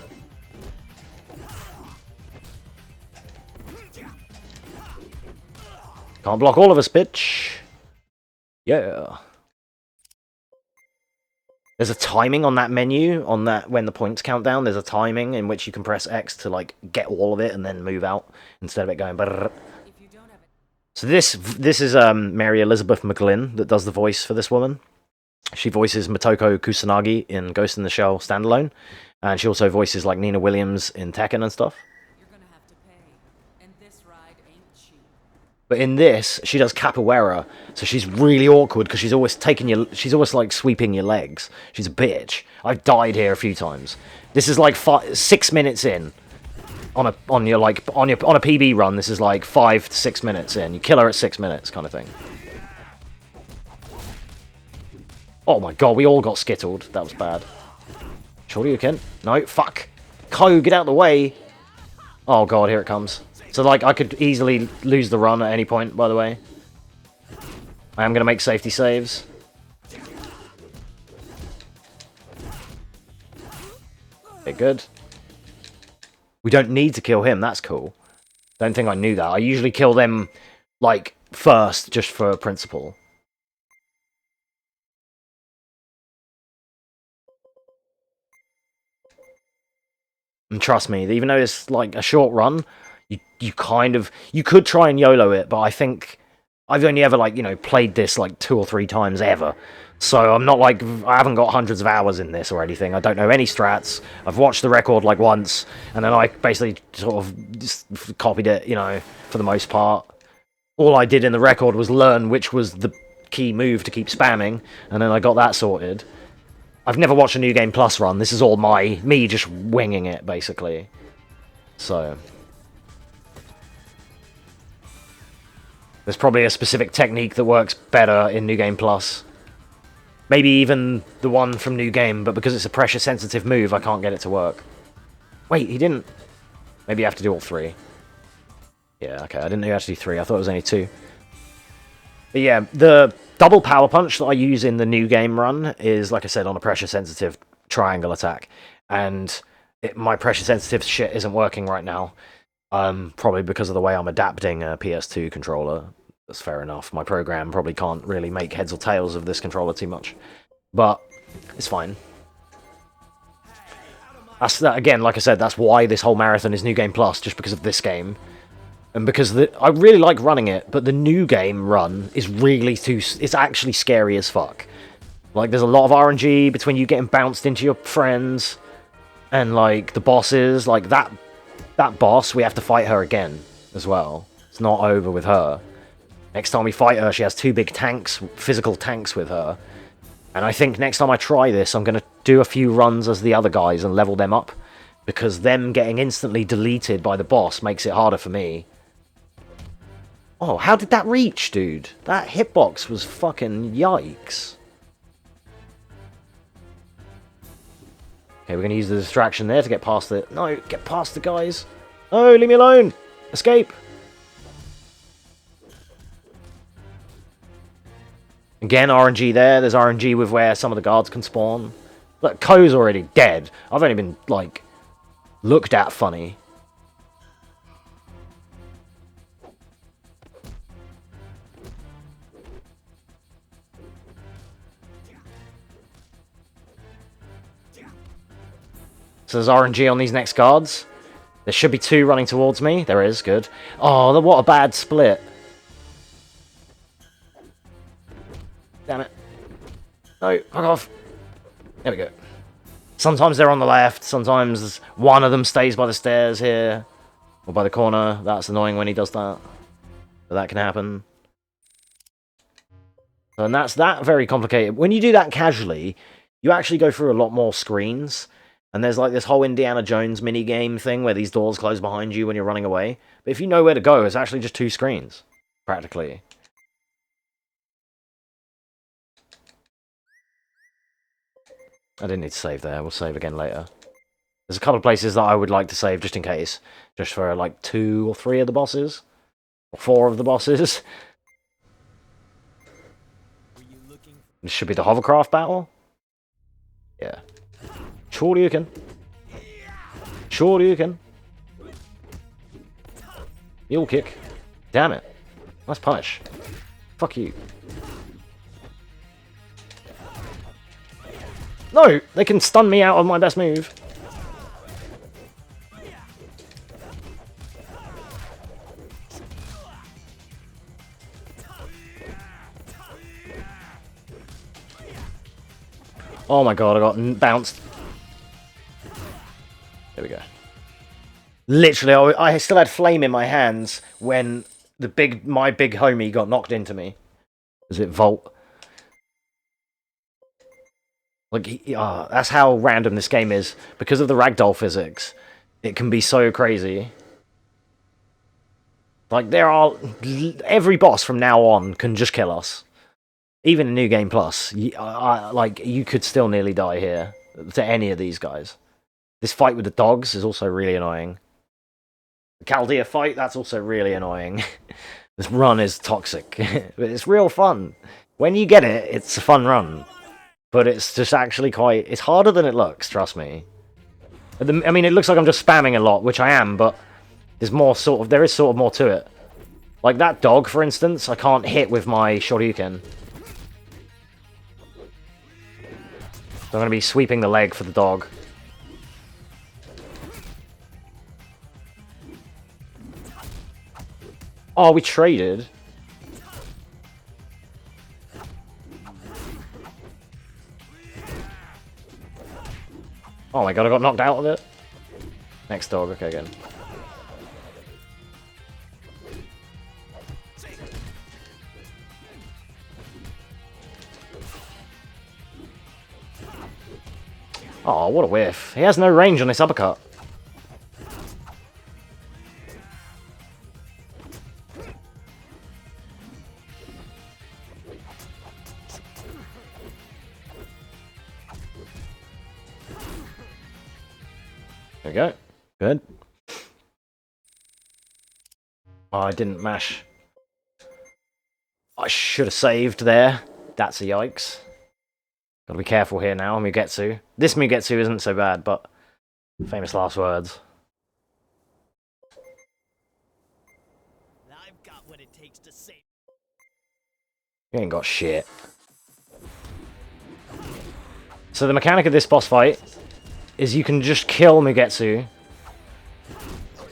Can't block all of us, bitch. Yeah. There's a timing on that menu, on that when the points count down. There's a timing in which you can press X to like get all of it and then move out instead of it going. Brrr. So this is Mary Elizabeth McGlynn that does the voice for this woman. She voices Motoko Kusanagi in Ghost in the Shell Standalone, and she also voices like Nina Williams in Tekken and stuff. But in this, she does capoeira, so she's really awkward because she's always she's always like sweeping your legs. She's a bitch. I've died here a few times. This is like 6 minutes in on a PB run. This is like 5 to 6 minutes in. You kill her at 6 minutes, kind of thing. Oh my god, we all got skittled. That was bad. Surely you can. No, fuck. Ko, get out of the way. Oh god, here it comes. So, like, I could easily lose the run at any point, by the way. I am going to make safety saves. Okay, good. We don't need to kill him, that's cool. Don't think I knew that. I usually kill them, like, first, just for principle. And trust me, even though it's, like, a short run, you could try and YOLO it, but I think I've only ever, like, you know, played this, like, 2 or 3 times ever. So I'm not, like, I haven't got hundreds of hours in this or anything. I don't know any strats. I've watched the record, like, once, and then I basically sort of just copied it, you know, for the most part. All I did in the record was learn which was the key move to keep spamming, and then I got that sorted. I've never watched a New Game Plus run. This is all me just winging it, basically. So there's probably a specific technique that works better in New Game Plus. Maybe even the one from New Game, but because it's a pressure-sensitive move, I can't get it to work. Wait, he didn't... Maybe you have to do all 3. Yeah, okay, I didn't know you had to do 3. I thought it was only 2. But yeah, the double power punch that I use in the New Game run is, like I said, on a pressure-sensitive triangle attack. And my pressure-sensitive shit isn't working right now. Probably because of the way I'm adapting a PS2 controller. That's fair enough. My program probably can't really make heads or tails of this controller too much. But it's fine. Again, like I said, that's why this whole marathon is New Game Plus, just because of this game. And because I really like running it, but the New Game run is really it's actually scary as fuck. Like, there's a lot of RNG between you getting bounced into your friends and, like, the bosses. Like, that boss, we have to fight her again as well. It's not over with her. Next time we fight her, she has 2 big tanks, physical tanks with her. And I think next time I try this, I'm going to do a few runs as the other guys and level them up. Because them getting instantly deleted by the boss makes it harder for me. Oh, how did that reach, dude? That hitbox was fucking yikes. Okay, we're going to use the distraction there to get past it. No, get past the guys. No, leave me alone. Escape. Again, RNG there. There's RNG with where some of the guards can spawn. Look, Ko's already dead. I've only been, like, looked at funny. So there's RNG on these next guards. There should be 2 running towards me. There is, good. Oh, what a bad split. Damn it. No, fuck off. There we go. Sometimes they're on the left, sometimes one of them stays by the stairs here. Or by the corner. That's annoying when he does that. But that can happen. And that's that very complicated. When you do that casually, you actually go through a lot more screens. And there's like this whole Indiana Jones mini-game thing where these doors close behind you when you're running away. But if you know where to go, it's actually just 2 screens. Practically. I didn't need to save there. We'll save again later. There's a couple of places that I would like to save just in case. Just for like 2 or 3 of the bosses. Or 4 of the bosses. This should be the hovercraft battle. Yeah. Surely you can. Surely you can. Mule kick. Damn it. Nice punish. Fuck you. No! They can stun me out of my best move. Oh my god, I got bounced. There we go. Literally, I still had flame in my hands when my big homie got knocked into me. Was it Volt? Like, that's how random this game is. Because of the ragdoll physics, it can be so crazy. Like, every boss from now on can just kill us. Even in New Game Plus, like, you could still nearly die here to any of these guys. This fight with the dogs is also really annoying. The Chaldea fight, that's also really annoying. This run is toxic, but it's real fun. When you get it, it's a fun run. But it's just actually it's harder than it looks, trust me. I mean, it looks like I'm just spamming a lot, which I am, but there is sort of more to it. Like that dog, for instance, I can't hit with my Shoryuken. So I'm going to be sweeping the leg for the dog. Oh, we traded. Oh my god, I got knocked out of it. Next dog, okay, again. Oh, what a whiff. He has no range on this uppercut. There we go. Good. Oh, I didn't mash. I should have saved there. That's a yikes. Gotta be careful here now, Mugetsu. This Mugetsu isn't so bad, but famous last words. I've got what it takes to save. You ain't got shit. So the mechanic of this boss fight is you can just kill Mugetsu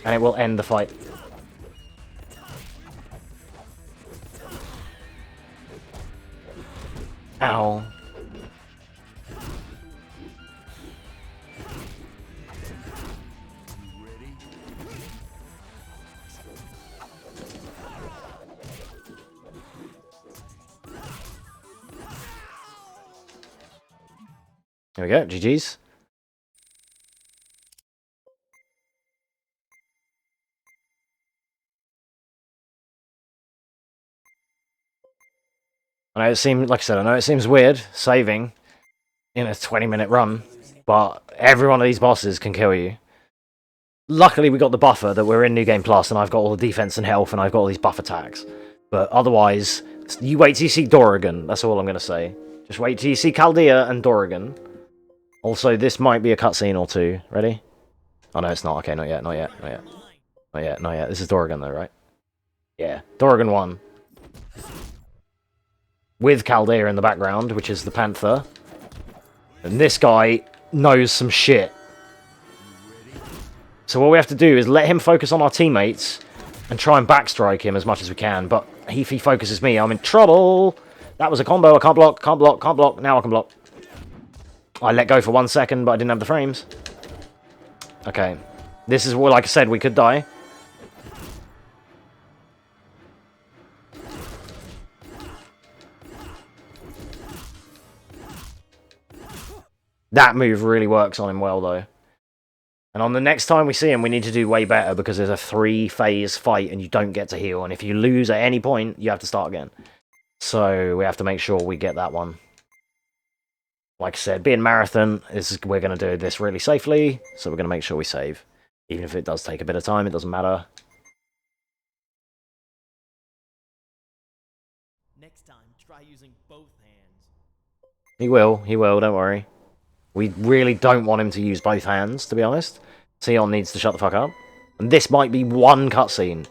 and it will end the fight. Ow. There we go, GG's. I know it seems, like I said, I know it seems weird saving in a 20-minute run, but every one of these bosses can kill you. Luckily, we got the buffer that we're in New Game Plus, and I've got all the defense and health, and I've got all these buff attacks. But otherwise, you wait till you see Dorrigan. That's all I'm going to say. Just wait till you see Chaldea and Dorrigan. Also, this might be a cutscene or two. Ready? Oh, no, it's not. Okay, not yet, not yet, not yet. Not yet, not yet. This is Dorrigan, though, right? Yeah, Dorrigan 1. With Chaldea in the background, which is the Panther. And this guy knows some shit. So what we have to do is let him focus on our teammates and try and backstrike him as much as we can. But if he focuses me, I'm in trouble. That was a combo. I can't block, can't block, can't block. Now I can block. I let go for 1 second, but I didn't have the frames. Okay. This is what, like I said, we could die. That move really works on him well, though. And on the next time we see him, we need to do way better because there's a 3-phase fight and you don't get to heal. And if you lose at any point, you have to start again. So we have to make sure we get that one. Like I said, being marathon, we're going to do this really safely. So we're going to make sure we save. Even if it does take a bit of time, it doesn't matter. Next time, try using both hands. He will, don't worry. We really don't want him to use both hands, to be honest. Sion needs to shut the fuck up. And this might be one cutscene.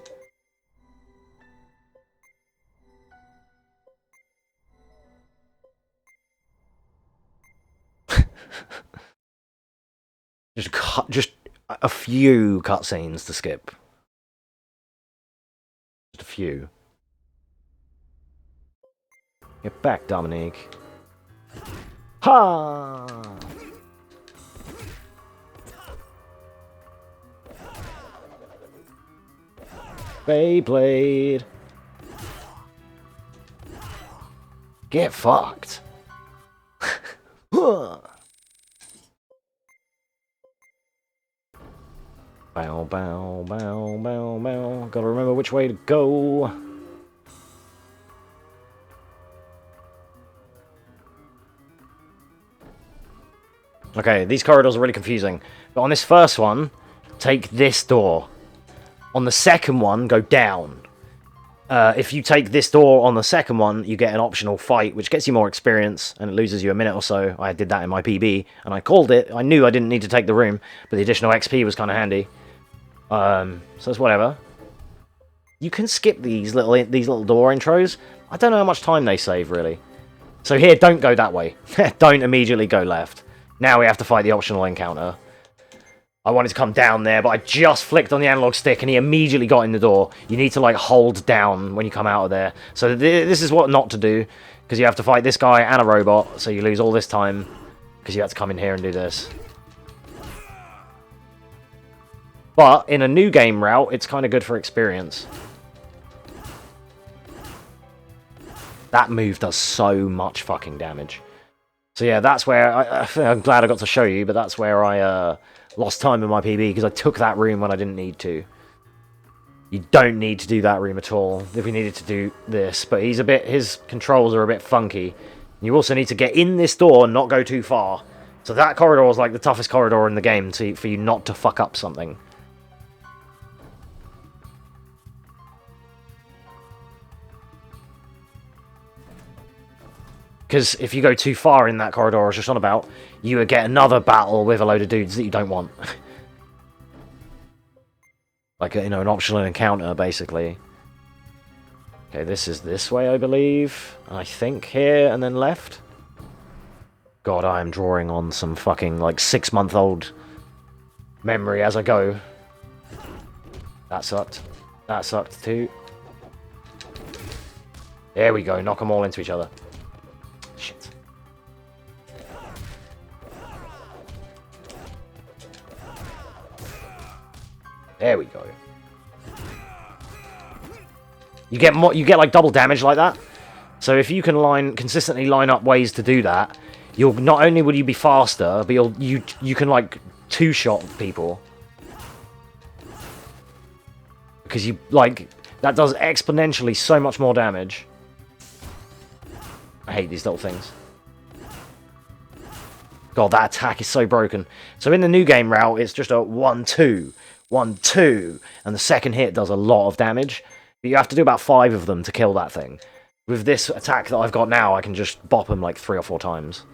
just a few cutscenes to skip. Just a few. Get back, Dominique. Ha! Beyblade. Get fucked. Bow, bow, bow, bow, bow. Gotta remember which way to go. Okay, these corridors are really confusing. But on this first one, take this door. On the second one, go down. If you take this door on the second one, you get an optional fight, which gets you more experience, and it loses you a minute or so. I did that in my PB, and I called it. I knew I didn't need to take the room, but the additional XP was kind of handy. So it's whatever. You can skip these little door intros. I don't know how much time they save, really. So here, don't go that way. Don't immediately go left. Now we have to fight the optional encounter. I wanted to come down there, but I just flicked on the analog stick and he immediately got in the door. You need to, like, hold down when you come out of there. So this is what not to do, because you have to fight this guy and a robot, so you lose all this time, because you have to come in here and do this. But in a new game route, it's kind of good for experience. That move does so much fucking damage. So yeah, that's where I'm glad I got to show you, but that's where I lost time in my PB because I took that room when I didn't need to. You don't need to do that room at all if you needed to do this, but his controls are a bit funky. You also need to get in this door and not go too far. So that corridor is like the toughest corridor in the game for you not to fuck up something. Because if you go too far in that corridor, as you're on about, you would get another battle with a load of dudes that you don't want. Like, an optional encounter, basically. Okay, this is this way, I believe. I think here, and then left. God, I am drawing on some fucking, like, 6-month-old memory as I go. That sucked. That sucked, too. There we go, knock them all into each other. Shit. There we go. You get like double damage like that. So if you can consistently line up ways to do that, you'll not only will you be faster, but you can like two-shot people. Because that does exponentially so much more damage. I hate these little things. God, that attack is so broken. So in the new game route, it's just a 1-2, 1-2, and the second hit does a lot of damage. But you have to do about 5 of them to kill that thing. With this attack that I've got now, I can just bop them like 3 or 4 times.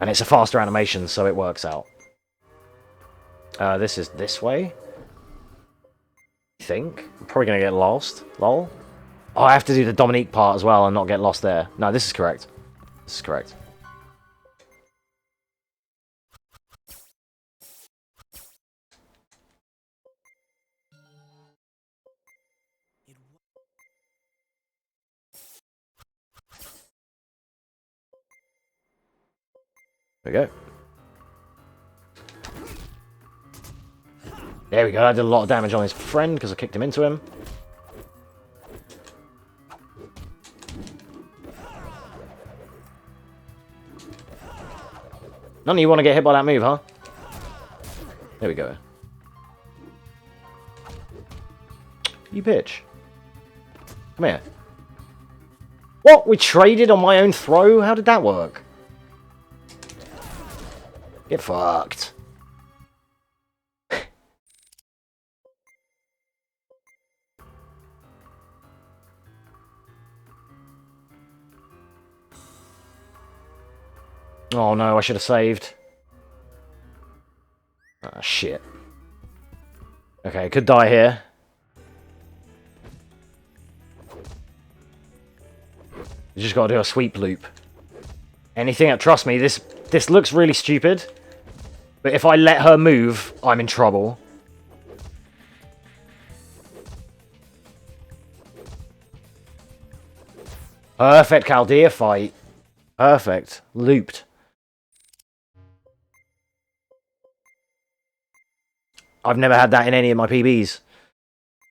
And it's a faster animation, so it works out. This is this way. I think. I'm probably going to get lost. Lol. Oh, I have to do the Dominique part as well and not get lost there. No, this is correct. This is correct. There we go. There we go. I did a lot of damage on his friend because I kicked him into him. None of you want to get hit by that move, huh? There we go. You bitch. Come here. What? We traded on my own throw? How did that work? Get fucked. Oh no, I should have saved. Ah, shit. Okay, could die here. You just gotta do a sweep loop. Anything, trust me, this looks really stupid. But if I let her move, I'm in trouble. Perfect Chaldea fight. Perfect. Looped. I've never had that in any of my PBs.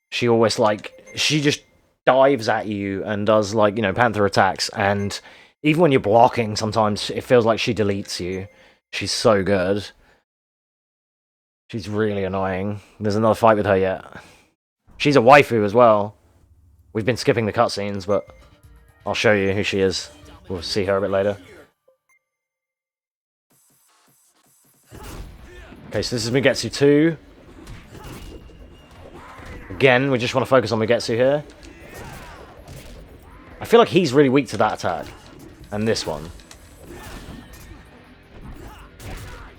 She always, like, she just dives at you and does, like, you know, panther attacks. And even when you're blocking, sometimes it feels like she deletes you. She's so good. She's really annoying. There's another fight with her yet. She's a waifu as well. We've been skipping the cutscenes, but I'll show you who she is. We'll see her a bit later. Okay, so this is Mugetsu 2. Again, we just want to focus on Mugetsu here. I feel like he's really weak to that attack. And this one.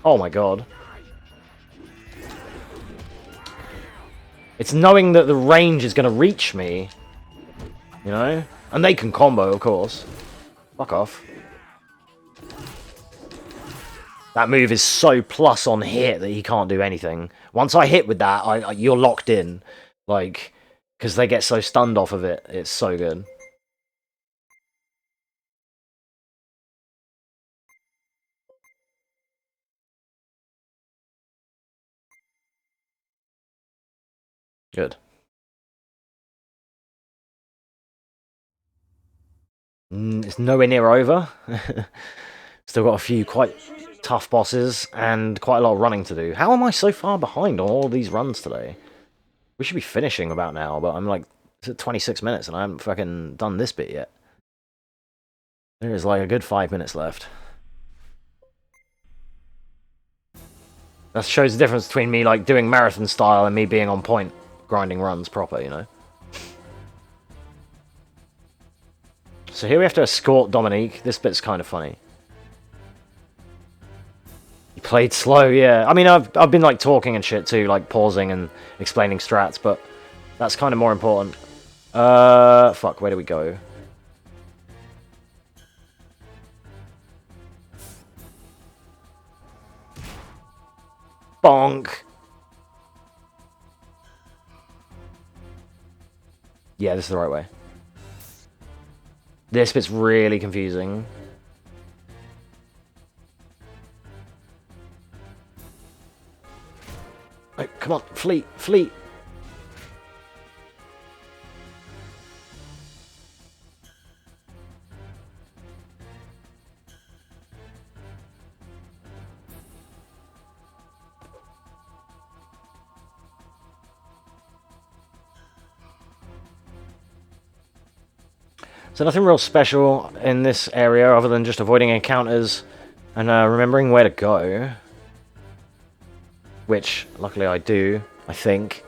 Oh my god. It's knowing that the range is going to reach me. You know? And they can combo, of course. Fuck off. That move is so plus on hit that he can't do anything. Once I hit with that, you're locked in. Like, because they get so stunned off of it. It's so good. Good. It's nowhere near over. Still got a few quite tough bosses and quite a lot of running to do. How am I so far behind on all these runs today? We should be finishing about now, but I'm like 26 minutes and I haven't fucking done this bit yet. There is like a good 5 minutes left. That shows the difference between me like doing marathon style and me being on point, grinding runs proper, you know. So here we have to escort Dominique. This bit's kind of funny. He played slow, yeah. I mean, I've been like talking and shit too, like pausing and explaining strats, but that's kind of more important. Fuck, where do we go? Bonk. Yeah, this is the right way. This bit's really confusing. Oh, come on, flee, flee. So nothing real special in this area other than just avoiding encounters and remembering where to go. Which, luckily I do, I think.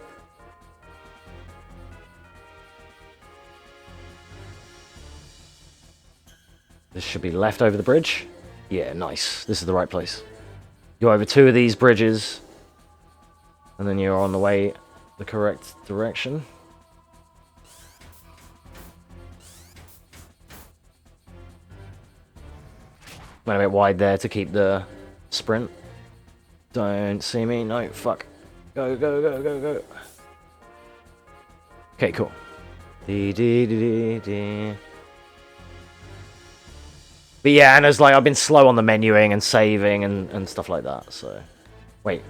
This should be left over the bridge. Yeah, nice. This is the right place. Go over 2 of these bridges. And then you're on the way the correct direction. Went a bit wide there to keep the sprint. Don't see me. No, fuck. Go, go, go, go, go. Okay, cool. But But yeah, and it's like I've been slow on the menuing and saving and stuff like that, so... Wait.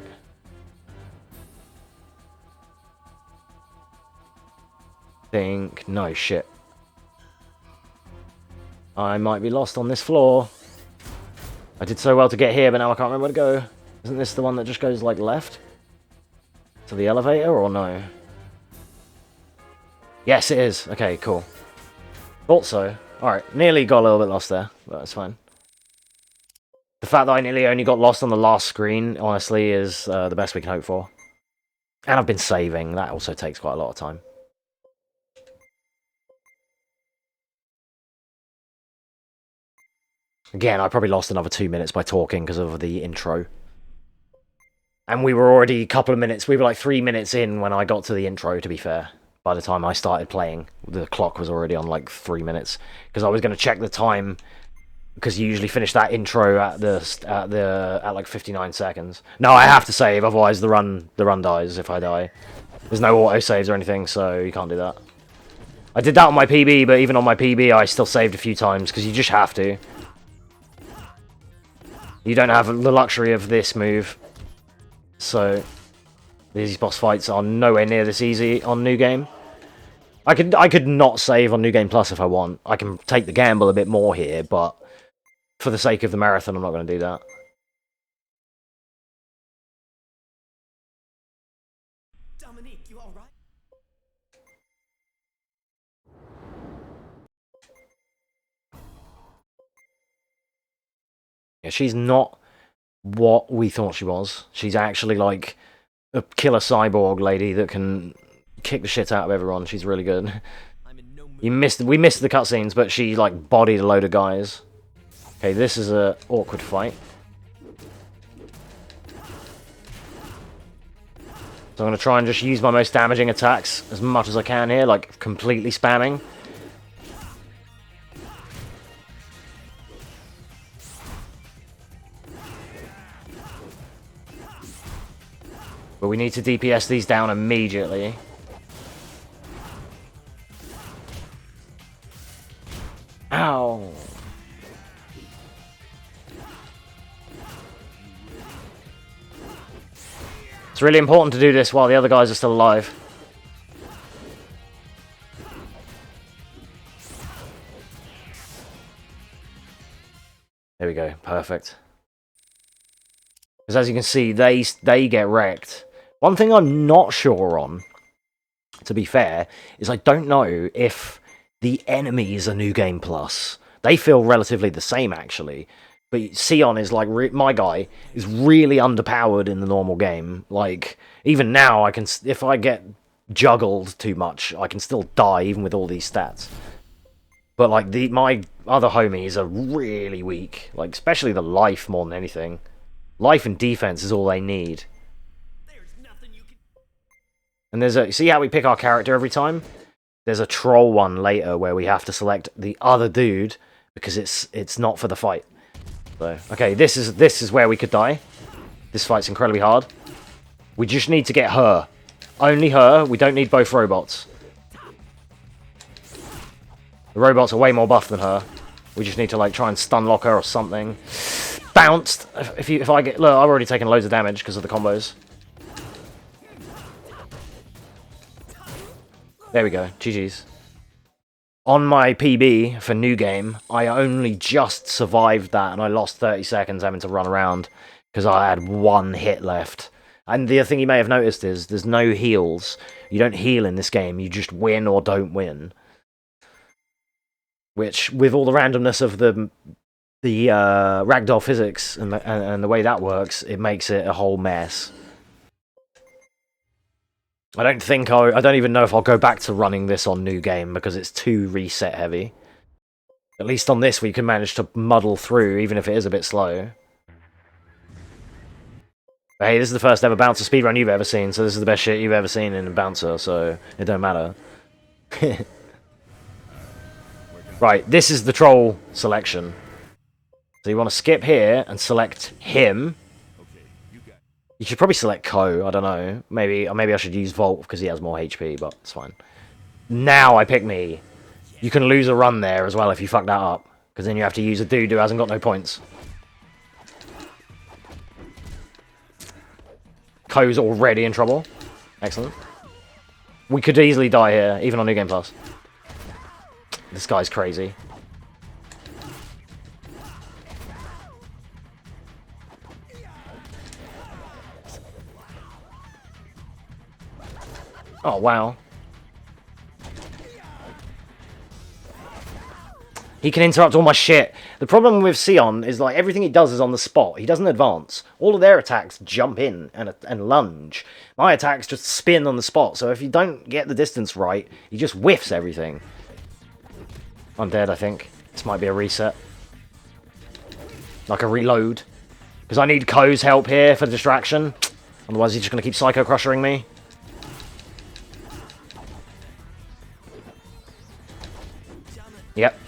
No, shit. I might be lost on this floor. I did so well to get here, but now I can't remember where to go. Isn't this the one that just goes, like, left? To the elevator, or no? Yes, it is. Okay, cool. Thought so. Alright, nearly got a little bit lost there, but it's fine. The fact that I nearly only got lost on the last screen, honestly, is the best we can hope for. And I've been saving. That also takes quite a lot of time. Again, I probably lost another 2 minutes by talking because of the intro. And we were already a couple of minutes, we were like 3 minutes in when I got to the intro, to be fair. By the time I started playing, the clock was already on like 3 minutes. Because I was going to check the time, because you usually finish that intro at like 59 seconds. No, I have to save, otherwise the run dies if I die. There's no auto-saves or anything, so you can't do that. I did that on my PB, but even on my PB I still saved a few times, because you just have to. You don't have the luxury of this move. So, these boss fights are nowhere near this easy on New Game. I could not save on New Game Plus if I want. I can take the gamble a bit more here, but for the sake of the marathon, I'm not going to do that. Dominique, you all right? Yeah, she's not what we thought she was. She's actually like a killer cyborg lady that can kick the shit out of everyone. She's really good. We missed the cutscenes, but she like bodied a load of guys. Okay, this is a awkward fight. So I'm gonna try and just use my most damaging attacks as much as I can here, like completely spamming. But we need to DPS these down immediately. Ow! It's really important to do this while the other guys are still alive. There we go, perfect. Because as you can see, they get wrecked. One thing I'm not sure on, to be fair, is I don't know if the enemies are New Game Plus. They feel relatively the same, actually. But Sion is like, my guy is really underpowered in the normal game. Like, even now, I can, if I get juggled too much, I can still die, even with all these stats. But like, my other homies are really weak. Like, especially the life more than anything. Life and defense is all they need. And there's a, see how we pick our character every time? There's a troll one later where we have to select the other dude because it's not for the fight. So, okay, this is where we could die. This fight's incredibly hard. We just need to get her. Only her. We don't need both robots. The robots are way more buff than her. We just need to like try and stun lock her or something. Bounced. If I get, look, I've already taken loads of damage because of the combos. There we go. GG's. On my PB for New Game, I only just survived that, and I lost 30 seconds having to run around because I had one hit left. And the other thing you may have noticed is there's no heals. You don't heal in this game. You just win or don't win. Which, with all the randomness of the ragdoll physics and the way that works, it makes it a whole mess. I don't even know if I'll go back to running this on New Game because it's too reset heavy. At least on this we can manage to muddle through, even if it is a bit slow. But hey, this is the first ever Bouncer speedrun you've ever seen, so this is the best shit you've ever seen in a Bouncer, so it don't matter. Right, this is the troll selection. So you want to skip here and select him. You should probably select Ko, I don't know. Maybe I should use Volt because he has more HP, but it's fine. Now I pick me. You can lose a run there as well if you fuck that up. Because then you have to use a dude who hasn't got no points. Ko's already in trouble. Excellent. We could easily die here, even on New Game Plus. This guy's crazy. Oh, wow. He can interrupt all my shit. The problem with Sion is, like, everything he does is on the spot. He doesn't advance. All of their attacks jump in and lunge. My attacks just spin on the spot, so if you don't get the distance right, he just whiffs everything. I'm dead, I think. This might be a reset. Like a reload. Because I need Ko's help here for distraction. Otherwise he's just going to keep Psycho Crushering me. Yep.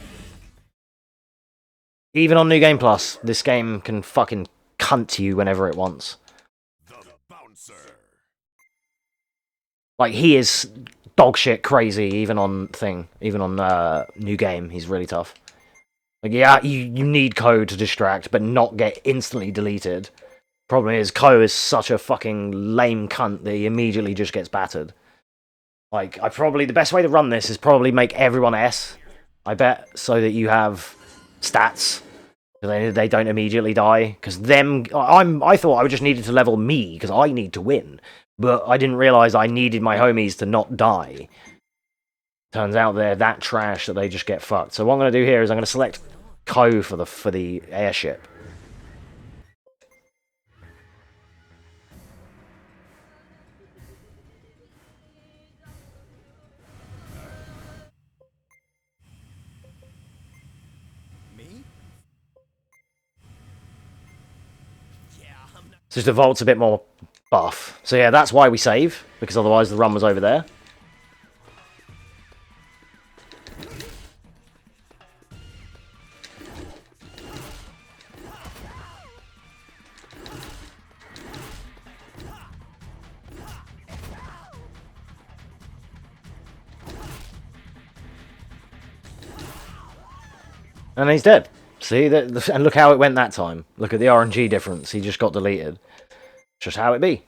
Even on New Game Plus, this game can fucking cunt you whenever it wants. Like, he is dogshit crazy, even on New Game, he's really tough. Like, yeah, you need Ko to distract, but not get instantly deleted. Problem is, Ko is such a fucking lame cunt that he immediately just gets battered. Like, the best way to run this is probably make everyone S, I bet, so that you have stats. They don't immediately die. Because I thought I just needed to level me, because I need to win. But I didn't realise I needed my homies to not die. Turns out they're that trash that they just get fucked. So what I'm going to do here is I'm going to select Ko for the airship. So just the vault's a bit more buff. So yeah, that's why we save, because otherwise the run was over there. And he's dead. See, and look how it went that time. Look at the RNG difference. He just got deleted. Just how it be.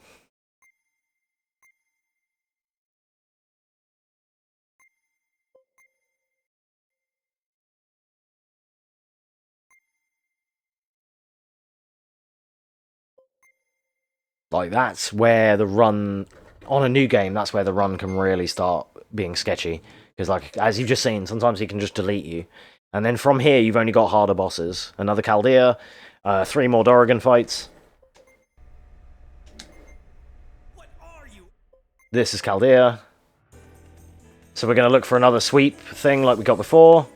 Like, that's where the run... On a new game, that's where the run can really start being sketchy. Because, like, as you've just seen, sometimes he can just delete you. And then from here, you've only got harder bosses. Another Chaldea, 3 more Dorrigan fights. This is Chaldea. So we're going to look for another sweep thing like we got before.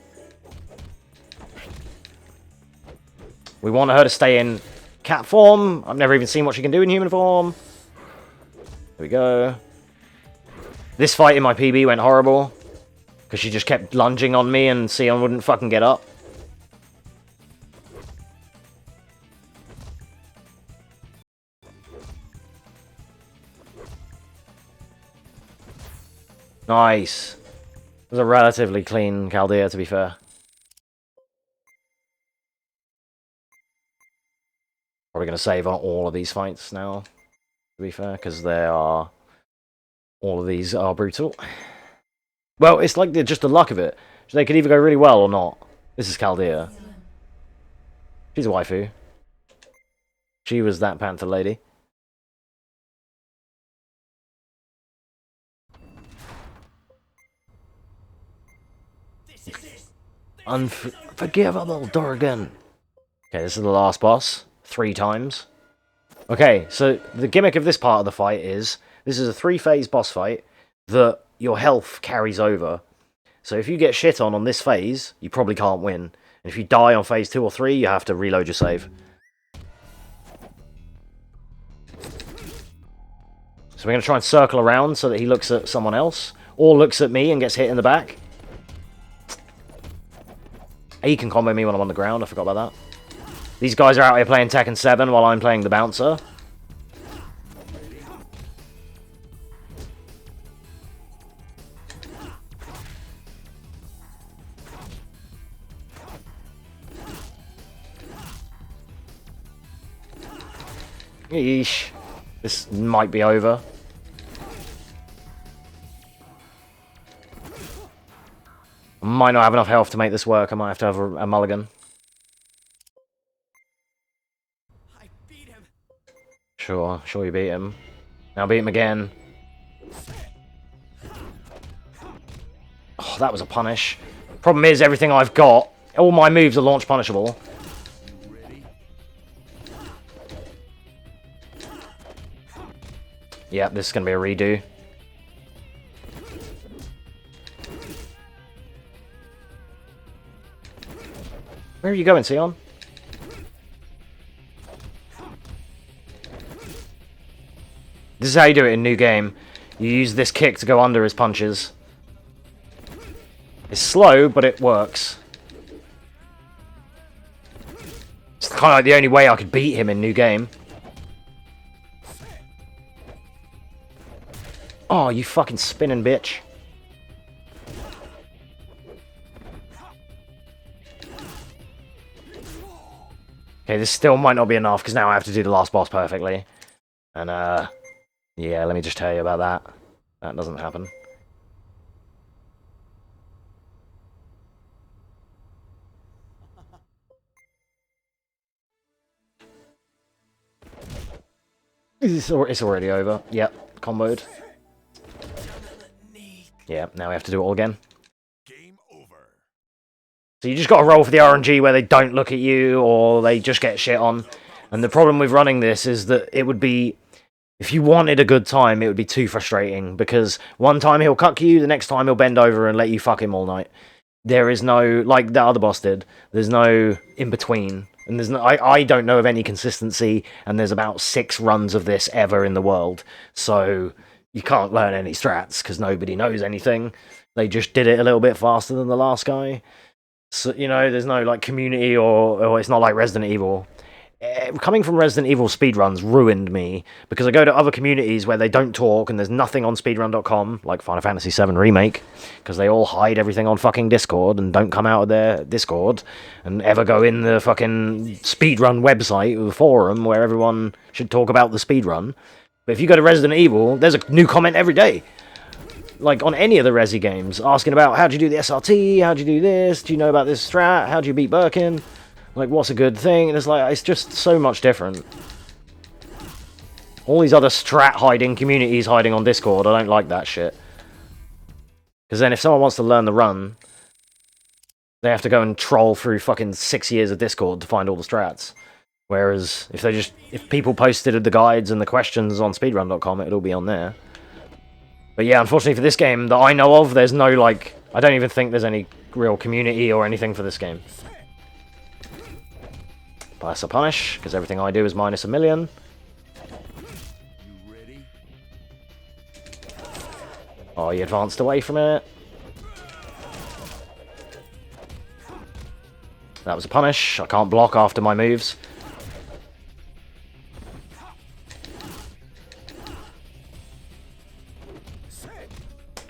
We want her to stay in cat form. I've never even seen what she can do in human form. There we go. This fight in my PB went horrible. Because she just kept lunging on me and Sion wouldn't fucking get up. Nice. It was a relatively clean Chaldea, to be fair. Probably going to save on all of these fights now, to be fair, because all of these are brutal. Well, it's like just the luck of it. They could either go really well or not. This is Chaldea. She's a waifu. She was that panther lady. Unforgivable, Dorrigan. Okay, this is the last boss. 3 times. Okay, so the gimmick of this part of the fight is, this is a 3-phase boss fight that your health carries over. So if you get shit on this phase, you probably can't win. And if you die on phase 2 or 3, you have to reload your save. So we're going to try and circle around so that he looks at someone else, or looks at me and gets hit in the back. He can combo me when I'm on the ground, I forgot about that. These guys are out here playing Tekken 7 while I'm playing the bouncer. Yeesh. This might be over. I might not have enough health to make this work. I might have to have a mulligan. I beat him. Sure you beat him. Now beat him again. Oh, that was a punish. Problem is, everything I've got, all my moves are launch punishable. Yep, this is going to be a redo. Where are you going, Sion? This is how you do it in new game. You use this kick to go under his punches. It's slow, but it works. It's kind of like the only way I could beat him in new game. Oh, you fucking spinning bitch. Okay, this still might not be enough, because now I have to do the last boss perfectly. And, yeah, let me just tell you about that. That doesn't happen. It's already over. Yep, comboed. Yeah, now we have to do it all again. So you just got to roll for the RNG where they don't look at you or they just get shit on. And the problem with running this is that it would be... If you wanted a good time, it would be too frustrating. Because one time he'll cuck you, the next time he'll bend over and let you fuck him all night. There is no... Like that other boss did. There's no in-between. And there's no... I don't know of any consistency. And there's about 6 runs of this ever in the world. So you can't learn any strats because nobody knows anything. They just did it a little bit faster than the last guy. So, you know, there's no, like, community or it's not like Resident Evil. Coming from Resident Evil speedruns ruined me, because I go to other communities where they don't talk and there's nothing on speedrun.com, like Final Fantasy VII Remake, because they all hide everything on fucking Discord and don't come out of their Discord and ever go in the fucking speedrun website or the forum where everyone should talk about the speedrun. But if you go to Resident Evil, there's a new comment every day. Like, on any of the Resi games, asking about, how'd you do the SRT, how'd you do this, do you know about this strat, how'd you beat Birkin, like, what's a good thing, and it's like, it's just so much different. All these other strat-hiding communities hiding on Discord, I don't like that shit. Because then if someone wants to learn the run, they have to go and troll through fucking 6 years of Discord to find all the strats. Whereas, if people posted the guides and the questions on speedrun.com, it'd all be on there. But yeah, unfortunately for this game that I know of, there's no, like... I don't even think there's any real community or anything for this game. But that's a punish, because everything I do is minus a million. Oh, you advanced away from it. That was a punish. I can't block after my moves.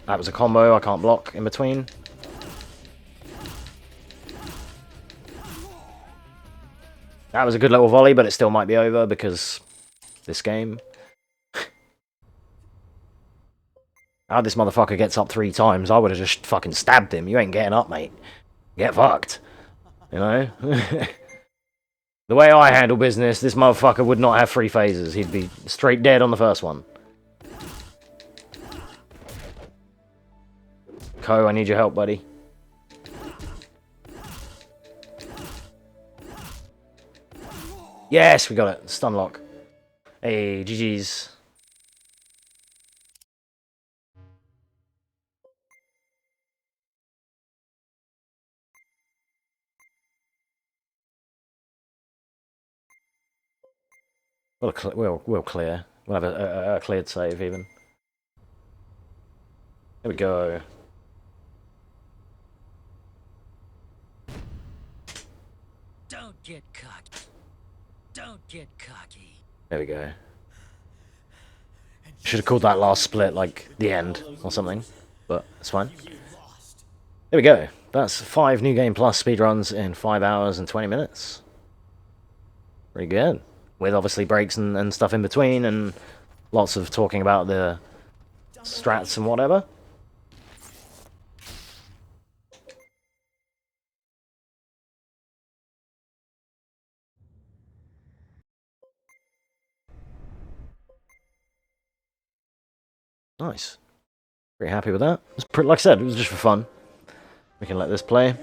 That was a combo, I can't block in between. That was a good little volley, but it still might be over because this game. How this motherfucker gets up 3 times, I would have just fucking stabbed him. You ain't getting up, mate. Get fucked. You know? The way I handle business, this motherfucker would not have 3 phases. He'd be straight dead on the first one. Ko, I need your help, buddy. Yes, we got it. Stun lock. Hey, GG's. We'll clear. We'll have a cleared save, even. There we go. Don't get cocky. Don't get cocky. There we go. Should have called that last split, like, the end, or something. But, it's fine. There we go. That's 5 New Game Plus speedruns in 5 hours and 20 minutes. Pretty good. with obviously breaks and stuff in between, and lots of talking about the strats and whatever. Nice. Pretty happy with that. It's pretty, like I said, it was just for fun. We can let this play.